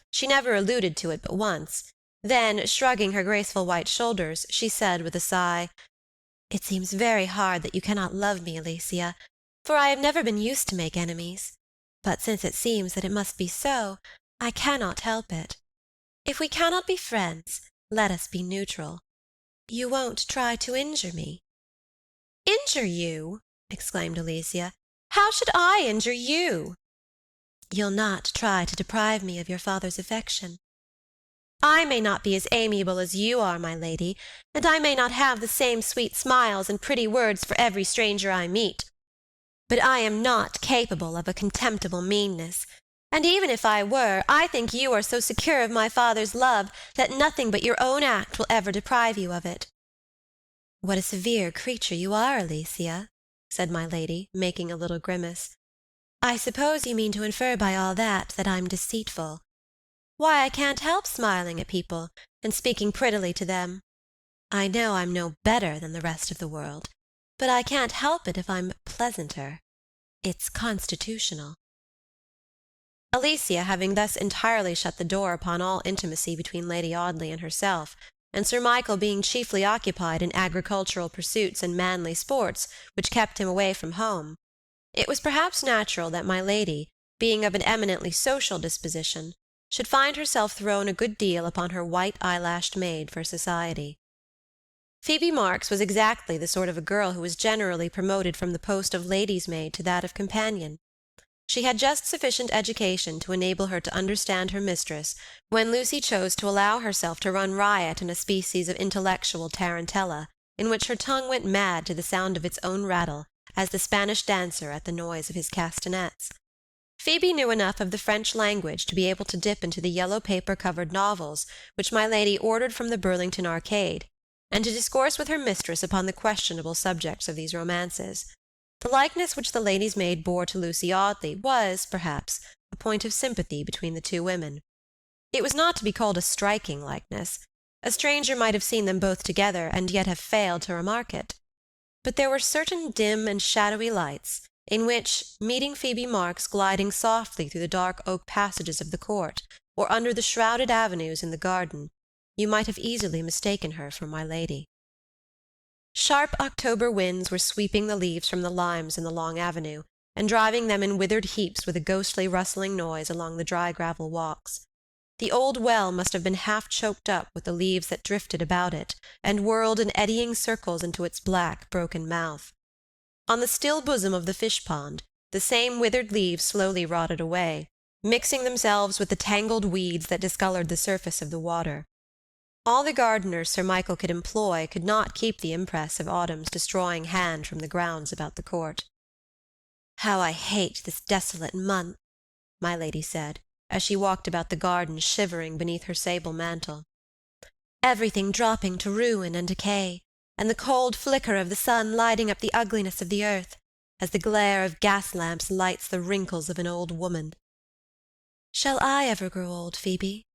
She never alluded to it but once. Then, shrugging her graceful white shoulders, she said with a sigh, "It seems very hard that you cannot love me, Alicia, for I have never been used to make enemies. But since it seems that it must be so, I cannot help it. If we cannot be friends, let us be neutral. You won't try to injure me?" "Injure you?" exclaimed Alicia. "How should I injure you?" "You'll not try to deprive me of your father's affection. I may not be as amiable as you are, my lady, and I may not have the same sweet smiles and pretty words for every stranger I meet. But I am not capable of a contemptible meanness, and even if I were, I think you are so secure of my father's love that nothing but your own act will ever deprive you of it." "What a severe creature you are, Alicia," said my lady, making a little grimace. I suppose you mean to infer by all that I'm deceitful. Why, I can't help smiling at people and speaking prettily to them. I know I'm no better than the rest of the world, but I can't help it if I'm pleasanter. It's constitutional." Alicia, having thus entirely shut the door upon all intimacy between Lady Audley and herself, and Sir Michael being chiefly occupied in agricultural pursuits and manly sports which kept him away from home, it was perhaps natural that my lady, being of an eminently social disposition, should find herself thrown a good deal upon her white-eyelashed maid for society. Phoebe Marks was exactly the sort of a girl who was generally promoted from the post of lady's maid to that of companion. She had just sufficient education to enable her to understand her mistress when Lucy chose to allow herself to run riot in a species of intellectual tarantella, in which her tongue went mad to the sound of its own rattle, as the Spanish dancer at the noise of his castanets. Phoebe knew enough of the French language to be able to dip into the yellow paper-covered novels which my lady ordered from the Burlington Arcade, and to discourse with her mistress upon the questionable subjects of these romances. The likeness which the lady's maid bore to Lucy Audley was, perhaps, a point of sympathy between the two women. It was not to be called a striking likeness. A stranger might have seen them both together and yet have failed to remark it. But there were certain dim and shadowy lights in which, meeting Phoebe Marks gliding softly through the dark oak passages of the court, or under the shrouded avenues in the garden, you might have easily mistaken her for my lady. Sharp October winds were sweeping the leaves from the limes in the long avenue, and driving them in withered heaps with a ghostly rustling noise along the dry gravel walks. The old well must have been half choked up with the leaves that drifted about it, and whirled in eddying circles into its black, broken mouth. On the still bosom of the fish-pond, the same withered leaves slowly rotted away, mixing themselves with the tangled weeds that discolored the surface of the water. All the gardeners Sir Michael could employ could not keep the impress of autumn's destroying hand from the grounds about the court. "How I hate this desolate month," my lady said, as she walked about the garden shivering beneath her sable mantle. "Everything dropping to ruin and decay, and the cold flicker of the sun lighting up the ugliness of the earth, as the glare of gas-lamps lights the wrinkles of an old woman. Shall I ever grow old, Phoebe?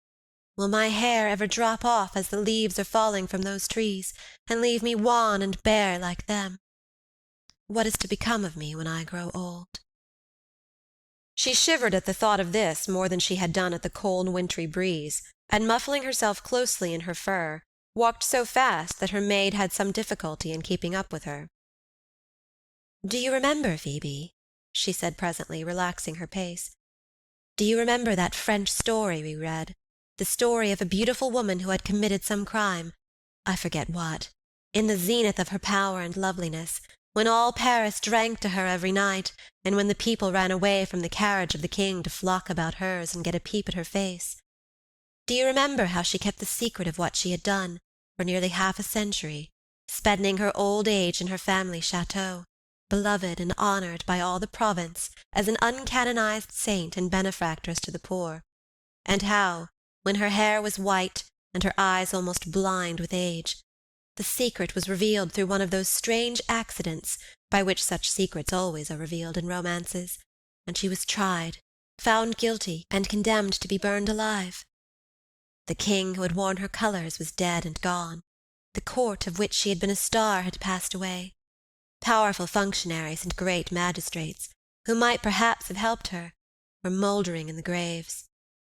Will my hair ever drop off as the leaves are falling from those trees, and leave me wan and bare like them? What is to become of me when I grow old?" She shivered at the thought of this more than she had done at the cold wintry breeze, and muffling herself closely in her fur, walked so fast that her maid had some difficulty in keeping up with her. "Do you remember, Phoebe?" she said presently, relaxing her pace. "Do you remember that French story we read? The story of a beautiful woman who had committed some crime, I forget what, in the zenith of her power and loveliness, when all Paris drank to her every night, and when the people ran away from the carriage of the king to flock about hers and get a peep at her face? Do you remember how she kept the secret of what she had done, for nearly half a century, spending her old age in her family chateau, beloved and honored by all the province as an uncanonized saint and benefactress to the poor, and how, when her hair was white and her eyes almost blind with age, the secret was revealed through one of those strange accidents by which such secrets always are revealed in romances, and she was tried, found guilty, and condemned to be burned alive? The king who had worn her colours was dead and gone. The court of which she had been a star had passed away. Powerful functionaries and great magistrates, who might perhaps have helped her, were mouldering in the graves.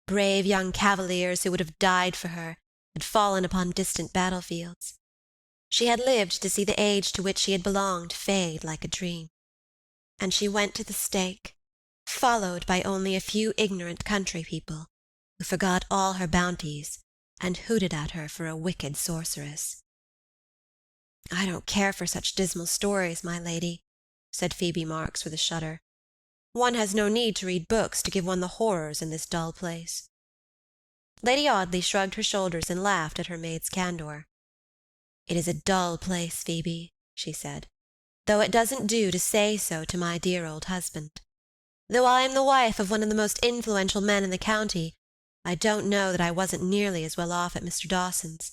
Brave young cavaliers who would have died for her had fallen upon distant battlefields. She had lived to see the age to which she had belonged fade like a dream. And she went to the stake, followed by only a few ignorant country people, who forgot all her bounties and hooted at her for a wicked sorceress. "I don't care for such dismal stories, my lady," said Phoebe Marks with a shudder. "One has no need to read books to give one the horrors in this dull place." Lady Audley shrugged her shoulders and laughed at her maid's candour. "It is a dull place, Phoebe," she said, "though it doesn't do to say so to my dear old husband. Though I am the wife of one of the most influential men in the county, I don't know that I wasn't nearly as well off at Mr. Dawson's,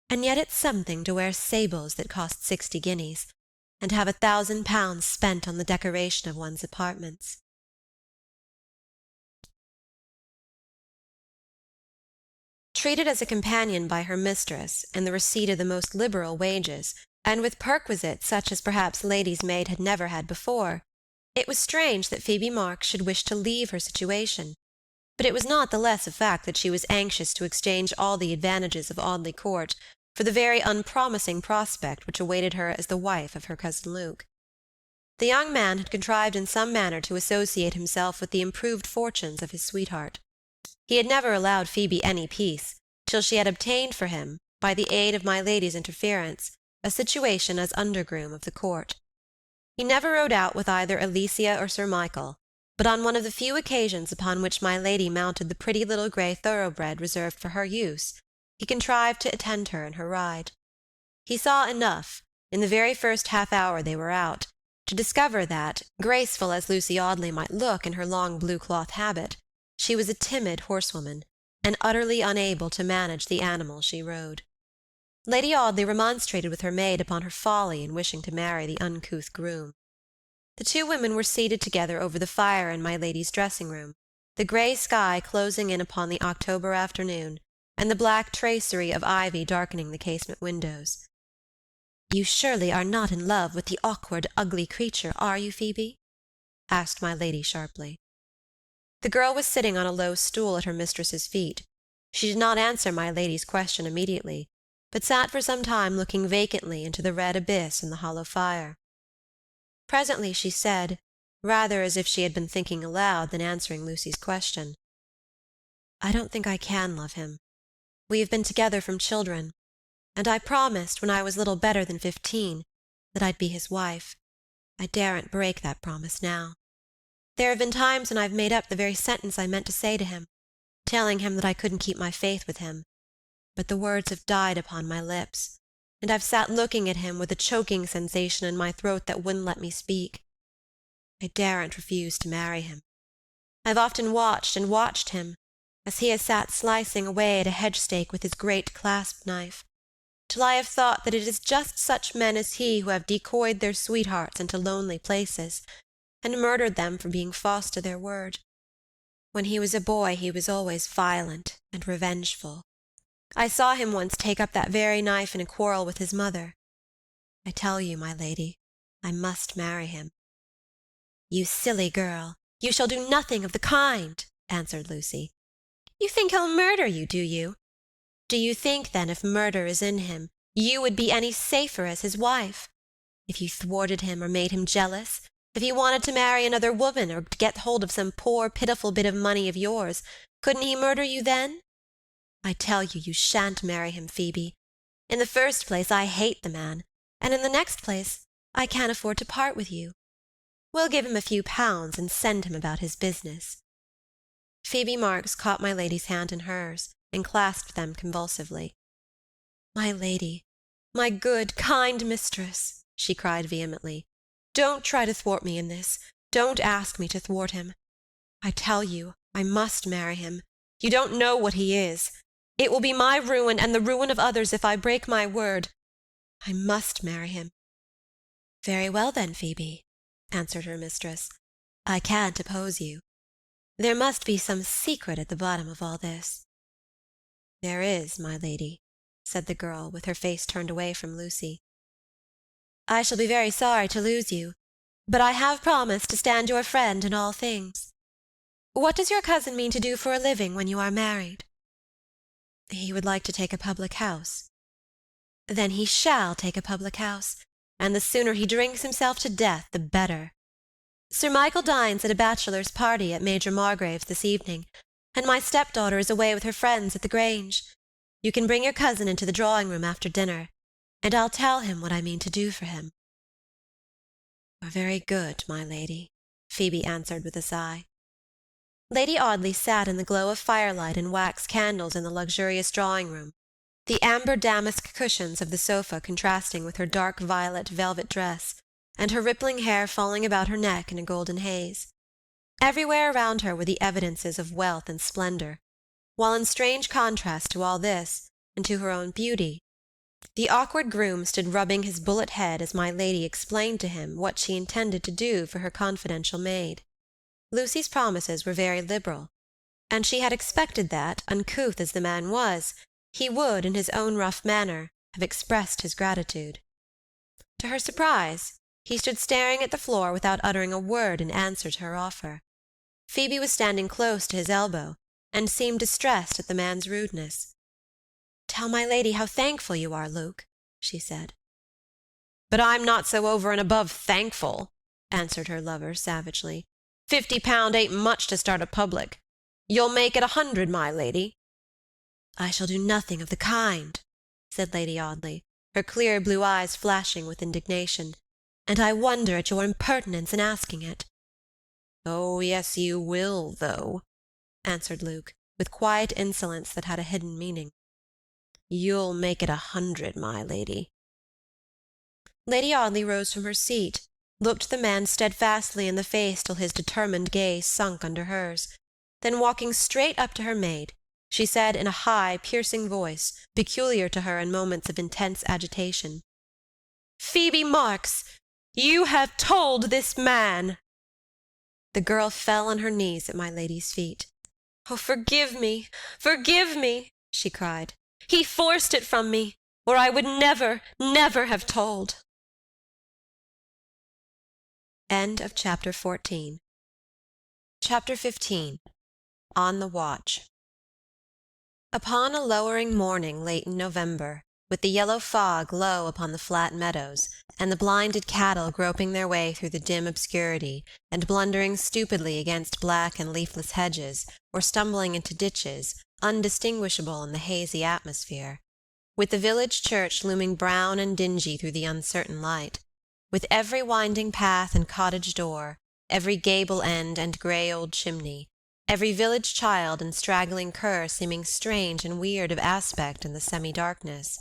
and yet it's something to wear sables that cost 60 guineas, and have £1,000 spent on the decoration of one's apartments. Treated as a companion by her mistress, in the receipt of the most liberal wages, and with perquisites such as perhaps lady's maid had never had before, it was strange that Phoebe Marks should wish to leave her situation, but it was not the less a fact that she was anxious to exchange all the advantages of Audley Court for the very unpromising prospect which awaited her as the wife of her cousin Luke. The young man had contrived in some manner to associate himself with the improved fortunes of his sweetheart. He had never allowed Phoebe any peace, till she had obtained for him, by the aid of my lady's interference, a situation as undergroom of the court. He never rode out with either Alicia or Sir Michael, but on one of the few occasions upon which my lady mounted the pretty little grey thoroughbred reserved for her use, he contrived to attend her in her ride. He saw enough, in the very first half-hour they were out, to discover that, graceful as Lucy Audley might look in her long blue cloth habit, she was a timid horsewoman, and utterly unable to manage the animal she rode. Lady Audley remonstrated with her maid upon her folly in wishing to marry the uncouth groom. The two women were seated together over the fire in my lady's dressing-room, the grey sky closing in upon the October afternoon, and the black tracery of ivy darkening the casement windows. "You surely are not in love with the awkward, ugly creature, are you, Phoebe?" asked my lady sharply. The girl was sitting on a low stool at her mistress's feet. She did not answer my lady's question immediately, but sat for some time looking vacantly into the red abyss in the hollow fire. Presently she said, rather as if she had been thinking aloud than answering Lucy's question, "I don't think I can love him. We have been together from children, and I promised, when I was little better than 15, that I'd be his wife. I daren't break that promise now. There have been times when I've made up the very sentence I meant to say to him, telling him that I couldn't keep my faith with him, but the words have died upon my lips, and I've sat looking at him with a choking sensation in my throat that wouldn't let me speak. I daren't refuse to marry him. I've often watched and watched him, as he has sat slicing away at a hedge-stake with his great clasp-knife, till I have thought that it is just such men as he who have decoyed their sweethearts into lonely places, and murdered them for being false to their word. When he was a boy he was always violent and revengeful. I saw him once take up that very knife in a quarrel with his mother. I tell you, my lady, I must marry him." "You silly girl, you shall do nothing of the kind," answered Lucy. "You think he'll murder you, do you? Do you think, then, if murder is in him, you would be any safer as his wife? If you thwarted him or made him jealous, if he wanted to marry another woman or to get hold of some poor, pitiful bit of money of yours, couldn't he murder you then? I tell you, you shan't marry him, Phoebe. In the first place, I hate the man, and in the next place, I can't afford to part with you. We'll give him a few pounds and send him about his business." Phoebe Marks caught my lady's hand in hers, and clasped them convulsively. "My lady, my good, kind mistress," she cried vehemently, "don't try to thwart me in this. Don't ask me to thwart him. I tell you, I must marry him. You don't know what he is. It will be my ruin and the ruin of others if I break my word. I must marry him." "Very well then, Phoebe," answered her mistress. "I can't oppose you. There must be some secret at the bottom of all this." "There is, my lady," said the girl, with her face turned away from Lucy. "I shall be very sorry to lose you, but I have promised to stand your friend in all things. What does your cousin mean to do for a living when you are married?" "He would like to take a public house." "Then he shall take a public house, and the sooner he drinks himself to death, the better. Sir Michael dines at a bachelor's party at Major Margrave's this evening, and my stepdaughter is away with her friends at the Grange. You can bring your cousin into the drawing-room after dinner, and I'll tell him what I mean to do for him." "You are very good, my lady," Phoebe answered with a sigh. Lady Audley sat in the glow of firelight and wax candles in the luxurious drawing-room, the amber damask cushions of the sofa contrasting with her dark violet velvet dress, and her rippling hair falling about her neck in a golden haze. Everywhere around her were the evidences of wealth and splendor, while in strange contrast to all this, and to her own beauty, the awkward groom stood rubbing his bullet head as my lady explained to him what she intended to do for her confidential maid. Lucy's promises were very liberal, and she had expected that, uncouth as the man was, he would, in his own rough manner, have expressed his gratitude. To her surprise, he stood staring at the floor without uttering a word in answer to her offer. Phoebe was standing close to his elbow, and seemed distressed at the man's rudeness. "Tell my lady how thankful you are, Luke," she said. "But I'm not so over and above thankful," answered her lover savagely. £50 ain't much to start a public. You'll make it 100, my lady." "I shall do nothing of the kind," said Lady Audley, her clear blue eyes flashing with indignation, "and I wonder at your impertinence in asking it." "Oh, yes, you will, though," answered Luke, with quiet insolence that had a hidden meaning. "You'll make it 100, my lady." Lady Audley rose from her seat, looked the man steadfastly in the face till his determined gaze sunk under hers, then walking straight up to her maid, she said in a high, piercing voice, peculiar to her in moments of intense agitation, "Phoebe Marks, you have told this man." The girl fell on her knees at my lady's feet. "Oh, forgive me, forgive me," she cried. "He forced it from me, or I would never, never have told." End of Chapter 14. Chapter 15. On the Watch. Upon a lowering morning late in November, with the yellow fog low upon the flat meadows, and the blinded cattle groping their way through the dim obscurity, and blundering stupidly against black and leafless hedges, or stumbling into ditches, undistinguishable in the hazy atmosphere, with the village church looming brown and dingy through the uncertain light, with every winding path and cottage door, every gable end and grey old chimney, every village child and straggling cur seeming strange and weird of aspect in the semi-darkness,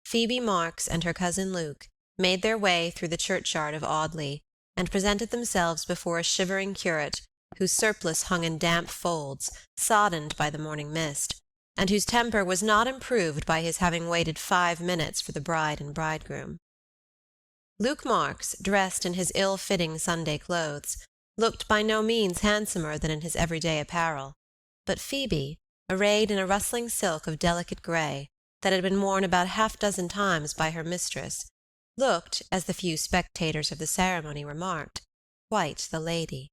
Phoebe Marks and her cousin Luke made their way through the churchyard of Audley, and presented themselves before a shivering curate, whose surplice hung in damp folds, soddened by the morning mist, and whose temper was not improved by his having waited 5 minutes for the bride and bridegroom. Luke Marks, dressed in his ill-fitting Sunday clothes, looked by no means handsomer than in his everyday apparel, but Phoebe, arrayed in a rustling silk of delicate grey, that had been worn about 6 times by her mistress, looked, as the few spectators of the ceremony remarked, quite the lady.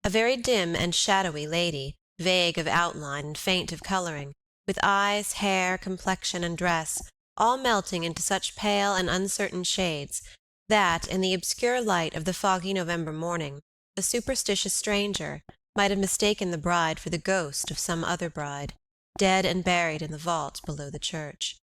A very dim and shadowy lady, vague of outline and faint of colouring, with eyes, hair, complexion, and dress, all melting into such pale and uncertain shades that, in the obscure light of the foggy November morning, a superstitious stranger might have mistaken the bride for the ghost of some other bride, dead and buried in the vault below the church.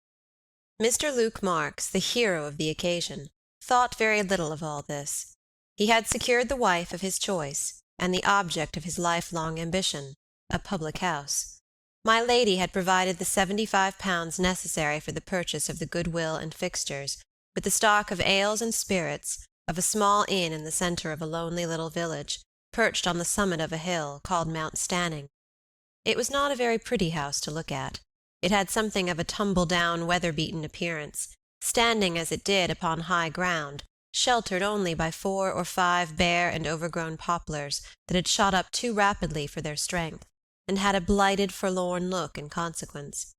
Mr. Luke Marks, the hero of the occasion, thought very little of all this. He had secured the wife of his choice, and the object of his lifelong ambition, a public house. My lady had provided the £75 necessary for the purchase of the goodwill and fixtures, with the stock of ales and spirits, of a small inn in the centre of a lonely little village, perched on the summit of a hill, called Mount Stanning. It was not a very pretty house to look at. It had something of a tumble-down, weather-beaten appearance, standing as it did upon high ground, sheltered only by 4 or 5 bare and overgrown poplars that had shot up too rapidly for their strength, and had a blighted, forlorn look in consequence.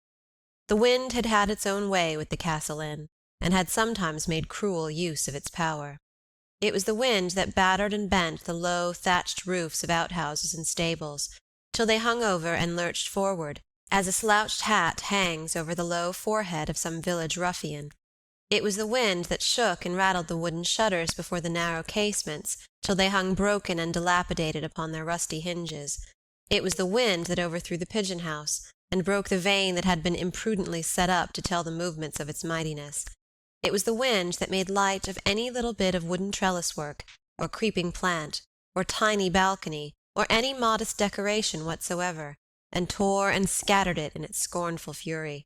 The wind had had its own way with the Castle Inn, and had sometimes made cruel use of its power. It was the wind that battered and bent the low, thatched roofs of outhouses and stables, till they hung over and lurched forward, as a slouched hat hangs over the low forehead of some village ruffian. It was the wind that shook and rattled the wooden shutters before the narrow casements, till they hung broken and dilapidated upon their rusty hinges. It was the wind that overthrew the pigeon-house, and broke the vane that had been imprudently set up to tell the movements of its mightiness. It was the wind that made light of any little bit of wooden trellis-work, or creeping plant, or tiny balcony, or any modest decoration whatsoever, and tore and scattered it in its scornful fury.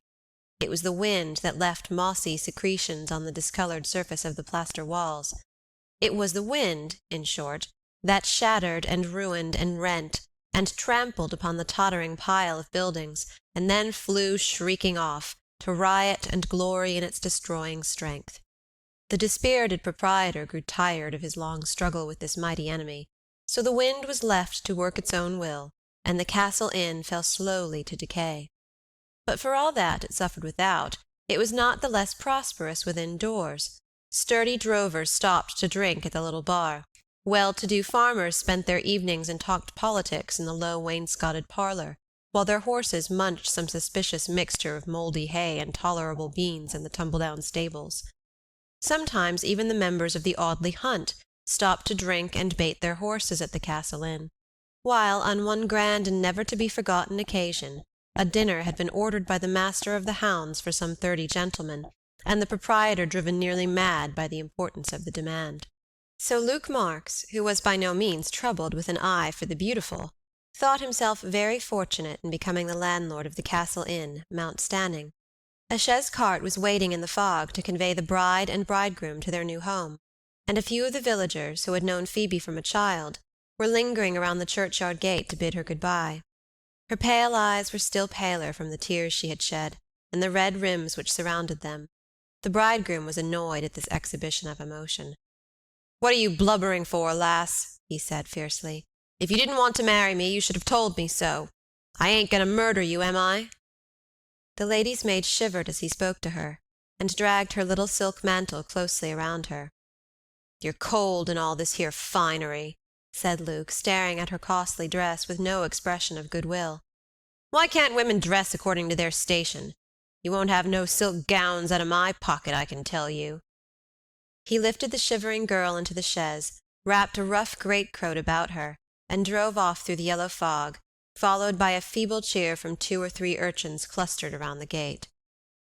It was the wind that left mossy secretions on the discoloured surface of the plaster walls. It was the wind, in short, that shattered and ruined and rent, and trampled upon the tottering pile of buildings, and then flew shrieking off, to riot and glory in its destroying strength. The dispirited proprietor grew tired of his long struggle with this mighty enemy, so the wind was left to work its own will, and the Castle Inn fell slowly to decay. But for all that it suffered without, it was not the less prosperous within doors. Sturdy drovers stopped to drink at the little bar. Well-to-do farmers spent their evenings and talked politics in the low wainscoted parlour, while their horses munched some suspicious mixture of mouldy hay and tolerable beans in the tumble-down stables. Sometimes even the members of the Audley hunt stopped to drink and bait their horses at the Castle Inn, while on one grand and never-to-be-forgotten occasion a dinner had been ordered by the master of the hounds for some 30 gentlemen, and the proprietor driven nearly mad by the importance of the demand. So Luke Marks, who was by no means troubled with an eye for the beautiful, thought himself very fortunate in becoming the landlord of the Castle Inn, Mount Stanning. A chaise cart was waiting in the fog to convey the bride and bridegroom to their new home, and a few of the villagers, who had known Phoebe from a child, were lingering around the churchyard gate to bid her good-bye. Her pale eyes were still paler from the tears she had shed, and the red rims which surrounded them. The bridegroom was annoyed at this exhibition of emotion. "What are you blubbering for, lass?" he said fiercely. "If you didn't want to marry me, you should have told me so. I ain't going to murder you, am I?" The lady's maid shivered as he spoke to her, and dragged her little silk mantle closely around her. "You're cold in all this here finery," said Luke, staring at her costly dress with no expression of goodwill. "Why can't women dress according to their station? You won't have no silk gowns out of my pocket, I can tell you." He lifted the shivering girl into the chaise, wrapped a rough greatcoat about her, and drove off through the yellow fog, followed by a feeble cheer from 2 or 3 urchins clustered around the gate.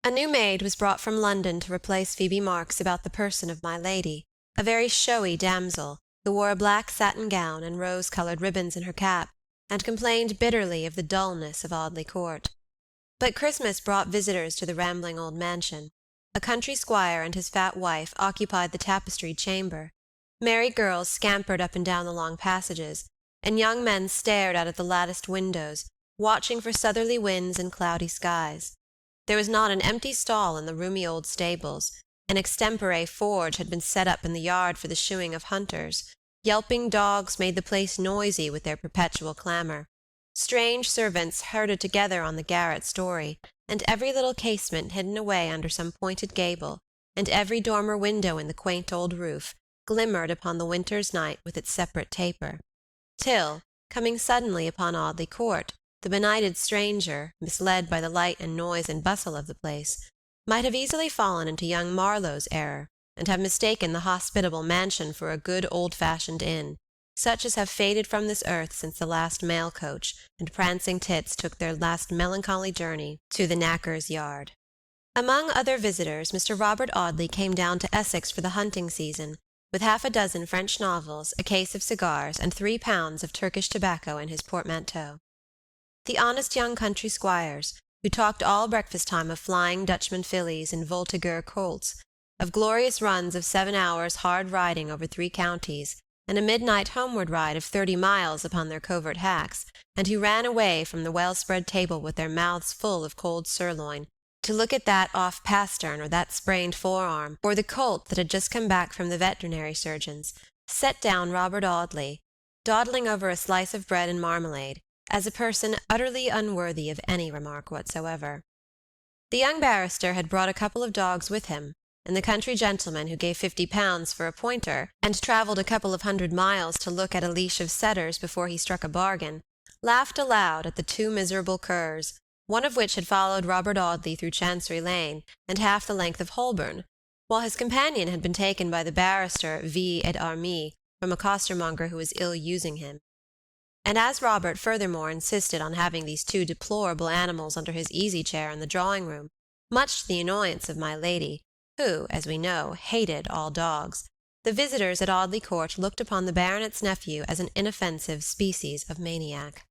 A new maid was brought from London to replace Phoebe Marks about the person of my lady, a very showy damsel, who wore a black satin gown and rose-coloured ribbons in her cap, and complained bitterly of the dullness of Audley Court. But Christmas brought visitors to the rambling old mansion. A country squire and his fat wife occupied the tapestried chamber. Merry girls scampered up and down the long passages, and young men stared out at the latticed windows, watching for southerly winds and cloudy skies. There was not an empty stall in the roomy old stables. An extempore forge had been set up in the yard for the shoeing of hunters. Yelping dogs made the place noisy with their perpetual clamour. Strange servants herded together on the garret story, and every little casement hidden away under some pointed gable, and every dormer window in the quaint old roof, glimmered upon the winter's night with its separate taper. Till, coming suddenly upon Audley Court, the benighted stranger, misled by the light and noise and bustle of the place, might have easily fallen into young Marlowe's error, and have mistaken the hospitable mansion for a good old-fashioned inn, such as have faded from this earth since the last mail-coach and prancing tits took their last melancholy journey to the knacker's yard. Among other visitors, Mr. Robert Audley came down to Essex for the hunting season, with 6 French novels, a case of cigars, and 3 pounds of Turkish tobacco in his portmanteau. The honest young country squires, who talked all breakfast-time of flying Dutchman fillies and Voltigeur colts, of glorious runs of 7 hours' hard riding over 3 counties, and a midnight homeward ride of 30 miles upon their covert hacks, and who ran away from the well-spread table with their mouths full of cold sirloin, to look at that off pastern or that sprained forearm, or the colt that had just come back from the veterinary surgeon's, set down Robert Audley, dawdling over a slice of bread and marmalade, as a person utterly unworthy of any remark whatsoever. The young barrister had brought a couple of dogs with him, and the country gentleman who gave 50 pounds for a pointer, and travelled a couple of 100 miles to look at a leash of setters before he struck a bargain, laughed aloud at the 2 miserable curs, one of which had followed Robert Audley through Chancery Lane and half the length of Holborn, while his companion had been taken by the barrister vis et armis from a costermonger who was ill-using him. And as Robert furthermore insisted on having these 2 deplorable animals under his easy-chair in the drawing-room, much to the annoyance of my lady, who, as we know, hated all dogs, the visitors at Audley Court looked upon the baronet's nephew as an inoffensive species of maniac.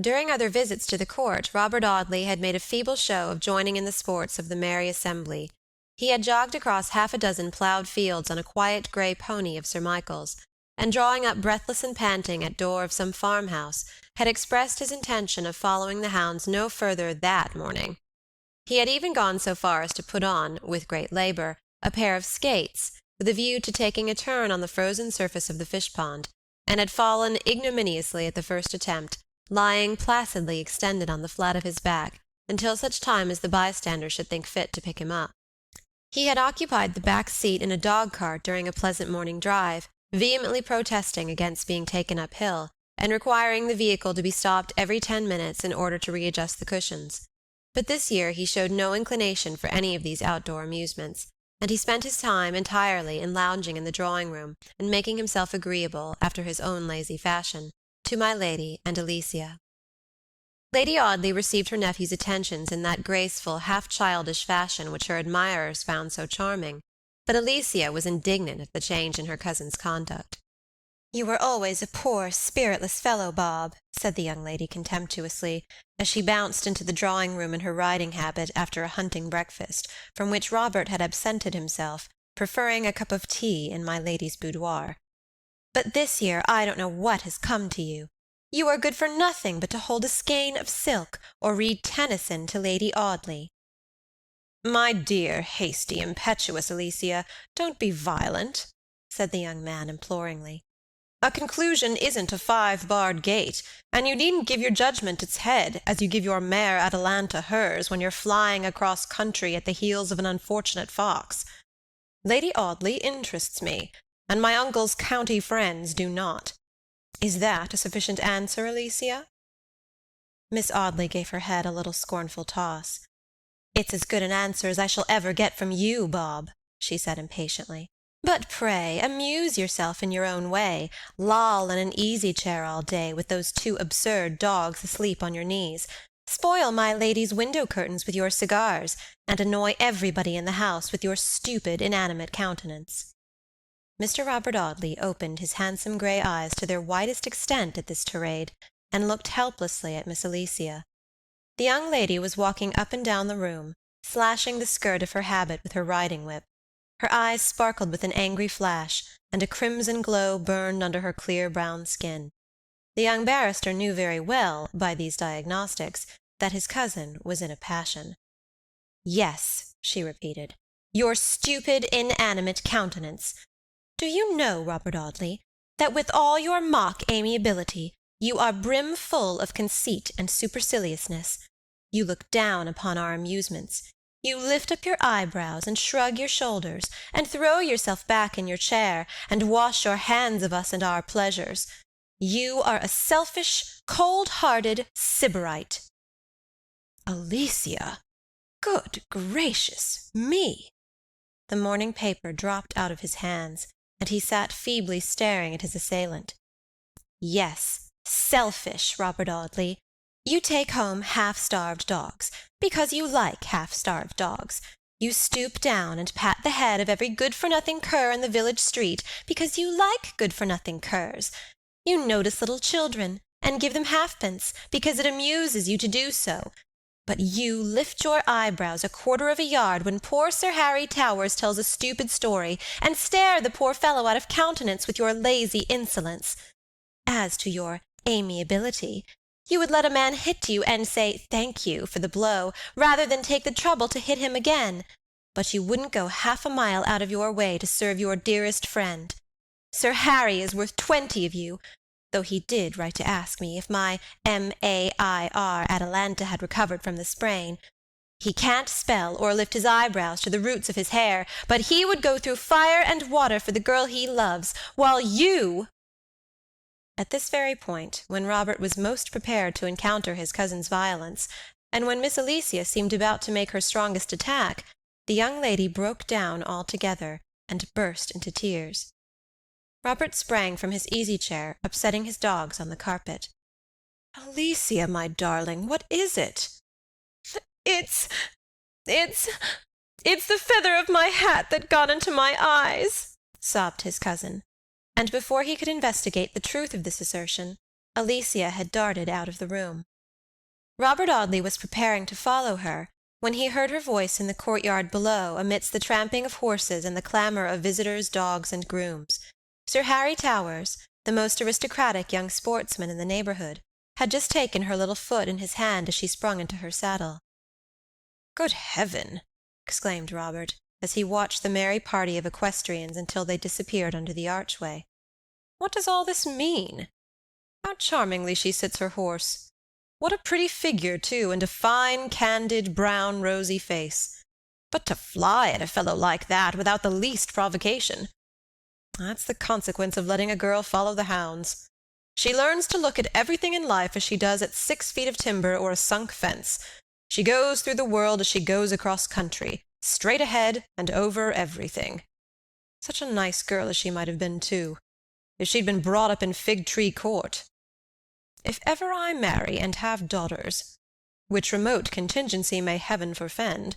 During other visits to the court, Robert Audley had made a feeble show of joining in the sports of the merry assembly. He had jogged across 6 ploughed fields on a quiet grey pony of Sir Michael's, and drawing up breathless and panting at door of some farmhouse, had expressed his intention of following the hounds no further that morning. He had even gone so far as to put on, with great labour, a pair of skates, with a view to taking a turn on the frozen surface of the fish-pond, and had fallen ignominiously at the first attempt, lying placidly extended on the flat of his back until such time as the bystanders should think fit to pick him up. He had occupied the back seat in a dog-cart during a pleasant morning drive, vehemently protesting against being taken uphill, and requiring the vehicle to be stopped every 10 minutes in order to readjust the cushions. But this year he showed no inclination for any of these outdoor amusements, and he spent his time entirely in lounging in the drawing-room and making himself agreeable, after his own lazy fashion, to my lady and Alicia. Lady Audley received her nephew's attentions in that graceful, half-childish fashion which her admirers found so charming, but Alicia was indignant at the change in her cousin's conduct. "You were always a poor, spiritless fellow, Bob," said the young lady contemptuously, as she bounced into the drawing-room in her riding habit after a hunting breakfast, from which Robert had absented himself, preferring a cup of tea in my lady's boudoir. "But this year I don't know what has come to you. You are good for nothing but to hold a skein of silk, or read Tennyson to Lady Audley." "My dear, hasty, impetuous Alicia, don't be violent," said the young man imploringly. "A conclusion isn't a 5-barred gate, and you needn't give your judgment its head, as you give your mare Atalanta hers, when you're flying across country at the heels of an unfortunate fox. Lady Audley interests me, and my uncle's county friends do not. Is that a sufficient answer, Alicia?" Miss Audley gave her head a little scornful toss. "It's as good an answer as I shall ever get from you, Bob," she said impatiently. "But pray amuse yourself in your own way, loll in an easy-chair all day with those 2 absurd dogs asleep on your knees, spoil my lady's window-curtains with your cigars, and annoy everybody in the house with your stupid, inanimate countenance." Mr. Robert Audley opened his handsome grey eyes to their widest extent at this tirade, and looked helplessly at Miss Alicia. The young lady was walking up and down the room, slashing the skirt of her habit with her riding-whip. Her eyes sparkled with an angry flash, and a crimson glow burned under her clear brown skin. The young barrister knew very well, by these diagnostics, that his cousin was in a passion. "Yes," she repeated, "your stupid, inanimate countenance. Do you know, Robert Audley, that with all your mock amiability, you are brimful of conceit and superciliousness? You look down upon our amusements. You lift up your eyebrows and shrug your shoulders, and throw yourself back in your chair, and wash your hands of us and our pleasures. You are a selfish, cold-hearted sybarite." "Alicia! Good gracious me!" The morning paper dropped out of his hands, and he sat feebly staring at his assailant. "Yes, selfish, Robert Audley. You take home half-starved dogs, because you like half-starved dogs. You stoop down and pat the head of every good-for-nothing cur in the village street, because you like good-for-nothing curs. You notice little children, and give them halfpence, because it amuses you to do so. But you lift your eyebrows a quarter of a yard when poor Sir Harry Towers tells a stupid story, and stare the poor fellow out of countenance with your lazy insolence. As to your amiability, you would let a man hit you and say 'thank you' for the blow, rather than take the trouble to hit him again, but you wouldn't go half a mile out of your way to serve your dearest friend. Sir Harry is worth 20 of you, though he did write to ask me if my Mair Atalanta had recovered from the sprain. He can't spell or lift his eyebrows to the roots of his hair, but he would go through fire and water for the girl he loves, while you—" At this very point, when Robert was most prepared to encounter his cousin's violence, and when Miss Alicia seemed about to make her strongest attack, the young lady broke down altogether, and burst into tears. Robert sprang from his easy-chair, upsetting his dogs on the carpet. "Alicia, my darling, what is it?" It's the feather of my hat that got into my eyes," sobbed his cousin, and before he could investigate the truth of this assertion, Alicia had darted out of the room. Robert Audley was preparing to follow her, when he heard her voice in the courtyard below, amidst the tramping of horses and the clamour of visitors, dogs, and grooms. Sir Harry Towers, the most aristocratic young sportsman in the neighbourhood, had just taken her little foot in his hand as she sprung into her saddle. "Good heaven!" exclaimed Robert, as he watched the merry party of equestrians until they disappeared under the archway. "What does all this mean?" How charmingly she sits her horse! What a pretty figure, too, and a fine, candid, brown, rosy face. But to fly at a fellow like that without the least provocation! That's the consequence of letting a girl follow the hounds. She learns to look at everything in life as she does at 6 feet of timber or a sunk fence. She goes through the world as she goes across country, straight ahead and over everything. Such a nice girl as she might have been, too, if she'd been brought up in Fig-tree Court. If ever I marry and have daughters, which remote contingency may heaven forfend,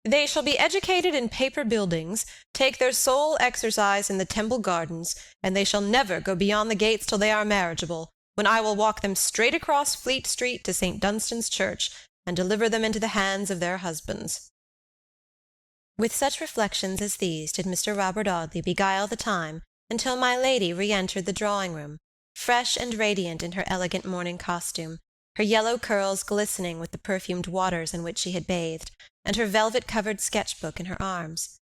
they shall be educated in paper buildings, take their sole exercise in the Temple Gardens, and they shall never go beyond the gates till they are marriageable, when I will walk them straight across Fleet Street to St. Dunstan's Church, and deliver them into the hands of their husbands." With such reflections as these did Mr. Robert Audley beguile the time until my lady re-entered the drawing-room, fresh and radiant in her elegant morning costume, her yellow curls glistening with the perfumed waters in which she had bathed, and her velvet-covered sketch-book in her arms.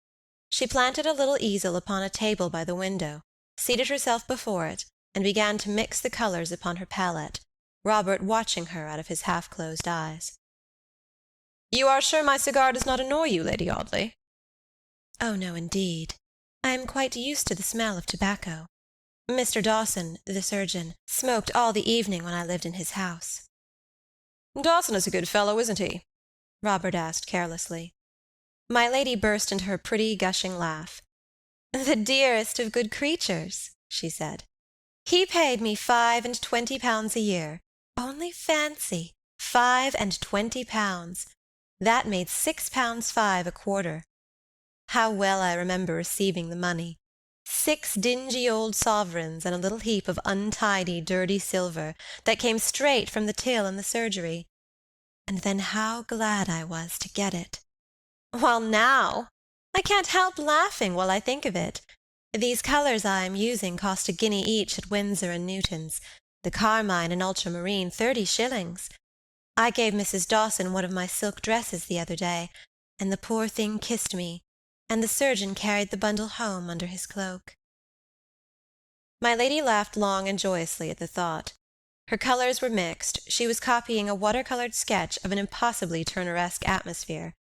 She planted a little easel upon a table by the window, seated herself before it, and began to mix the colours upon her palette, Robert watching her out of his half-closed eyes. "You are sure my cigar does not annoy you, Lady Audley?" "Oh, no, indeed. I am quite used to the smell of tobacco. Mr. Dawson, the surgeon, smoked all the evening when I lived in his house." "Dawson is a good fellow, isn't he?" Robert asked carelessly. My lady burst into her pretty, gushing laugh. "The dearest of good creatures," she said. "He paid me £25 a year. Only fancy, £25. That made £6.5 a quarter. How well I remember receiving the money. 6 dingy old sovereigns and a little heap of untidy, dirty silver that came straight from the till in the surgery. And then how glad I was to get it. While now, I can't help laughing while I think of it. These colours I am using cost £1 each at Windsor and Newton's, the carmine and ultramarine 30 shillings. I gave Mrs. Dawson one of my silk dresses the other day, and the poor thing kissed me, and the surgeon carried the bundle home under his cloak." My lady laughed long and joyously at the thought. Her colours were mixed, she was copying a water-coloured sketch of an impossibly Turneresque atmosphere.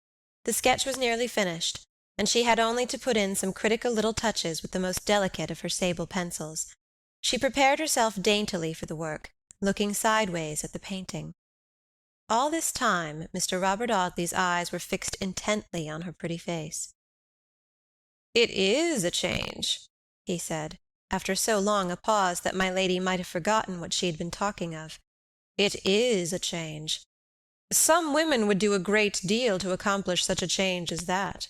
The sketch was nearly finished, and she had only to put in some critical little touches with the most delicate of her sable pencils. She prepared herself daintily for the work, looking sideways at the painting. All this time Mr. Robert Audley's eyes were fixed intently on her pretty face. "It is a change," he said, after so long a pause that my lady might have forgotten what she had been talking of. "It is a change. Some women would do a great deal to accomplish such a change as that."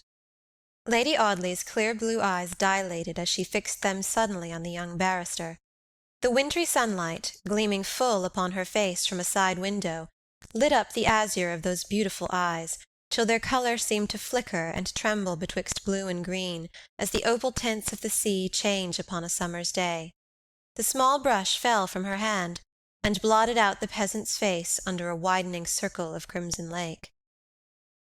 Lady Audley's clear blue eyes dilated as she fixed them suddenly on the young barrister. The wintry sunlight, gleaming full upon her face from a side window, lit up the azure of those beautiful eyes, till their colour seemed to flicker and tremble betwixt blue and green, as the opal tints of the sea change upon a summer's day. The small brush fell from her hand, and blotted out the peasant's face under a widening circle of crimson lake.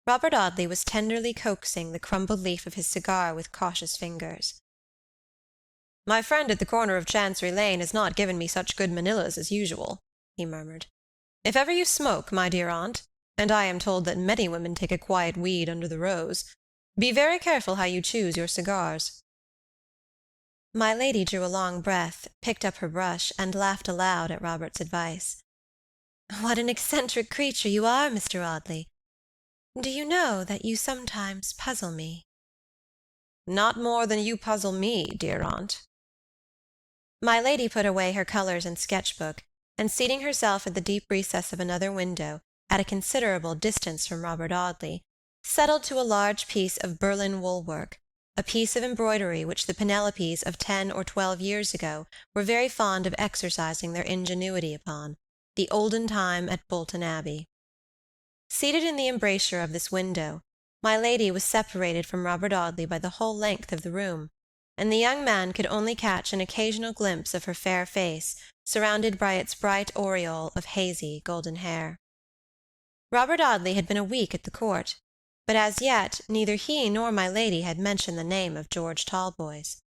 Robert Audley was tenderly coaxing the crumbled leaf of his cigar with cautious fingers. "My friend at the corner of Chancery Lane has not given me such good Manillas as usual," he murmured. "If ever you smoke, my dear aunt, and I am told that many women take a quiet weed under the rose, be very careful how you choose your cigars." My lady drew a long breath, picked up her brush, and laughed aloud at Robert's advice. "What an eccentric creature you are, Mr. Audley! Do you know that you sometimes puzzle me?" "Not more than you puzzle me, dear aunt." My lady put away her colours and sketch-book, and seating herself at the deep recess of another window, at a considerable distance from Robert Audley, settled to a large piece of Berlin wool-work, a piece of embroidery which the Penelopes of 10 or 12 years ago were very fond of exercising their ingenuity upon, the olden time at Bolton Abbey. Seated in the embrasure of this window, my lady was separated from Robert Audley by the whole length of the room, and the young man could only catch an occasional glimpse of her fair face, surrounded by its bright aureole of hazy, golden hair. Robert Audley had been a week at the court, but as yet neither he nor my lady had mentioned the name of George Talboys.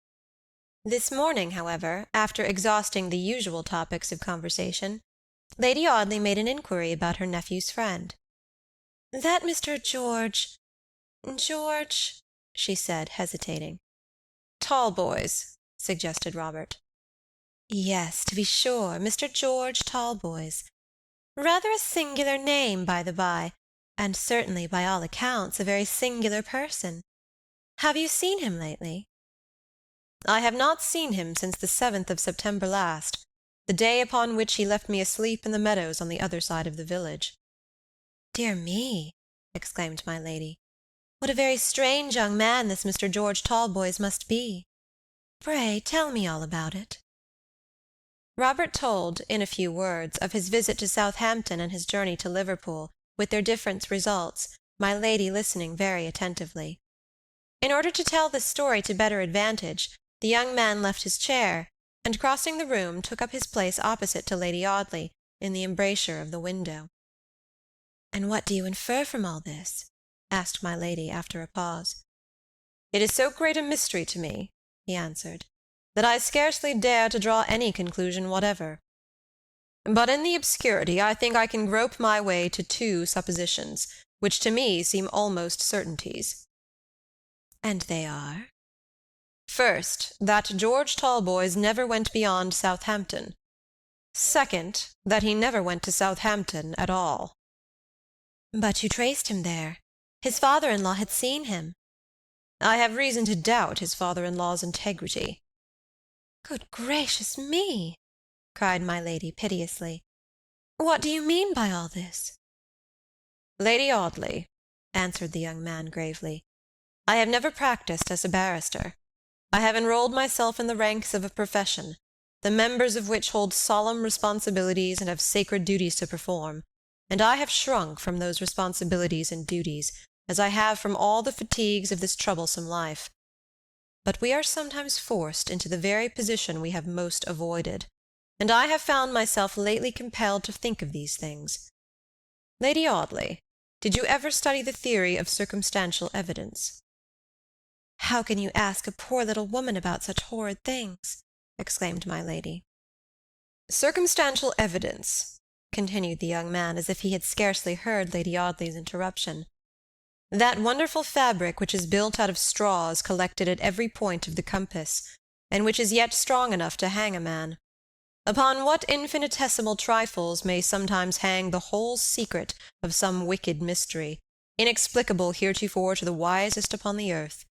This morning, however, after exhausting the usual topics of conversation, Lady Audley made an inquiry about her nephew's friend. "That Mr. George, she said, hesitating. Talboys, suggested Robert. Yes, to be sure, Mr. George Talboys. Rather a singular name, by the by, and certainly, by all accounts, a very singular person. Have you seen him lately?" "I have not seen him since the 7th of September last, the day upon which he left me asleep in the meadows on the other side of the village." "Dear me," exclaimed my lady, "what a very strange young man this Mr. George Talboys must be. Pray tell me all about it." Robert told, in a few words, of his visit to Southampton and his journey to Liverpool, with their different results, my lady listening very attentively. In order to tell this story to better advantage, the young man left his chair, and crossing the room took up his place opposite to Lady Audley, in the embrasure of the window. "And what do you infer from all this?" asked my lady after a pause. "It is so great a mystery to me," he answered, "that I scarcely dare to draw any conclusion whatever. But in the obscurity I think I can grope my way to two suppositions, which to me seem almost certainties." "And they are?" "First, that George Talboys never went beyond Southampton. Second, that he never went to Southampton at all." "But you traced him there. His father-in-law had seen him." "I have reason to doubt his father-in-law's integrity." "Good gracious me!" cried my lady piteously. "What do you mean by all this?" "Lady Audley," answered the young man gravely, "I have never practiced as a barrister. I have enrolled myself in the ranks of a profession, the members of which hold solemn responsibilities and have sacred duties to perform, and I have shrunk from those responsibilities and duties, as I have from all the fatigues of this troublesome life. But we are sometimes forced into the very position we have most avoided, and I have found myself lately compelled to think of these things. Lady Audley, did you ever study the theory of circumstantial evidence?" "How can you ask a poor little woman about such horrid things?" exclaimed my lady. "Circumstantial evidence," continued the young man, as if he had scarcely heard Lady Audley's interruption, "that wonderful fabric which is built out of straws collected at every point of the compass, and which is yet strong enough to hang a man. Upon what infinitesimal trifles may sometimes hang the whole secret of some wicked mystery, inexplicable heretofore to the wisest upon the earth.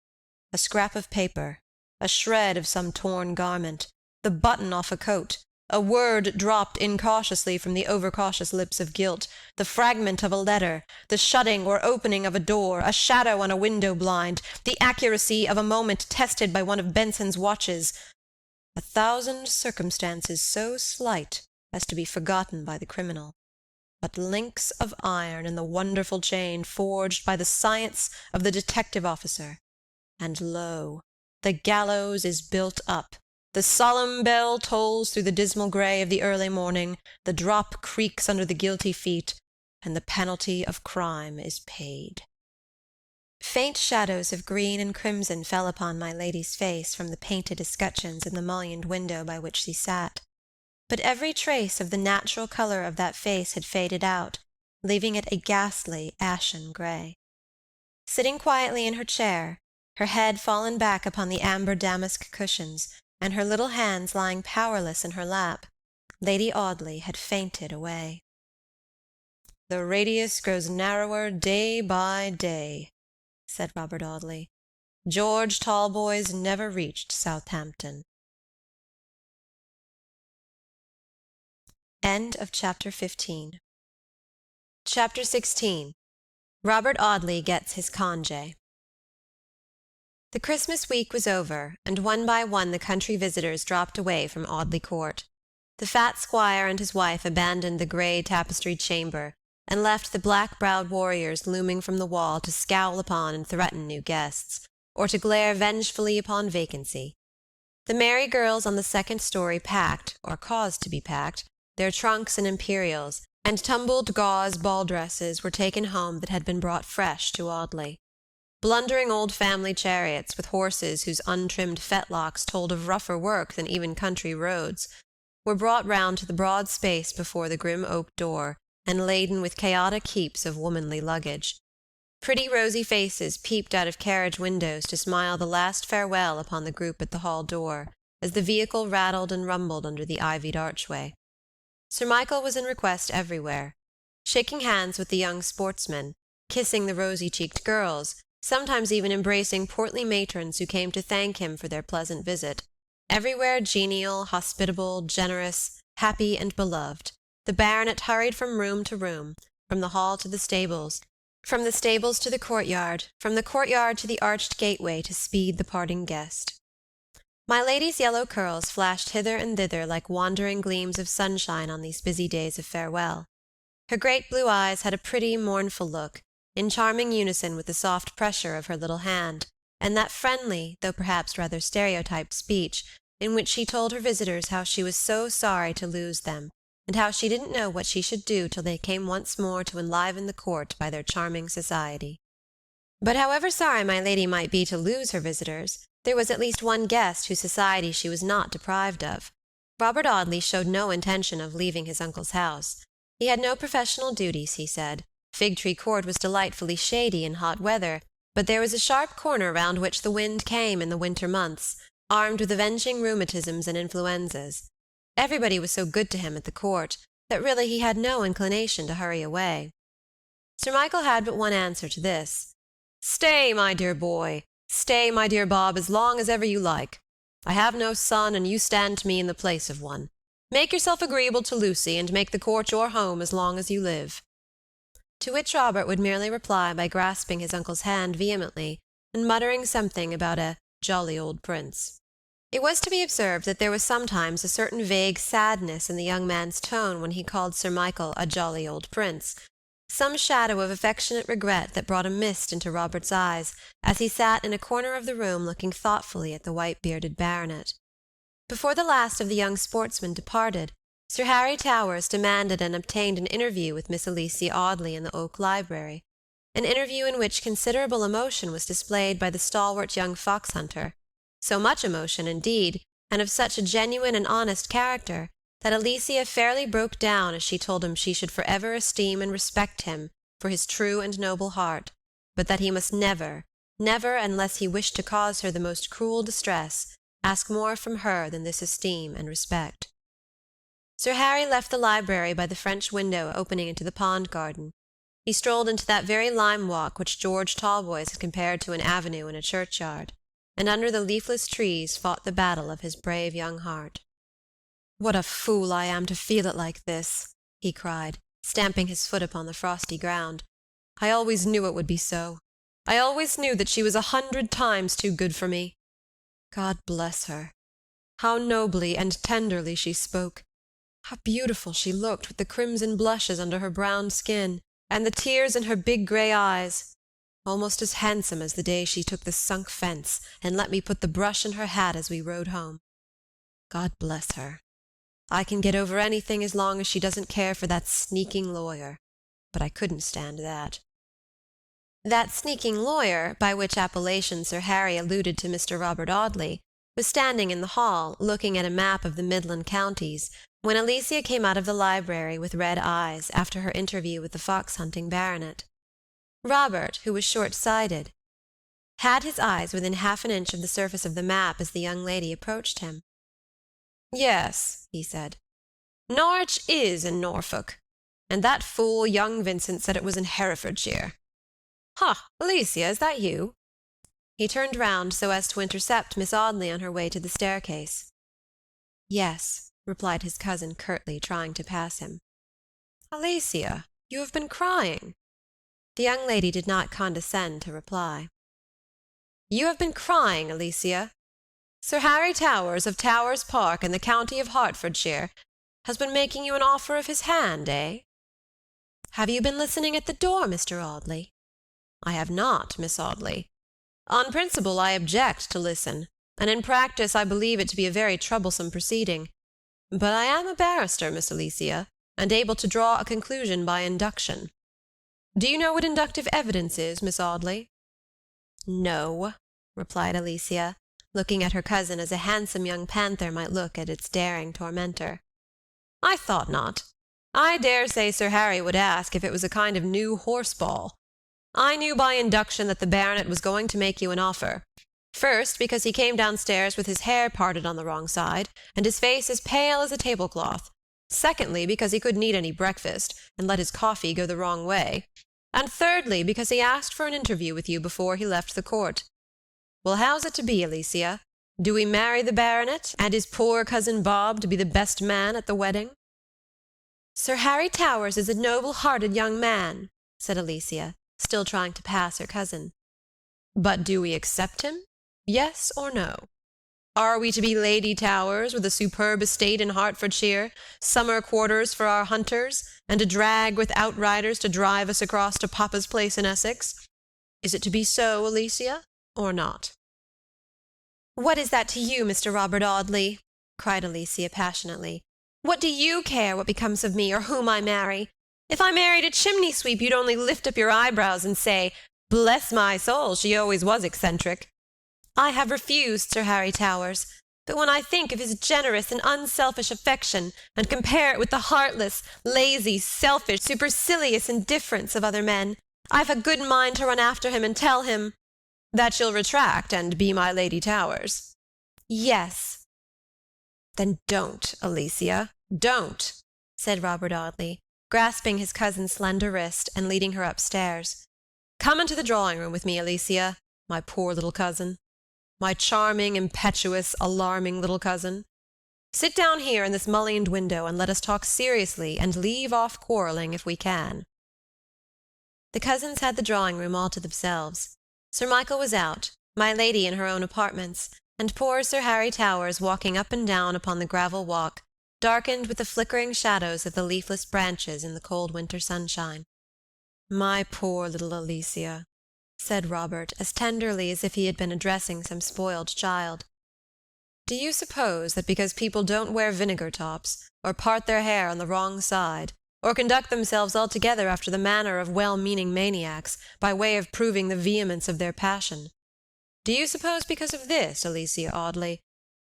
A scrap of paper, a shred of some torn garment, the button off a coat, a word dropped incautiously from the overcautious lips of guilt, the fragment of a letter, the shutting or opening of a door, a shadow on a window blind, the accuracy of a moment tested by one of Benson's watches, 1,000 circumstances so slight as to be forgotten by the criminal, but links of iron in the wonderful chain forged by the science of the detective officer, and lo, the gallows is built up, the solemn bell tolls through the dismal grey of the early morning, the drop creaks under the guilty feet, and the penalty of crime is paid." Faint shadows of green and crimson fell upon my lady's face from the painted escutcheons in the mullioned window by which she sat, but every trace of the natural colour of that face had faded out, leaving it a ghastly ashen grey. Sitting quietly in her chair, her head fallen back upon the amber damask cushions, and her little hands lying powerless in her lap, Lady Audley had fainted away. "The radius grows narrower day by day," said Robert Audley. "George Talboys never reached Southampton." End of chapter 15. Chapter 16. Robert Audley gets his congé. The Christmas week was over, and one by one the country visitors dropped away from Audley Court. The fat squire and his wife abandoned the grey tapestried chamber, and left the black-browed warriors looming from the wall to scowl upon and threaten new guests, or to glare vengefully upon vacancy. The merry girls on the second story packed, or caused to be packed, their trunks and imperials, and tumbled gauze ball dresses were taken home that had been brought fresh to Audley. Blundering old family chariots with horses whose untrimmed fetlocks told of rougher work than even country roads, were brought round to the broad space before the grim oak door, and laden with chaotic heaps of womanly luggage. Pretty rosy faces peeped out of carriage windows to smile the last farewell upon the group at the hall door, as the vehicle rattled and rumbled under the ivied archway. Sir Michael was in request everywhere, shaking hands with the young sportsmen, kissing the rosy-cheeked girls, sometimes even embracing portly matrons who came to thank him for their pleasant visit. Everywhere genial, hospitable, generous, happy, and beloved, the baronet hurried from room to room, from the hall to the stables, from the stables to the courtyard, from the courtyard to the arched gateway to speed the parting guest. My lady's yellow curls flashed hither and thither like wandering gleams of sunshine on these busy days of farewell. Her great blue eyes had a pretty, mournful look, in charming unison with the soft pressure of her little hand, and that friendly, though perhaps rather stereotyped speech, in which she told her visitors how she was so sorry to lose them, and how she didn't know what she should do till they came once more to enliven the court by their charming society. But however sorry my lady might be to lose her visitors, there was at least one guest whose society she was not deprived of. Robert Audley showed no intention of leaving his uncle's house. He had no professional duties, he said. Fig-tree Court was delightfully shady in hot weather, but there was a sharp corner round which the wind came in the winter months, armed with avenging rheumatisms and influenzas. Everybody was so good to him at the court, that really he had no inclination to hurry away. Sir Michael had but one answer to this. "Stay, my dear boy, stay, my dear Bob, as long as ever you like. I have no son, and you stand to me in the place of one. Make yourself agreeable to Lucy, and make the court your home as long as you live." To which Robert would merely reply by grasping his uncle's hand vehemently, and muttering something about a jolly old prince. It was to be observed that there was sometimes a certain vague sadness in the young man's tone when he called Sir Michael a jolly old prince, some shadow of affectionate regret that brought a mist into Robert's eyes as he sat in a corner of the room looking thoughtfully at the white-bearded baronet. Before the last of the young sportsmen departed, Sir Harry Towers demanded and obtained an interview with Miss Lady Audley in the oak library, an interview in which considerable emotion was displayed by the stalwart young fox-hunter, so much emotion, indeed, and of such a genuine and honest character, that Alicia fairly broke down as she told him she should forever esteem and respect him for his true and noble heart, but that he must never, never, unless he wished to cause her the most cruel distress, ask more from her than this esteem and respect. Sir Harry left the library by the French window opening into the pond garden. He strolled into that very lime walk which George Talboys had compared to an avenue in a churchyard, and under the leafless trees fought the battle of his brave young heart. "What a fool I am to feel it like this," he cried, stamping his foot upon the frosty ground. "I always knew it would be so. I always knew that she was 100 times too good for me. God bless her. How nobly and tenderly she spoke. How beautiful she looked with the crimson blushes under her brown skin, and the tears in her big grey eyes. Almost as handsome as the day she took the sunk fence and let me put the brush in her hat as we rode home. God bless her. I can get over anything as long as she doesn't care for that sneaking lawyer, but I couldn't stand that." That sneaking lawyer, by which appellation Sir Harry alluded to Mr. Robert Audley, was standing in the hall, looking at a map of the Midland counties, when Alicia came out of the library with red eyes after her interview with the fox-hunting baronet. Robert, who was short-sighted, had his eyes within half an inch of the surface of the map as the young lady approached him. "Yes," he said, "Norwich is in Norfolk, and that fool young Vincent said it was in Herefordshire. Ha, Alicia, is that you?" He turned round so as to intercept Miss Audley on her way to the staircase. "Yes," replied his cousin curtly, trying to pass him. "Alicia, you have been crying." The young lady did not condescend to reply. "You have been crying, Alicia. Sir Harry Towers of Towers Park in the county of Hertfordshire has been making you an offer of his hand, eh?" "Have you been listening at the door, Mr. Audley?" "I have not, Miss Audley. On principle I object to listen, and in practice I believe it to be a very troublesome proceeding. But I am a barrister, Miss Alicia, and able to draw a conclusion by induction. Do you know what inductive evidence is, Miss Audley?" No, replied Alicia, looking at her cousin as a handsome young panther might look at its daring tormentor. I thought not. I dare say Sir Harry would ask if it was a kind of new horse-ball. I knew by induction that the baronet was going to make you an offer. First, because he came downstairs with his hair parted on the wrong side, and his face as pale as a tablecloth. Secondly, because he couldn't eat any breakfast, and let his coffee go the wrong way. And thirdly, because he asked for an interview with you before he left the court. Well, how's it to be, Alicia? Do we marry the baronet, and his poor cousin Bob to be the best man at the wedding? Sir Harry Towers is a noble-hearted young man, said Alicia, still trying to pass her cousin. But do we accept him? Yes or no? Are we to be Lady Towers, with a superb estate in Hertfordshire, summer quarters for our hunters, and a drag with outriders to drive us across to Papa's place in Essex? Is it to be so, Alicia, or not? What is that to you, Mr. Robert Audley? Cried Alicia passionately. What do you care what becomes of me, or whom I marry? If I married a chimney-sweep, you'd only lift up your eyebrows and say, "Bless my soul, she always was eccentric." I have refused Sir Harry Towers, but when I think of his generous and unselfish affection, and compare it with the heartless, lazy, selfish, supercilious indifference of other men, I've a good mind to run after him and tell him— That you'll retract and be my Lady Towers? Yes. Then don't, Alicia, don't, said Robert Audley, grasping his cousin's slender wrist and leading her upstairs. Come into the drawing-room with me, Alicia, my poor little cousin. My charming, impetuous, alarming little cousin. Sit down here in this mullioned window and let us talk seriously and leave off quarrelling if we can. The cousins had the drawing-room all to themselves. Sir Michael was out, my lady in her own apartments, and poor Sir Harry Towers walking up and down upon the gravel walk, darkened with the flickering shadows of the leafless branches in the cold winter sunshine. My poor little Alicia, said Robert, as tenderly as if he had been addressing some spoiled child. Do you suppose that because people don't wear vinegar tops, or part their hair on the wrong side, or conduct themselves altogether after the manner of well-meaning maniacs, by way of proving the vehemence of their passion, do you suppose because of this, Alicia Audley,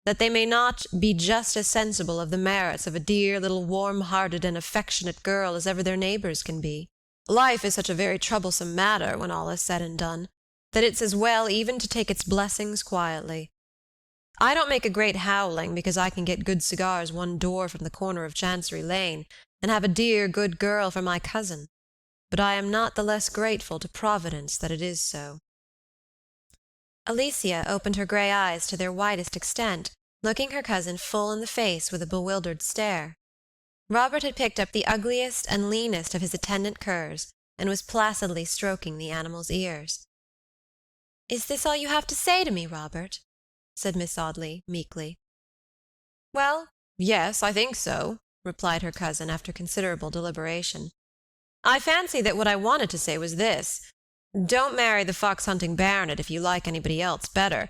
that they may not be just as sensible of the merits of a dear little warm-hearted and affectionate girl as ever their neighbours can be? Life is such a very troublesome matter, when all is said and done, that it's as well even to take its blessings quietly. I don't make a great howling because I can get good cigars one door from the corner of Chancery Lane, and have a dear good girl for my cousin, but I am not the less grateful to Providence that it is so. Alicia opened her grey eyes to their widest extent, looking her cousin full in the face with a bewildered stare. Robert had picked up the ugliest and leanest of his attendant curs, and was placidly stroking the animal's ears. "Is this all you have to say to me, Robert?" said Miss Audley, meekly. "Well, yes, I think so," replied her cousin, after considerable deliberation. "I fancy that what I wanted to say was this. Don't marry the fox-hunting baronet if you like anybody else better,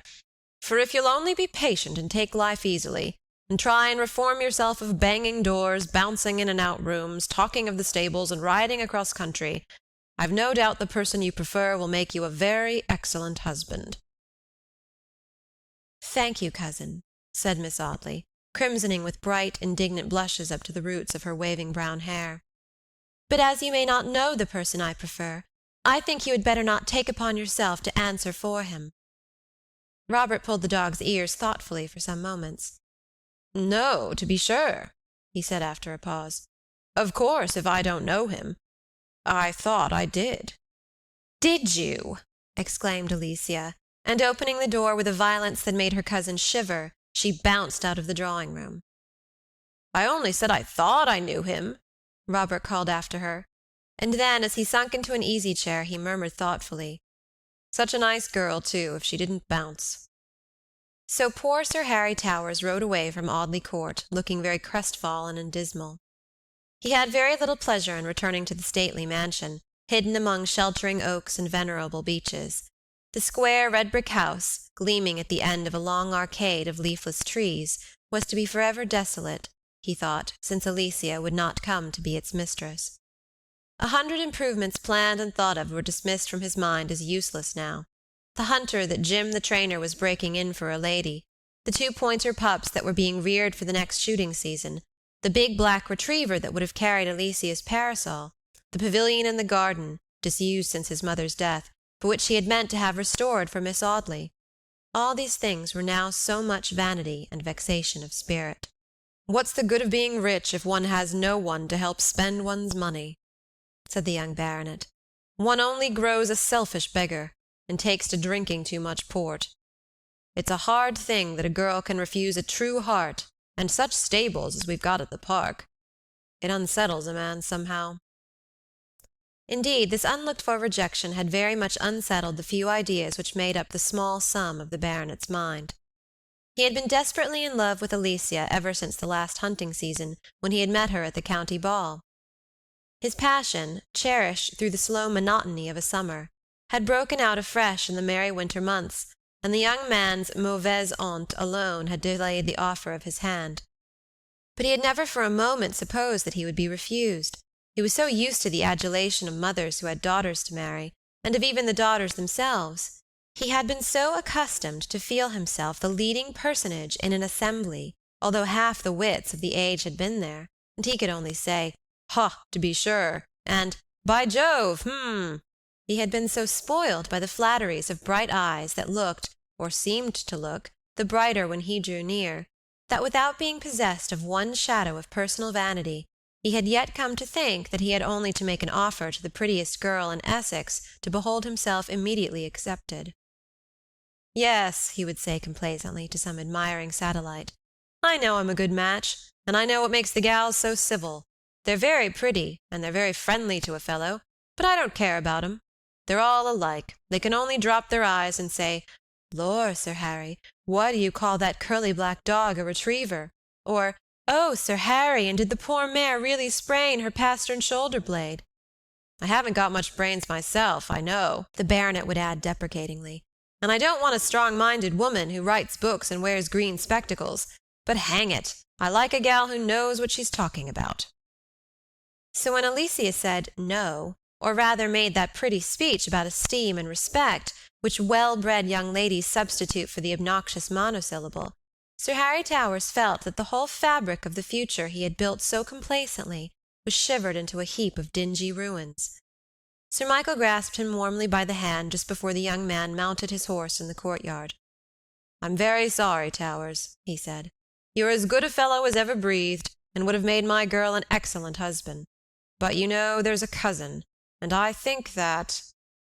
for if you'll only be patient and take life easily, and try and reform yourself of banging doors, bouncing in and out rooms, talking of the stables, and riding across country, I've no doubt the person you prefer will make you a very excellent husband." "Thank you, cousin," said Miss Audley, crimsoning with bright, indignant blushes up to the roots of her waving brown hair. "But as you may not know the person I prefer, I think you had better not take upon yourself to answer for him." Robert pulled the dog's ears thoughtfully for some moments. "No, to be sure," he said after a pause. "Of course, if I don't know him. I thought I did." "Did you?" exclaimed Alicia, and opening the door with a violence that made her cousin shiver, she bounced out of the drawing-room. "I only said I thought I knew him," Robert called after her, and then, as he sunk into an easy-chair, he murmured thoughtfully, "Such a nice girl, too, if she didn't bounce." So poor Sir Harry Towers rode away from Audley Court, looking very crestfallen and dismal. He had very little pleasure in returning to the stately mansion, hidden among sheltering oaks and venerable beeches. The square red-brick house, gleaming at the end of a long arcade of leafless trees, was to be forever desolate, he thought, since Alicia would not come to be its mistress. 100 improvements planned and thought of were dismissed from his mind as useless now. the hunter that Jim the trainer was breaking in for a lady, the 2 pointer pups that were being reared for the next shooting season, the big black retriever that would have carried Alicia's parasol, the pavilion in the garden, disused since his mother's death, but which he had meant to have restored for Miss Audley. All these things were now so much vanity and vexation of spirit. "What's the good of being rich if one has no one to help spend one's money?" said the young baronet. "One only grows a selfish beggar, and takes to drinking too much port. It's a hard thing that a girl can refuse a true heart, and such stables as we've got at the park. It unsettles a man somehow." Indeed, this unlooked-for rejection had very much unsettled the few ideas which made up the small sum of the baronet's mind. He had been desperately in love with Alicia ever since the last hunting season, when he had met her at the county ball. His passion, cherished through the slow monotony of a summer, had broken out afresh in the merry winter months, and the young man's mauvaise honte alone had delayed the offer of his hand. But he had never for a moment supposed that he would be refused. He was so used to the adulation of mothers who had daughters to marry, and of even the daughters themselves. He had been so accustomed to feel himself the leading personage in an assembly, although half the wits of the age had been there, and he could only say, "Ha, to be sure," and "By Jove, He had been so spoiled by the flatteries of bright eyes that looked, or seemed to look, the brighter when he drew near, that without being possessed of one shadow of personal vanity, he had yet come to think that he had only to make an offer to the prettiest girl in Essex to behold himself immediately accepted. "Yes," he would say complacently to some admiring satellite, "I know I'm a good match, and I know what makes the gals so civil. They're very pretty, and they're very friendly to a fellow, but I don't care about 'em. They're all alike. They can only drop their eyes and say, 'Lor, Sir Harry, why do you call that curly black dog a retriever?' Or, 'Oh, Sir Harry, and did the poor mare really sprain her pastern shoulder blade?' I haven't got much brains myself, I know," the baronet would add deprecatingly, "and I don't want a strong-minded woman who writes books and wears green spectacles, but hang it, I like a gal who knows what she's talking about." So when Alicia said "no," or rather made that pretty speech about esteem and respect, which well-bred young ladies substitute for the obnoxious monosyllable, Sir Harry Towers felt that the whole fabric of the future he had built so complacently was shivered into a heap of dingy ruins. Sir Michael grasped him warmly by the hand just before the young man mounted his horse in the courtyard. "I'm very sorry, Towers," he said. "You're as good a fellow as ever breathed, and would have made my girl an excellent husband. But you know there's a cousin, and I think that—"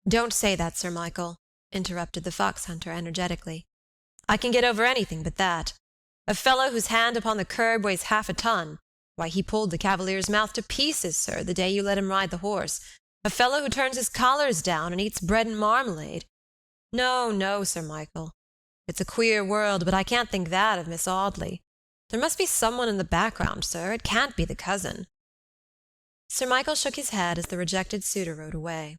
"Don't say that, Sir Michael," interrupted the fox-hunter energetically. "I can get over anything but that. A fellow whose hand upon the curb weighs half a ton. Why, he pulled the cavalier's mouth to pieces, sir, the day you let him ride the horse. A fellow who turns his collars down and eats bread and marmalade. No, no, Sir Michael. It's a queer world, but I can't think that of Miss Audley. There must be someone in the background, sir. It can't be the cousin." Sir Michael shook his head as the rejected suitor rode away.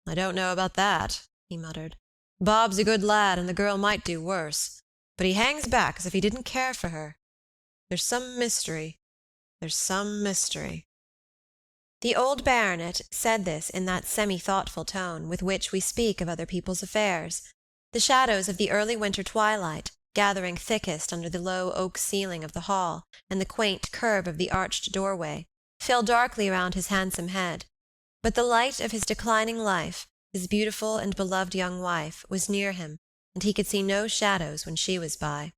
"I don't know about that," he muttered. "Bob's a good lad, and the girl might do worse, but he hangs back as if he didn't care for her. There's some mystery. The old baronet said this in that semi-thoughtful tone with which we speak of other people's affairs. The shadows of the early winter twilight, gathering thickest under the low oak ceiling of the hall and the quaint curve of the arched doorway, fell darkly around his handsome head, but the light of his declining life, his beautiful and beloved young wife, was near him, and he could see no shadows when she was by.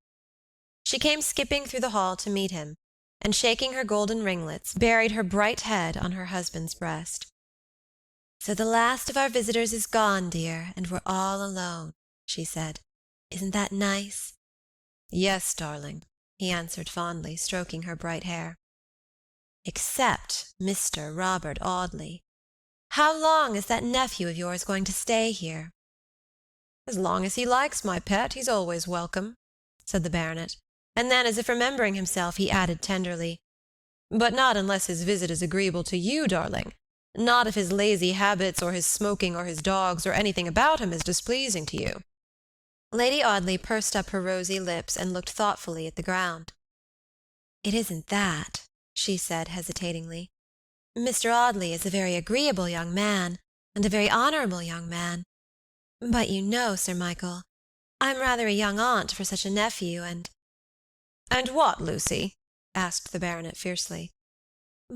She came skipping through the hall to meet him, and shaking her golden ringlets, buried her bright head on her husband's breast. "So the last of our visitors is gone, dear, and we're all alone," she said. "Isn't that nice?" "Yes, darling," he answered fondly, stroking her bright hair. "Except Mr. Robert Audley. How long is that nephew of yours going to stay here?" "As long as he likes, my pet. He's always welcome," said the baronet, and then, as if remembering himself, he added tenderly, "But not unless his visit is agreeable to you, darling. Not if his lazy habits, or his smoking, or his dogs, or anything about him is displeasing to you." Lady Audley pursed up her rosy lips and looked thoughtfully at the ground. "It isn't that," she said hesitatingly. "Mr. Audley is a very agreeable young man, and a very honorable young man. But you know, Sir Michael, I'm rather a young aunt for such a nephew, and—" "And what, Lucy?" asked the baronet fiercely.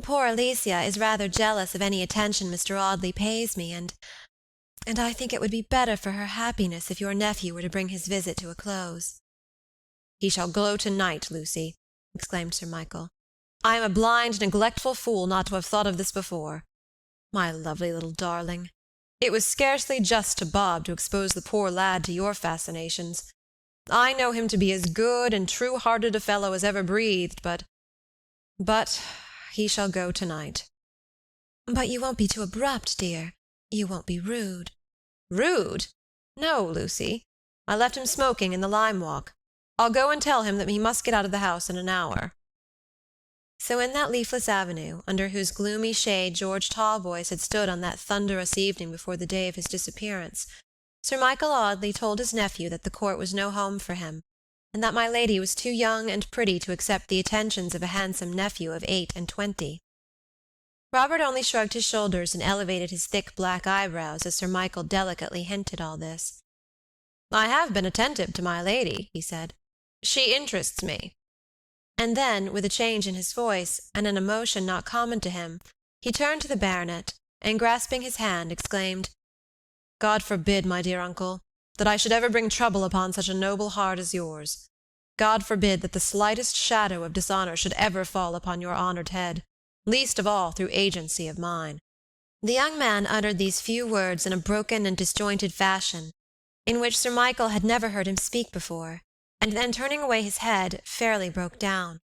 Poor Alicia is rather jealous of any attention Mr. Audley pays me, and I think it would be better for her happiness if your nephew were to bring his visit to a close." "He shall go tonight, Lucy," exclaimed Sir Michael. "I am a blind, neglectful fool not to have thought of this before. My lovely little darling! It was scarcely just to Bob to expose the poor lad to your fascinations. I know him to be as good and true-hearted a fellow as ever breathed, but he shall go tonight." "But you won't be too abrupt, dear. You won't be rude." "Rude? No, Lucy. I left him smoking in the lime walk. I'll go and tell him that he must get out of the house in an hour." So in that leafless avenue, under whose gloomy shade George Talboys had stood on that thunderous evening before the day of his disappearance, Sir Michael Audley told his nephew that the court was no home for him, and that my lady was too young and pretty to accept the attentions of a handsome nephew of 28. Robert only shrugged his shoulders and elevated his thick black eyebrows as Sir Michael delicately hinted all this. "I have been attentive to my lady," he said. "She interests me." And then, with a change in his voice, and an emotion not common to him, he turned to the baronet, and grasping his hand, exclaimed, "God forbid, my dear uncle, that I should ever bring trouble upon such a noble heart as yours. God forbid that the slightest shadow of dishonour should ever fall upon your honoured head, least of all through agency of mine." The young man uttered these few words in a broken and disjointed fashion, in which Sir Michael had never heard him speak before, and then turning away his head, fairly broke down.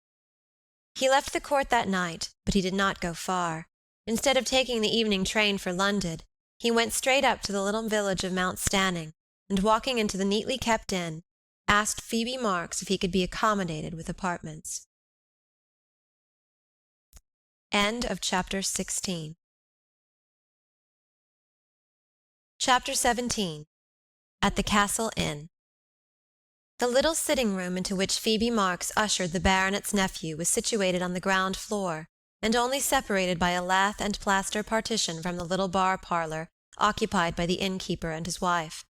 He left the court that night, but he did not go far. Instead of taking the evening train for London, he went straight up to the little village of Mount Stanning, and walking into the neatly kept inn, asked Phoebe Marks if he could be accommodated with apartments. End of chapter 16. Chapter 17. At the Castle Inn. The little sitting-room into which Phoebe Marks ushered the baronet's nephew was situated on the ground floor, and only separated by a lath and plaster partition from the little bar-parlour occupied by the innkeeper and his wife.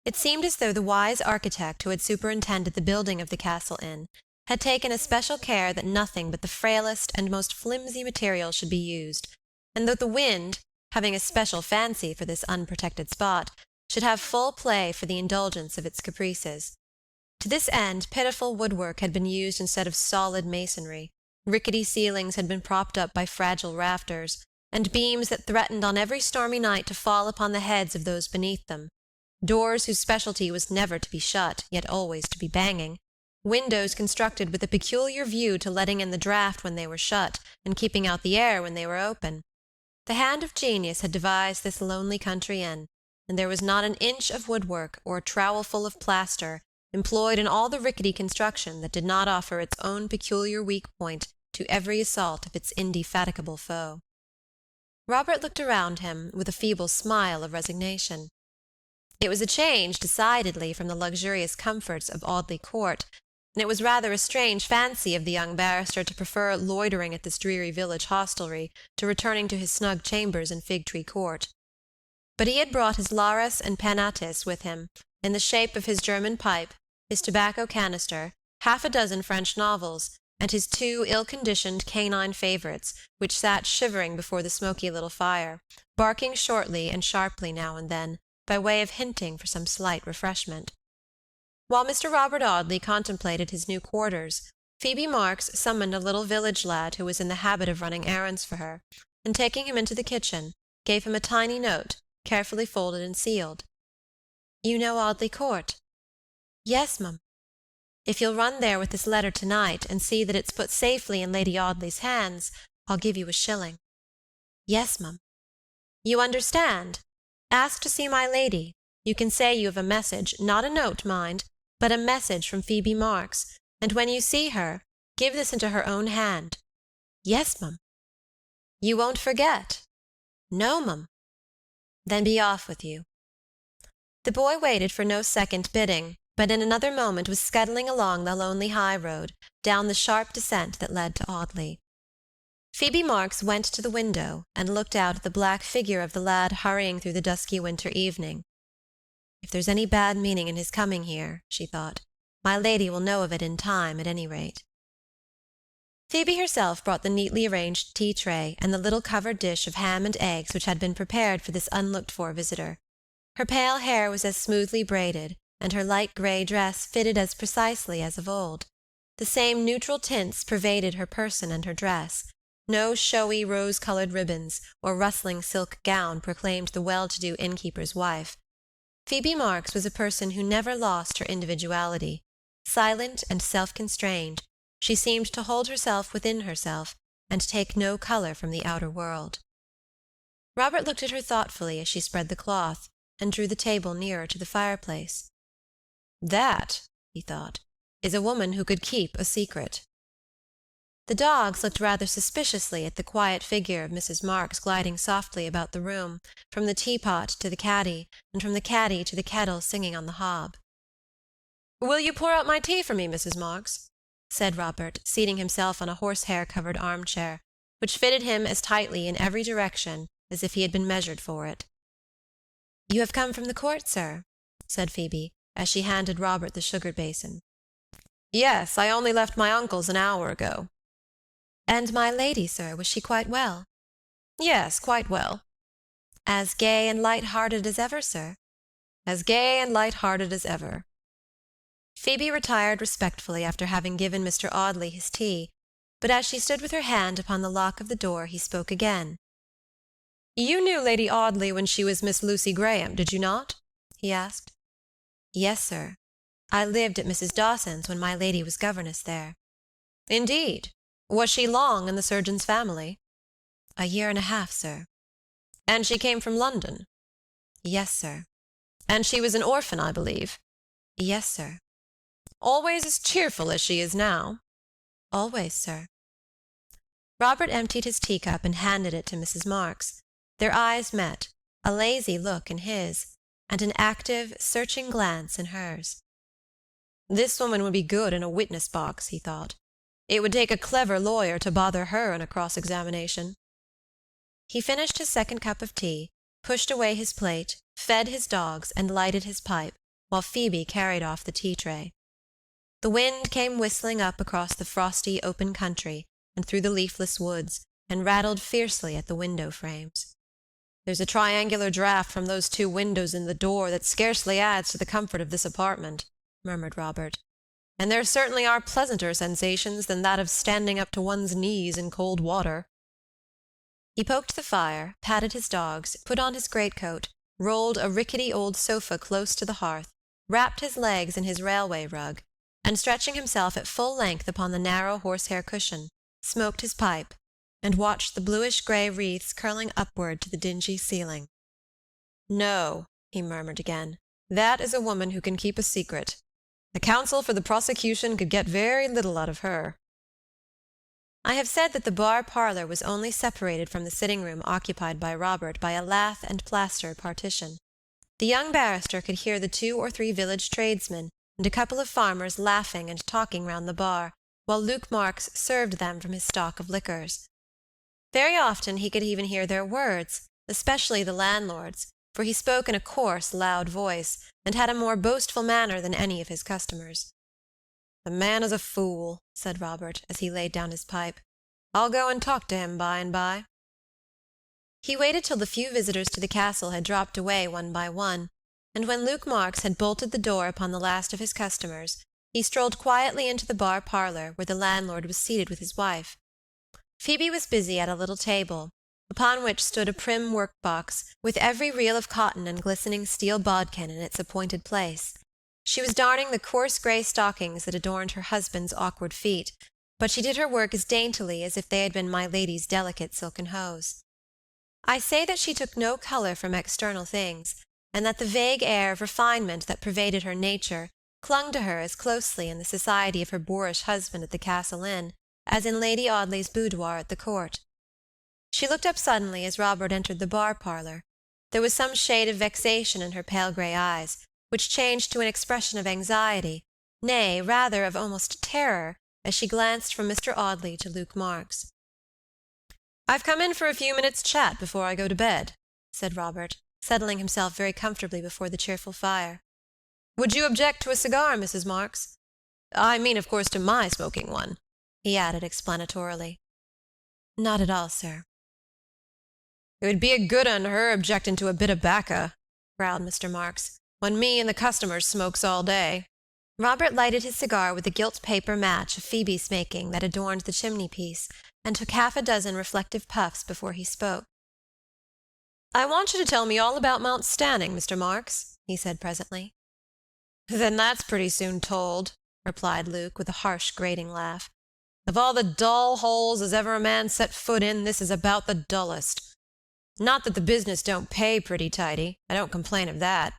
It seemed as though the wise architect who had superintended the building of the Castle Inn had taken especial care that nothing but the frailest and most flimsy material should be used, and that the wind, having a special fancy for this unprotected spot, should have full play for the indulgence of its caprices. To this end pitiful woodwork had been used instead of solid masonry, rickety ceilings had been propped up by fragile rafters, and beams that threatened on every stormy night to fall upon the heads of those beneath them, doors whose specialty was never to be shut, yet always to be banging, windows constructed with a peculiar view to letting in the draught when they were shut, and keeping out the air when they were open. The hand of genius had devised this lonely country inn, and there was not an inch of woodwork or a trowelful of plaster employed in all the rickety construction that did not offer its own peculiar weak point to every assault of its indefatigable foe. Robert looked around him with a feeble smile of resignation. It was a change, decidedly, from the luxurious comforts of Audley Court, and it was rather a strange fancy of the young barrister to prefer loitering at this dreary village hostelry to returning to his snug chambers in Fig-tree Court. But he had brought his Lares and Penates with him, in the shape of his German pipe, his tobacco canister, 6 French novels, and his 2 ill-conditioned canine favourites, which sat shivering before the smoky little fire, barking shortly and sharply now and then, by way of hinting for some slight refreshment. While Mr. Robert Audley contemplated his new quarters, Phoebe Marks summoned a little village lad who was in the habit of running errands for her, and taking him into the kitchen, gave him a tiny note, carefully folded and sealed. "You know Audley Court?" "Yes, mum." "If you'll run there with this letter tonight, and see that it's put safely in Lady Audley's hands, I'll give you a shilling." "Yes, mum." "You understand? Ask to see my lady. You can say you have a message, not a note, mind, but a message from Phoebe Marks, and when you see her, give this into her own hand." "Yes, mum." "You won't forget?" "No, mum." "Then be off with you." The boy waited for no second bidding, but in another moment was scuttling along the lonely high road, down the sharp descent that led to Audley. Phoebe Marks went to the window, and looked out at the black figure of the lad hurrying through the dusky winter evening. "If there's any bad meaning in his coming here," she thought, "my lady will know of it in time, at any rate." Phoebe herself brought the neatly arranged tea-tray and the little covered dish of ham and eggs which had been prepared for this unlooked-for visitor. Her pale hair was as smoothly braided, and her light grey dress fitted as precisely as of old. The same neutral tints pervaded her person and her dress. No showy rose-colored ribbons or rustling silk gown proclaimed the well-to-do innkeeper's wife. Phoebe Marks was a person who never lost her individuality. Silent and self-constrained, she seemed to hold herself within herself, and take no colour from the outer world. Robert looked at her thoughtfully as she spread the cloth, and drew the table nearer to the fireplace. "That," he thought, "is a woman who could keep a secret." The dogs looked rather suspiciously at the quiet figure of Mrs. Marks gliding softly about the room, from the teapot to the caddy, and from the caddy to the kettle singing on the hob. "Will you pour out my tea for me, Mrs. Marks?" said Robert, seating himself on a horsehair-covered armchair, which fitted him as tightly in every direction as if he had been measured for it. "You have come from the court, sir?" said Phoebe, as she handed Robert the sugar basin. "Yes, I only left my uncle's an hour ago." "And my lady, sir, was she quite well?" "Yes, quite well." "As gay and light-hearted as ever, sir?" "As gay and light-hearted as ever." Phoebe retired respectfully after having given Mr. Audley his tea, but as she stood with her hand upon the lock of the door, he spoke again. "You knew Lady Audley when she was Miss Lucy Graham, did you not?" he asked. "Yes, sir. I lived at Mrs. Dawson's when my lady was governess there." "Indeed. Was she long in the surgeon's family?" "A year and a half, sir." "And she came from London?" "Yes, sir." "And she was an orphan, I believe?" "Yes, sir." "Always as cheerful as she is now?" "Always, sir." Robert emptied his teacup and handed it to Mrs. Marks. Their eyes met, a lazy look in his, and an active, searching glance in hers. "This woman would be good in a witness-box," he thought. "It would take a clever lawyer to bother her in a cross-examination." He finished his second cup of tea, pushed away his plate, fed his dogs, and lighted his pipe, while Phoebe carried off the tea-tray. The wind came whistling up across the frosty, open country, and through the leafless woods, and rattled fiercely at the window-frames. "There's a triangular draught from those two windows in the door that scarcely adds to the comfort of this apartment," murmured Robert. "And there certainly are pleasanter sensations than that of standing up to one's knees in cold water." He poked the fire, patted his dogs, put on his greatcoat, rolled a rickety old sofa close to the hearth, wrapped his legs in his railway rug, and stretching himself at full length upon the narrow horsehair cushion, smoked his pipe, and watched the bluish-grey wreaths curling upward to the dingy ceiling. "No," he murmured again, "that is a woman who can keep a secret. The counsel for the prosecution could get very little out of her." I have said that the bar-parlour was only separated from the sitting-room occupied by Robert by a lath and plaster partition. The young barrister could hear the 2 or 3 village tradesmen and a couple of farmers laughing and talking round the bar, while Luke Marks served them from his stock of liquors. Very often he could even hear their words, especially the landlord's, for he spoke in a coarse, loud voice, and had a more boastful manner than any of his customers. "The man is a fool," said Robert, as he laid down his pipe. "I'll go and talk to him by and by." He waited till the few visitors to the castle had dropped away one by one, and when Luke Marks had bolted the door upon the last of his customers, he strolled quietly into the bar-parlour, where the landlord was seated with his wife. Phoebe was busy at a little table, upon which stood a prim work-box, with every reel of cotton and glistening steel bodkin in its appointed place. She was darning the coarse grey stockings that adorned her husband's awkward feet, but she did her work as daintily as if they had been my lady's delicate silken hose. I say that she took no colour from external things, and that the vague air of refinement that pervaded her nature clung to her as closely in the society of her boorish husband at the Castle Inn as in Lady Audley's boudoir at the court. She looked up suddenly as Robert entered the bar-parlour. There was some shade of vexation in her pale grey eyes, which changed to an expression of anxiety, nay, rather of almost terror, as she glanced from Mr. Audley to Luke Marks. "I've come in for a few minutes' chat before I go to bed," said Robert, settling himself very comfortably before the cheerful fire. "Would you object to a cigar, Mrs. Marks? I mean, of course, to my smoking one," he added explanatorily. "Not at all, sir." "It would be a good un her objecting to a bit of bacca," growled Mr. Marks, "when me and the customers smokes all day." Robert lighted his cigar with the gilt paper match of Phoebe's making that adorned the chimney-piece, and took half a dozen reflective puffs before he spoke. "I want you to tell me all about Mount Stanning, Mr. Marks," he said presently. "Then that's pretty soon told," replied Luke, with a harsh, grating laugh. "Of all the dull holes as ever a man set foot in, this is about the dullest. Not that the business don't pay pretty tidy, I don't complain of that.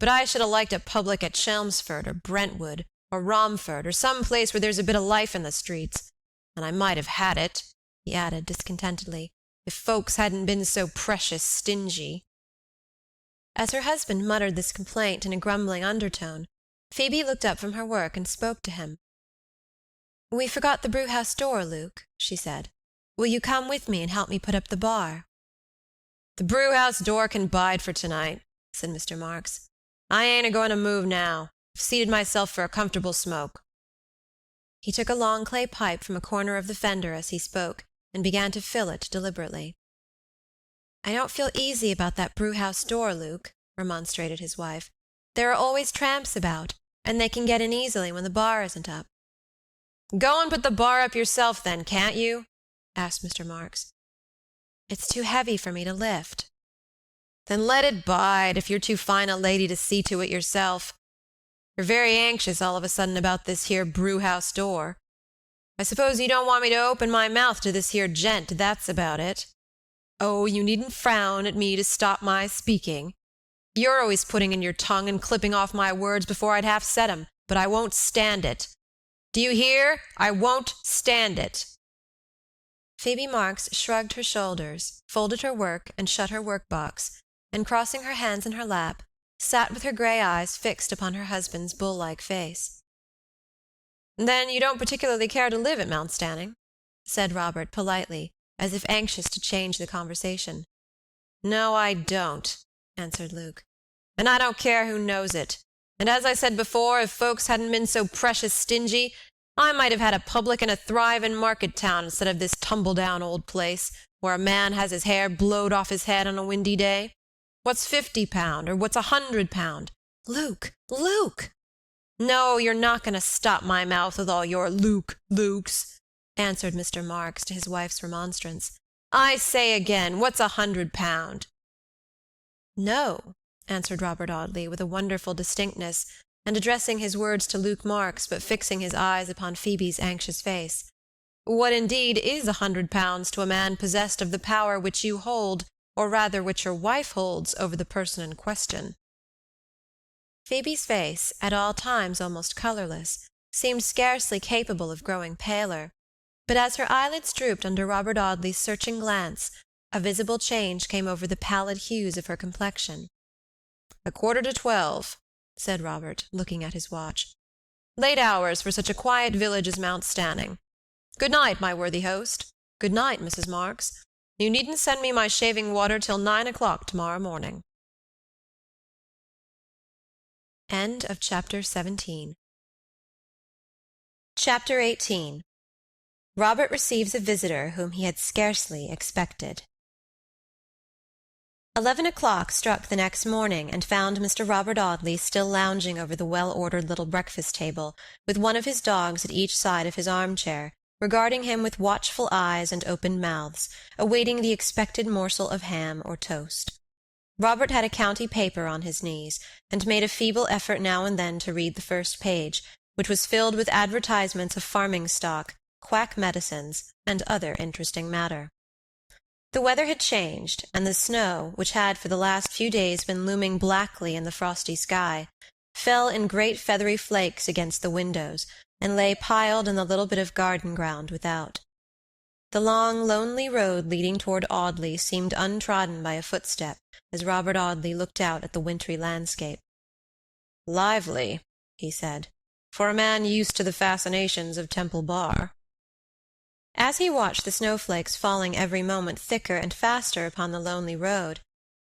But I should have liked a public at Chelmsford, or Brentwood, or Romford, or some place where there's a bit of life in the streets. And I might have had it," he added discontentedly, "if folks hadn't been so precious stingy." As her husband muttered this complaint in a grumbling undertone, Phoebe looked up from her work and spoke to him. "We forgot the brewhouse door, Luke," she said. "Will you come with me and help me put up the bar?" "The brewhouse door can bide for tonight," said Mr. Marks. "I ain't a-going to move now. I've seated myself for a comfortable smoke." He took a long clay pipe from a corner of the fender as he spoke, and began to fill it deliberately. "I don't feel easy about that brewhouse door, Luke," remonstrated his wife. "There are always tramps about, and they can get in easily when the bar isn't up." "Go and put the bar up yourself, then, can't you?" asked Mr. Marks. "It's too heavy for me to lift." "Then let it bide, if you're too fine a lady to see to it yourself. You're very anxious all of a sudden about this here brewhouse door. I suppose you don't want me to open my mouth to this here gent, that's about it. Oh, you needn't frown at me to stop my speaking. You're always putting in your tongue and clipping off my words before I'd half said 'em, but I won't stand it. Do you hear? I won't stand it." Phoebe Marks shrugged her shoulders, folded her work, and shut her work-box, and crossing her hands in her lap, sat with her grey eyes fixed upon her husband's bull-like face. "Then you don't particularly care to live at Mount Stanning?" said Robert politely, as if anxious to change the conversation. "No, I don't," answered Luke. "And I don't care who knows it. And as I said before, if folks hadn't been so precious stingy, I might have had a public in a thriving market town instead of this tumble-down old place, where a man has his hair blowed off his head on a windy day. What's £50, or what's £100? Luke! Luke! No, you're not going to stop my mouth with all your Lukes, answered Mr. Marks to his wife's remonstrance. I say again, what's £100? No, answered Robert Audley with a wonderful distinctness, and addressing his words to Luke Marks, but fixing his eyes upon Phoebe's anxious face. What indeed is £100 to a man possessed of the power which you hold, or rather which your wife holds, over the person in question? Phoebe's face, at all times almost colourless, seemed scarcely capable of growing paler, but as her eyelids drooped under Robert Audley's searching glance, a visible change came over the pallid hues of her complexion. 11:45, said Robert, looking at his watch. Late hours for such a quiet village as Mount Stanning. Good night, my worthy host. Good night, Mrs. Marks. You needn't send me my shaving water till 9 o'clock tomorrow morning. End of Chapter 17. Chapter 18. Robert receives a visitor whom he had scarcely expected. 11 o'clock struck the next morning and found Mr. Robert Audley still lounging over the well-ordered little breakfast-table, with one of his dogs at each side of his armchair, regarding him with watchful eyes and open mouths, awaiting the expected morsel of ham or toast. Robert had a county paper on his knees, and made a feeble effort now and then to read the first page, which was filled with advertisements of farming stock, quack medicines, and other interesting matter. The weather had changed, and the snow, which had for the last few days been looming blackly in the frosty sky, fell in great feathery flakes against the windows, and lay piled in the little bit of garden ground without. The long, lonely road leading toward Audley seemed untrodden by a footstep, as Robert Audley looked out at the wintry landscape. "Lively," he said, "for a man used to the fascinations of Temple Bar." As he watched the snowflakes falling every moment thicker and faster upon the lonely road,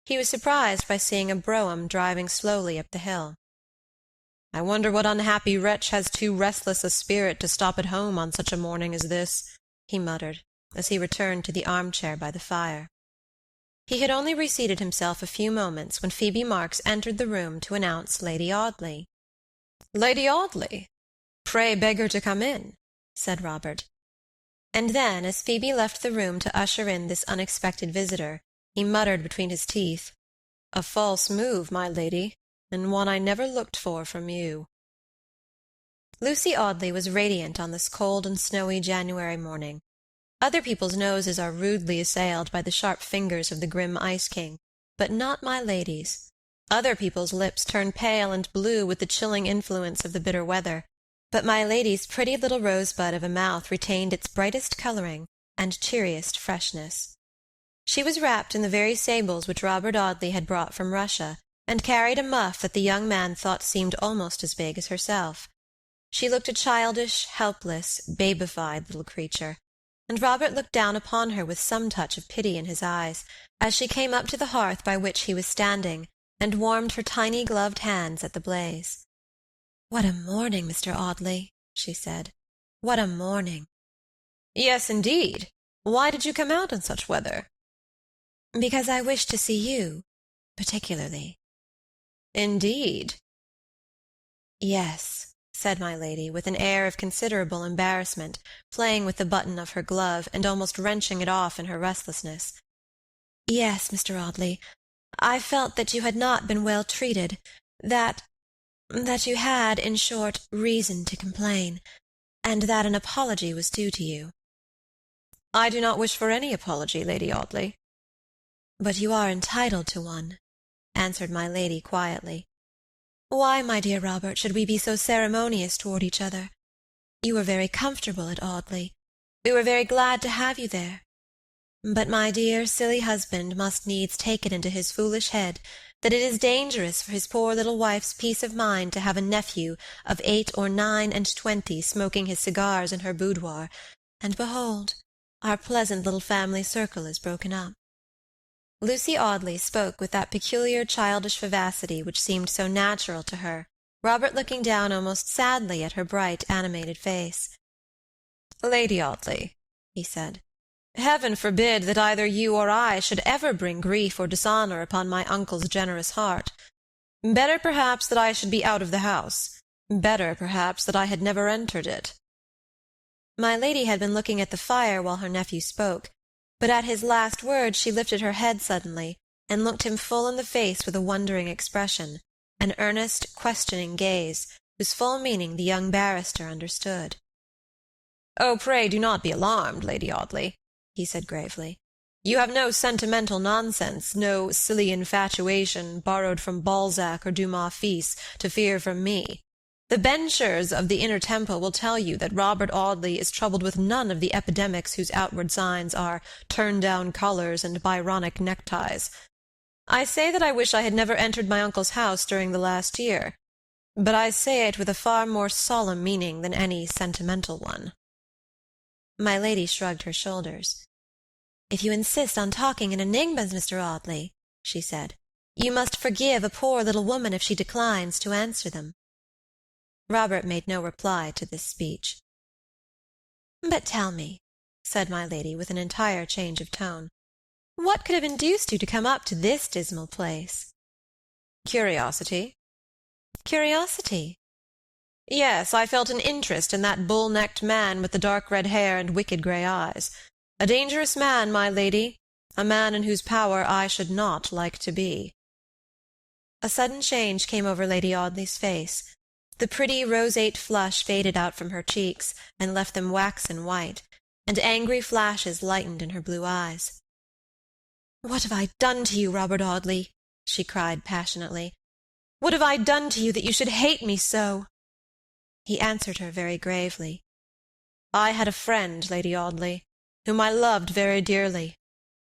He was surprised by seeing a brougham driving slowly up the hill. "I wonder what unhappy wretch has too restless a spirit to stop at home on such a morning as this," he muttered, as he returned to the armchair by the fire. He had only reseated himself a few moments when Phoebe Marks entered the room to announce Lady Audley. "Lady Audley? Pray beg her to come in," said Robert. And then, as Phoebe left the room to usher in this unexpected visitor, he muttered between his teeth, "A false move, my lady, and one I never looked for from you." Lucy Audley was radiant on this cold and snowy January morning. Other people's noses are rudely assailed by the sharp fingers of the grim ice-king, but not my lady's. Other people's lips turn pale and blue with the chilling influence of the bitter weather, but my lady's pretty little rosebud of a mouth retained its brightest coloring and cheeriest freshness. She was wrapped in the very sables which Robert Audley had brought from Russia, and carried a muff that the young man thought seemed almost as big as herself. She looked a childish, helpless, babified little creature, and Robert looked down upon her with some touch of pity in his eyes, as she came up to the hearth by which he was standing, and warmed her tiny gloved hands at the blaze. "What a morning, Mr. Audley," she said. "What a morning." "Yes, indeed. Why did you come out in such weather?" "Because I wished to see you, particularly." "Indeed?" "Yes," said my lady, with an air of considerable embarrassment, playing with the button of her glove, and almost wrenching it off in her restlessness. "Yes, Mr. Audley, I felt that you had not been well treated, that you had, in short, reason to complain, and that an apology was due to you." "I do not wish for any apology, Lady Audley." "But you are entitled to one," answered my lady quietly. "Why, my dear Robert, should we be so ceremonious toward each other? You were very comfortable at Audley. We were very glad to have you there. But my dear, silly husband must needs take it into his foolish head that it is dangerous for his poor little wife's peace of mind to have a nephew of 8 or 9 and 20 smoking his cigars in her boudoir, and behold, our pleasant little family circle is broken up." Lucy Audley spoke with that peculiar childish vivacity which seemed so natural to her, Robert looking down almost sadly at her bright, animated face. "Lady Audley," he said, "Heaven forbid that either you or I should ever bring grief or dishonor upon my uncle's generous heart. Better perhaps that I should be out of the house. Better perhaps that I had never entered it." My lady had been looking at the fire while her nephew spoke, but at his last words she lifted her head suddenly, and looked him full in the face with a wondering expression, an earnest, questioning gaze, whose full meaning the young barrister understood. "Oh, pray do not be alarmed, Lady Audley," he said gravely. "You have no sentimental nonsense, no silly infatuation, borrowed from Balzac or Dumas fils, to fear from me. The benchers of the Inner Temple will tell you that Robert Audley is troubled with none of the epidemics whose outward signs are turn-down collars and Byronic neckties. I say that I wish I had never entered my uncle's house during the last year, but I say it with a far more solemn meaning than any sentimental one." My lady shrugged her shoulders. "If you insist on talking in enigmas, Mr. Audley," she said, "you must forgive a poor little woman if she declines to answer them." Robert made no reply to this speech. "But tell me," said my lady, with an entire change of tone, "what could have induced you to come up to this dismal place?" "Curiosity." "Curiosity?" "Yes, I felt an interest in that bull-necked man with the dark red hair and wicked grey eyes. A dangerous man, my lady, a man in whose power I should not like to be." A sudden change came over Lady Audley's face. The pretty roseate flush faded out from her cheeks, and left them waxen white, and angry flashes lightened in her blue eyes. "What have I done to you, Robert Audley?" she cried passionately. "What have I done to you that you should hate me so?" He answered her very gravely. "I had a friend, Lady Audley, whom I loved very dearly,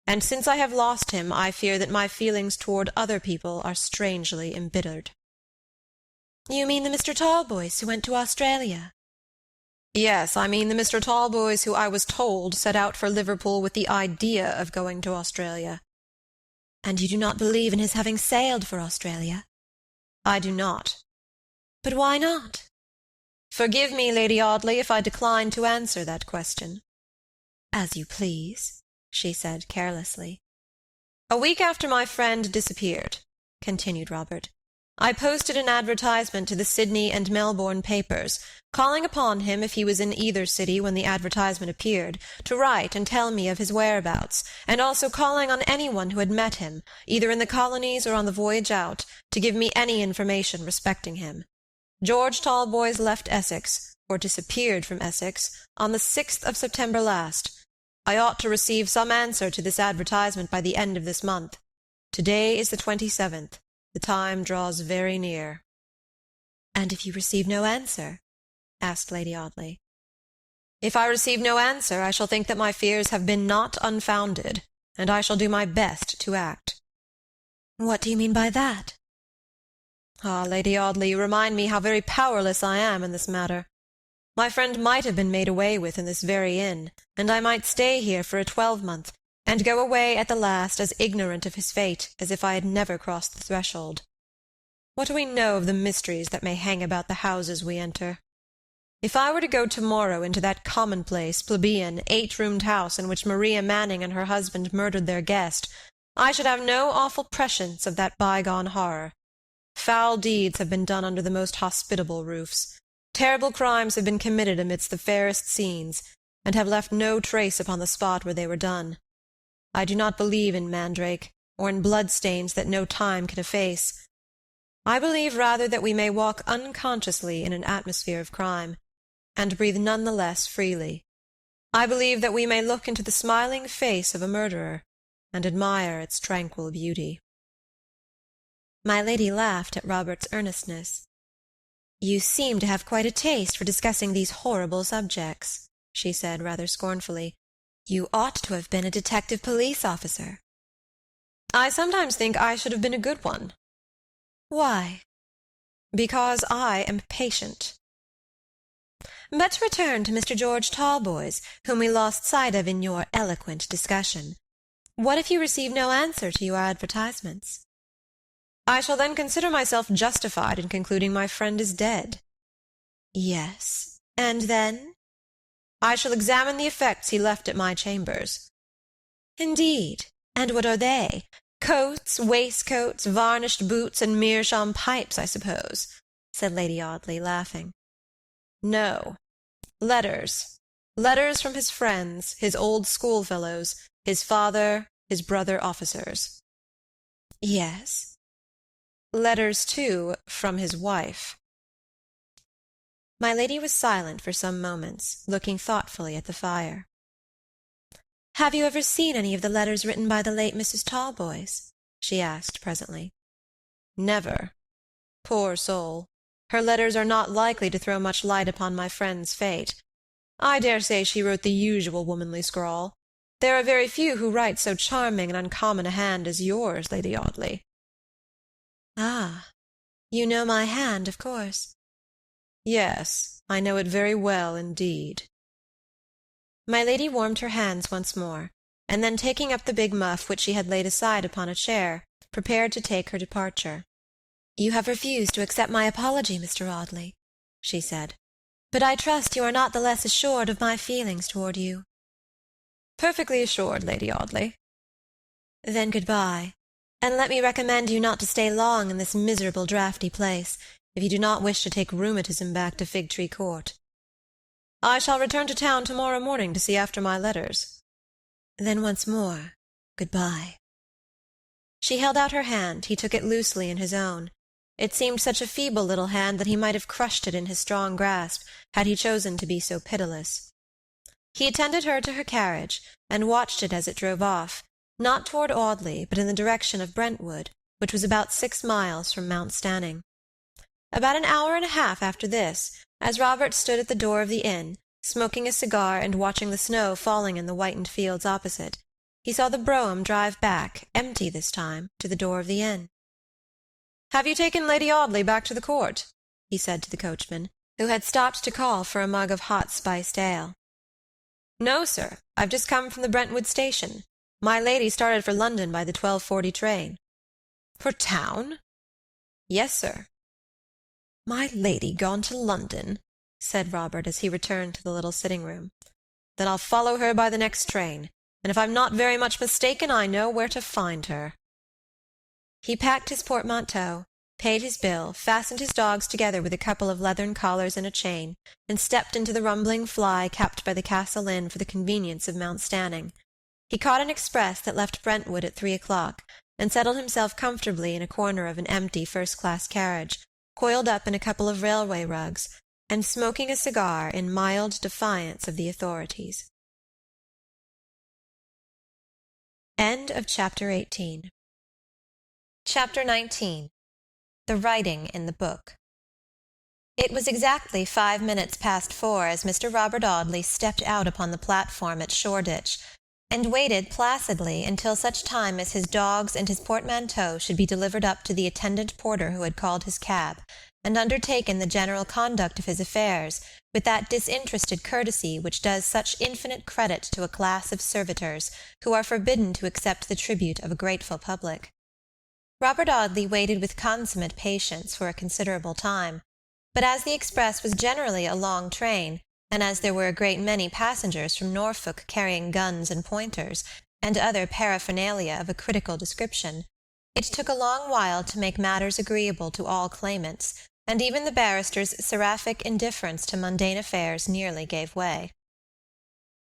and since I have lost him I fear that my feelings toward other people are strangely embittered." "You mean the Mr. Talboys who went to Australia?" "Yes, I mean the Mr. Talboys who I was told set out for Liverpool with the idea of going to Australia." And you do not believe in his having sailed for Australia? I do not. But why not? Forgive me, Lady Audley, if I decline to answer that question. As you please, she said carelessly. A week after my friend disappeared, continued Robert, I posted an advertisement to the Sydney and Melbourne papers, calling upon him, if he was in either city when the advertisement appeared, to write and tell me of his whereabouts, and also calling on anyone who had met him, either in the colonies or on the voyage out, to give me any information respecting him. George Talboys left Essex, or disappeared from Essex, on the 6th of September last. I ought to receive some answer to this advertisement by the end of this month. Today is the 27th. The time draws very near. And if you receive no answer? Asked Lady Audley. If I receive no answer, I shall think that my fears have been not unfounded, and I shall do my best to act. What do you mean by that? Ah, Lady Audley, you remind me how very powerless I am in this matter. My friend might have been made away with in this very inn, and I might stay here for a 12-month, and go away at the last as ignorant of his fate as if I had never crossed the threshold. What do we know of the mysteries that may hang about the houses we enter? If I were to go tomorrow into that commonplace, plebeian, 8-roomed house in which Maria Manning and her husband murdered their guest, I should have no awful prescience of that bygone horror. Foul deeds have been done under the most hospitable roofs. Terrible crimes have been committed amidst the fairest scenes, and have left no trace upon the spot where they were done. I do not believe in mandrake, or in blood-stains that no time can efface. I believe rather that we may walk unconsciously in an atmosphere of crime, and breathe none the less freely. I believe that we may look into the smiling face of a murderer, and admire its tranquil beauty. My lady laughed at Robert's earnestness. You seem to have quite a taste for discussing these horrible subjects, she said rather scornfully. You ought to have been a detective police officer. I sometimes think I should have been a good one. Why? Because I am patient. But to return to Mr. George Talboys, whom we lost sight of in your eloquent discussion. What if you receive no answer to your advertisements? I shall then consider myself justified in concluding my friend is dead. Yes, and then? I shall examine the effects he left at my chambers. Indeed, and what are they? Coats, waistcoats, varnished boots, and meerschaum pipes, I suppose, said Lady Audley, laughing. No. Letters. Letters from his friends, his old schoolfellows, his father, his brother officers. Yes. Letters, too, from his wife. My lady was silent for some moments, looking thoughtfully at the fire. Have you ever seen any of the letters written by the late Mrs. Talboys? She asked presently. Never. Poor soul. Her letters are not likely to throw much light upon my friend's fate. I dare say she wrote the usual womanly scrawl. There are very few who write so charming and uncommon a hand as yours, Lady Audley. Ah, you know my hand, of course. Yes, I know it very well indeed. My lady warmed her hands once more, and then taking up the big muff which she had laid aside upon a chair, prepared to take her departure. You have refused to accept my apology, Mr. Audley, she said, but I trust you are not the less assured of my feelings toward you. Perfectly assured, Lady Audley. Then good-bye, and let me recommend you not to stay long in this miserable draughty place, if you do not wish to take rheumatism back to Fig Tree Court. I shall return to town tomorrow morning to see after my letters. Then once more, good-bye. She held out her hand. He took it loosely in his own. It seemed such a feeble little hand that he might have crushed it in his strong grasp, had he chosen to be so pitiless. He attended her to her carriage, and watched it as it drove off, not toward Audley, but in the direction of Brentwood, which was about 6 miles from Mount Stanning. About an hour and a half after this, as Robert stood at the door of the inn, smoking a cigar and watching the snow falling in the whitened fields opposite, he saw the brougham drive back, empty this time, to the door of the inn. "Have you taken Lady Audley back to the court?" he said to the coachman, who had stopped to call for a mug of hot spiced ale. "No, sir. I've just come from the Brentwood station. My lady started for London by the 12:40 train." "For town?" "Yes, sir." "My lady gone to London?" said Robert as he returned to the little sitting-room. "Then I'll follow her by the next train, and if I'm not very much mistaken I know where to find her." He packed his portmanteau, paid his bill, fastened his dogs together with a couple of leathern collars and a chain, and stepped into the rumbling fly kept by the Castle Inn for the convenience of Mount Stanning. He caught an express that left Brentwood at 3 o'clock, and settled himself comfortably in a corner of an empty first-class carriage, coiled up in a couple of railway rugs, and smoking a cigar in mild defiance of the authorities. Chapter 19. The Writing in the Book. It was exactly 5 minutes past 4 as Mr. Robert Audley stepped out upon the platform at Shoreditch, and waited placidly until such time as his dogs and his portmanteau should be delivered up to the attendant porter who had called his cab, and undertaken the general conduct of his affairs with that disinterested courtesy which does such infinite credit to a class of servitors who are forbidden to accept the tribute of a grateful public. Robert Audley waited with consummate patience for a considerable time, but as the express was generally a long train, and as there were a great many passengers from Norfolk carrying guns and pointers, and other paraphernalia of a critical description, it took a long while to make matters agreeable to all claimants, and even the barrister's seraphic indifference to mundane affairs nearly gave way.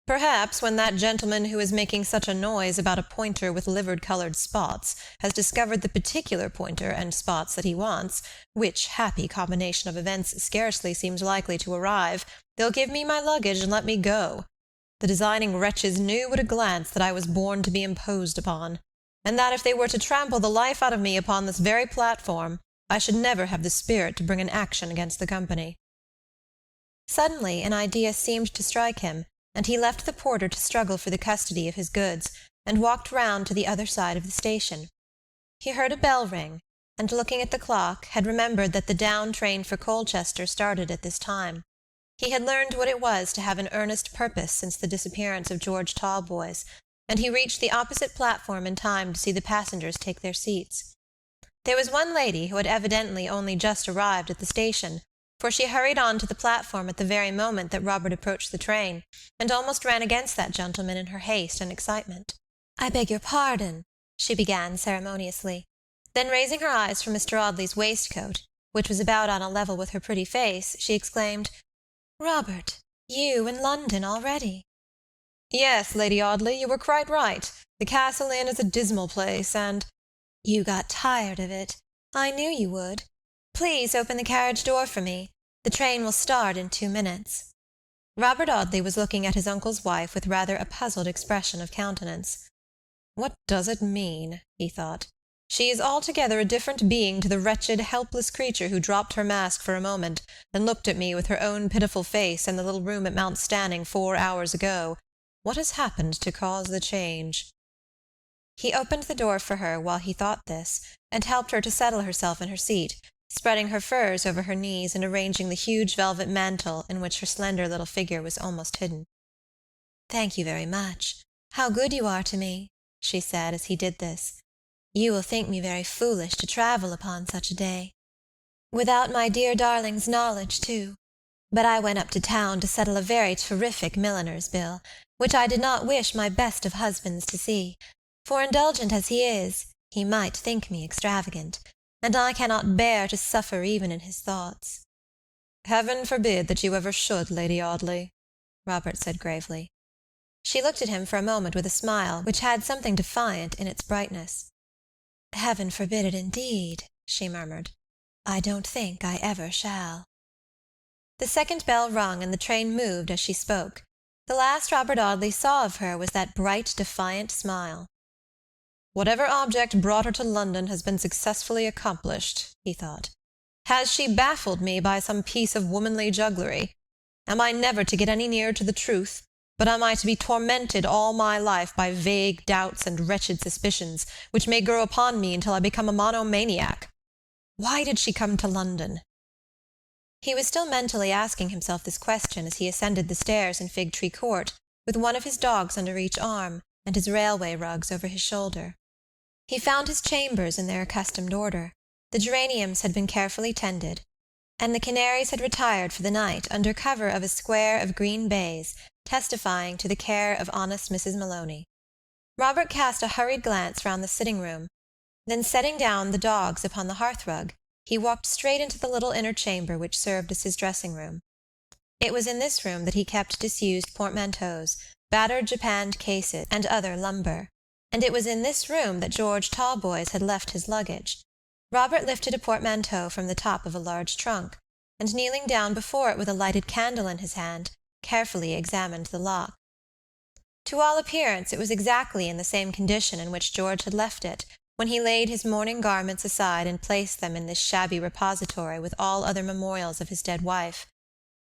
"Perhaps when that gentleman who is making such a noise about a pointer with livered-coloured spots has discovered the particular pointer and spots that he wants, which happy combination of events scarcely seems likely to arrive, they'll give me my luggage and let me go. The designing wretches knew at a glance that I was born to be imposed upon, and that if they were to trample the life out of me upon this very platform, I should never have the spirit to bring an action against the company." Suddenly an idea seemed to strike him, and he left the porter to struggle for the custody of his goods, and walked round to the other side of the station. He heard a bell ring, and looking at the clock, had remembered that the down train for Colchester started at this time. He had learned what it was to have an earnest purpose since the disappearance of George Talboys, and he reached the opposite platform in time to see the passengers take their seats. There was one lady who had evidently only just arrived at the station, for she hurried on to the platform at the very moment that Robert approached the train, and almost ran against that gentleman in her haste and excitement. "I beg your pardon," she began ceremoniously. Then raising her eyes from Mr. Audley's waistcoat, which was about on a level with her pretty face, she exclaimed, "Robert, you in London already?" "Yes, Lady Audley, you were quite right. The Castle Inn is a dismal place, and—" "You got tired of it. I knew you would. Please open the carriage door for me. The train will start in 2 minutes." Robert Audley was looking at his uncle's wife with rather a puzzled expression of countenance. "What does it mean?" he thought. "She is altogether a different being to the wretched, helpless creature who dropped her mask for a moment, and looked at me with her own pitiful face in the little room at Mount Stanning 4 hours ago. What has happened to cause the change?" He opened the door for her while he thought this, and helped her to settle herself in her seat, spreading her furs over her knees and arranging the huge velvet mantle in which her slender little figure was almost hidden. "Thank you very much. How good you are to me," she said as he did this. "You will think me very foolish to travel upon such a day. Without my dear darling's knowledge, too. But I went up to town to settle a very terrific milliner's bill, which I did not wish my best of husbands to see, for indulgent as he is, he might think me extravagant, and I cannot bear to suffer even in his thoughts." "Heaven forbid that you ever should, Lady Audley," Robert said gravely. She looked at him for a moment with a smile which had something defiant in its brightness. "Heaven forbid it indeed," she murmured. "I don't think I ever shall." The second bell rung, and the train moved as she spoke. The last Robert Audley saw of her was that bright, defiant smile. "Whatever object brought her to London has been successfully accomplished," he thought. "Has she baffled me by some piece of womanly jugglery? Am I never to get any nearer to the truth, but am I to be tormented all my life by vague doubts and wretched suspicions, which may grow upon me until I become a monomaniac? Why did she come to London?" He was still mentally asking himself this question as he ascended the stairs in Fig Tree Court, with one of his dogs under each arm, and his railway rugs over his shoulder. He found his chambers in their accustomed order. The geraniums had been carefully tended, and the canaries had retired for the night under cover of a square of green baize, testifying to the care of honest Mrs. Maloney. Robert cast a hurried glance round the sitting-room, then setting down the dogs upon the hearth-rug, he walked straight into the little inner chamber which served as his dressing-room. It was in this room that he kept disused portmanteaus, battered japanned cases, and other lumber, and it was in this room that George Talboys had left his luggage. Robert lifted a portmanteau from the top of a large trunk, and kneeling down before it with a lighted candle in his hand, carefully examined the lock. To all appearance it was exactly in the same condition in which George had left it, when he laid his mourning garments aside and placed them in this shabby repository with all other memorials of his dead wife.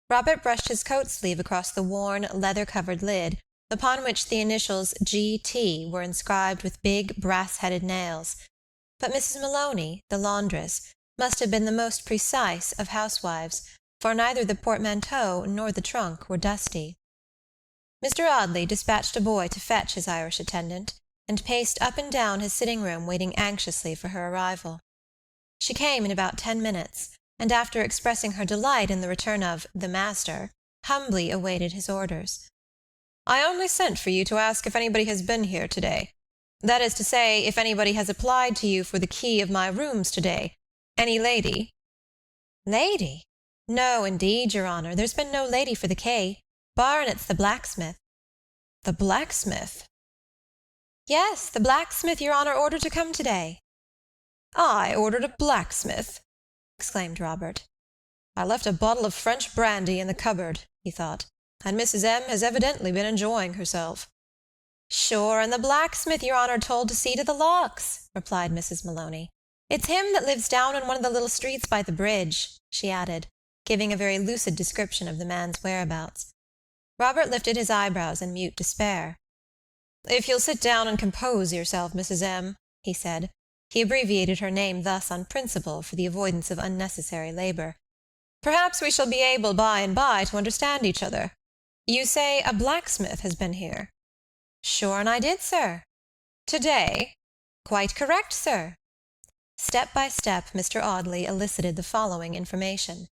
Robert brushed his coat-sleeve across the worn, leather-covered lid, upon which the initials G.T. were inscribed with big, brass-headed nails. But Mrs. Maloney, the laundress, must have been the most precise of housewives, for neither the portmanteau nor the trunk were dusty. Mr. Audley dispatched a boy to fetch his Irish attendant, and paced up and down his sitting-room waiting anxiously for her arrival. She came in about 10 minutes, and after expressing her delight in the return of the master, humbly awaited his orders. "I only sent for you to ask if anybody has been here to-day. That is to say, if anybody has applied to you for the key of my rooms to-day. Any lady?" "Lady? No, indeed, your honour, there's been no lady for the key, barrin' it's the blacksmith." "The blacksmith?" "Yes, the blacksmith your honour ordered to come to-day." "I ordered a blacksmith!" exclaimed Robert. "I left a bottle of French brandy in the cupboard," he thought, "and Mrs. M. has evidently been enjoying herself." "Sure, and the blacksmith your honour told to see to the locks," replied Mrs. Maloney. "It's him that lives down in one of the little streets by the bridge," she added, giving a very lucid description of the man's whereabouts. Robert lifted his eyebrows in mute despair. "If you'll sit down and compose yourself, Mrs. M.," he said. He abbreviated her name thus on principle for the avoidance of unnecessary labour. "Perhaps we shall be able by and by to understand each other. You say a blacksmith has been here?" "Sure and I did, sir." "To-day?" "Quite correct, sir." Step by step Mr. Audley elicited the following information.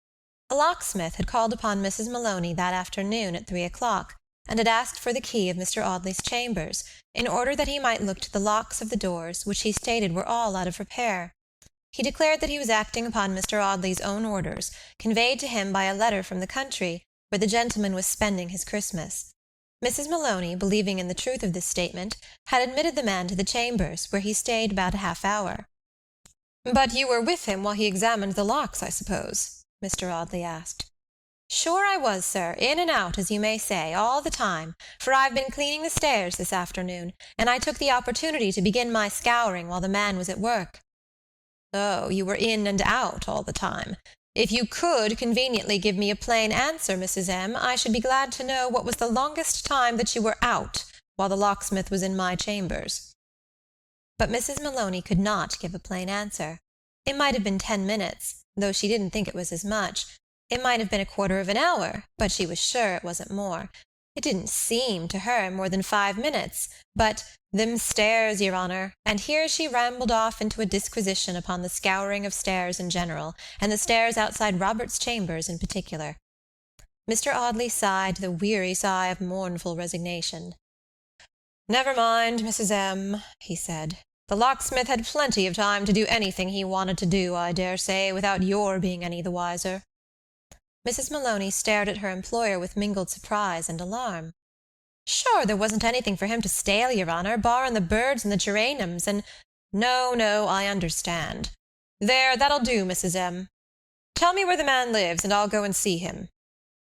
A locksmith had called upon Mrs. Maloney that afternoon at 3 o'clock, and had asked for the key of Mr. Audley's chambers, in order that he might look to the locks of the doors, which he stated were all out of repair. He declared that he was acting upon Mr. Audley's own orders, conveyed to him by a letter from the country, where the gentleman was spending his Christmas. Mrs. Maloney, believing in the truth of this statement, had admitted the man to the chambers, where he stayed about a half-hour. "But you were with him while he examined the locks, I suppose?" Mr. Audley asked. "Sure I was, sir, in and out, as you may say, all the time, for I've been cleaning the stairs this afternoon, and I took the opportunity to begin my scouring while the man was at work." "Oh, you were in and out all the time. If you could conveniently give me a plain answer, Mrs. M., I should be glad to know what was the longest time that you were out while the locksmith was in my chambers." But Mrs. Maloney could not give a plain answer. It might have been 10 minutes, though she didn't think it was as much. It might have been a quarter of an hour, but she was sure it wasn't more. It didn't seem to her more than 5 minutes, but "them stairs, your honour," and here she rambled off into a disquisition upon the scouring of stairs in general, and the stairs outside Robert's chambers in particular. Mr. Audley sighed the weary sigh of mournful resignation. "Never mind, Mrs. M.," he said. "The locksmith had plenty of time to do anything he wanted to do, I dare say, without your being any the wiser." Mrs. Maloney stared at her employer with mingled surprise and alarm. "Sure, there wasn't anything for him to stale, your honour, barrin' the birds and the geraniums, and—" "No, I understand. There, that'll do, Mrs. M. Tell me where the man lives, and I'll go and see him."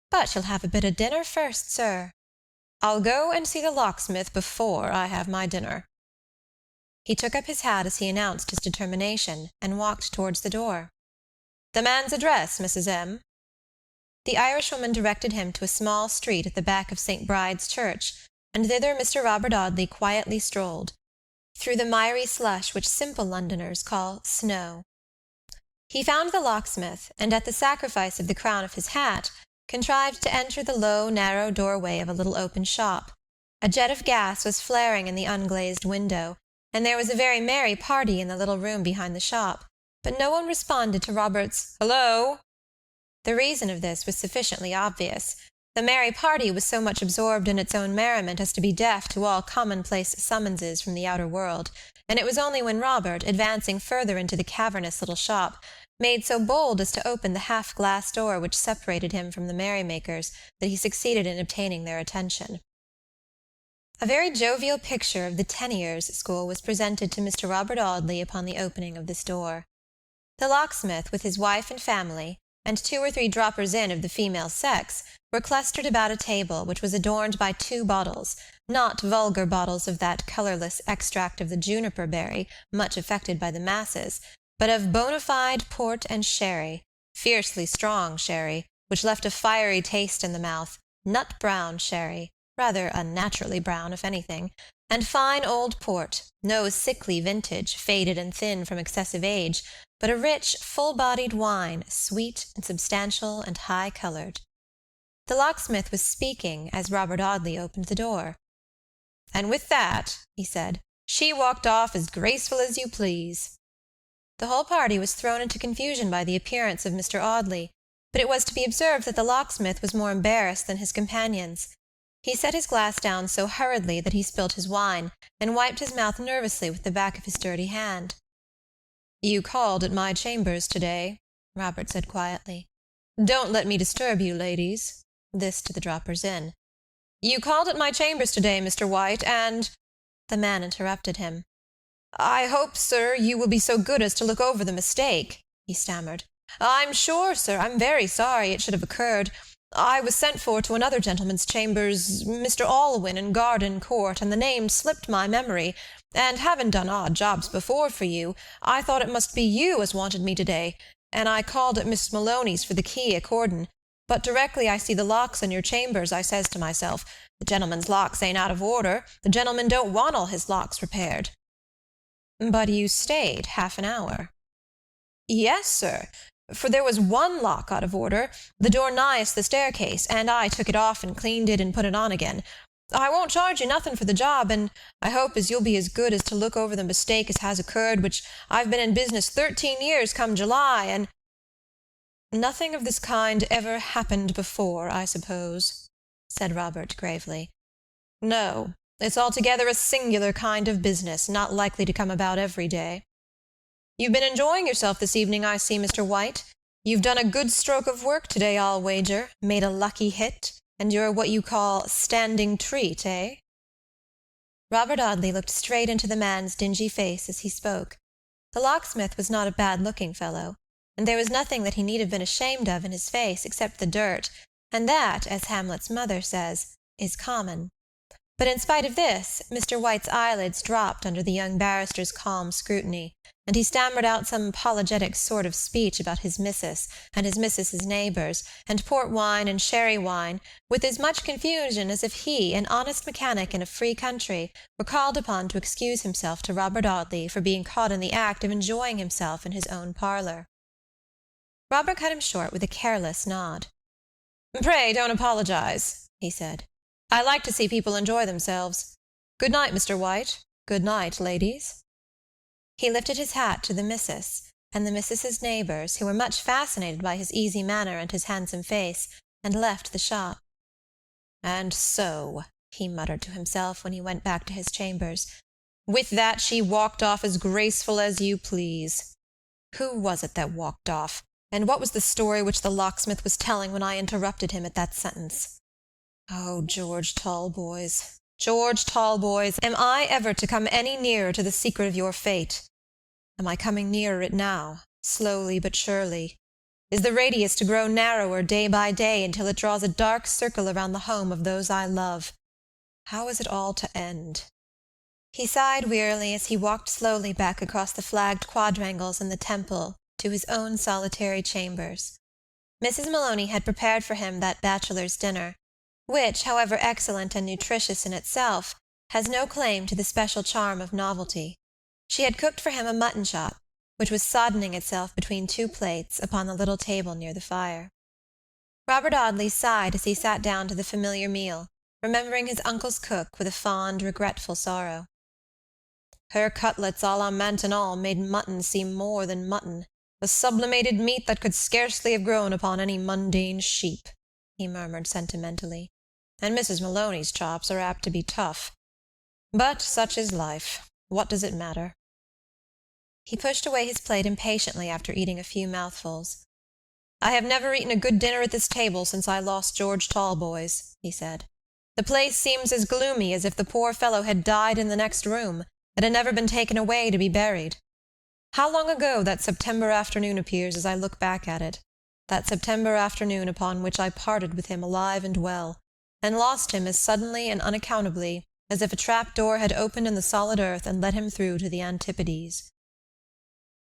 "But you'll have a bit of dinner first, sir." "I'll go and see the locksmith before I have my dinner." He took up his hat as he announced his determination, and walked towards the door. "The man's address, Mrs. M.?" The Irishwoman directed him to a small street at the back of St. Bride's Church, and thither Mr. Robert Audley quietly strolled, through the miry slush which simple Londoners call snow. He found the locksmith, and at the sacrifice of the crown of his hat, contrived to enter the low, narrow doorway of a little open shop, A jet of gas was flaring in the unglazed window, and there was a very merry party in the little room behind the shop, but no one responded to Robert's "Hello!" The reason of this was sufficiently obvious. The merry party was so much absorbed in its own merriment as to be deaf to all commonplace summonses from the outer world, and it was only when Robert, advancing further into the cavernous little shop, made so bold as to open the half-glass door which separated him from the merrymakers, that he succeeded in obtaining their attention. A very jovial picture of the Teniers school was presented to Mr. Robert Audley upon the opening of this door. The locksmith, with his wife and family, and 2 or 3 droppers-in of the female sex, were clustered about a table which was adorned by 2 bottles, not vulgar bottles of that colourless extract of the juniper berry, much affected by the masses, but of bona fide port and sherry, fiercely strong sherry, which left a fiery taste in the mouth, nut-brown sherry, rather unnaturally brown, if anything, and fine old port, no sickly vintage, faded and thin from excessive age, but a rich, full-bodied wine, sweet and substantial and high-coloured. The locksmith was speaking as Robert Audley opened the door. "And with that," he said, "she walked off as graceful as you please." The whole party was thrown into confusion by the appearance of Mr. Audley, but it was to be observed that the locksmith was more embarrassed than his companions. He set his glass down so hurriedly that he spilt his wine, and wiped his mouth nervously with the back of his dirty hand. "You called at my chambers to-day," Robert said quietly. "Don't let me disturb you, ladies," this to the droppers-in. "You called at my chambers to-day, Mr. White, and—" The man interrupted him. "I hope, sir, you will be so good as to look over the mistake," he stammered. "I'm sure, sir, I'm very sorry it should have occurred. I was sent for to another gentleman's chambers, Mr. Alwyn, in Garden Court, and the name slipped my memory, and having done odd jobs before for you, I thought it must be you as wanted me to-day, and I called at Miss Maloney's for the key accordin', but directly I see the locks in your chambers, I says to myself, the gentleman's locks ain't out of order, the gentleman don't want all his locks repaired." "But you stayed half an hour." "Yes, sir, for there was 1 lock out of order, the door nighest the staircase, and I took it off and cleaned it and put it on again. I won't charge you nothing for the job, and I hope as you'll be as good as to look over the mistake as has occurred, which I've been in business 13 years come July, and—" "Nothing of this kind ever happened before, I suppose," said Robert gravely. "No, it's altogether a singular kind of business, not likely to come about every day. You've been enjoying yourself this evening, I see, Mr. White. You've done a good stroke of work to-day, I'll wager, made a lucky hit, and you're what you call standing treat, eh?" Robert Audley looked straight into the man's dingy face as he spoke. The locksmith was not a bad-looking fellow, and there was nothing that he need have been ashamed of in his face except the dirt, and that, as Hamlet's mother says, is common. But in spite of this, Mr. White's eyelids dropped under the young barrister's calm scrutiny, and he stammered out some apologetic sort of speech about his missus, and his missus's neighbours, and port wine and sherry wine, with as much confusion as if he, an honest mechanic in a free country, were called upon to excuse himself to Robert Audley for being caught in the act of enjoying himself in his own parlour. Robert cut him short with a careless nod. "Pray don't apologize," he said. "I like to see people enjoy themselves. Good night, Mr. White. Good night, ladies." He lifted his hat to the missus, and the missus's neighbours, who were much fascinated by his easy manner and his handsome face, and left the shop. "And so," he muttered to himself when he went back to his chambers, "with that she walked off as graceful as you please. Who was it that walked off, and what was the story which the locksmith was telling when I interrupted him at that sentence? Oh, George Talboys, George Talboys, am I ever to come any nearer to the secret of your fate? Am I coming nearer it now, slowly but surely? Is the radius to grow narrower day by day until it draws a dark circle around the home of those I love? How is it all to end?" He sighed wearily as he walked slowly back across the flagged quadrangles in the temple to his own solitary chambers. Mrs. Maloney had prepared for him that bachelor's dinner, which, however excellent and nutritious in itself, has no claim to the special charm of novelty. She had cooked for him a mutton chop, which was soddening itself between 2 plates upon the little table near the fire. Robert Audley sighed as he sat down to the familiar meal, remembering his uncle's cook with a fond, regretful sorrow. Her cutlets à la Maintenon made mutton seem more than mutton, a sublimated meat that could scarcely have grown upon any mundane sheep, he murmured sentimentally, and Mrs. Maloney's chops are apt to be tough. But such is life. What does it matter? He pushed away his plate impatiently after eating a few mouthfuls. I have never eaten a good dinner at this table since I lost George Talboys, he said. The place seems as gloomy as if the poor fellow had died in the next room, and had never been taken away to be buried. How long ago that September afternoon appears as I look back at it, that September afternoon upon which I parted with him alive and well, and lost him as suddenly and unaccountably as if a trap-door had opened in the solid earth and let him through to the Antipodes.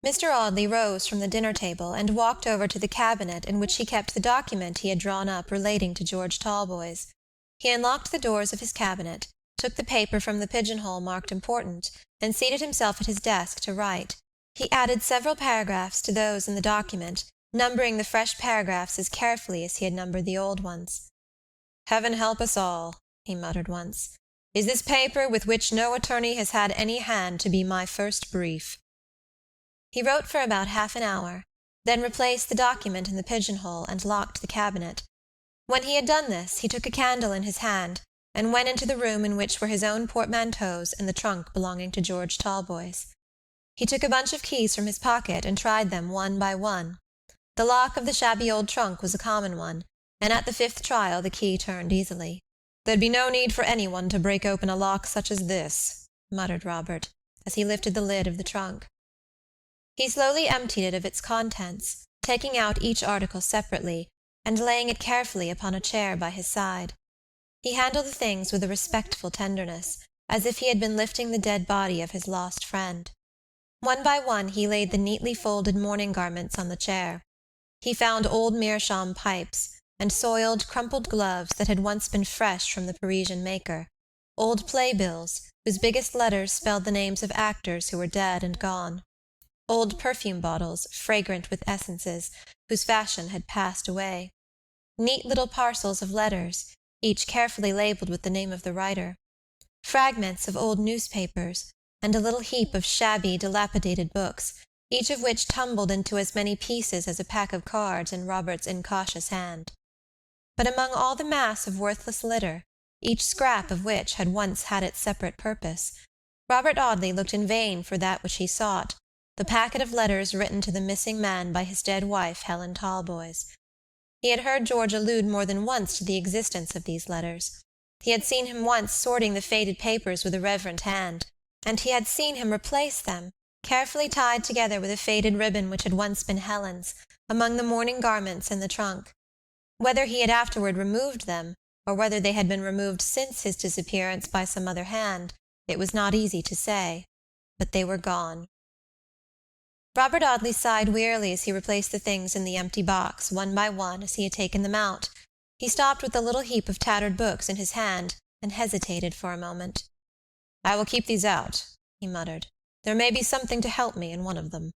Mr. Audley rose from the dinner-table and walked over to the cabinet in which he kept the document he had drawn up relating to George Talboys. He unlocked the doors of his cabinet, took the paper from the pigeon-hole marked important, and seated himself at his desk to write. He added several paragraphs to those in the document, numbering the fresh paragraphs as carefully as he had numbered the old ones. "Heaven help us all," he muttered once. "Is this paper, with which no attorney has had any hand, to be my first brief?" He wrote for about half an hour, then replaced the document in the pigeon-hole and locked the cabinet. When he had done this, he took a candle in his hand, and went into the room in which were his own portmanteaus and the trunk belonging to George Talboys. He took a bunch of keys from his pocket and tried them one by one. The lock of the shabby old trunk was a common one, and at the fifth trial the key turned easily. "There'd be no need for anyone to break open a lock such as this," muttered Robert, as he lifted the lid of the trunk. He slowly emptied it of its contents, taking out each article separately, and laying it carefully upon a chair by his side. He handled the things with a respectful tenderness, as if he had been lifting the dead body of his lost friend. One by one he laid the neatly folded mourning garments on the chair. He found old meerschaum pipes, and soiled, crumpled gloves that had once been fresh from the Parisian maker, old playbills, whose biggest letters spelled the names of actors who were dead and gone, old perfume bottles, fragrant with essences, whose fashion had passed away, neat little parcels of letters, each carefully labelled with the name of the writer, fragments of old newspapers, and a little heap of shabby, dilapidated books, each of which tumbled into as many pieces as a pack of cards in Robert's incautious hand. But among all the mass of worthless litter, each scrap of which had once had its separate purpose, Robert Audley looked in vain for that which he sought, the packet of letters written to the missing man by his dead wife, Helen Talboys. He had heard George allude more than once to the existence of these letters. He had seen him once sorting the faded papers with a reverent hand, and he had seen him replace them, carefully tied together with a faded ribbon which had once been Helen's, among the mourning garments in the trunk. Whether he had afterward removed them, or whether they had been removed since his disappearance by some other hand, it was not easy to say, but they were gone. Robert Audley sighed wearily as he replaced the things in the empty box, one by one, as he had taken them out. He stopped with the little heap of tattered books in his hand, and hesitated for a moment. "I will keep these out," he muttered. "There may be something to help me in one of them."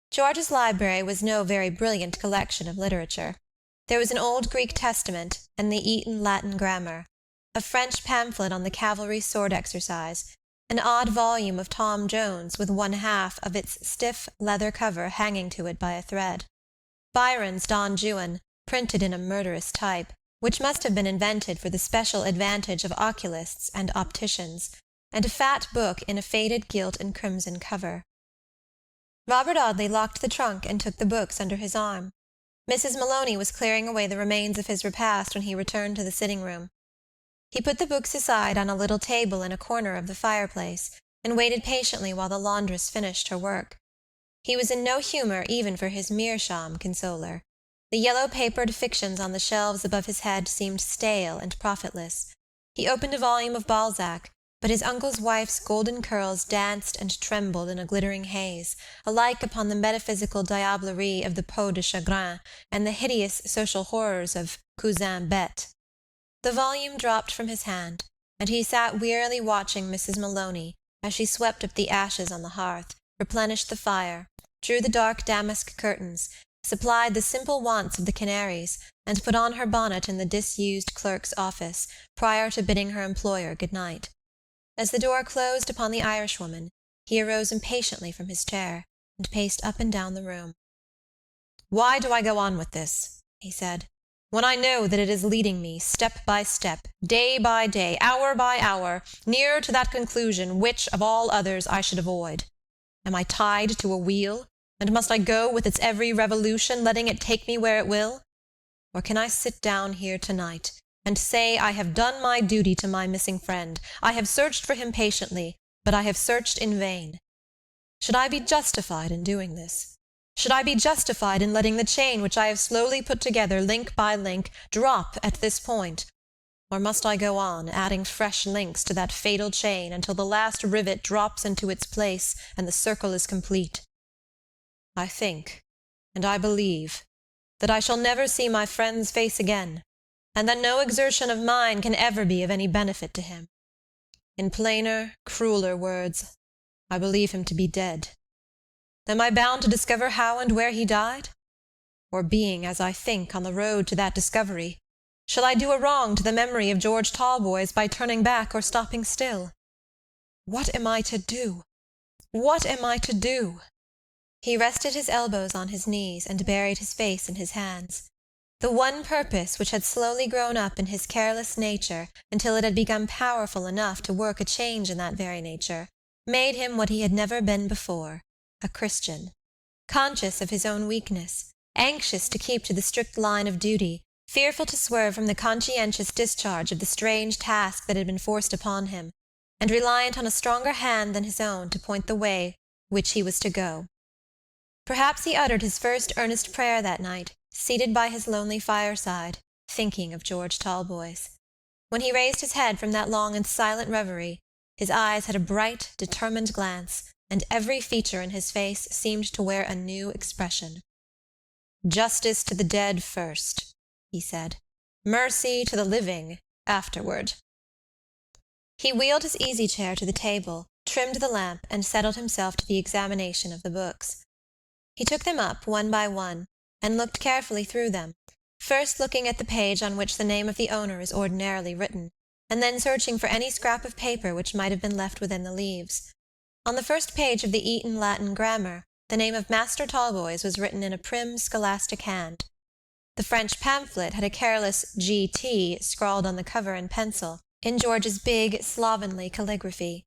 George's library was no very brilliant collection of literature. There was an old Greek Testament and the Eton Latin grammar, a French pamphlet on the cavalry sword exercise, an odd volume of Tom Jones with one half of its stiff leather cover hanging to it by a thread, Byron's Don Juan, printed in a murderous type, which must have been invented for the special advantage of oculists and opticians, and a fat book in a faded gilt and crimson cover. Robert Audley locked the trunk and took the books under his arm. Mrs. Maloney was clearing away the remains of his repast when he returned to the sitting-room. He put the books aside on a little table in a corner of the fireplace, and waited patiently while the laundress finished her work. He was in no humour even for his meerschaum consoler. The yellow-papered fictions on the shelves above his head seemed stale and profitless. He opened a volume of Balzac, but his uncle's wife's golden curls danced and trembled in a glittering haze, alike upon the metaphysical diablerie of the peau de chagrin and the hideous social horrors of Cousin Bette. The volume dropped from his hand, and he sat wearily watching Mrs. Maloney as she swept up the ashes on the hearth, replenished the fire, drew the dark damask curtains, supplied the simple wants of the canaries, and put on her bonnet in the disused clerk's office, prior to bidding her employer good night. As the door closed upon the Irishwoman, he arose impatiently from his chair, and paced up and down the room. "Why do I go on with this?" he said, "when I know that it is leading me, step by step, day by day, hour by hour, nearer to that conclusion which, of all others, I should avoid? Am I tied to a wheel, and must I go with its every revolution, letting it take me where it will? Or can I sit down here tonight, and say I have done my duty to my missing friend, I have searched for him patiently, but I have searched in vain? Should I be justified in doing this? Should I be justified in letting the chain which I have slowly put together, link by link, drop at this point? Or must I go on, adding fresh links to that fatal chain until the last rivet drops into its place and the circle is complete? I think, and I believe, that I shall never see my friend's face again, and that no exertion of mine can ever be of any benefit to him. In plainer, crueler words, I believe him to be dead. Am I bound to discover how and where he died? Or being, as I think, on the road to that discovery, shall I do a wrong to the memory of George Talboys by turning back or stopping still? What am I to do? What am I to do?" He rested his elbows on his knees and buried his face in his hands. The one purpose which had slowly grown up in his careless nature until it had become powerful enough to work a change in that very nature, made him what he had never been before, a Christian. Conscious of his own weakness, anxious to keep to the strict line of duty, fearful to swerve from the conscientious discharge of the strange task that had been forced upon him, and reliant on a stronger hand than his own to point the way which he was to go. Perhaps he uttered his first earnest prayer that night, seated by his lonely fireside, thinking of George Talboys. When he raised his head from that long and silent reverie, his eyes had a bright, determined glance, and every feature in his face seemed to wear a new expression. "Justice to the dead first," he said. "Mercy to the living afterward." He wheeled his easy-chair to the table, trimmed the lamp, and settled himself to the examination of the books. He took them up one by one, and looked carefully through them, first looking at the page on which the name of the owner is ordinarily written, and then searching for any scrap of paper which might have been left within the leaves. On the first page of the Eton Latin grammar, the name of Master Talboys was written in a prim, scholastic hand. The French pamphlet had a careless G.T. scrawled on the cover in pencil, in George's big, slovenly calligraphy.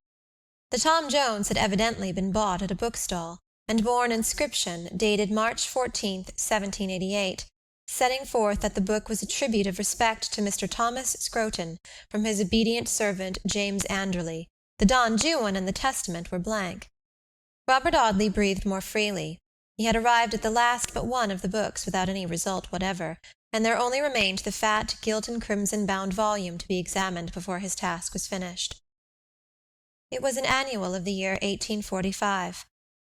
The Tom Jones had evidently been bought at a bookstall, and bore an inscription dated March 14th, 1788, setting forth that the book was a tribute of respect to Mr. Thomas Scroton, from his obedient servant James Anderley. The Don Juan and the Testament were blank. Robert Audley breathed more freely. He had arrived at the last but one of the books without any result whatever, and there only remained the fat, gilt and crimson-bound volume to be examined before his task was finished. It was an annual of the year 1845.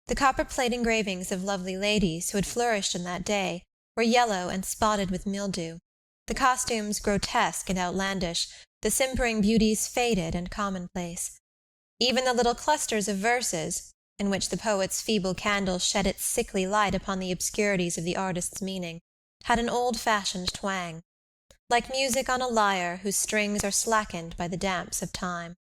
The copper-plate engravings of lovely ladies who had flourished in that day were yellow and spotted with mildew, the costumes grotesque and outlandish, the simpering beauties faded and commonplace. Even the little clusters of verses, in which the poet's feeble candle shed its sickly light upon the obscurities of the artist's meaning, had an old-fashioned twang, like music on a lyre whose strings are slackened by the damps of time.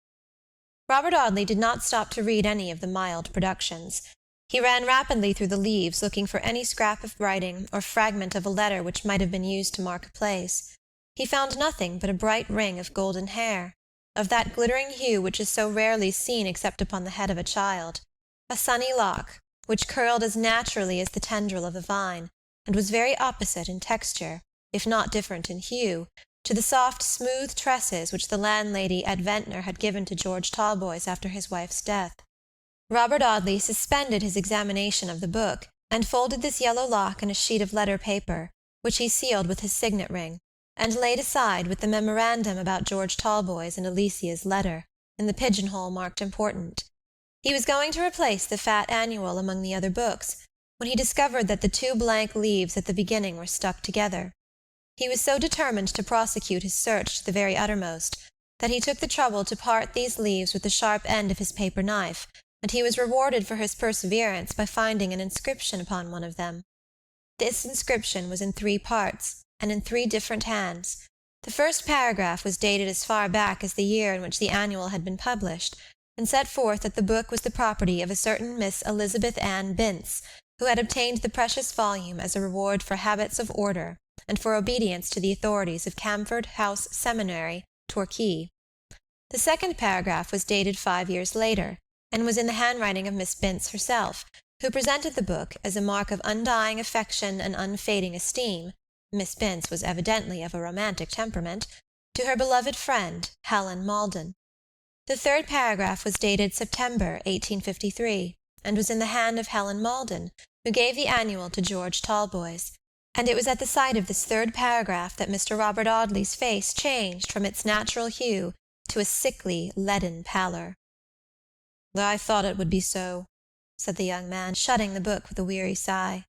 Robert Audley did not stop to read any of the mild productions. He ran rapidly through the leaves, looking for any scrap of writing or fragment of a letter which might have been used to mark a place. He found nothing but a bright ring of golden hair, of that glittering hue which is so rarely seen except upon the head of a child, a sunny lock, which curled as naturally as the tendril of a vine, and was very opposite in texture, if not different in hue, to the soft, smooth tresses which the landlady at Ventnor had given to George Talboys after his wife's death. Robert Audley suspended his examination of the book, and folded this yellow lock in a sheet of letter paper, which he sealed with his signet ring, and laid aside with the memorandum about George Talboys and Alicia's letter, in the pigeon-hole marked important. He was going to replace the fat annual among the other books, when he discovered that the two blank leaves at the beginning were stuck together. He was so determined to prosecute his search to the very uttermost, that he took the trouble to part these leaves with the sharp end of his paper knife, and he was rewarded for his perseverance by finding an inscription upon one of them. This inscription was in 3 parts, and in 3 different hands. The first paragraph was dated as far back as the year in which the annual had been published, and set forth that the book was the property of a certain Miss Elizabeth Ann Bince, who had obtained the precious volume as a reward for habits of order, and for obedience to the authorities of Camford House Seminary, Torquay. The second paragraph was dated 5 years later, and was in the handwriting of Miss Bince herself, who presented the book as a mark of undying affection and unfading esteem (Miss Bince was evidently of a romantic temperament) to her beloved friend, Helen Maldon. The third paragraph was dated September, 1853, and was in the hand of Helen Maldon, who gave the annual to George Talboys, and it was at the sight of this third paragraph that Mr. Robert Audley's face changed from its natural hue to a sickly, leaden pallor. "I thought it would be so," said the young man, shutting the book with a weary sigh.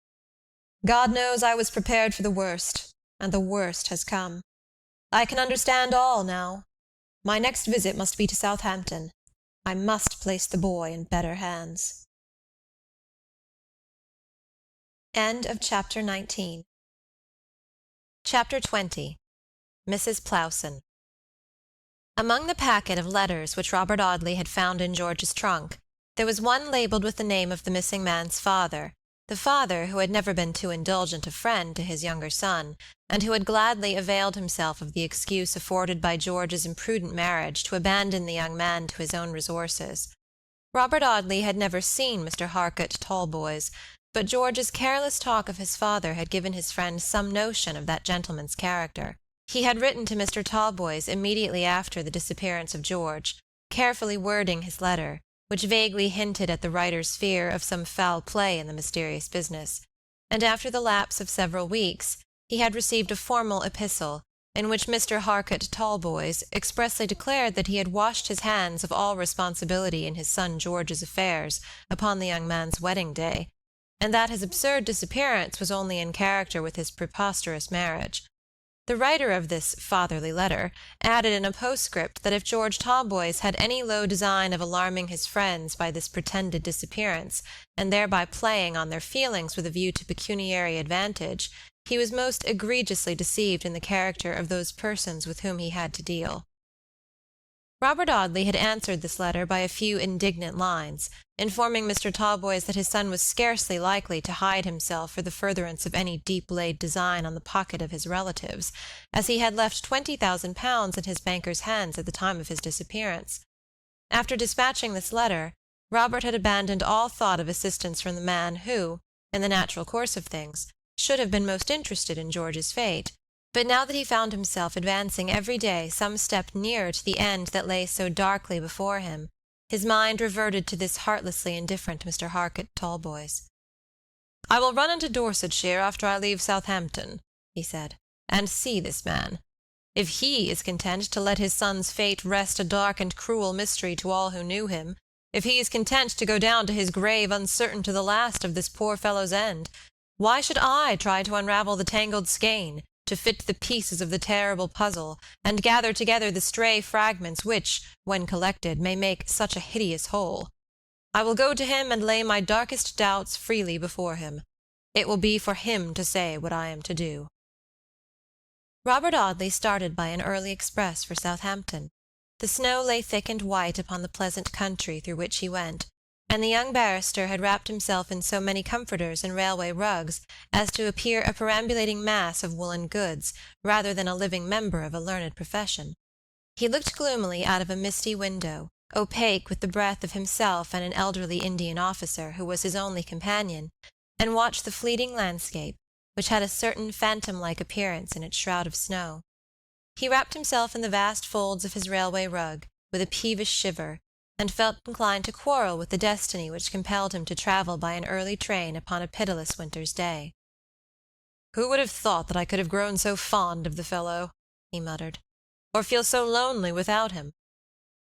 "God knows I was prepared for the worst, and the worst has come. I can understand all now. My next visit must be to Southampton. I must place the boy in better hands." End of Chapter 19. Chapter 20. Mrs. Plowson. Among the packet of letters which Robert Audley had found in George's trunk, there was one labelled with the name of the missing man's father, the father who had never been too indulgent a friend to his younger son, and who had gladly availed himself of the excuse afforded by George's imprudent marriage to abandon the young man to his own resources. Robert Audley had never seen Mr. Harcourt Talboys, but George's careless talk of his father had given his friend some notion of that gentleman's character. He had written to Mr. Talboys immediately after the disappearance of George, carefully wording his letter, which vaguely hinted at the writer's fear of some foul play in the mysterious business, and after the lapse of several weeks he had received a formal epistle, in which Mr. Harcourt Talboys expressly declared that he had washed his hands of all responsibility in his son George's affairs upon the young man's wedding day, and that his absurd disappearance was only in character with his preposterous marriage. The writer of this fatherly letter added in a postscript that if George Talboys had any low design of alarming his friends by this pretended disappearance, and thereby playing on their feelings with a view to pecuniary advantage, he was most egregiously deceived in the character of those persons with whom he had to deal. Robert Audley had answered this letter by a few indignant lines, informing Mr. Talboys that his son was scarcely likely to hide himself for the furtherance of any deep-laid design on the pocket of his relatives, as he had left £20,000 in his banker's hands at the time of his disappearance. After dispatching this letter, Robert had abandoned all thought of assistance from the man who, in the natural course of things, should have been most interested in George's fate, but now that he found himself advancing every day some step nearer to the end that lay so darkly before him, his mind reverted to this heartlessly indifferent Mr. Harcourt Talboys. "I will run into Dorsetshire after I leave Southampton," he said, "and see this man. If he is content to let his son's fate rest a dark and cruel mystery to all who knew him, if he is content to go down to his grave uncertain to the last of this poor fellow's end, why should I try to unravel the tangled skein, to fit the pieces of the terrible puzzle, and gather together the stray fragments which, when collected, may make such a hideous whole? I will go to him and lay my darkest doubts freely before him. It will be for him to say what I am to do." Robert Audley started by an early express for Southampton. The snow lay thick and white upon the pleasant country through which he went, and the young barrister had wrapped himself in so many comforters and railway rugs as to appear a perambulating mass of woolen goods rather than a living member of a learned profession. He looked gloomily out of a misty window, opaque with the breath of himself and an elderly Indian officer who was his only companion, and watched the fleeting landscape, which had a certain phantom-like appearance in its shroud of snow. He wrapped himself in the vast folds of his railway rug, with a peevish shiver, and felt inclined to quarrel with the destiny which compelled him to travel by an early train upon a pitiless winter's day. "Who would have thought that I could have grown so fond of the fellow?" he muttered, "or feel so lonely without him?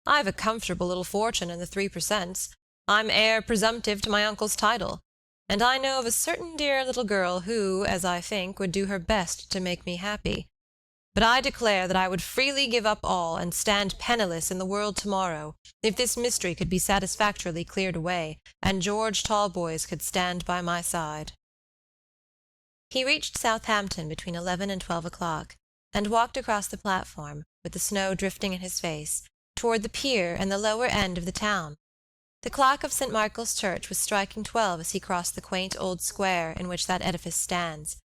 I've a comfortable little fortune in the 3 per cents. I'm heir presumptive to my uncle's title, and I know of a certain dear little girl who, as I think, would do her best to make me happy. But I declare that I would freely give up all and stand penniless in the world tomorrow, if this mystery could be satisfactorily cleared away, and George Talboys could stand by my side." He reached Southampton between 11 and 12 o'clock, and walked across the platform, with the snow drifting in his face, toward the pier and the lower end of the town. The clock of St. Michael's Church was striking 12 as he crossed the quaint old square in which that edifice stands,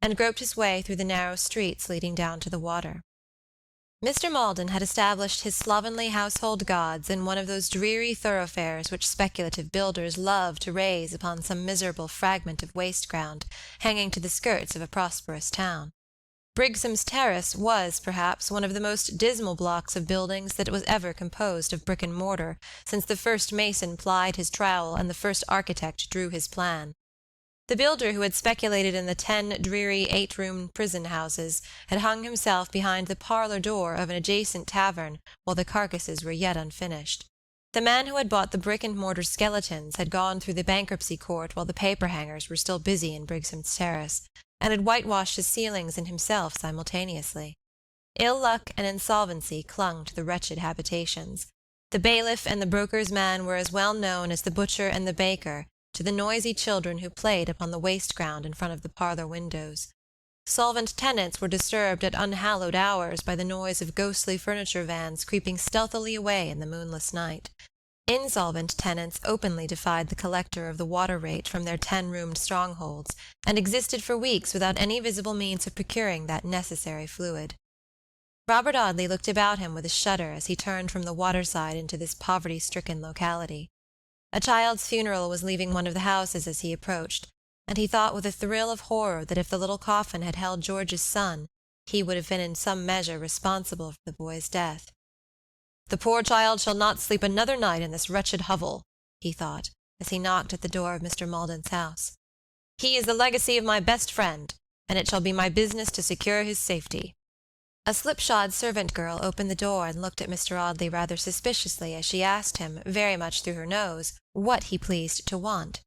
and groped his way through the narrow streets leading down to the water. Mr. Maldon had established his slovenly household gods in one of those dreary thoroughfares which speculative builders love to raise upon some miserable fragment of waste ground hanging to the skirts of a prosperous town. Brigsham's Terrace was, perhaps, one of the most dismal blocks of buildings that was ever composed of brick and mortar, since the first mason plied his trowel and the first architect drew his plan. The builder who had speculated in the 10 dreary 8-room prison houses had hung himself behind the parlor door of an adjacent tavern while the carcasses were yet unfinished. The man who had bought the brick-and-mortar skeletons had gone through the bankruptcy court while the paper-hangers were still busy in Brigsham's Terrace, and had whitewashed his ceilings and himself simultaneously. Ill luck and insolvency clung to the wretched habitations. The bailiff and the broker's man were as well known as the butcher and the baker, to the noisy children who played upon the waste ground in front of the parlor windows. Solvent tenants were disturbed at unhallowed hours by the noise of ghostly furniture vans creeping stealthily away in the moonless night. Insolvent tenants openly defied the collector of the water rate from their 10-roomed strongholds, and existed for weeks without any visible means of procuring that necessary fluid. Robert Audley looked about him with a shudder as he turned from the waterside into this poverty-stricken locality. A child's funeral was leaving one of the houses as he approached, and he thought with a thrill of horror that if the little coffin had held George's son, he would have been in some measure responsible for the boy's death. "The poor child shall not sleep another night in this wretched hovel," he thought, as he knocked at the door of Mr. Maldon's house. "He is the legacy of my best friend, and it shall be my business to secure his safety." A slipshod servant girl opened the door and looked at Mr. Audley rather suspiciously as she asked him, very much through her nose, what he pleased to want.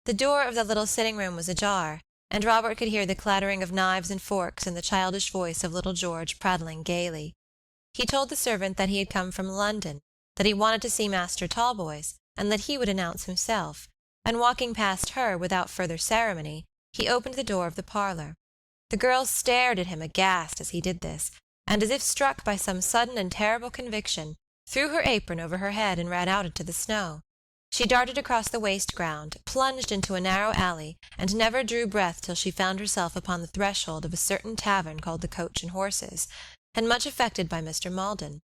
The door of the little sitting-room was ajar, and Robert could hear the clattering of knives and forks and the childish voice of little George prattling gaily. He told the servant that he had come from London, that he wanted to see Master Talboys, and that he would announce himself, and walking past her without further ceremony, he opened the door of the parlor. The girl stared at him aghast as he did this, and as if struck by some sudden and terrible conviction, threw her apron over her head and ran out into the snow. She darted across the waste ground, plunged into a narrow alley, and never drew breath till she found herself upon the threshold of a certain tavern called the Coach and Horses, and much affected by Mr. Maldon.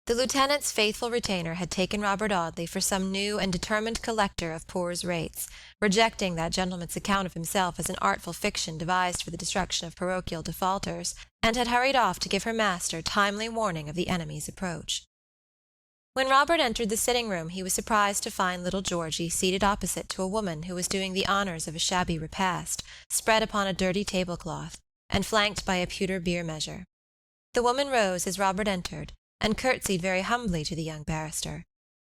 The lieutenant's faithful retainer had taken Robert Audley for some new and determined collector of poor's rates, rejecting that gentleman's account of himself as an artful fiction devised for the destruction of parochial defaulters, and had hurried off to give her master timely warning of the enemy's approach. When Robert entered the sitting-room he was surprised to find little Georgie seated opposite to a woman who was doing the honours of a shabby repast, spread upon a dirty tablecloth, and flanked by a pewter beer measure. The woman rose as Robert entered, and curtsied very humbly to the young barrister.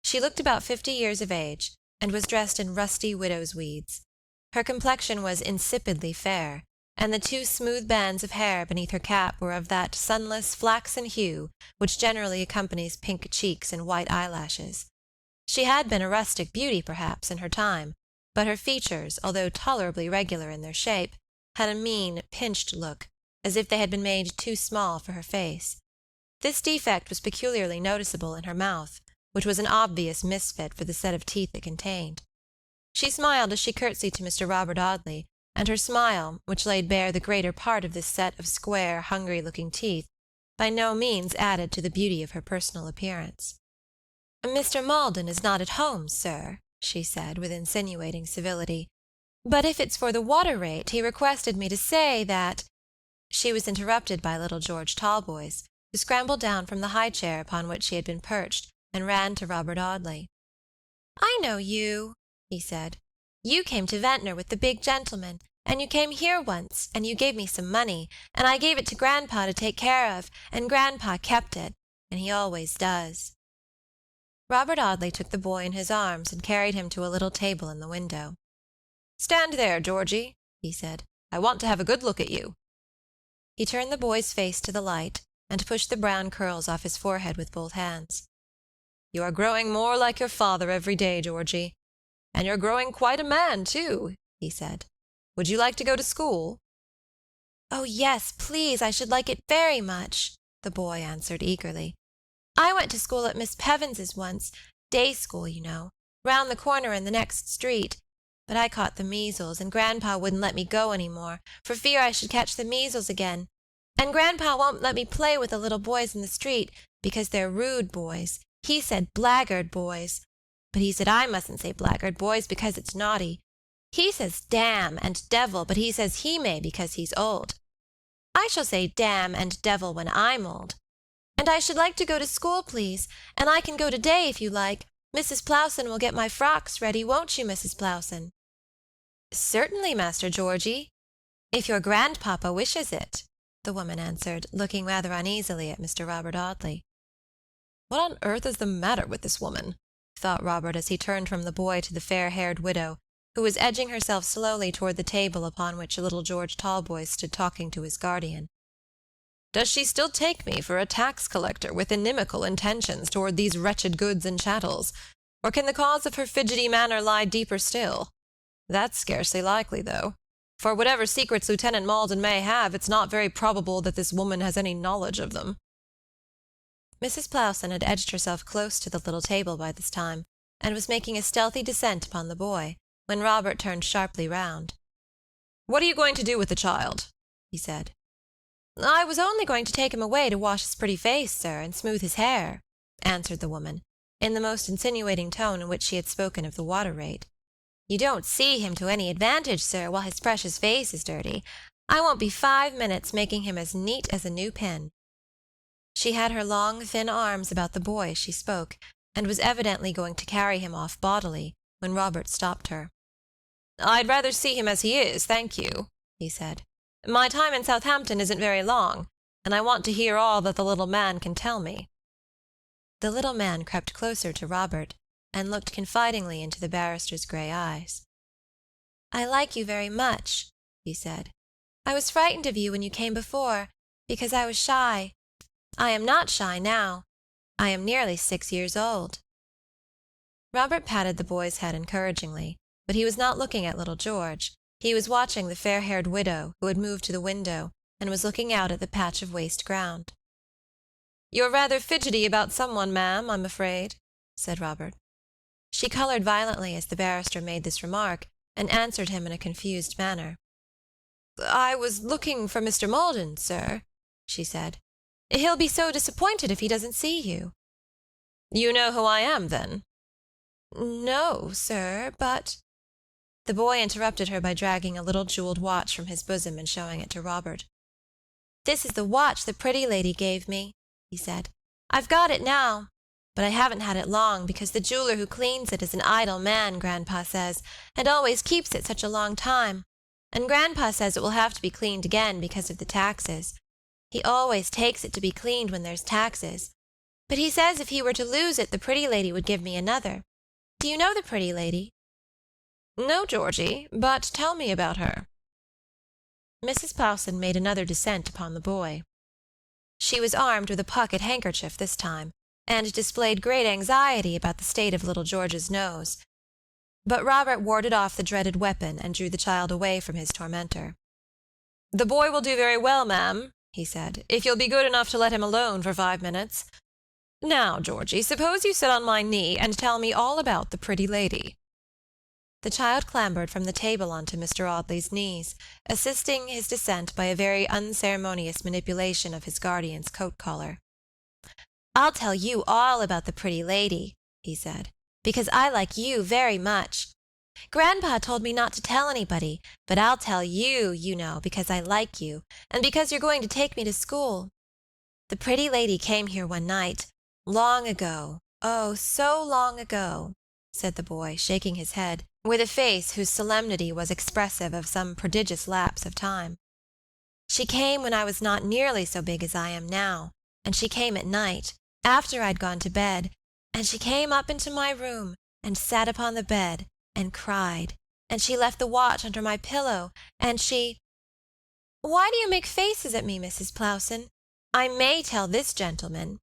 She looked about 50 years of age, and was dressed in rusty widow's weeds. Her complexion was insipidly fair, and the 2 smooth bands of hair beneath her cap were of that sunless, flaxen hue which generally accompanies pink cheeks and white eyelashes. She had been a rustic beauty, perhaps, in her time, but her features, although tolerably regular in their shape, had a mean, pinched look, as if they had been made too small for her face. This defect was peculiarly noticeable in her mouth, which was an obvious misfit for the set of teeth it contained. She smiled as she curtsied to Mr. Robert Audley, and her smile, which laid bare the greater part of this set of square, hungry-looking teeth, by no means added to the beauty of her personal appearance. "Mr. Maldon is not at home, sir," she said, with insinuating civility, "but if it's for the water rate, he requested me to say that—" She was interrupted by little George Talboys, who scrambled down from the high chair upon which she had been perched, and ran to Robert Audley. "I know you," he said. "You came to Ventnor with the big gentleman, and you came here once, and you gave me some money, and I gave it to Grandpa to take care of, and Grandpa kept it, and he always does." Robert Audley took the boy in his arms and carried him to a little table in the window. "Stand there, Georgie," he said. "I want to have a good look at you." He turned the boy's face to the light, and pushed the brown curls off his forehead with both hands. "You are growing more like your father every day, Georgie. And you're growing quite a man, too," he said. "Would you like to go to school?" "Oh, yes, please, I should like it very much," the boy answered eagerly. "I went to school at Miss Pevens's once, day school, you know, round the corner in the next street, but I caught the measles, and Grandpa wouldn't let me go any more, for fear I should catch the measles again. And Grandpa won't let me play with the little boys in the street, because they're rude boys. He said blackguard boys. But he said I mustn't say blackguard boys because it's naughty. He says damn and devil, but he says he may because he's old. I shall say damn and devil when I'm old. And I should like to go to school, please, and I can go today if you like. Mrs. Plowson will get my frocks ready, won't you, Mrs. Plowson?" "Certainly, Master Georgie, if your grandpapa wishes it," the woman answered, looking rather uneasily at Mr. Robert Audley. What on earth is the matter with this woman? Thought Robert as he turned from the boy to the fair-haired widow, who was edging herself slowly toward the table upon which little George Talboys stood talking to his guardian. Does she still take me for a tax collector with inimical intentions toward these wretched goods and chattels, or can the cause of her fidgety manner lie deeper still? That's scarcely likely, though, for whatever secrets Lieutenant Malden may have, it's not very probable that this woman has any knowledge of them. Mrs. Plowson had edged herself close to the little table by this time, and was making a stealthy descent upon the boy, when Robert turned sharply round. "What are you going to do with the child?" he said. "I was only going to take him away to wash his pretty face, sir, and smooth his hair," answered the woman, in the most insinuating tone in which she had spoken of the water-rate. "You don't see him to any advantage, sir, while his precious face is dirty. I won't be 5 minutes making him as neat as a new pin." She had her long, thin arms about the boy as she spoke, and was evidently going to carry him off bodily, when Robert stopped her. "I'd rather see him as he is, thank you," he said. "My time in Southampton isn't very long, and I want to hear all that the little man can tell me." The little man crept closer to Robert, and looked confidingly into the barrister's grey eyes. "I like you very much," he said. "I was frightened of you when you came before, because I was shy. I am not shy now. I am nearly 6 years old." Robert patted the boy's head encouragingly, but he was not looking at little George. He was watching the fair-haired widow, who had moved to the window, and was looking out at the patch of waste ground. "You're rather fidgety about someone, ma'am, I'm afraid," said Robert. She colored violently as the barrister made this remark, and answered him in a confused manner. "I was looking for Mr. Malden, sir," she said. "He'll be so disappointed if he doesn't see you." "You know who I am, then?" "No, sir, but—" The boy interrupted her by dragging a little jeweled watch from his bosom and showing it to Robert. "This is the watch the pretty lady gave me," he said. "I've got it now, but I haven't had it long, because the jeweler who cleans it is an idle man, Grandpa says, and always keeps it such a long time, and Grandpa says it will have to be cleaned again because of the taxes. He always takes it to be cleaned when there's taxes, but he says if he were to lose it, the pretty lady would give me another. Do you know the pretty lady?" "No, Georgie, but tell me about her." Mrs. Plowson made another descent upon the boy. She was armed with a pocket handkerchief this time, and displayed great anxiety about the state of little George's nose. But Robert warded off the dreaded weapon and drew the child away from his tormentor. "The boy will do very well, ma'am," he said, "if you'll be good enough to let him alone for 5 minutes. Now, Georgie, suppose you sit on my knee and tell me all about the pretty lady." The child clambered from the table onto Mr. Audley's knees, assisting his descent by a very unceremonious manipulation of his guardian's coat collar. "I'll tell you all about the pretty lady," he said, "because I like you very much. Grandpa told me not to tell anybody, but I'll tell you, you know, because I like you, and because you're going to take me to school. The pretty lady came here one night, long ago, oh, so long ago," said the boy, shaking his head, with a face whose solemnity was expressive of some prodigious lapse of time. "She came when I was not nearly so big as I am now, and she came at night, after I'd gone to bed, and she came up into my room, and sat upon the bed, and cried, and she left the watch under my pillow, and she— Why do you make faces at me, Mrs. Plowson? I may tell this gentleman,"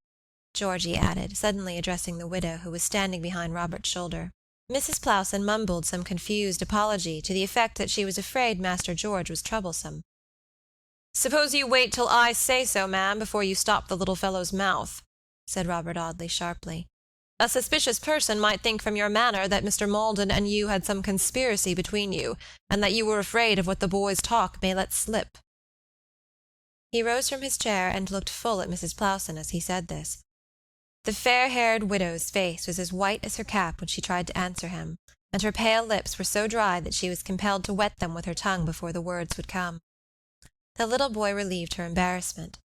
Georgie added, suddenly addressing the widow, who was standing behind Robert's shoulder. Mrs. Plowson mumbled some confused apology to the effect that she was afraid Master George was troublesome. Suppose you wait till I say so, ma'am, before you stop the little fellow's mouth," said Robert Audley sharply. "A suspicious person might think from your manner that Mr. Maldon and you had some conspiracy between you, and that you were afraid of what the boy's talk may let slip." He rose from his chair and looked full at Mrs. Plowson as he said this. The fair-haired widow's face was as white as her cap when she tried to answer him, and her pale lips were so dry that she was compelled to wet them with her tongue before the words would come. The little boy relieved her embarrassment.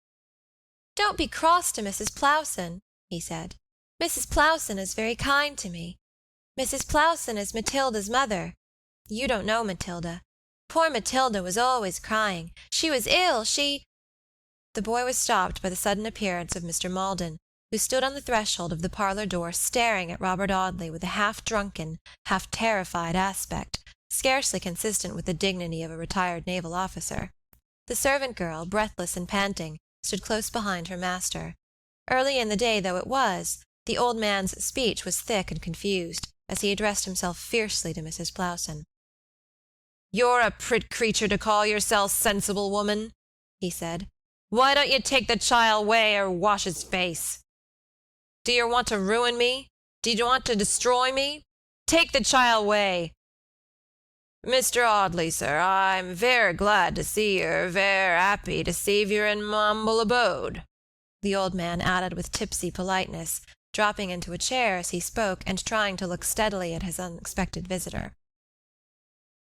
"Don't be cross to Mrs. Plowson," he said. "Mrs. Plowson is very kind to me. Mrs. Plowson is Matilda's mother. You don't know Matilda. Poor Matilda was always crying. She was ill, she—" The boy was stopped by the sudden appearance of Mr. Maldon, who stood on the threshold of the parlor door staring at Robert Audley with a half-drunken, half-terrified aspect, scarcely consistent with the dignity of a retired naval officer. The servant girl, breathless and panting, stood close behind her master. Early in the day though it was, the old man's speech was thick and confused, as he addressed himself fiercely to Mrs. Plowson. "You're a prit creature to call yourself sensible, woman," he said. "Why don't you take the child away or wash his face? Do you want to ruin me? Do you want to destroy me? Take the child away. Mr. Audley, sir, I'm ver glad to see yer, ver happy to see yer in my humble abode," the old man added with tipsy politeness, dropping into a chair as he spoke and trying to look steadily at his unexpected visitor.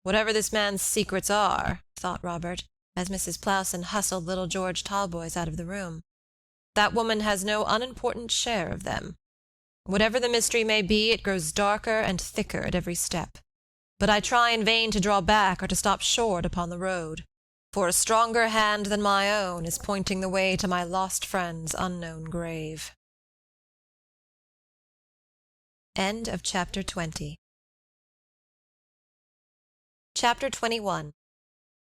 "Whatever this man's secrets are," thought Robert, as Mrs. Plowson hustled little George Talboys out of the room, "that woman has no unimportant share of them. Whatever the mystery may be, it grows darker and thicker at every step. But I try in vain to draw back or to stop short upon the road, for a stronger hand than my own is pointing the way to my lost friend's unknown grave." End of Chapter 20. Chapter 21.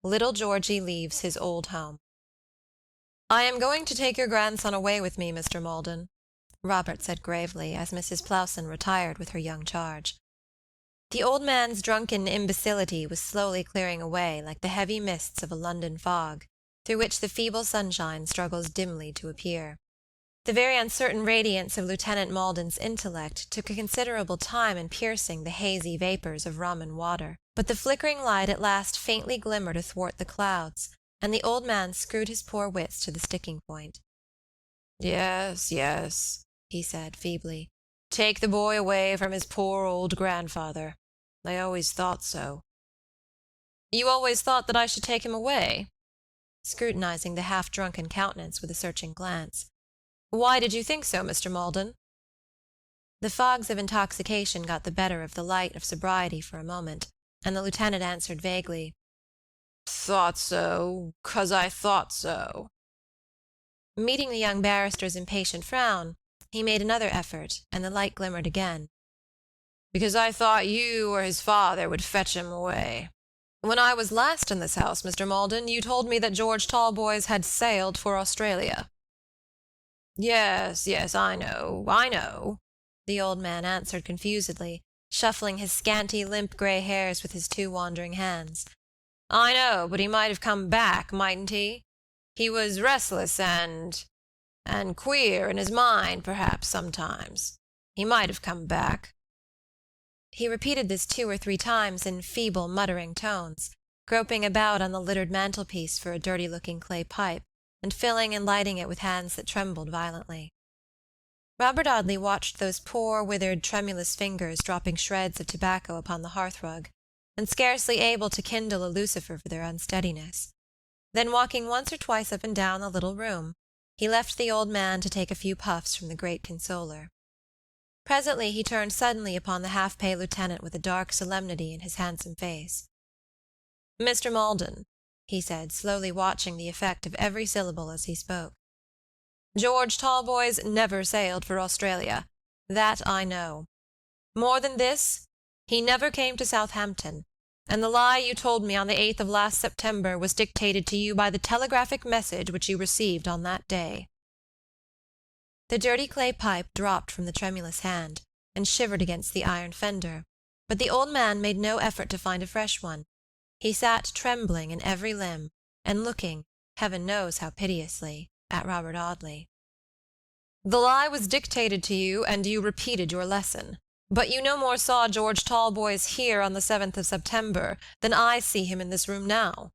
Little Georgie leaves his old home. "I am going to take your grandson away with me, Mr. Maldon," Robert said gravely, as Mrs. Plowson retired with her young charge. The old man's drunken imbecility was slowly clearing away like the heavy mists of a London fog, through which the feeble sunshine struggles dimly to appear. The very uncertain radiance of Lieutenant Maldon's intellect took a considerable time in piercing the hazy vapors of rum and water, but the flickering light at last faintly glimmered athwart the clouds, and the old man screwed his poor wits to the sticking point. "Yes, yes," he said, feebly. "Take the boy away from his poor old grandfather. I always thought so." "You always thought that I should take him away?" Scrutinizing the half-drunken countenance with a searching glance. "Why did you think so, Mr. Maldon?" The fogs of intoxication got the better of the light of sobriety for a moment, and the lieutenant answered vaguely, "Thought so, 'cause I thought so." Meeting the young barrister's impatient frown, he made another effort, and the light glimmered again. "Because I thought you or his father would fetch him away. When I was last in this house, Mr. Maldon, you told me that George Talboys had sailed for Australia." "Yes, yes, I know," the old man answered confusedly, shuffling his scanty, limp gray hairs with his two wandering hands. "I know, but he might have come back, mightn't he? He was restless and queer in his mind, perhaps, sometimes. He might have come back." He repeated this 2 or 3 times in feeble, muttering tones, groping about on the littered mantelpiece for a dirty-looking clay pipe, and filling and lighting it with hands that trembled violently. Robert Audley watched those poor, withered, tremulous fingers dropping shreds of tobacco upon the hearthrug, and scarcely able to kindle a lucifer for their unsteadiness. Then, walking once or twice up and down the little room, he left the old man to take a few puffs from the great consoler. Presently he turned suddenly upon the half-pay lieutenant with a dark solemnity in his handsome face. "Mr. Maldon," he said, slowly watching the effect of every syllable as he spoke, "George Talboys never sailed for Australia. That I know. More than this, he never came to Southampton, and the lie you told me on the 8th of last September was dictated to you by the telegraphic message which you received on that day." The dirty clay pipe dropped from the tremulous hand, and shivered against the iron fender, but the old man made no effort to find a fresh one. He sat trembling in every limb, and looking, heaven knows how piteously, at Robert Audley. "The lie was dictated to you, and you repeated your lesson. But you no more saw George Talboys here on the 7th of September than I see him in this room now.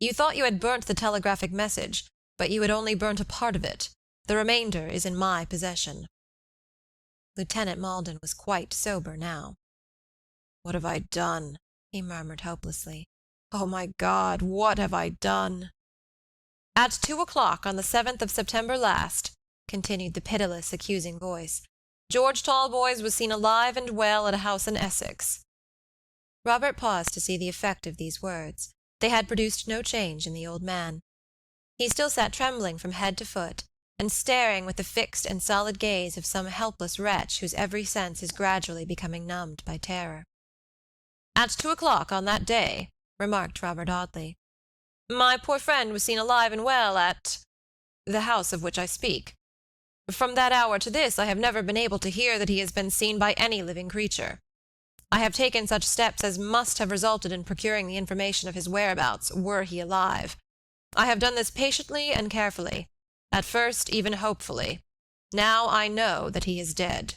You thought you had burnt the telegraphic message, but you had only burnt a part of it. The remainder is in my possession." Lieutenant Maldon was quite sober now. "What have I done?" he murmured hopelessly. "Oh, my God, what have I done?" "At 2 o'clock on the 7th of September last," continued the pitiless, accusing voice, "George Talboys was seen alive and well at a house in Essex." Robert paused to see the effect of these words. They had produced no change in the old man. He still sat trembling from head to foot, and staring with the fixed and solid gaze of some helpless wretch whose every sense is gradually becoming numbed by terror. "At 2 o'clock on that day," remarked Robert Audley, "my poor friend was seen alive and well at the house of which I speak. From that hour to this I have never been able to hear that he has been seen by any living creature. I have taken such steps as must have resulted in procuring the information of his whereabouts, were he alive. I have done this patiently and carefully, at first even hopefully. Now I know that he is dead."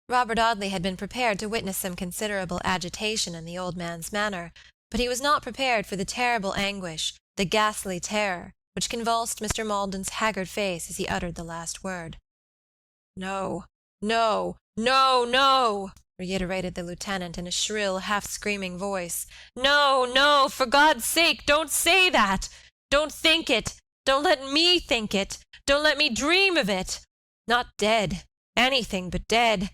Robert Audley had been prepared to witness some considerable agitation in the old man's manner, but he was not prepared for the terrible anguish, the ghastly terror, which convulsed Mr. Maldon's haggard face as he uttered the last word. "No, no, no, no," reiterated the lieutenant in a shrill, half-screaming voice. "No, no, for God's sake, don't say that! Don't think it! Don't let me think it! Don't let me dream of it! Not dead, anything but dead.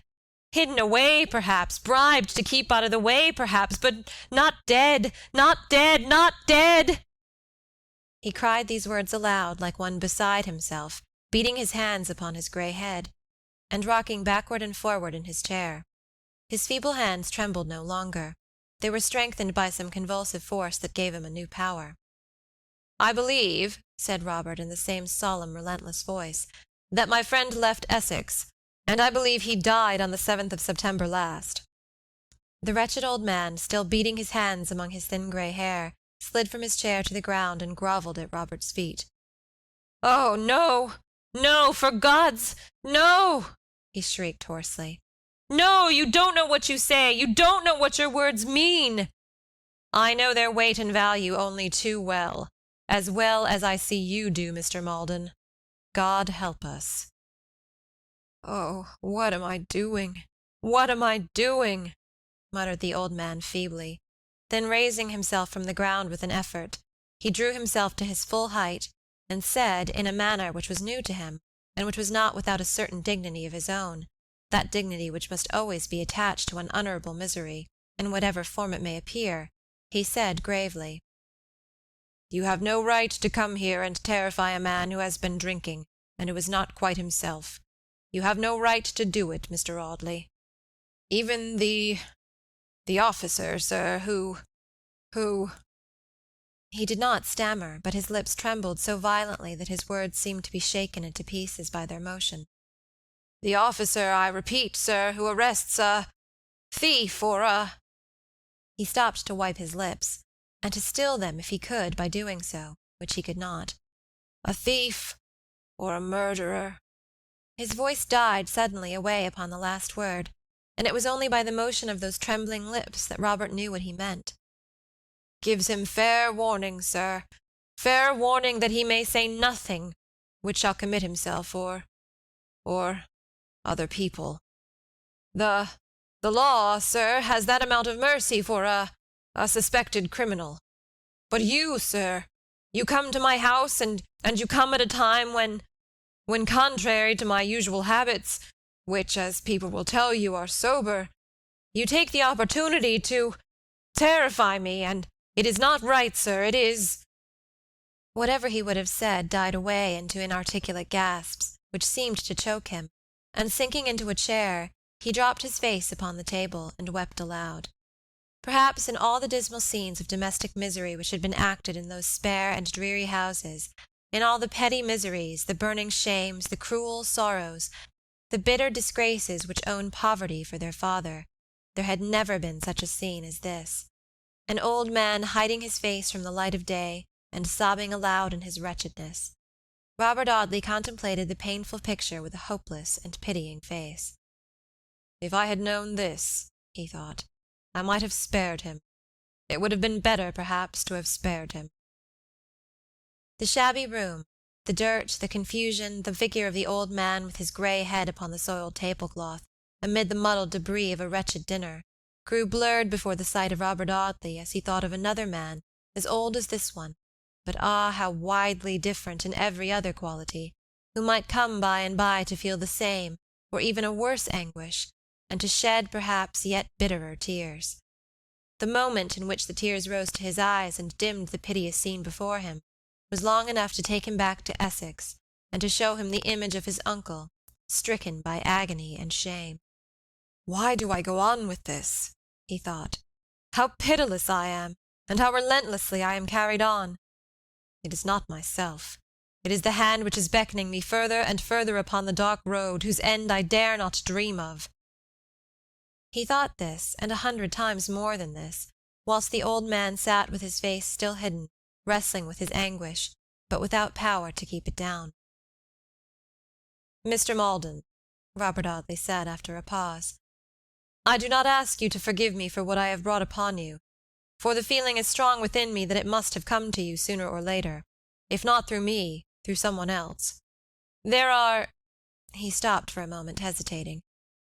Hidden away, perhaps, bribed to keep out of the way, perhaps, but not dead, not dead, not dead!" He cried these words aloud like one beside himself, beating his hands upon his grey head, and rocking backward and forward in his chair. His feeble hands trembled no longer. They were strengthened by some convulsive force that gave him a new power. "I believe," said Robert in the same solemn, relentless voice, "that my friend left Essex, and I believe he died on the 7th of September last." The wretched old man, still beating his hands among his thin grey hair, slid from his chair to the ground and grovelled at Robert's feet. "Oh, no, no, for God's... no!" he shrieked hoarsely. "No, you don't know what you say. You don't know what your words mean." "I know their weight and value only too well as I see you do, Mr. Maldon. God help us." "Oh, what am I doing? What am I doing?" muttered the old man feebly. Then raising himself from the ground with an effort, he drew himself to his full height, and said, in a manner which was new to him, and which was not without a certain dignity of his own, that dignity which must always be attached to unutterable misery, in whatever form it may appear, he said gravely, "You have no right to come here and terrify a man who has been drinking, and who is not quite himself. You have no right to do it, Mr. Audley. Even the officer, sir, who... He did not stammer, but his lips trembled so violently that his words seemed to be shaken into pieces by their motion. "The officer, I repeat, sir, who arrests a thief or a—" He stopped to wipe his lips, and to still them if he could by doing so, which he could not. "A thief or a murderer." His voice died suddenly away upon the last word, and it was only by the motion of those trembling lips that Robert knew what he meant. "Gives him fair warning, sir, fair warning that he may say nothing which shall commit himself or other people. The law, sir, has that amount of mercy for a suspected criminal. But you, sir, you come to my house, and you come at a time when contrary to my usual habits, which, as people will tell you, are sober, you take the opportunity to terrify me, and it is not right, sir, it is—" Whatever he would have said died away into inarticulate gasps, which seemed to choke him, and sinking into a chair, he dropped his face upon the table and wept aloud. Perhaps in all the dismal scenes of domestic misery which had been acted in those spare and dreary houses, in all the petty miseries, the burning shames, the cruel sorrows, the bitter disgraces which own poverty for their father, there had never been such a scene as this. An old man hiding his face from the light of day, and sobbing aloud in his wretchedness. Robert Audley contemplated the painful picture with a hopeless and pitying face. "If I had known this," he thought, "I might have spared him. It would have been better, perhaps, to have spared him." The shabby room, the dirt, the confusion, the figure of the old man with his grey head upon the soiled tablecloth, amid the muddled debris of a wretched dinner, grew blurred before the sight of Robert Audley as he thought of another man, as old as this one, but how widely different in every other quality, who might come by and by to feel the same, or even a worse anguish, and to shed perhaps yet bitterer tears. The moment in which the tears rose to his eyes and dimmed the piteous scene before him was long enough to take him back to Essex, and to show him the image of his uncle, stricken by agony and shame. "Why do I go on with this?" he thought. "How pitiless I am, and how relentlessly I am carried on! It is not myself. It is the hand which is beckoning me further and further upon the dark road, whose end I dare not dream of." He thought this, and 100 times more than this, whilst the old man sat with his face still hidden, wrestling with his anguish, but without power to keep it down. "Mr. Maldon," Robert Audley said after a pause, "I do not ask you to forgive me for what I have brought upon you, for the feeling is strong within me that it must have come to you sooner or later, if not through me, through someone else. There are—" He stopped for a moment, hesitating.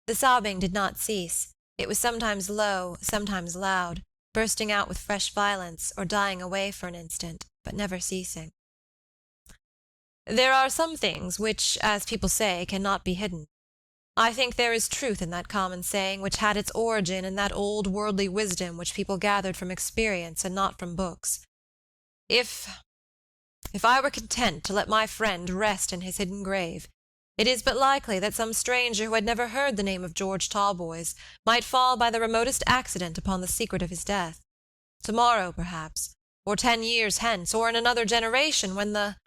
The sobbing did not cease. It was sometimes low, sometimes loud, bursting out with fresh violence, or dying away for an instant, but never ceasing. "There are some things which, as people say, cannot be hidden. I think there is truth in that common saying which had its origin in that old worldly wisdom which people gathered from experience and not from books. If I were content to let my friend rest in his hidden grave, it is but likely that some stranger who had never heard the name of George Talboys might fall by the remotest accident upon the secret of his death. Tomorrow, perhaps, or 10 years hence, or in another generation, when the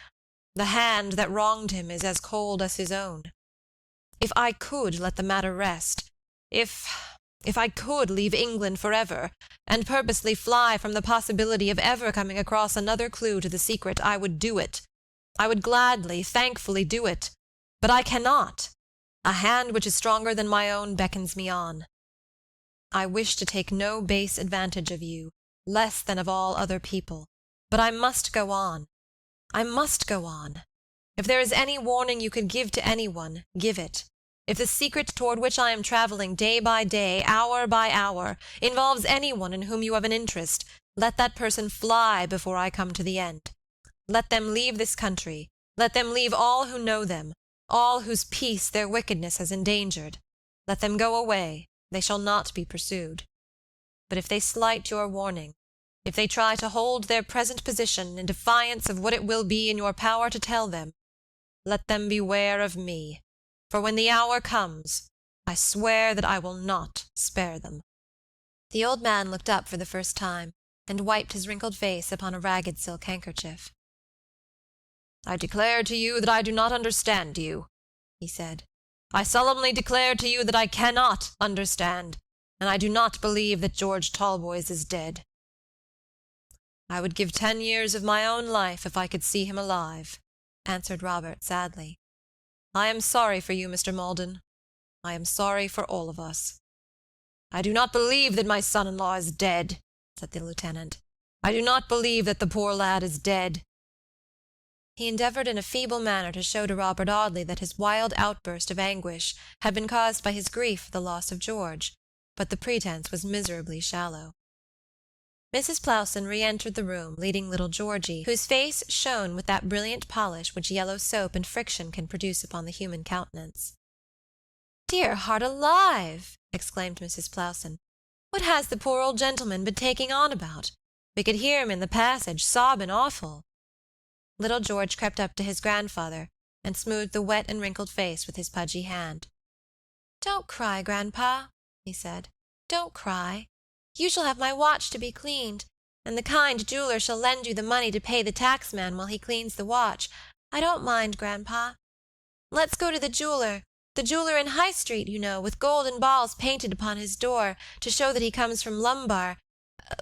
hand that wronged him is as cold as his own. If I could let the matter rest, if I could leave England forever, and purposely fly from the possibility of ever coming across another clue to the secret, I would do it. I would gladly, thankfully do it. But I cannot. A hand which is stronger than my own beckons me on. I wish to take no base advantage of you, less than of all other people, but I must go on. I must go on. If there is any warning you could give to anyone, give it. If the secret toward which I am traveling day by day, hour by hour, involves anyone in whom you have an interest, let that person fly before I come to the end. Let them leave this country. Let them leave all who know them, all whose peace their wickedness has endangered. Let them go away. They shall not be pursued. But if they slight your warning, if they try to hold their present position in defiance of what it will be in your power to tell them, let them beware of me, for when the hour comes, I swear that I will not spare them." The old man looked up for the first time, and wiped his wrinkled face upon a ragged silk handkerchief. "I declare to you that I do not understand you," he said. "I solemnly declare to you that I cannot understand, and I do not believe that George Talboys is dead. I would give 10 years of my own life if I could see him alive," answered Robert sadly. "I am sorry for you, Mr. Maldon. I am sorry for all of us." "I do not believe that my son-in-law is dead," said the lieutenant. "I do not believe that the poor lad is dead." He endeavored in a feeble manner to show to Robert Audley that his wild outburst of anguish had been caused by his grief for the loss of George, but the pretence was miserably shallow. Mrs. Plowson re-entered the room, leading little Georgie, whose face shone with that brilliant polish which yellow soap and friction can produce upon the human countenance. "Dear heart alive!" exclaimed Mrs. Plowson. "What has the poor old gentleman been taking on about? We could hear him in the passage, sobbing awful." Little George crept up to his grandfather, and smoothed the wet and wrinkled face with his pudgy hand. "Don't cry, Grandpa," he said. "Don't cry. You shall have my watch to be cleaned, and the kind jeweler shall lend you the money to pay the taxman while he cleans the watch. I don't mind, Grandpa. Let's go to the jeweler in High Street, you know, with golden balls painted upon his door, to show that he comes from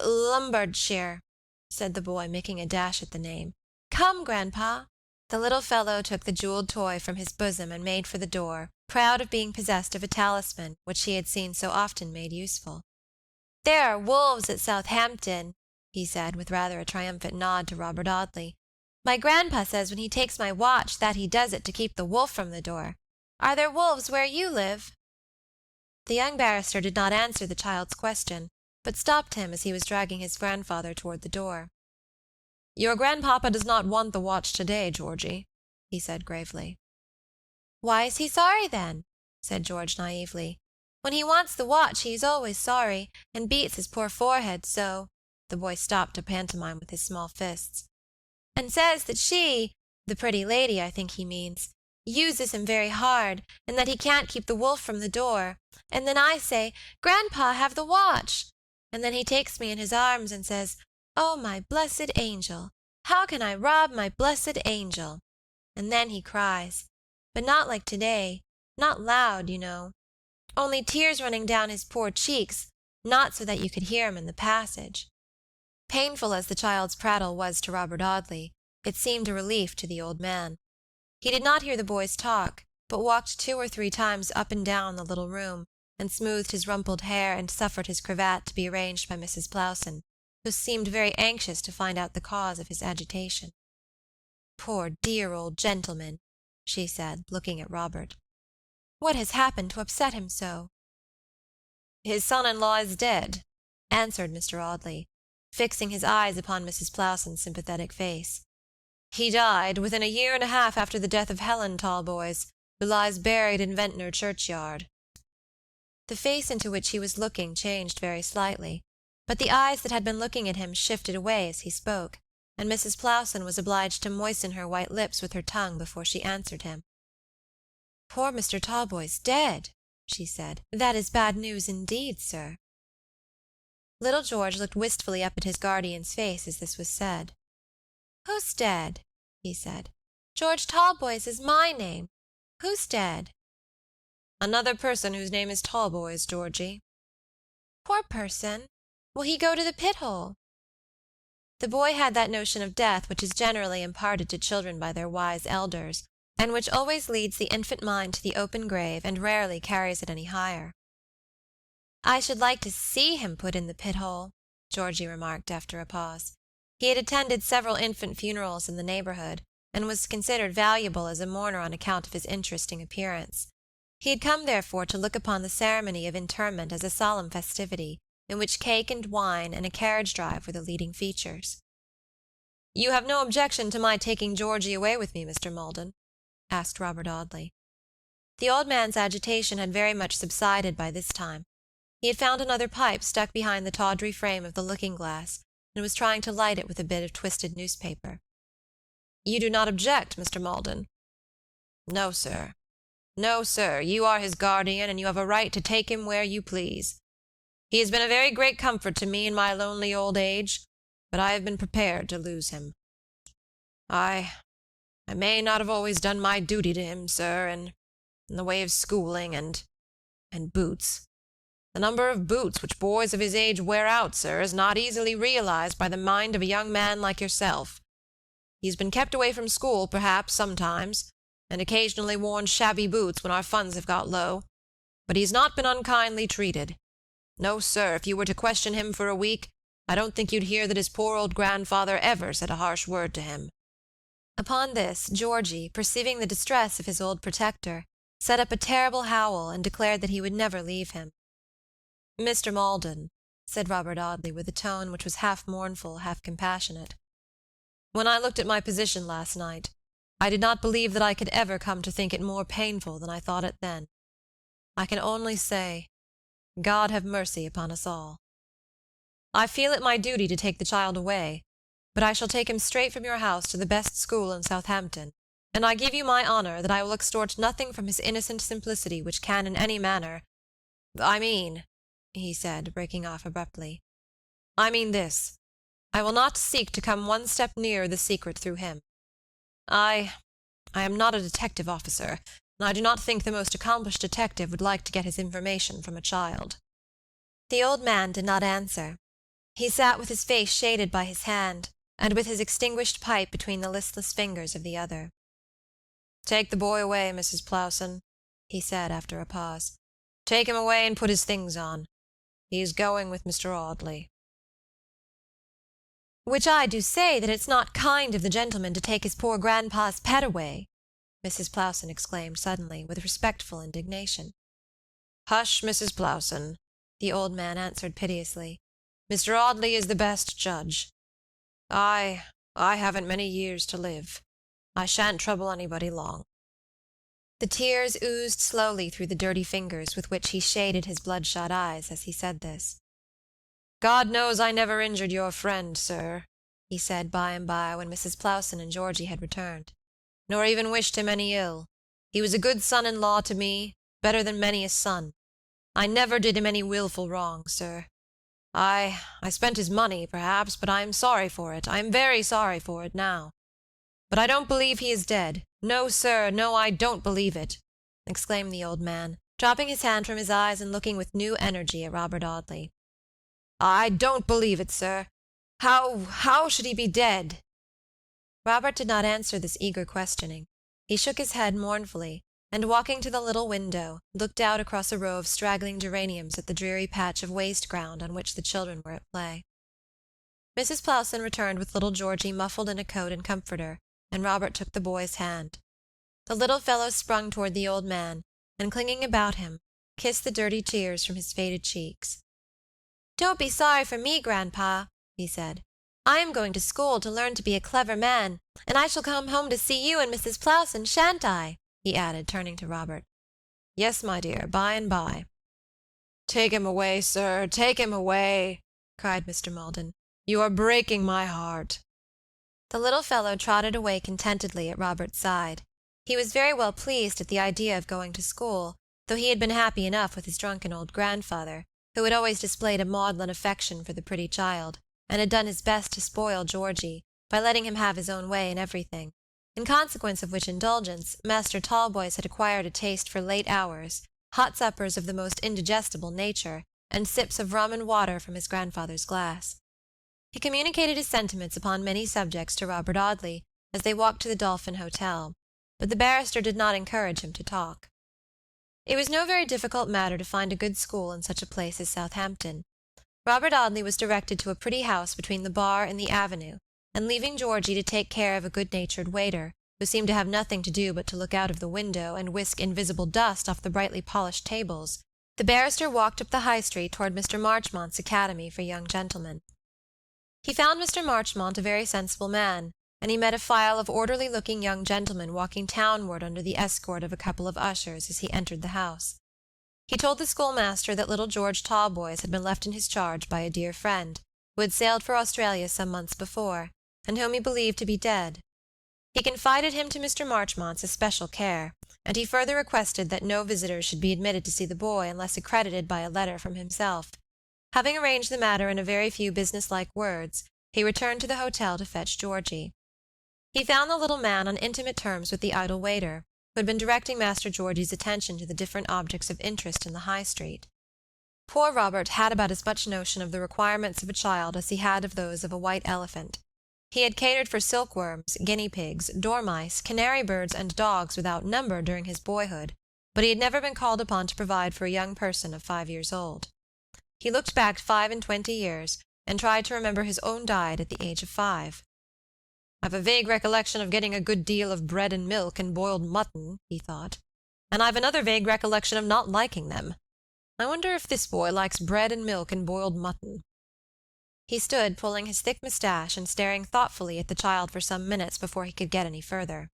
Lombardshire. said the boy, making a dash at the name. "Come, Grandpa." The little fellow took the jeweled toy from his bosom and made for the door, proud of being possessed of a talisman which he had seen so often made useful. "There are wolves at Southampton," he said, with rather a triumphant nod to Robert Audley. "My grandpa says when he takes my watch that he does it to keep the wolf from the door. Are there wolves where you live?" The young barrister did not answer the child's question, but stopped him as he was dragging his grandfather toward the door. "Your grandpapa does not want the watch today, Georgie," he said gravely. "Why is he sorry, then?" said George naively. "When he wants the watch he is always sorry, and beats his poor forehead so—" the boy stopped to pantomime with his small fists, "and says that she, the pretty lady, I think he means, uses him very hard, and that he can't keep the wolf from the door. And then I say, 'Grandpa, have the watch!' And then he takes me in his arms and says, 'Oh, my blessed angel! How can I rob my blessed angel?' And then he cries, but not like today, not loud, you know. Only tears running down his poor cheeks, not so that you could hear him in the passage." Painful as the child's prattle was to Robert Audley, it seemed a relief to the old man. He did not hear the boys talk, but walked 2 or 3 times up and down the little room, and smoothed his rumpled hair and suffered his cravat to be arranged by Mrs. Plowson, who seemed very anxious to find out the cause of his agitation. "Poor dear old gentleman," she said, looking at Robert. "What has happened to upset him so?" "His son-in-law is dead," answered Mr. Audley, fixing his eyes upon Mrs. Plowson's sympathetic face. "He died within a year and a half after the death of Helen Talboys, who lies buried in Ventnor churchyard." The face into which he was looking changed very slightly, but the eyes that had been looking at him shifted away as he spoke, and Mrs. Plowson was obliged to moisten her white lips with her tongue before she answered him. "Poor Mr. Talboys dead," she said. "That is bad news indeed, sir." Little George looked wistfully up at his guardian's face as this was said. "Who's dead?" he said. "George Talboys is my name. Who's dead?" "Another person whose name is Talboys, Georgie." "Poor person. Will he go to the pit-hole?" The boy had that notion of death which is generally imparted to children by their wise elders, and which always leads the infant mind to the open grave and rarely carries it any higher. "I should like to see him put in the pit-hole," Georgie remarked after a pause. He had attended several infant funerals in the neighborhood, and was considered valuable as a mourner on account of his interesting appearance. He had come therefore to look upon the ceremony of interment as a solemn festivity, in which cake and wine and a carriage drive were the leading features. "You have no objection to my taking Georgie away with me, Mr. Maldon?" asked Robert Audley. The old man's agitation had very much subsided by this time. He had found another pipe stuck behind the tawdry frame of the looking-glass, and was trying to light it with a bit of twisted newspaper. "You do not object, Mr. Maldon?" "No, sir. No, sir, you are his guardian, and you have a right to take him where you please. He has been a very great comfort to me in my lonely old age, but I have been prepared to lose him. I may not have always done my duty to him, sir, in the way of schooling and boots. The number of boots which boys of his age wear out, sir, is not easily realized by the mind of a young man like yourself. He's been kept away from school, perhaps, sometimes, and occasionally worn shabby boots when our funds have got low, but he's not been unkindly treated. No, sir, if you were to question him for a week, I don't think you'd hear that his poor old grandfather ever said a harsh word to him." Upon this, Georgie, perceiving the distress of his old protector, set up a terrible howl, and declared that he would never leave him. "Mr. Maldon," said Robert Audley, with a tone which was half mournful, half compassionate, "when I looked at my position last night, I did not believe that I could ever come to think it more painful than I thought it then. I can only say, God have mercy upon us all. I feel it my duty to take the child away, but I shall take him straight from your house to the best school in Southampton, and I give you my honor that I will extort nothing from his innocent simplicity which can in any manner— I mean," he said, breaking off abruptly, "I mean this, I will not seek to come one step nearer the secret through him. I am not a detective officer, and I do not think the most accomplished detective would like to get his information from a child." The old man did not answer. He sat with his face shaded by his hand, and with his extinguished pipe between the listless fingers of the other. "Take the boy away, Mrs. Plowson," he said after a pause. "Take him away and put his things on. He is going with Mr. Audley." "Which I do say that it's not kind of the gentleman to take his poor grandpa's pet away," Mrs. Plowson exclaimed suddenly, with respectful indignation. "Hush, Mrs. Plowson," the old man answered piteously. "Mr. Audley is the best judge. I haven't many years to live. I shan't trouble anybody long." The tears oozed slowly through the dirty fingers with which he shaded his bloodshot eyes as he said this. "God knows I never injured your friend, sir," he said by and by when Mrs. Plowson and Georgie had returned, "nor even wished him any ill. He was a good son-in-law to me, better than many a son. I never did him any wilful wrong, sir. I spent his money, perhaps, but I am sorry for it. I am very sorry for it now. But I don't believe he is dead. No, sir, no, I don't believe it," exclaimed the old man, dropping his hand from his eyes and looking with new energy at Robert Audley. "I don't believe it, sir. How should he be dead?" Robert did not answer this eager questioning. He shook his head mournfully, and walking to the little window, looked out across a row of straggling geraniums at the dreary patch of waste ground on which the children were at play. Mrs. Plowson returned with little Georgie muffled in a coat and comforter, and Robert took the boy's hand. The little fellow sprung toward the old man, and clinging about him, kissed the dirty tears from his faded cheeks. "Don't be sorry for me, Grandpa," he said. "I am going to school to learn to be a clever man, and I shall come home to see you and Mrs. Plowson, shan't I?" he added, turning to Robert. "Yes, my dear, by and by." "Take him away, sir, take him away," cried Mr. Maldon. "You are breaking my heart." The little fellow trotted away contentedly at Robert's side. He was very well pleased at the idea of going to school, though he had been happy enough with his drunken old grandfather, who had always displayed a maudlin affection for the pretty child, and had done his best to spoil Georgie, by letting him have his own way in everything, in consequence of which indulgence Master Talboys had acquired a taste for late hours, hot suppers of the most indigestible nature, and sips of rum and water from his grandfather's glass. He communicated his sentiments upon many subjects to Robert Audley as they walked to the Dolphin Hotel, but the barrister did not encourage him to talk. It was no very difficult matter to find a good school in such a place as Southampton. Robert Audley was directed to a pretty house between the bar and the avenue, and leaving Georgie to take care of a good-natured waiter, who seemed to have nothing to do but to look out of the window and whisk invisible dust off the brightly polished tables, the barrister walked up the High Street toward Mr. Marchmont's Academy for Young Gentlemen. He found Mr. Marchmont a very sensible man, and he met a file of orderly-looking young gentlemen walking townward under the escort of a couple of ushers as he entered the house. He told the schoolmaster that little George Talboys had been left in his charge by a dear friend, who had sailed for Australia some months before, and whom he believed to be dead. He confided him to Mr. Marchmont's especial care, and he further requested that no visitors should be admitted to see the boy unless accredited by a letter from himself. Having arranged the matter in a very few businesslike words, he returned to the hotel to fetch Georgie. He found the little man on intimate terms with the idle waiter, who had been directing Master Georgie's attention to the different objects of interest in the High Street. Poor Robert had about as much notion of the requirements of a child as he had of those of a white elephant. He had catered for silkworms, guinea-pigs, dormice, canary-birds, and dogs without number during his boyhood, but he had never been called upon to provide for a young person of 5 years old. He looked back 25 years, and tried to remember his own diet at the age of 5. "I've a vague recollection of getting a good deal of bread and milk and boiled mutton," he thought, "and I've another vague recollection of not liking them. I wonder if this boy likes bread and milk and boiled mutton." He stood pulling his thick moustache and staring thoughtfully at the child for some minutes before he could get any further.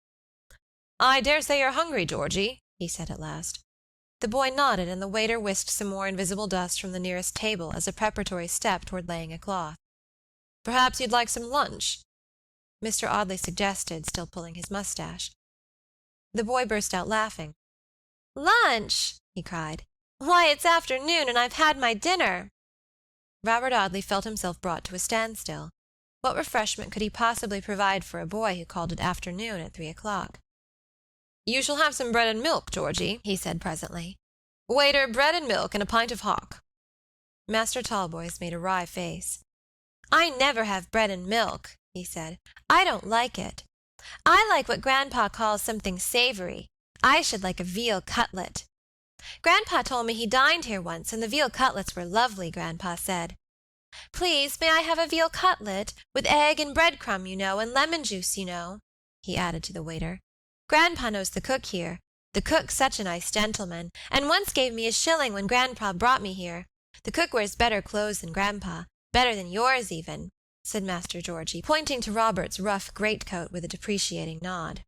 "I dare say you're hungry, Georgie," he said at last. The boy nodded, and the waiter whisked some more invisible dust from the nearest table as a preparatory step toward laying a cloth. "Perhaps you'd like some lunch?" Mr. Audley suggested, still pulling his moustache. The boy burst out laughing. "Lunch!" he cried. "Why, it's afternoon, and I've had my dinner." Robert Audley felt himself brought to a standstill. What refreshment could he possibly provide for a boy who called it afternoon at 3 o'clock? "You shall have some bread and milk, Georgie," he said presently. "Waiter, bread and milk, and a pint of hock." Master Talboys made a wry face. "I never have bread and milk," he said. "I don't like it. I like what Grandpa calls something savory. I should like a veal cutlet. Grandpa told me he dined here once, and the veal cutlets were lovely, Grandpa said. Please, may I have a veal cutlet, with egg and breadcrumb, and lemon juice, he added to the waiter. Grandpa knows the cook here. The cook's such a nice gentleman, and once gave me $1 when Grandpa brought me here. The cook wears better clothes than Grandpa, better than yours even," said Master Georgie, pointing to Robert's rough greatcoat with a depreciating nod.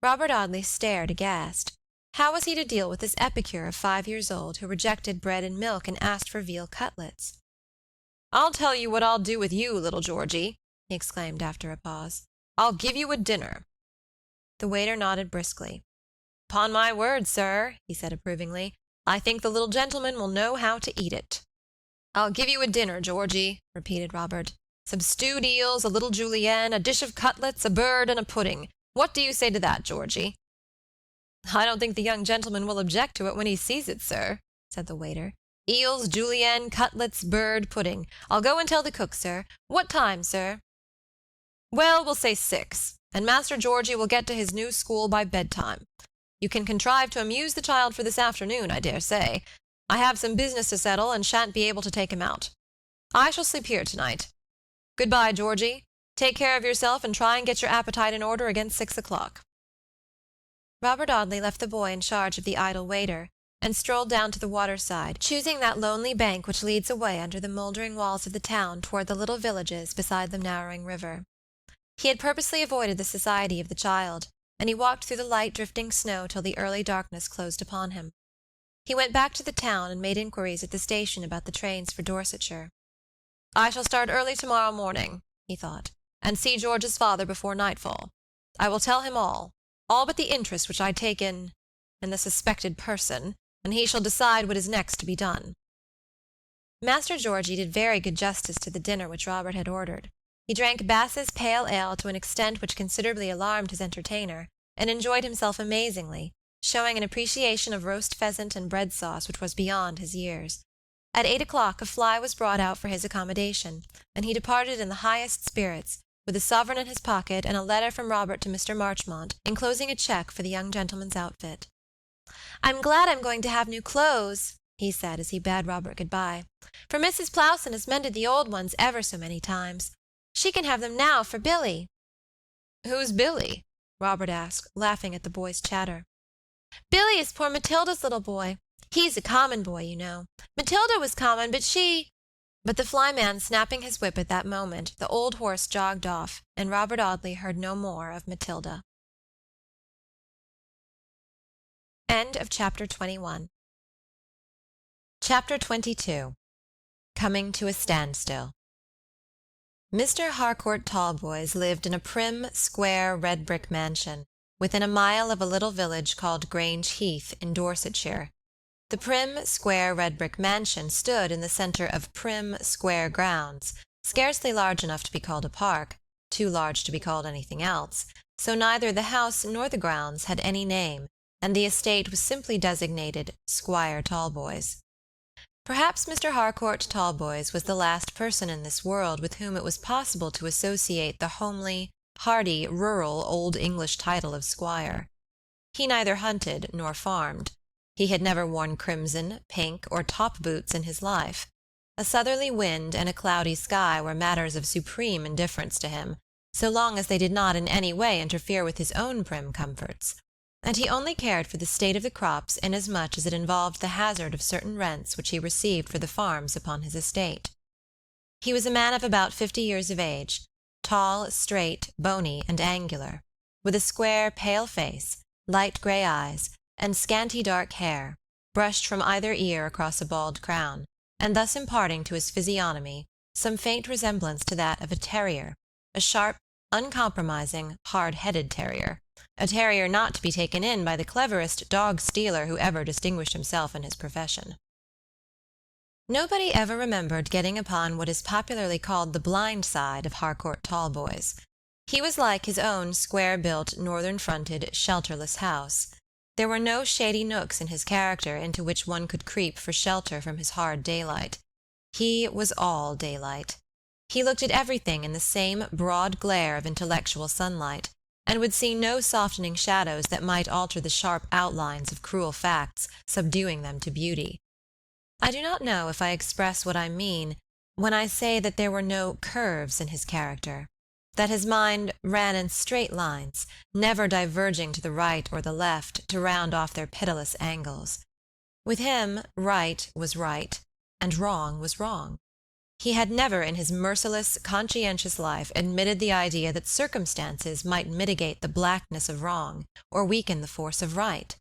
Robert Audley stared aghast. How was he to deal with this epicure of 5 years old who rejected bread and milk and asked for veal cutlets? "I'll tell you what I'll do with you, little Georgie," he exclaimed after a pause. "I'll give you a dinner." The waiter nodded briskly. "Upon my word, sir," he said approvingly, "I think the little gentleman will know how to eat it." "I'll give you a dinner, Georgie," repeated Robert. "Some stewed eels, a little julienne, a dish of cutlets, a bird, and a pudding. What do you say to that, Georgie?" "I don't think the young gentleman will object to it when he sees it, sir," said the waiter. "Eels, julienne, cutlets, bird, pudding. I'll go and tell the cook, sir. What time, sir?" "Well, we'll say 6, and Master Georgie will get to his new school by bedtime. You can contrive to amuse the child for this afternoon, I dare say. I have some business to settle, and shan't be able to take him out. I shall sleep here tonight. Good-bye, Georgie. Take care of yourself, and try and get your appetite in order against 6 o'clock." Robert Audley left the boy in charge of the idle waiter, and strolled down to the waterside, choosing that lonely bank which leads away under the mouldering walls of the town toward the little villages beside the narrowing river. He had purposely avoided the society of the child, and he walked through the light drifting snow till the early darkness closed upon him. He went back to the town and made inquiries at the station about the trains for Dorsetshire. "I shall start early tomorrow morning," he thought, "and see George's father before nightfall. I will tell him all but the interest which I take in the suspected person, and he shall decide what is next to be done." Master Georgie did very good justice to the dinner which Robert had ordered. He drank Bass's pale ale to an extent which considerably alarmed his entertainer, and enjoyed himself amazingly, showing an appreciation of roast pheasant and bread sauce which was beyond his years. At 8 o'clock a fly was brought out for his accommodation, and he departed in the highest spirits, with a sovereign in his pocket and a letter from Robert to Mr. Marchmont, enclosing a cheque for the young gentleman's outfit. "I'm glad I'm going to have new clothes," he said as he bade Robert good-bye, "for Mrs. Plowson has mended the old ones ever so many times. She can have them now for Billy." "Who's Billy?" Robert asked, laughing at the boy's chatter. "Billy is poor Matilda's little boy. He's a common boy, Matilda was common, but she—" But the flyman snapping his whip at that moment, the old horse jogged off, and Robert Audley heard no more of Matilda. Chapter 21. Chapter 22. Coming to a Standstill. Mr. Harcourt Talboys lived in a prim, square, red-brick mansion, within a mile of a little village called Grange Heath in Dorsetshire. The prim, square, red-brick mansion stood in the centre of prim, square grounds, scarcely large enough to be called a park, too large to be called anything else, so neither the house nor the grounds had any name, and the estate was simply designated Squire Talboys. Perhaps Mr. Harcourt Talboys was the last person in this world with whom it was possible to associate the homely, hearty, rural Old English title of squire. He neither hunted nor farmed. He had never worn crimson, pink, or top boots in his life. A southerly wind and a cloudy sky were matters of supreme indifference to him, so long as they did not in any way interfere with his own prim comforts, and he only cared for the state of the crops inasmuch as it involved the hazard of certain rents which he received for the farms upon his estate. He was a man of about 50 years of age, tall, straight, bony, and angular, with a square, pale face, light grey eyes, and scanty dark hair, brushed from either ear across a bald crown, and thus imparting to his physiognomy some faint resemblance to that of a terrier, a sharp, uncompromising, hard-headed terrier, a terrier not to be taken in by the cleverest dog-stealer who ever distinguished himself in his profession. Nobody ever remembered getting upon what is popularly called the blind side of Harcourt Talboys. He was like his own square-built, northern-fronted, shelterless house. There were no shady nooks in his character into which one could creep for shelter from his hard daylight. He was all daylight. He looked at everything in the same broad glare of intellectual sunlight, and would see no softening shadows that might alter the sharp outlines of cruel facts, subduing them to beauty. I do not know if I express what I mean when I say that there were no curves in his character, that his mind ran in straight lines, never diverging to the right or the left to round off their pitiless angles. With him, right was right, and wrong was wrong. He had never in his merciless, conscientious life admitted the idea that circumstances might mitigate the blackness of wrong or weaken the force of right.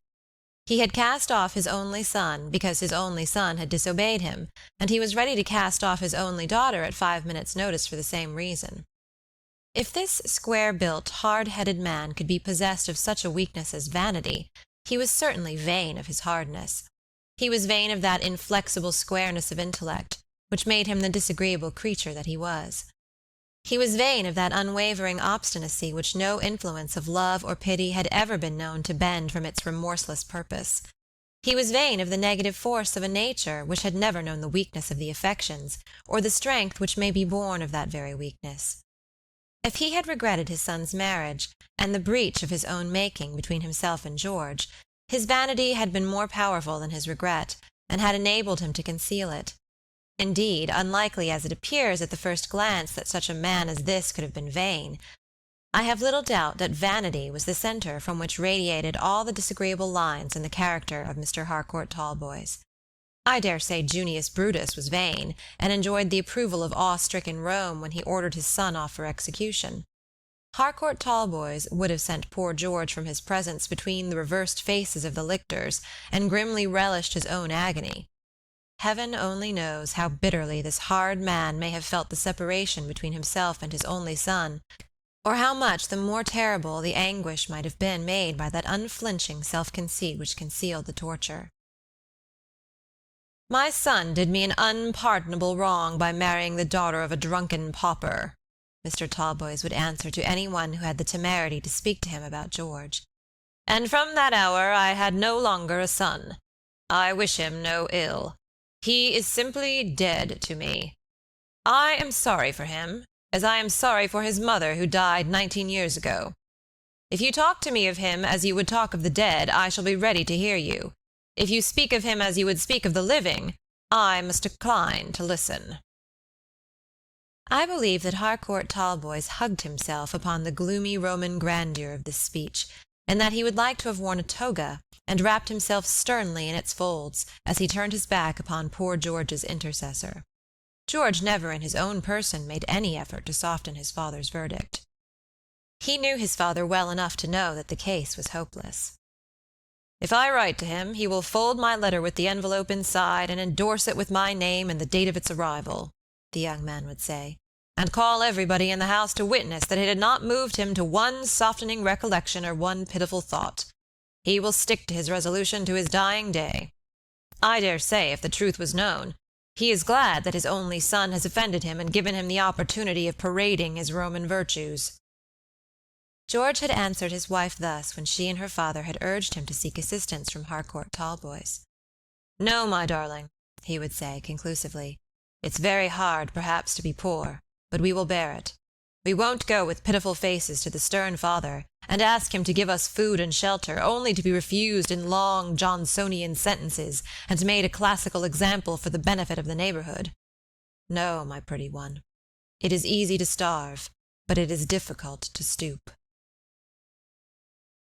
He had cast off his only son because his only son had disobeyed him, and he was ready to cast off his only daughter at 5 minutes' notice for the same reason. If this square-built, hard-headed man could be possessed of such a weakness as vanity, he was certainly vain of his hardness. He was vain of that inflexible squareness of intellect which made him the disagreeable creature that he was. He was vain of that unwavering obstinacy which no influence of love or pity had ever been known to bend from its remorseless purpose. He was vain of the negative force of a nature which had never known the weakness of the affections, or the strength which may be born of that very weakness. If he had regretted his son's marriage, and the breach of his own making between himself and George, his vanity had been more powerful than his regret, and had enabled him to conceal it. Indeed, unlikely as it appears at the first glance that such a man as this could have been vain, I have little doubt that vanity was the centre from which radiated all the disagreeable lines in the character of Mr. Harcourt Talboys. I dare say Junius Brutus was vain, and enjoyed the approval of awe-stricken Rome when he ordered his son off for execution. Harcourt Talboys would have sent poor George from his presence between the reversed faces of the lictors, and grimly relished his own agony. Heaven only knows how bitterly this hard man may have felt the separation between himself and his only son, or how much the more terrible the anguish might have been made by that unflinching self-conceit which concealed the torture. "My son did me an unpardonable wrong by marrying the daughter of a drunken pauper," Mr. Talboys would answer to any one who had the temerity to speak to him about George. "And from that hour I had no longer a son. I wish him no ill. He is simply dead to me. I am sorry for him, as I am sorry for his mother who died 19 years ago. If you talk to me of him as you would talk of the dead, I shall be ready to hear you. If you speak of him as you would speak of the living, I must decline to listen." I believe that Harcourt Talboys hugged himself upon the gloomy Roman grandeur of this speech, and that he would like to have worn a toga, and wrapped himself sternly in its folds, as he turned his back upon poor George's intercessor. George never in his own person made any effort to soften his father's verdict. He knew his father well enough to know that the case was hopeless. "If I write to him, he will fold my letter with the envelope inside, and endorse it with my name and the date of its arrival," the young man would say, "and call everybody in the house to witness that it had not moved him to one softening recollection or one pitiful thought. He will stick to his resolution to his dying day. I dare say, if the truth was known, he is glad that his only son has offended him and given him the opportunity of parading his Roman virtues." George had answered his wife thus when she and her father had urged him to seek assistance from Harcourt Talboys. "No, my darling," he would say, conclusively. "It's very hard, perhaps, to be poor, but we will bear it. We won't go with pitiful faces to the stern father, and ask him to give us food and shelter, only to be refused in long Johnsonian sentences, and made a classical example for the benefit of the neighborhood. No, my pretty one. It is easy to starve, but it is difficult to stoop."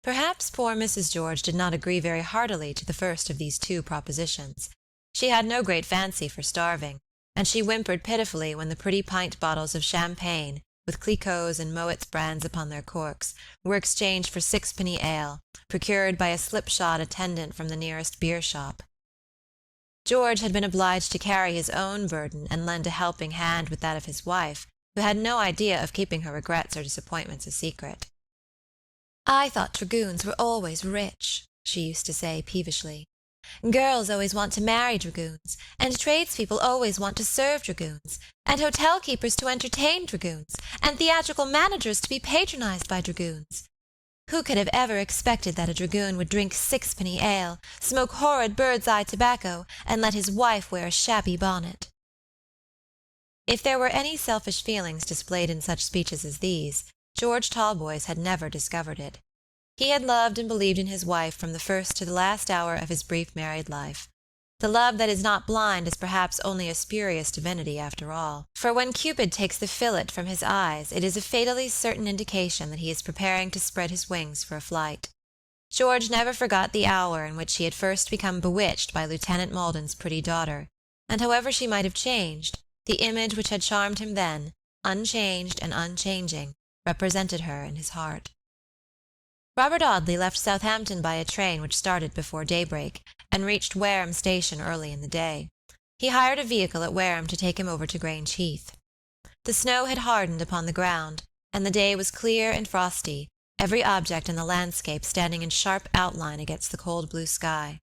Perhaps poor Mrs. George did not agree very heartily to the first of these two propositions. She had no great fancy for starving, and she whimpered pitifully when the pretty pint bottles of champagne, with Clicquot's and Moet's brands upon their corks, were exchanged for sixpenny ale, procured by a slipshod attendant from the nearest beer-shop. George had been obliged to carry his own burden and lend a helping hand with that of his wife, who had no idea of keeping her regrets or disappointments a secret. "I thought dragoons were always rich," she used to say peevishly. "Girls always want to marry dragoons, and tradespeople always want to serve dragoons, and hotel-keepers to entertain dragoons, and theatrical managers to be patronized by dragoons. Who could have ever expected that a dragoon would drink sixpenny ale, smoke horrid bird's-eye tobacco, and let his wife wear a shabby bonnet?" If there were any selfish feelings displayed in such speeches as these, George Talboys had never discovered it. He had loved and believed in his wife from the first to the last hour of his brief married life. The love that is not blind is perhaps only a spurious divinity after all, for when Cupid takes the fillet from his eyes it is a fatally certain indication that he is preparing to spread his wings for a flight. George never forgot the hour in which he had first become bewitched by Lieutenant Maldon's pretty daughter, and however she might have changed, the image which had charmed him then, unchanged and unchanging, represented her in his heart. Robert Audley left Southampton by a train which started before daybreak, and reached Wareham station early in the day. He hired a vehicle at Wareham to take him over to Grange Heath. The snow had hardened upon the ground, and the day was clear and frosty, every object in the landscape standing in sharp outline against the cold blue sky.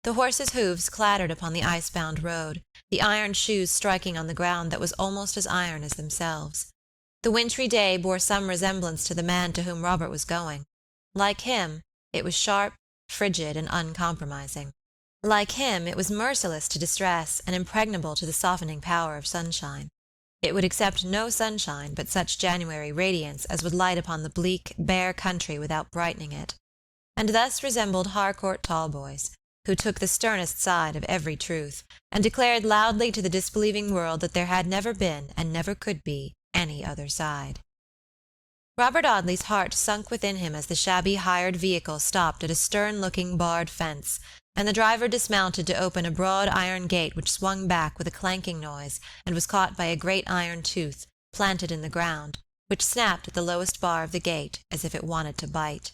The horses' hoofs clattered upon the ice-bound road, the iron shoes striking on the ground that was almost as iron as themselves. The wintry day bore some resemblance to the man to whom Robert was going. Like him, it was sharp, frigid, and uncompromising. Like him, it was merciless to distress and impregnable to the softening power of sunshine. It would accept no sunshine but such January radiance as would light upon the bleak, bare country without brightening it. And thus resembled Harcourt Talboys, who took the sternest side of every truth, and declared loudly to the disbelieving world that there had never been, and never could be, any other side. Robert Audley's heart sunk within him as the shabby hired vehicle stopped at a stern-looking barred fence, and the driver dismounted to open a broad iron gate which swung back with a clanking noise and was caught by a great iron tooth, planted in the ground, which snapped at the lowest bar of the gate as if it wanted to bite.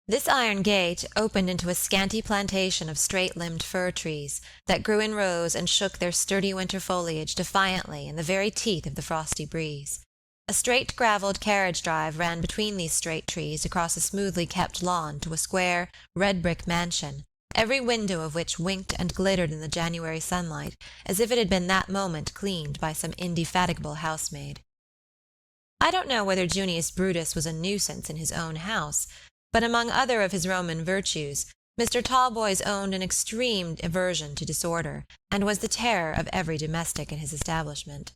This iron gate opened into a scanty plantation of straight-limbed fir trees that grew in rows and shook their sturdy winter foliage defiantly in the very teeth of the frosty breeze. A straight gravelled carriage drive ran between these straight trees across a smoothly kept lawn to a square, red-brick mansion, every window of which winked and glittered in the January sunlight, as if it had been that moment cleaned by some indefatigable housemaid. I don't know whether Junius Brutus was a nuisance in his own house, but among other of his Roman virtues, Mr. Talboys owned an extreme aversion to disorder, and was the terror of every domestic in his establishment.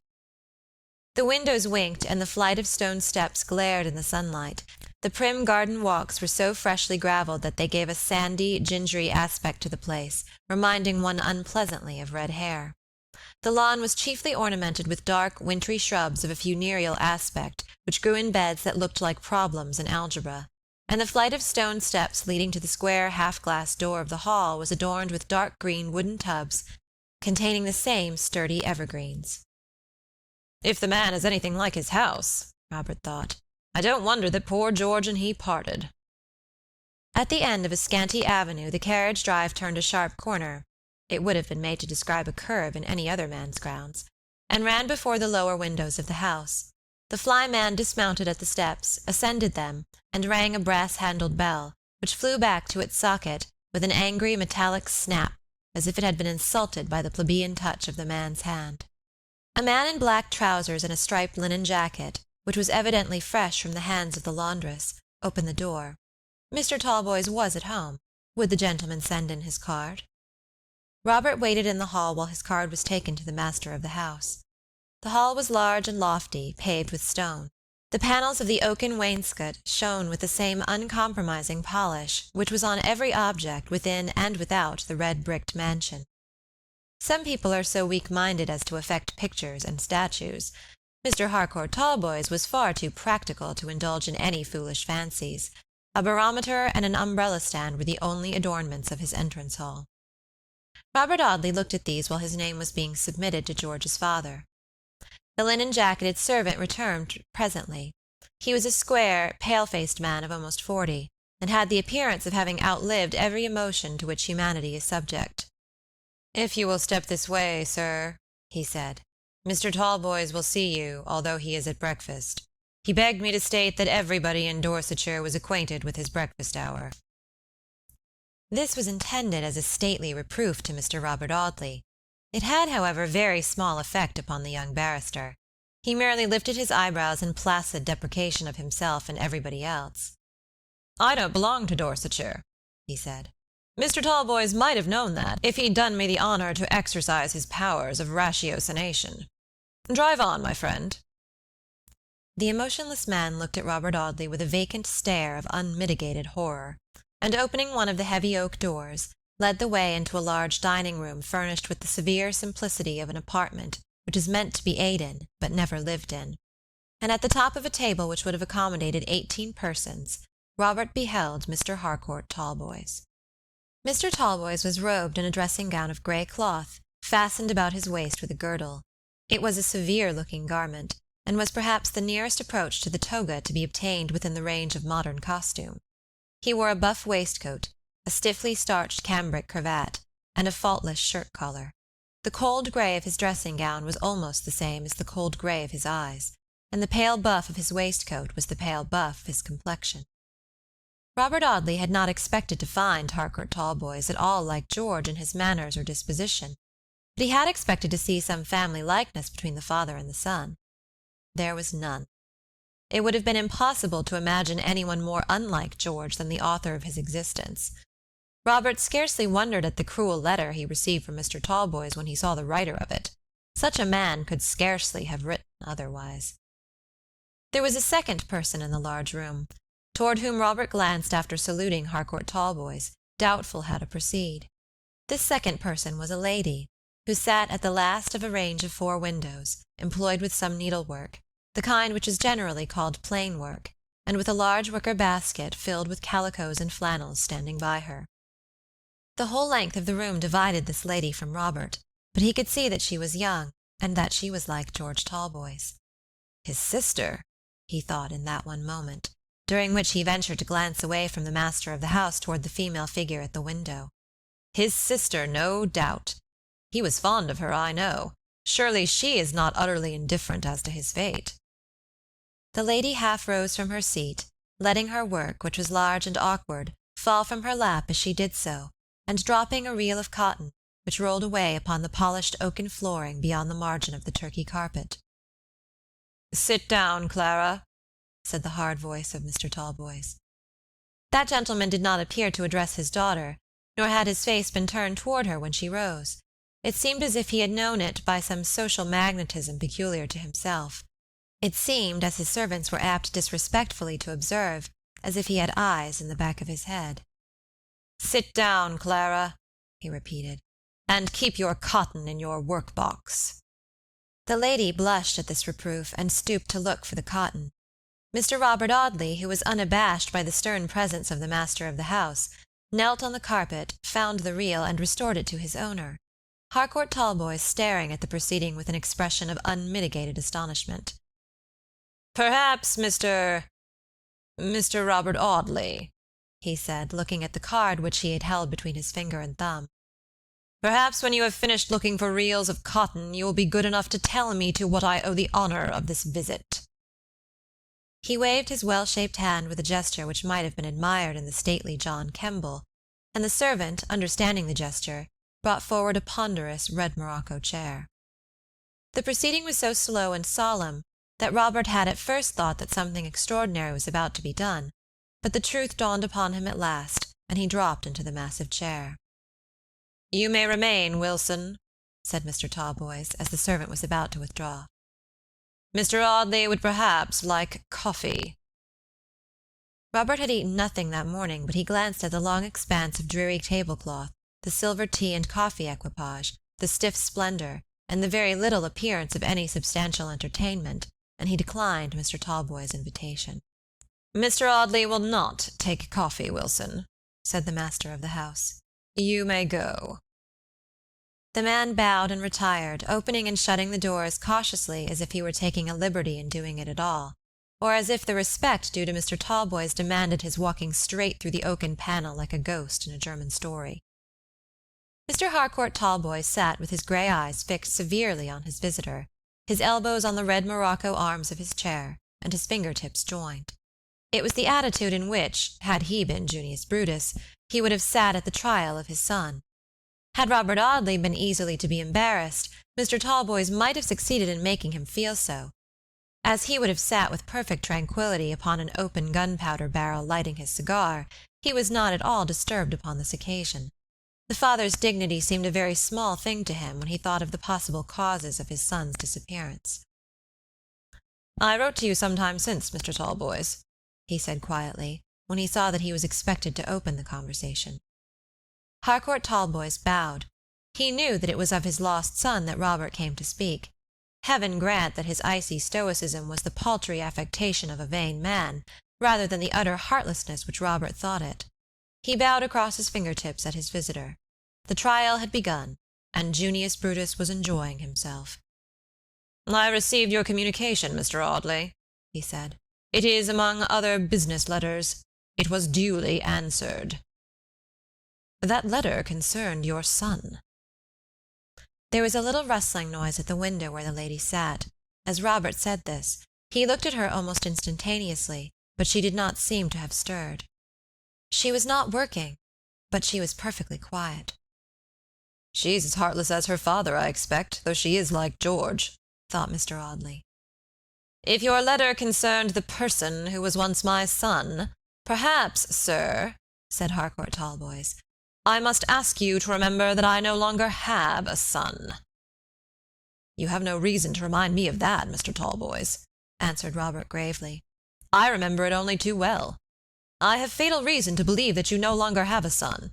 The windows winked, and the flight of stone steps glared in the sunlight. The prim garden walks were so freshly gravelled that they gave a sandy, gingery aspect to the place, reminding one unpleasantly of red hair. The lawn was chiefly ornamented with dark, wintry shrubs of a funereal aspect, which grew in beds that looked like problems in algebra, and the flight of stone steps leading to the square half-glass door of the hall was adorned with dark green wooden tubs containing the same sturdy evergreens. "If the man is anything like his house," Robert thought, "I don't wonder that poor George and he parted." At the end of a scanty avenue the carriage drive turned a sharp corner, it would have been made to describe a curve in any other man's grounds, and ran before the lower windows of the house. The flyman dismounted at the steps, ascended them, and rang a brass-handled bell, which flew back to its socket with an angry metallic snap, as if it had been insulted by the plebeian touch of the man's hand. A man in black trousers and a striped linen jacket, which was evidently fresh from the hands of the laundress, opened the door. Mr. Talboys was at home. Would the gentleman send in his card? Robert waited in the hall while his card was taken to the master of the house. The hall was large and lofty, paved with stone. The panels of the oaken wainscot shone with the same uncompromising polish which was on every object within and without the red-bricked mansion. Some people are so weak-minded as to affect pictures and statues. Mr. Harcourt Talboys was far too practical to indulge in any foolish fancies. A barometer and an umbrella-stand were the only adornments of his entrance hall. Robert Audley looked at these while his name was being submitted to George's father. The linen-jacketed servant returned presently. He was a square, pale-faced man of almost 40, and had the appearance of having outlived every emotion to which humanity is subject. "If you will step this way, sir," he said, "Mr. Talboys will see you, although he is at breakfast. He begged me to state that everybody in Dorsetshire was acquainted with his breakfast hour." This was intended as a stately reproof to Mr. Robert Audley. It had, however, very small effect upon the young barrister. He merely lifted his eyebrows in placid deprecation of himself and everybody else. "I don't belong to Dorsetshire," he said. "Mr. Talboys might have known that, if he'd done me the honour to exercise his powers of ratiocination. Drive on, my friend." The emotionless man looked at Robert Audley with a vacant stare of unmitigated horror, and opening one of the heavy oak doors, led the way into a large dining-room furnished with the severe simplicity of an apartment which is meant to be ate in, but never lived in. And at the top of a table which would have accommodated 18 persons, Robert beheld Mr. Harcourt Talboys. Mr. Talboys was robed in a dressing-gown of grey cloth, fastened about his waist with a girdle. It was a severe-looking garment, and was perhaps the nearest approach to the toga to be obtained within the range of modern costume. He wore a buff waistcoat, a stiffly starched cambric cravat, and a faultless shirt-collar. The cold grey of his dressing-gown was almost the same as the cold grey of his eyes, and the pale buff of his waistcoat was the pale buff of his complexion. Robert Audley had not expected to find Harcourt Talboys at all like George in his manners or disposition, but he had expected to see some family likeness between the father and the son. There was none. It would have been impossible to imagine anyone more unlike George than the author of his existence. Robert scarcely wondered at the cruel letter he received from Mr. Talboys when he saw the writer of it. Such a man could scarcely have written otherwise. There was a second person in the large room, toward whom Robert glanced after saluting Harcourt Talboys, doubtful how to proceed. This second person was a lady, who sat at the last of a range of 4 windows, employed with some needlework, the kind which is generally called plain work, and with a large wicker basket filled with calicoes and flannels standing by her. The whole length of the room divided this lady from Robert, but he could see that she was young, and that she was like George Talboys. His sister, he thought in that one moment, during which he ventured to glance away from the master of the house toward the female figure at the window. His sister, no doubt. He was fond of her, I know. Surely she is not utterly indifferent as to his fate. The lady half rose from her seat, letting her work, which was large and awkward, fall from her lap as she did so, and dropping a reel of cotton, which rolled away upon the polished oaken flooring beyond the margin of the Turkey carpet. "Sit down, Clara," said the hard voice of Mr. Talboys. That gentleman did not appear to address his daughter, nor had his face been turned toward her when she rose. It seemed as if he had known it by some social magnetism peculiar to himself. It seemed, as his servants were apt disrespectfully to observe, as if he had eyes in the back of his head. "Sit down, Clara," he repeated, "and keep your cotton in your work-box." The lady blushed at this reproof, and stooped to look for the cotton. Mr. Robert Audley, who was unabashed by the stern presence of the master of the house, knelt on the carpet, found the reel, and restored it to his owner, Harcourt Talboys staring at the proceeding with an expression of unmitigated astonishment. "Perhaps Mr. Robert Audley," he said, looking at the card which he had held between his finger and thumb. "Perhaps when you have finished looking for reels of cotton you will be good enough to tell me to what I owe the honor of this visit." He waved his well-shaped hand with a gesture which might have been admired in the stately John Kemble, and the servant, understanding the gesture, brought forward a ponderous red morocco chair. The proceeding was so slow and solemn that Robert had at first thought that something extraordinary was about to be done, but the truth dawned upon him at last, and he dropped into the massive chair. "You may remain, Wilson," said Mr. Talboys, as the servant was about to withdraw. "Mr. Audley would perhaps like coffee." Robert had eaten nothing that morning, but he glanced at the long expanse of dreary tablecloth, the silver tea and coffee equipage, the stiff splendor, and the very little appearance of any substantial entertainment, and he declined Mr. Talboys' invitation. "Mr. Audley will not take coffee, Wilson," said the master of the house. "You may go." The man bowed and retired, opening and shutting the door as cautiously as if he were taking a liberty in doing it at all, or as if the respect due to Mr. Talboys demanded his walking straight through the oaken panel like a ghost in a German story. Mr. Harcourt Talboys sat with his grey eyes fixed severely on his visitor, his elbows on the red morocco arms of his chair, and his finger-tips joined. It was the attitude in which, had he been Junius Brutus, he would have sat at the trial of his son. Had Robert Audley been easily to be embarrassed, Mr. Talboys might have succeeded in making him feel so. As he would have sat with perfect tranquillity upon an open gunpowder barrel lighting his cigar, he was not at all disturbed upon this occasion. The father's dignity seemed a very small thing to him when he thought of the possible causes of his son's disappearance. "I wrote to you some time since, Mr. Talboys," he said quietly, when he saw that he was expected to open the conversation. Harcourt Talboys bowed. He knew that it was of his lost son that Robert came to speak. Heaven grant that his icy stoicism was the paltry affectation of a vain man, rather than the utter heartlessness which Robert thought it. He bowed across his fingertips at his visitor. The trial had begun, and Junius Brutus was enjoying himself. "I received your communication, Mr. Audley," he said. "It is among other business letters. It was duly answered." "That letter concerned your son." There was a little rustling noise at the window where the lady sat. As Robert said this, he looked at her almost instantaneously, but she did not seem to have stirred. She was not working, but she was perfectly quiet. "She's as heartless as her father, I expect, though she is like George," thought Mr. Audley. "If your letter concerned the person who was once my son, perhaps, sir," said Harcourt Talboys, "I must ask you to remember that I no longer have a son." "You have no reason to remind me of that, Mr. Talboys," answered Robert gravely. "I remember it only too well. I have fatal reason to believe that you no longer have a son.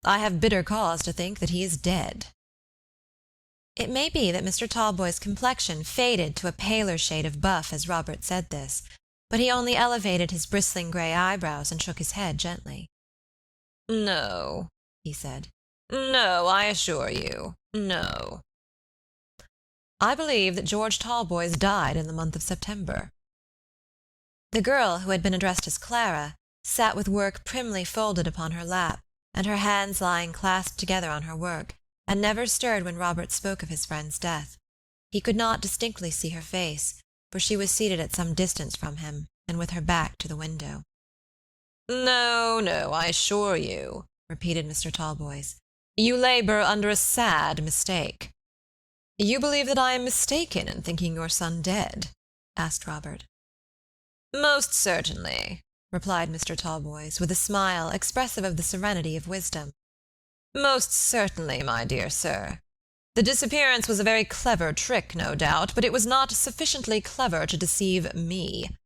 I have bitter cause to think that he is dead." It may be that Mr. Talboys' complexion faded to a paler shade of buff as Robert said this, but he only elevated his bristling grey eyebrows and shook his head gently. "No," he said. "No, I assure you, no." "I believe that George Talboys died in the month of September." The girl, who had been addressed as Clara, sat with work primly folded upon her lap, and her hands lying clasped together on her work, and never stirred when Robert spoke of his friend's death. He could not distinctly see her face, for she was seated at some distance from him, and with her back to the window. "No, no, I assure you," repeated Mr. Talboys. "You labor under a sad mistake." "You believe that I am mistaken in thinking your son dead?" asked Robert. "Most certainly," replied Mr. Talboys, with a smile expressive of the serenity of wisdom. "Most certainly, my dear sir. The disappearance was a very clever trick, no doubt, but it was not sufficiently clever to deceive me.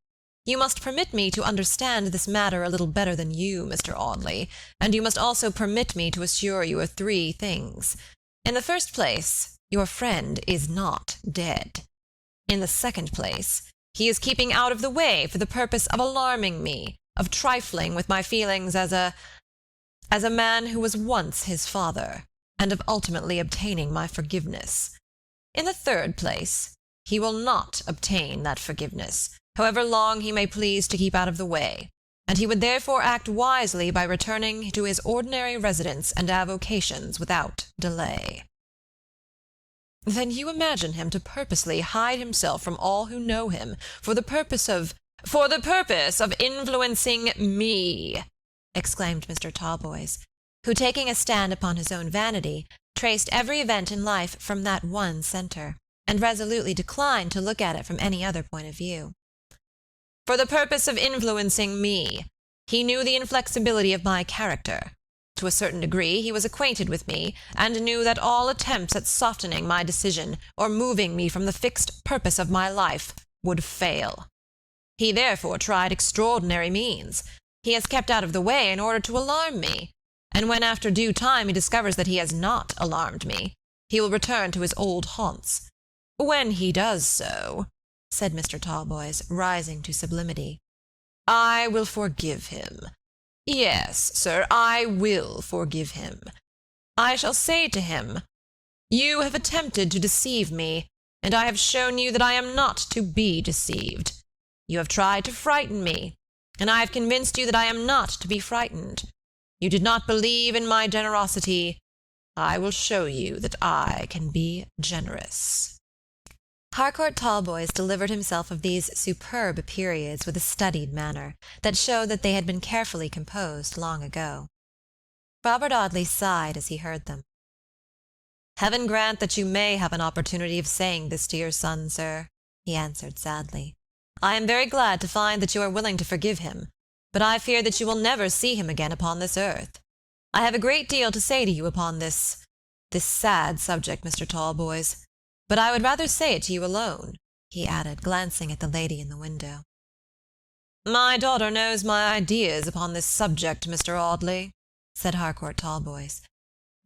You must permit me to understand this matter a little better than you, Mr. Audley, and you must also permit me to assure you of 3 things. In the first place, your friend is not dead. In the second place, he is keeping out of the way for the purpose of alarming me, of trifling with my feelings as a man who was once his father, and of ultimately obtaining my forgiveness. In the third place, he will not obtain that forgiveness, however long he may please to keep out of the way, and he would therefore act wisely by returning to his ordinary residence and avocations without delay." "Then you imagine him to purposely hide himself from all who know him, for the purpose of influencing me," exclaimed Mr. Talboys, who, taking a stand upon his own vanity, traced every event in life from that one centre, and resolutely declined to look at it from any other point of view. "For the purpose of influencing me. He knew the inflexibility of my character. To a certain degree he was acquainted with me, and knew that all attempts at softening my decision, or moving me from the fixed purpose of my life, would fail. He therefore tried extraordinary means. He has kept out of the way in order to alarm me, and when after due time he discovers that he has not alarmed me, he will return to his old haunts. When he does so," said Mr. Talboys, rising to sublimity, "I will forgive him. Yes, sir, I will forgive him. I shall say to him, 'You have attempted to deceive me, and I have shown you that I am not to be deceived. You have tried to frighten me, and I have convinced you that I am not to be frightened. You did not believe in my generosity. I will show you that I can be generous.'" Harcourt Talboys delivered himself of these superb periods with a studied manner, that showed that they had been carefully composed long ago. Robert Audley sighed as he heard them. "Heaven grant that you may have an opportunity of saying this to your son, sir," he answered sadly. "I am very glad to find that you are willing to forgive him, but I fear that you will never see him again upon this earth. I have a great deal to say to you upon this sad subject, Mr. Talboys, but I would rather say it to you alone," he added, glancing at the lady in the window. "My daughter knows my ideas upon this subject, Mr. Audley," said Harcourt Talboys.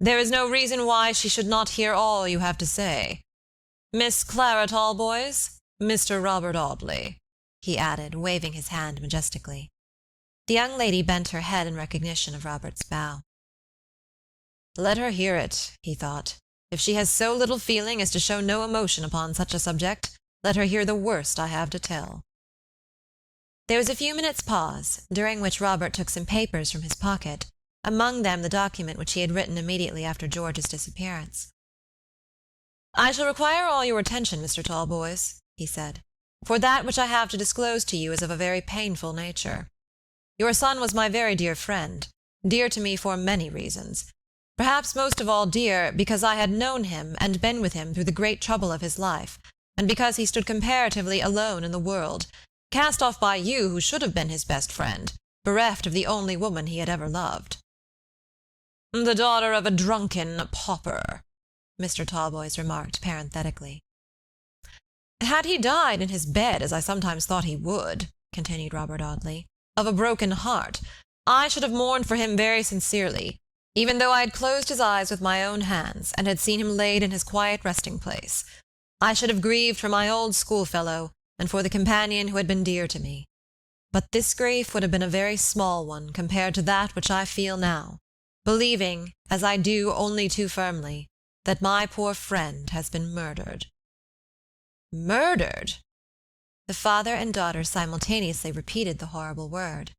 "There is no reason why she should not hear all you have to say. Miss Clara Talboys, Mr. Robert Audley," he added, waving his hand majestically. The young lady bent her head in recognition of Robert's bow. "Let her hear it," he thought. "If she has so little feeling as to show no emotion upon such a subject, let her hear the worst I have to tell." There was a few minutes' pause, during which Robert took some papers from his pocket, among them the document which he had written immediately after George's disappearance. "I shall require all your attention, Mr. Talboys," he said, "for that which I have to disclose to you is of a very painful nature. Your son was my very dear friend, dear to me for many reasons, perhaps most of all dear because I had known him and been with him through the great trouble of his life, and because he stood comparatively alone in the world, cast off by you who should have been his best friend, bereft of the only woman he had ever loved." "The daughter of a drunken pauper," Mr. Talboys remarked parenthetically. "Had he died in his bed, as I sometimes thought he would," continued Robert Audley, "of a broken heart, I should have mourned for him very sincerely, even though I had closed his eyes with my own hands, and had seen him laid in his quiet resting-place. I should have grieved for my old schoolfellow, and for the companion who had been dear to me. But this grief would have been a very small one compared to that which I feel now, believing, as I do only too firmly, that my poor friend has been murdered." "Murdered?" The father and daughter simultaneously repeated the horrible word.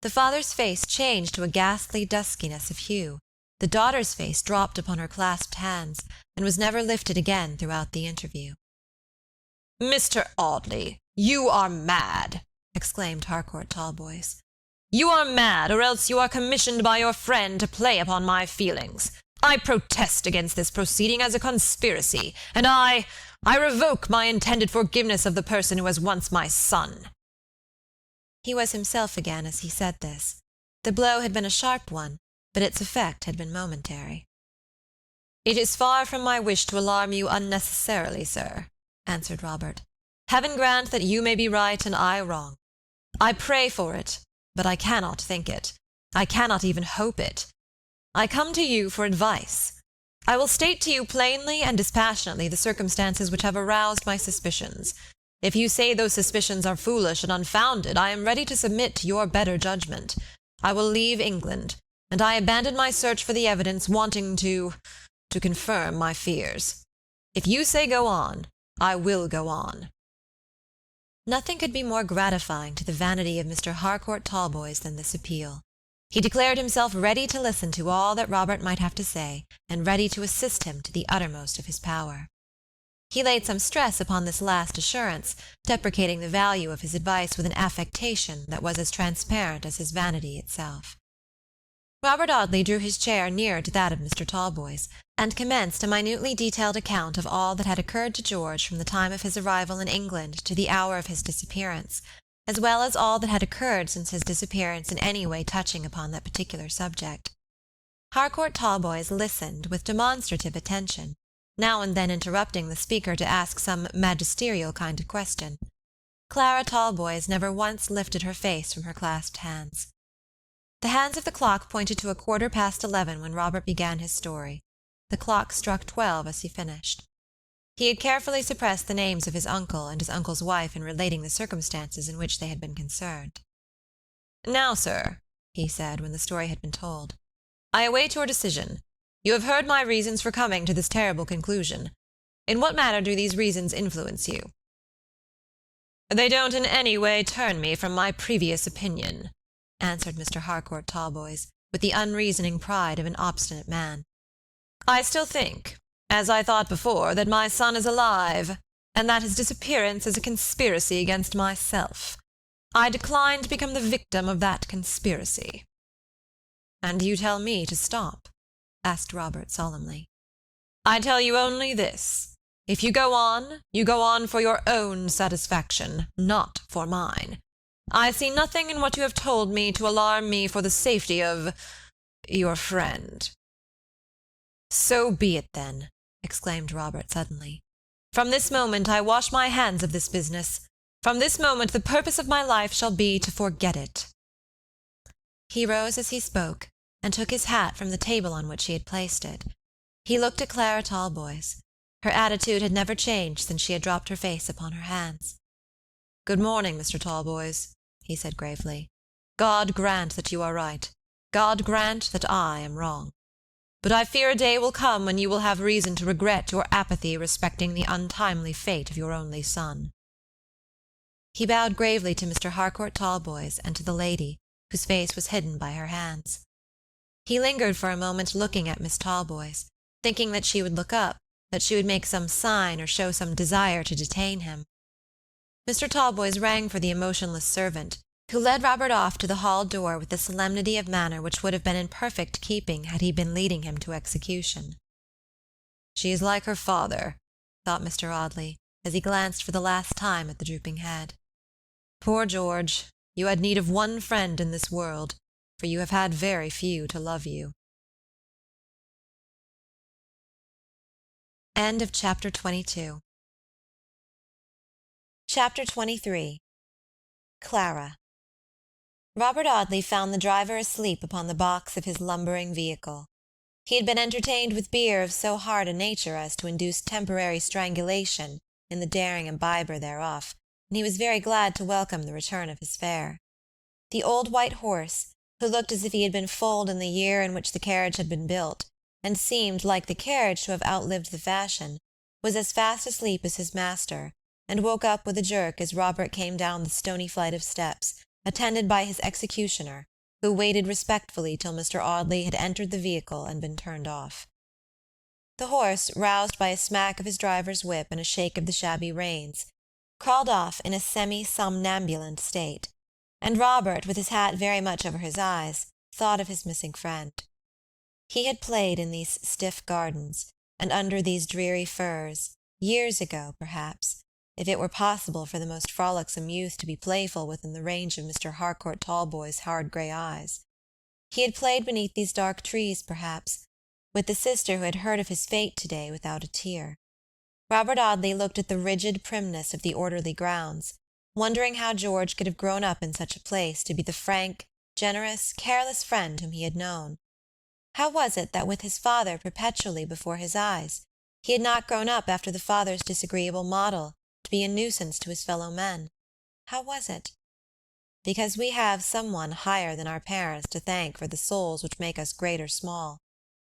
The father's face changed to a ghastly duskiness of hue. The daughter's face dropped upon her clasped hands, and was never lifted again throughout the interview. "Mr. Audley, you are mad!" exclaimed Harcourt Talboys. "You are mad, or else you are commissioned by your friend to play upon my feelings. I protest against this proceeding as a conspiracy, and I revoke my intended forgiveness of the person who was once my son." He was himself again as he said this. The blow had been a sharp one, but its effect had been momentary. "It is far from my wish to alarm you unnecessarily, sir," answered Robert. "Heaven grant that you may be right and I wrong. I pray for it, but I cannot think it. I cannot even hope it. I come to you for advice. I will state to you plainly and dispassionately the circumstances which have aroused my suspicions. If you say those suspicions are foolish and unfounded, I am ready to submit to your better judgment. I will leave England, and I abandon my search for the evidence wanting to confirm my fears. If you say go on, I will go on." Nothing could be more gratifying to the vanity of Mr. Harcourt Talboys than this appeal. He declared himself ready to listen to all that Robert might have to say, and ready to assist him to the uttermost of his power. He laid some stress upon this last assurance, deprecating the value of his advice with an affectation that was as transparent as his vanity itself. Robert Audley drew his chair nearer to that of Mr. Talboys, and commenced a minutely detailed account of all that had occurred to George from the time of his arrival in England to the hour of his disappearance, as well as all that had occurred since his disappearance in any way touching upon that particular subject. Harcourt Talboys listened with demonstrative attention, now and then interrupting the speaker to ask some magisterial kind of question. Clara Talboys never once lifted her face from her clasped hands. The hands of the clock pointed to 11:15 when Robert began his story. The clock struck 12 as he finished. He had carefully suppressed the names of his uncle and his uncle's wife in relating the circumstances in which they had been concerned. "Now, sir," he said, when the story had been told, "I await your decision. You have heard my reasons for coming to this terrible conclusion. In what manner do these reasons influence you?" "They don't in any way turn me from my previous opinion," answered Mr. Harcourt Talboys, with the unreasoning pride of an obstinate man. "I still think, as I thought before, that my son is alive, and that his disappearance is a conspiracy against myself. I decline to become the victim of that conspiracy." "And you tell me to stop?" asked Robert solemnly. "I tell you only this. If you go on for your own satisfaction, not for mine. I see nothing in what you have told me to alarm me for the safety of your friend." "So be it, then," exclaimed Robert suddenly. "From this moment I wash my hands of this business. From this moment the purpose of my life shall be to forget it." He rose as he spoke, and took his hat from the table on which he had placed it. He looked at Clara Talboys. Her attitude had never changed since she had dropped her face upon her hands. "Good morning, Mr. Talboys," he said gravely. "God grant that you are right. God grant that I am wrong. But I fear a day will come when you will have reason to regret your apathy respecting the untimely fate of your only son." He bowed gravely to Mr. Harcourt Talboys and to the lady, whose face was hidden by her hands. He lingered for a moment looking at Miss Talboys, thinking that she would look up, that she would make some sign or show some desire to detain him. Mr. Talboys rang for the emotionless servant, who led Robert off to the hall door with the solemnity of manner which would have been in perfect keeping had he been leading him to execution. "She is like her father," thought Mr. Audley, as he glanced for the last time at the drooping head. "Poor George, you had need of one friend in this world, for you have had very few to love you." End of Chapter 22. Chapter 23. Clara. Robert Audley found the driver asleep upon the box of his lumbering vehicle. He had been entertained with beer of so hard a nature as to induce temporary strangulation in the daring imbiber thereof, and he was very glad to welcome the return of his fare. The old white horse, who looked as if he had been foaled in the year in which the carriage had been built, and seemed, like the carriage, to have outlived the fashion, was as fast asleep as his master, and woke up with a jerk as Robert came down the stony flight of steps, attended by his executioner, who waited respectfully till Mr. Audley had entered the vehicle and been turned off. The horse, roused by a smack of his driver's whip and a shake of the shabby reins, crawled off in a semi-somnambulant state, and Robert, with his hat very much over his eyes, thought of his missing friend. He had played in these stiff gardens, and under these dreary firs, years ago, perhaps, if it were possible for the most frolicsome youth to be playful within the range of Mr. Harcourt Talboys' hard grey eyes. He had played beneath these dark trees, perhaps, with the sister who had heard of his fate to-day without a tear. Robert Audley looked at the rigid primness of the orderly grounds, wondering how George could have grown up in such a place to be the frank, generous, careless friend whom he had known. How was it that with his father perpetually before his eyes, he had not grown up after the father's disagreeable model, to be a nuisance to his fellow men? How was it? Because we have some one higher than our parents to thank for the souls which make us great or small,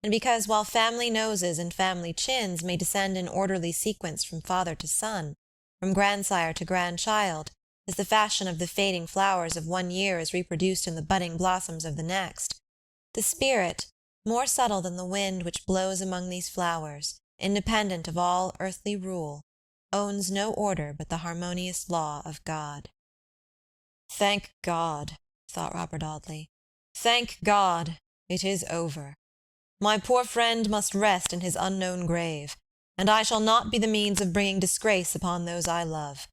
and because while family noses and family chins may descend in orderly sequence from father to son, from grandsire to grandchild, as the fashion of the fading flowers of one year is reproduced in the budding blossoms of the next, the spirit, more subtle than the wind which blows among these flowers, independent of all earthly rule, owns no order but the harmonious law of God. "Thank God," thought Robert Audley. "Thank God, it is over. My poor friend must rest in his unknown grave, and I shall not be the means of bringing disgrace upon those I love.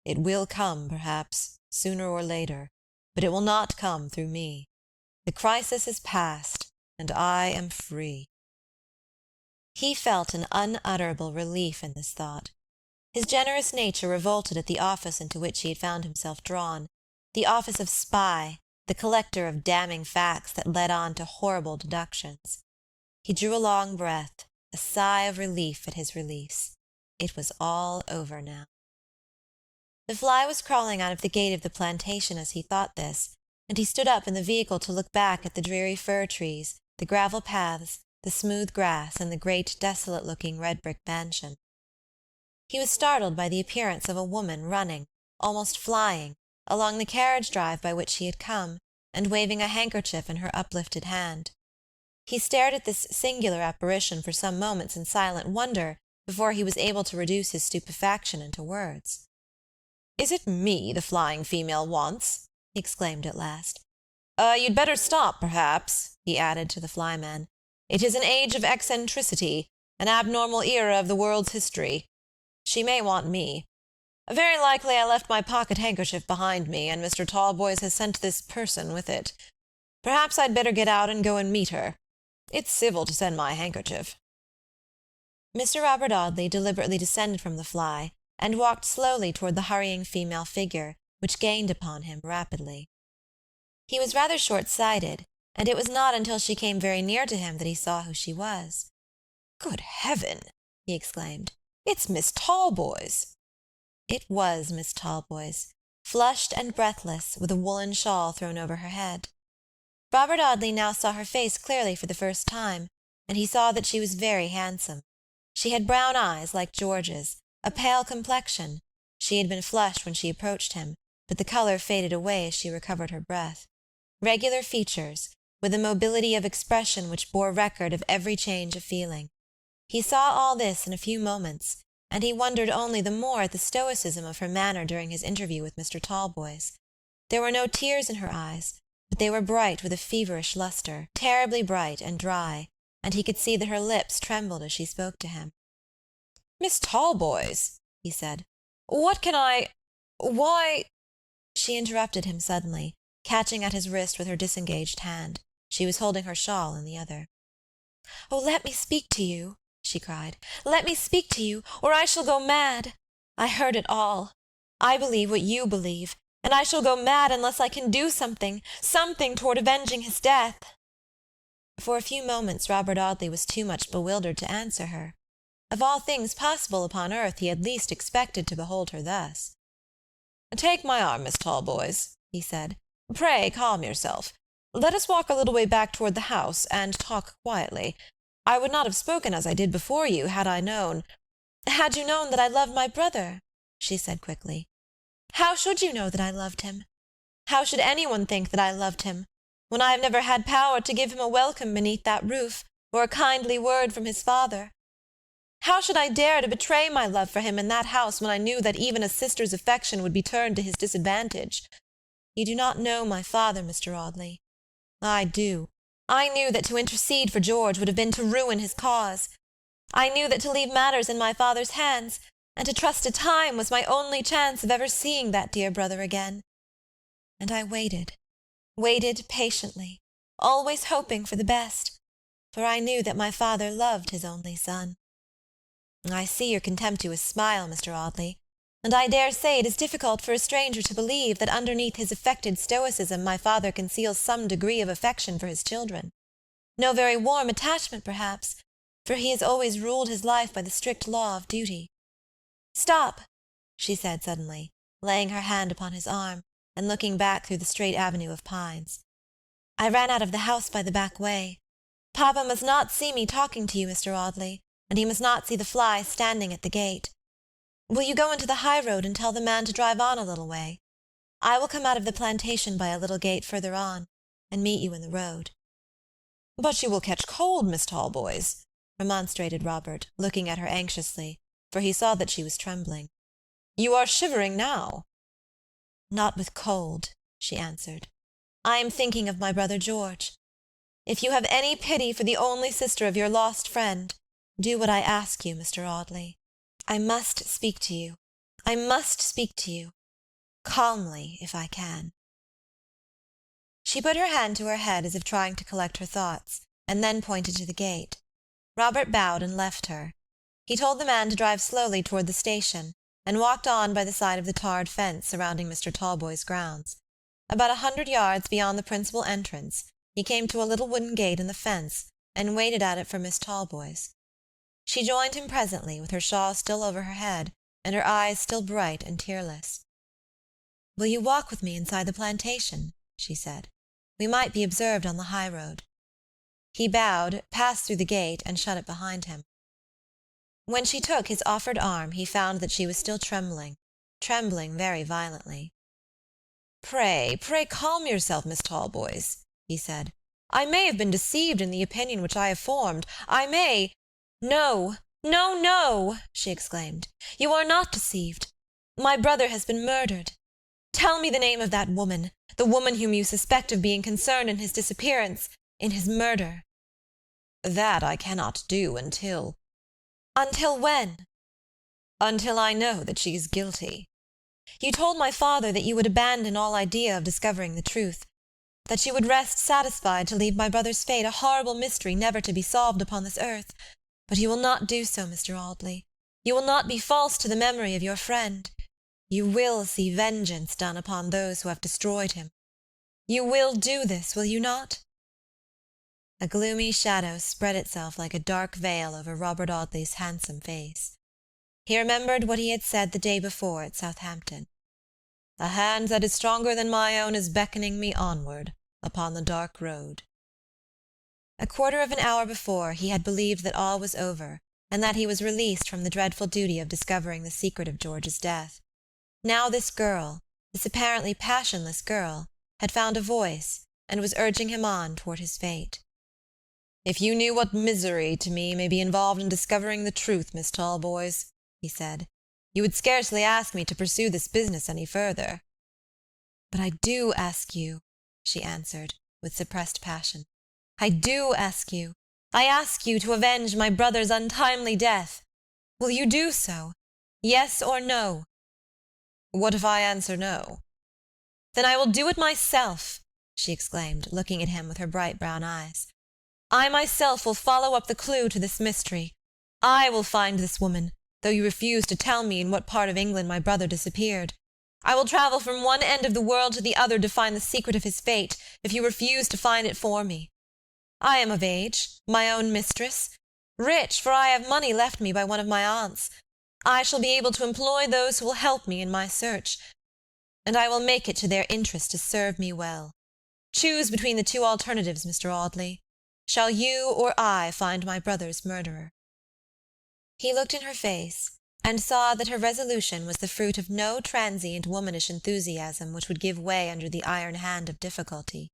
It will come, perhaps, sooner or later, but it will not come through me. The crisis is past, and I am free." He felt an unutterable relief in this thought. His generous nature revolted at the office into which he had found himself drawn, the office of spy, the collector of damning facts that led on to horrible deductions. He drew a long breath, a sigh of relief at his release. It was all over now. The fly was crawling out of the gate of the plantation as he thought this, and he stood up in the vehicle to look back at the dreary fir trees, the gravel paths, the smooth grass, and the great desolate-looking red-brick mansion. He was startled by the appearance of a woman running, almost flying, along the carriage drive by which he had come, and waving a handkerchief in her uplifted hand. He stared at this singular apparition for some moments in silent wonder before he was able to reduce his stupefaction into words. "Is it me the flying female wants?" he exclaimed at last. "You'd better stop, perhaps," he added to the flyman. "It is an age of eccentricity, an abnormal era of the world's history. She may want me. Very likely I left my pocket-handkerchief behind me, and Mr. Talboys has sent this person with it. Perhaps I'd better get out and go and meet her. It's civil to send my handkerchief." Mr. Robert Audley deliberately descended from the fly, and walked slowly toward the hurrying female figure, which gained upon him rapidly. He was rather short-sighted, and it was not until she came very near to him that he saw who she was. "Good heaven!" he exclaimed. "It's Miss Talboys." It was Miss Talboys, flushed and breathless, with a woolen shawl thrown over her head. Robert Audley now saw her face clearly for the first time, and he saw that she was very handsome. She had brown eyes like George's, a pale complexion. She had been flushed when she approached him, but the color faded away as she recovered her breath. Regular features, with a mobility of expression which bore record of every change of feeling. He saw all this in a few moments, and he wondered only the more at the stoicism of her manner during his interview with Mr. Talboys. There were no tears in her eyes, but they were bright with a feverish lustre, terribly bright and dry, and he could see that her lips trembled as she spoke to him. "Miss Talboys," he said, "what can I—why—" She interrupted him suddenly, catching at his wrist with her disengaged hand. She was holding her shawl in the other. "Oh, let me speak to you," she cried. "Let me speak to you, or I shall go mad. I heard it all. I believe what you believe, and I shall go mad unless I can do something toward avenging his death." For a few moments Robert Audley was too much bewildered to answer her. Of all things possible upon earth he had least expected to behold her thus. "Take my arm, Miss Talboys," he said. "Pray calm yourself. Let us walk a little way back toward the house, and talk quietly. I would not have spoken as I did before you, had I known—" "Had you known that I loved my brother?" she said quickly. "How should you know that I loved him? How should anyone think that I loved him, when I have never had power to give him a welcome beneath that roof, or a kindly word from his father? How should I dare to betray my love for him in that house when I knew that even a sister's affection would be turned to his disadvantage? You do not know my father, Mr. Audley. I do. I knew that to intercede for George would have been to ruin his cause. I knew that to leave matters in my father's hands, and to trust to time, was my only chance of ever seeing that dear brother again. And I waited patiently, always hoping for the best, for I knew that my father loved his only son. I see your contemptuous smile, Mr. Audley, and I dare say it is difficult for a stranger to believe that underneath his affected stoicism my father conceals some degree of affection for his children. No very warm attachment, perhaps, for he has always ruled his life by the strict law of duty. Stop, she said suddenly, laying her hand upon his arm, and looking back through the straight avenue of pines. I ran out of the house by the back way. Papa must not see me talking to you, Mr. Audley, and he must not see the fly standing at the gate. Will you go into the high road and tell the man to drive on a little way? I will come out of the plantation by a little gate further on, and meet you in the road. But you will catch cold, Miss Talboys, remonstrated Robert, looking at her anxiously, for he saw that she was trembling. You are shivering now. Not with cold, she answered. I am thinking of my brother George. If you have any pity for the only sister of your lost friend, do what I ask you, Mr. Audley. I must speak to you. I must speak to you. Calmly, if I can. She put her hand to her head as if trying to collect her thoughts, and then pointed to the gate. Robert bowed and left her. He told the man to drive slowly toward the station, and walked on by the side of the tarred fence surrounding Mr. Talboys' grounds. About 100 yards beyond the principal entrance, he came to a little wooden gate in the fence, and waited at it for Miss Talboys. She joined him presently, with her shawl still over her head, and her eyes still bright and tearless. "Will you walk with me inside the plantation?" she said. "We might be observed on the high road." He bowed, passed through the gate, and shut it behind him. When she took his offered arm, he found that she was still trembling very violently. Pray calm yourself, Miss Talboys," he said. "I may have been deceived in the opinion which I have formed. I may—" "No, no, no!" she exclaimed. "You are not deceived. My brother has been murdered. Tell me the name of that woman, the woman whom you suspect of being concerned in his disappearance, in his murder." "That I cannot do until—" "Until when?" "Until I know that she is guilty." You told my father that you would abandon all idea of discovering the truth. that you would rest satisfied to leave my brother's fate a horrible mystery never to be solved upon this earth. But you will not do so, Mr. Audley. You will not be false to the memory of your friend. You will see vengeance done upon those who have destroyed him. You will do this, will you not?" A gloomy shadow spread itself like a dark veil over Robert Audley's handsome face. He remembered what he had said the day before at Southampton. "A hand that is stronger than my own is beckoning me onward upon the dark road." A quarter of an hour before he had believed that all was over, and that he was released from the dreadful duty of discovering the secret of George's death. Now this girl, this apparently passionless girl, had found a voice, and was urging him on toward his fate. "If you knew what misery to me may be involved in discovering the truth, Miss Talboys," he said, "you would scarcely ask me to pursue this business any further." "But I do ask you," she answered, with suppressed passion. "I do ask you. I ask you to avenge my brother's untimely death. Will you do so? Yes or no?" "What if I answer no?" "Then I will do it myself," she exclaimed, looking at him with her bright brown eyes. "I myself will follow up the clue to this mystery. I will find this woman, though you refuse to tell me in what part of England my brother disappeared. I will travel from one end of the world to the other to find the secret of his fate, if you refuse to find it for me. I am of age, my own mistress, rich, for I have money left me by one of my aunts. I shall be able to employ those who will help me in my search, and I will make it to their interest to serve me well. Choose between the two alternatives, Mr. Audley. Shall you or I find my brother's murderer?" He looked in her face, and saw that her resolution was the fruit of no transient womanish enthusiasm which would give way under the iron hand of difficulty.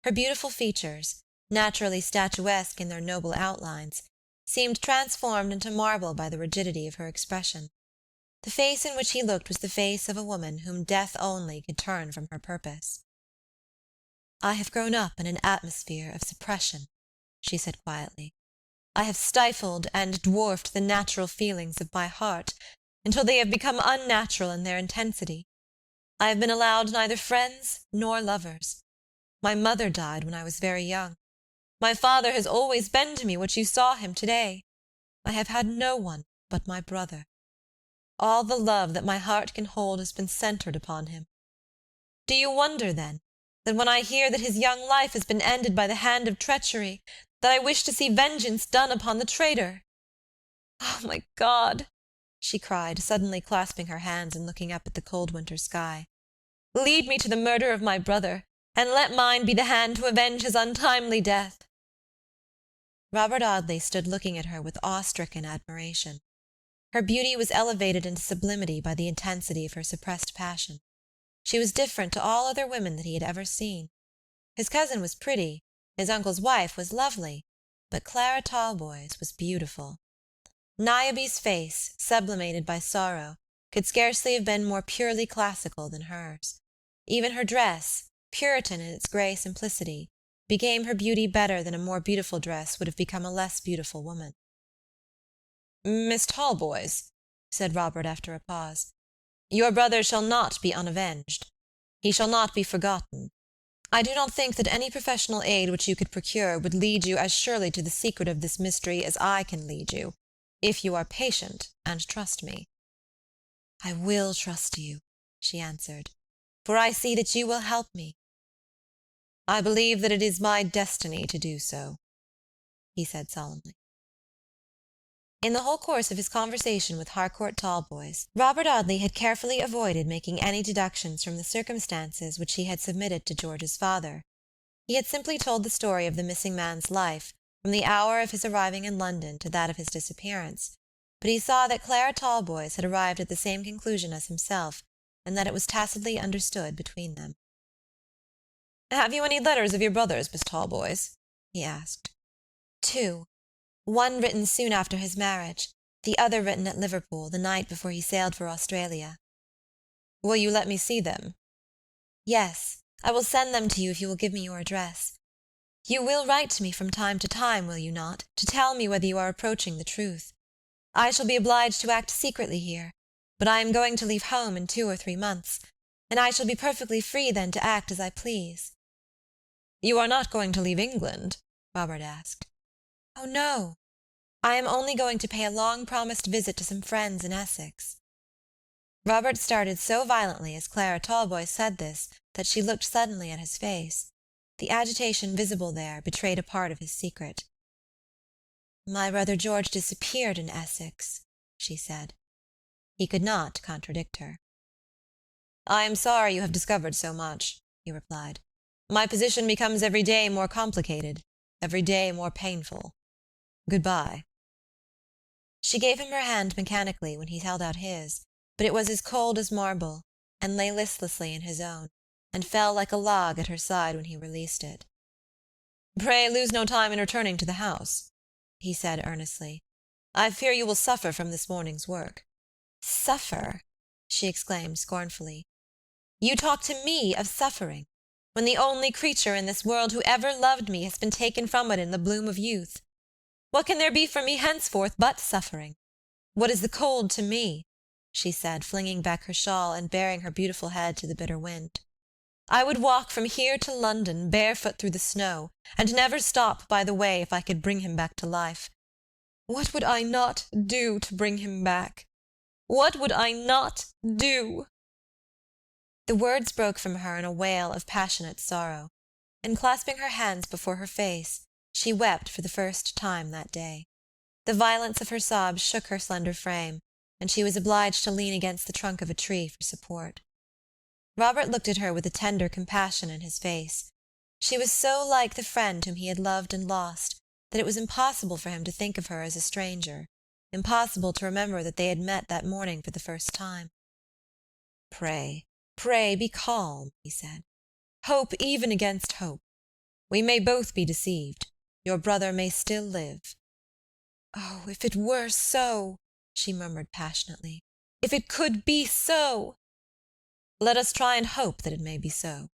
Her beautiful features, naturally statuesque in their noble outlines, seemed transformed into marble by the rigidity of her expression. The face in which he looked was the face of a woman whom death only could turn from her purpose. "I have grown up in an atmosphere of suppression," she said quietly. "I have stifled and dwarfed the natural feelings of my heart until they have become unnatural in their intensity. I have been allowed neither friends nor lovers. My mother died when I was very young. My father has always been to me what you saw him today. I have had no one but my brother. All the love that my heart can hold has been centred upon him. Do you wonder, then, that when I hear that his young life has been ended by the hand of treachery, that I wish to see vengeance done upon the traitor? Oh, my God!" she cried, suddenly clasping her hands and looking up at the cold winter sky. "Lead me to the murder of my brother, and let mine be the hand to avenge his untimely death." Robert Audley stood looking at her with awe-stricken admiration. Her beauty was elevated into sublimity by the intensity of her suppressed passion. She was different to all other women that he had ever seen. His cousin was pretty, his uncle's wife was lovely, but Clara Talboys was beautiful. Niobe's face, sublimated by sorrow, could scarcely have been more purely classical than hers. Even her dress, Puritan in its grey simplicity, became her beauty better than a more beautiful dress would have become a less beautiful woman. "Miss Talboys," said Robert after a pause, "your brother shall not be unavenged. He shall not be forgotten. I do not think that any professional aid which you could procure would lead you as surely to the secret of this mystery as I can lead you, if you are patient and trust me." "I will trust you," she answered, "for I see that you will help me." "I believe that it is my destiny to do so," he said solemnly. In the whole course of his conversation with Harcourt Talboys, Robert Audley had carefully avoided making any deductions from the circumstances which he had submitted to George's father. He had simply told the story of the missing man's life, from the hour of his arriving in London to that of his disappearance, but he saw that Clara Talboys had arrived at the same conclusion as himself, and that it was tacitly understood between them. "Have you any letters of your brother's, Miss Talboys?" he asked. "Two. One written soon after his marriage, the other written at Liverpool, the night before he sailed for Australia." "Will you let me see them?" "Yes, I will send them to you if you will give me your address. You will write to me from time to time, will you not, to tell me whether you are approaching the truth? I shall be obliged to act secretly here, but I am going to leave home in 2 or 3 months, and I shall be perfectly free then to act as I please. You are not going to leave England? Robert asked. Oh, no. I am only going to pay a long-promised visit to some friends in Essex. Robert started so violently as Clara Talboys said this that she looked suddenly at his face. The agitation visible there betrayed a part of his secret. My brother George disappeared in Essex, she said. He could not contradict her. I am sorry you have discovered so much, he replied. My position becomes every day more complicated, every day more painful. Goodbye. She gave him her hand mechanically when he held out his, but it was as cold as marble, and lay listlessly in his own, and fell like a log at her side when he released it. Pray lose no time in returning to the house, he said earnestly. I fear you will suffer from this morning's work. Suffer? She exclaimed scornfully. You talk to me of suffering, when the only creature in this world who ever loved me has been taken from it in the bloom of youth. What can there be for me henceforth but suffering? What is the cold to me? She said, flinging back her shawl and baring her beautiful head to the bitter wind. I would walk from here to London barefoot through the snow, and never stop by the way if I could bring him back to life. What would I not do to bring him back? What would I not do? The words broke from her in a wail of passionate sorrow, and clasping her hands before her face, she wept for the first time that day. The violence of her sobs shook her slender frame, and she was obliged to lean against the trunk of a tree for support. Robert looked at her with a tender compassion in his face. She was so like the friend whom he had loved and lost that it was impossible for him to think of her as a stranger, impossible to remember that they had met that morning for the first time. Pray, pray be calm, he said. Hope even against hope. We may both be deceived. Your brother may still live. Oh, if it were so, she murmured passionately. If it could be so! Let us try and hope that it may be so.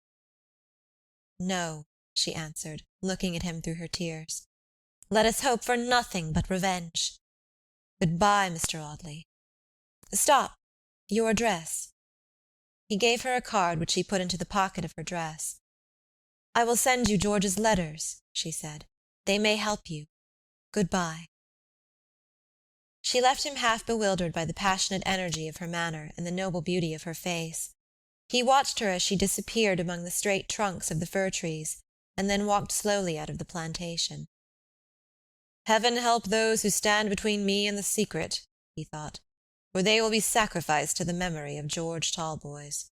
No, she answered, looking at him through her tears. Let us hope for nothing but revenge. Goodbye, Mr. Audley. Stop, your address. He gave her a card which she put into the pocket of her dress. I will send you George's letters, she said. They may help you. Goodbye. She left him half bewildered by the passionate energy of her manner and the noble beauty of her face. He watched her as she disappeared among the straight trunks of the fir trees, and then walked slowly out of the plantation. Heaven help those who stand between me and the secret, he thought, for they will be sacrificed to the memory of George Talboys.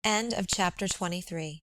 End of chapter 23.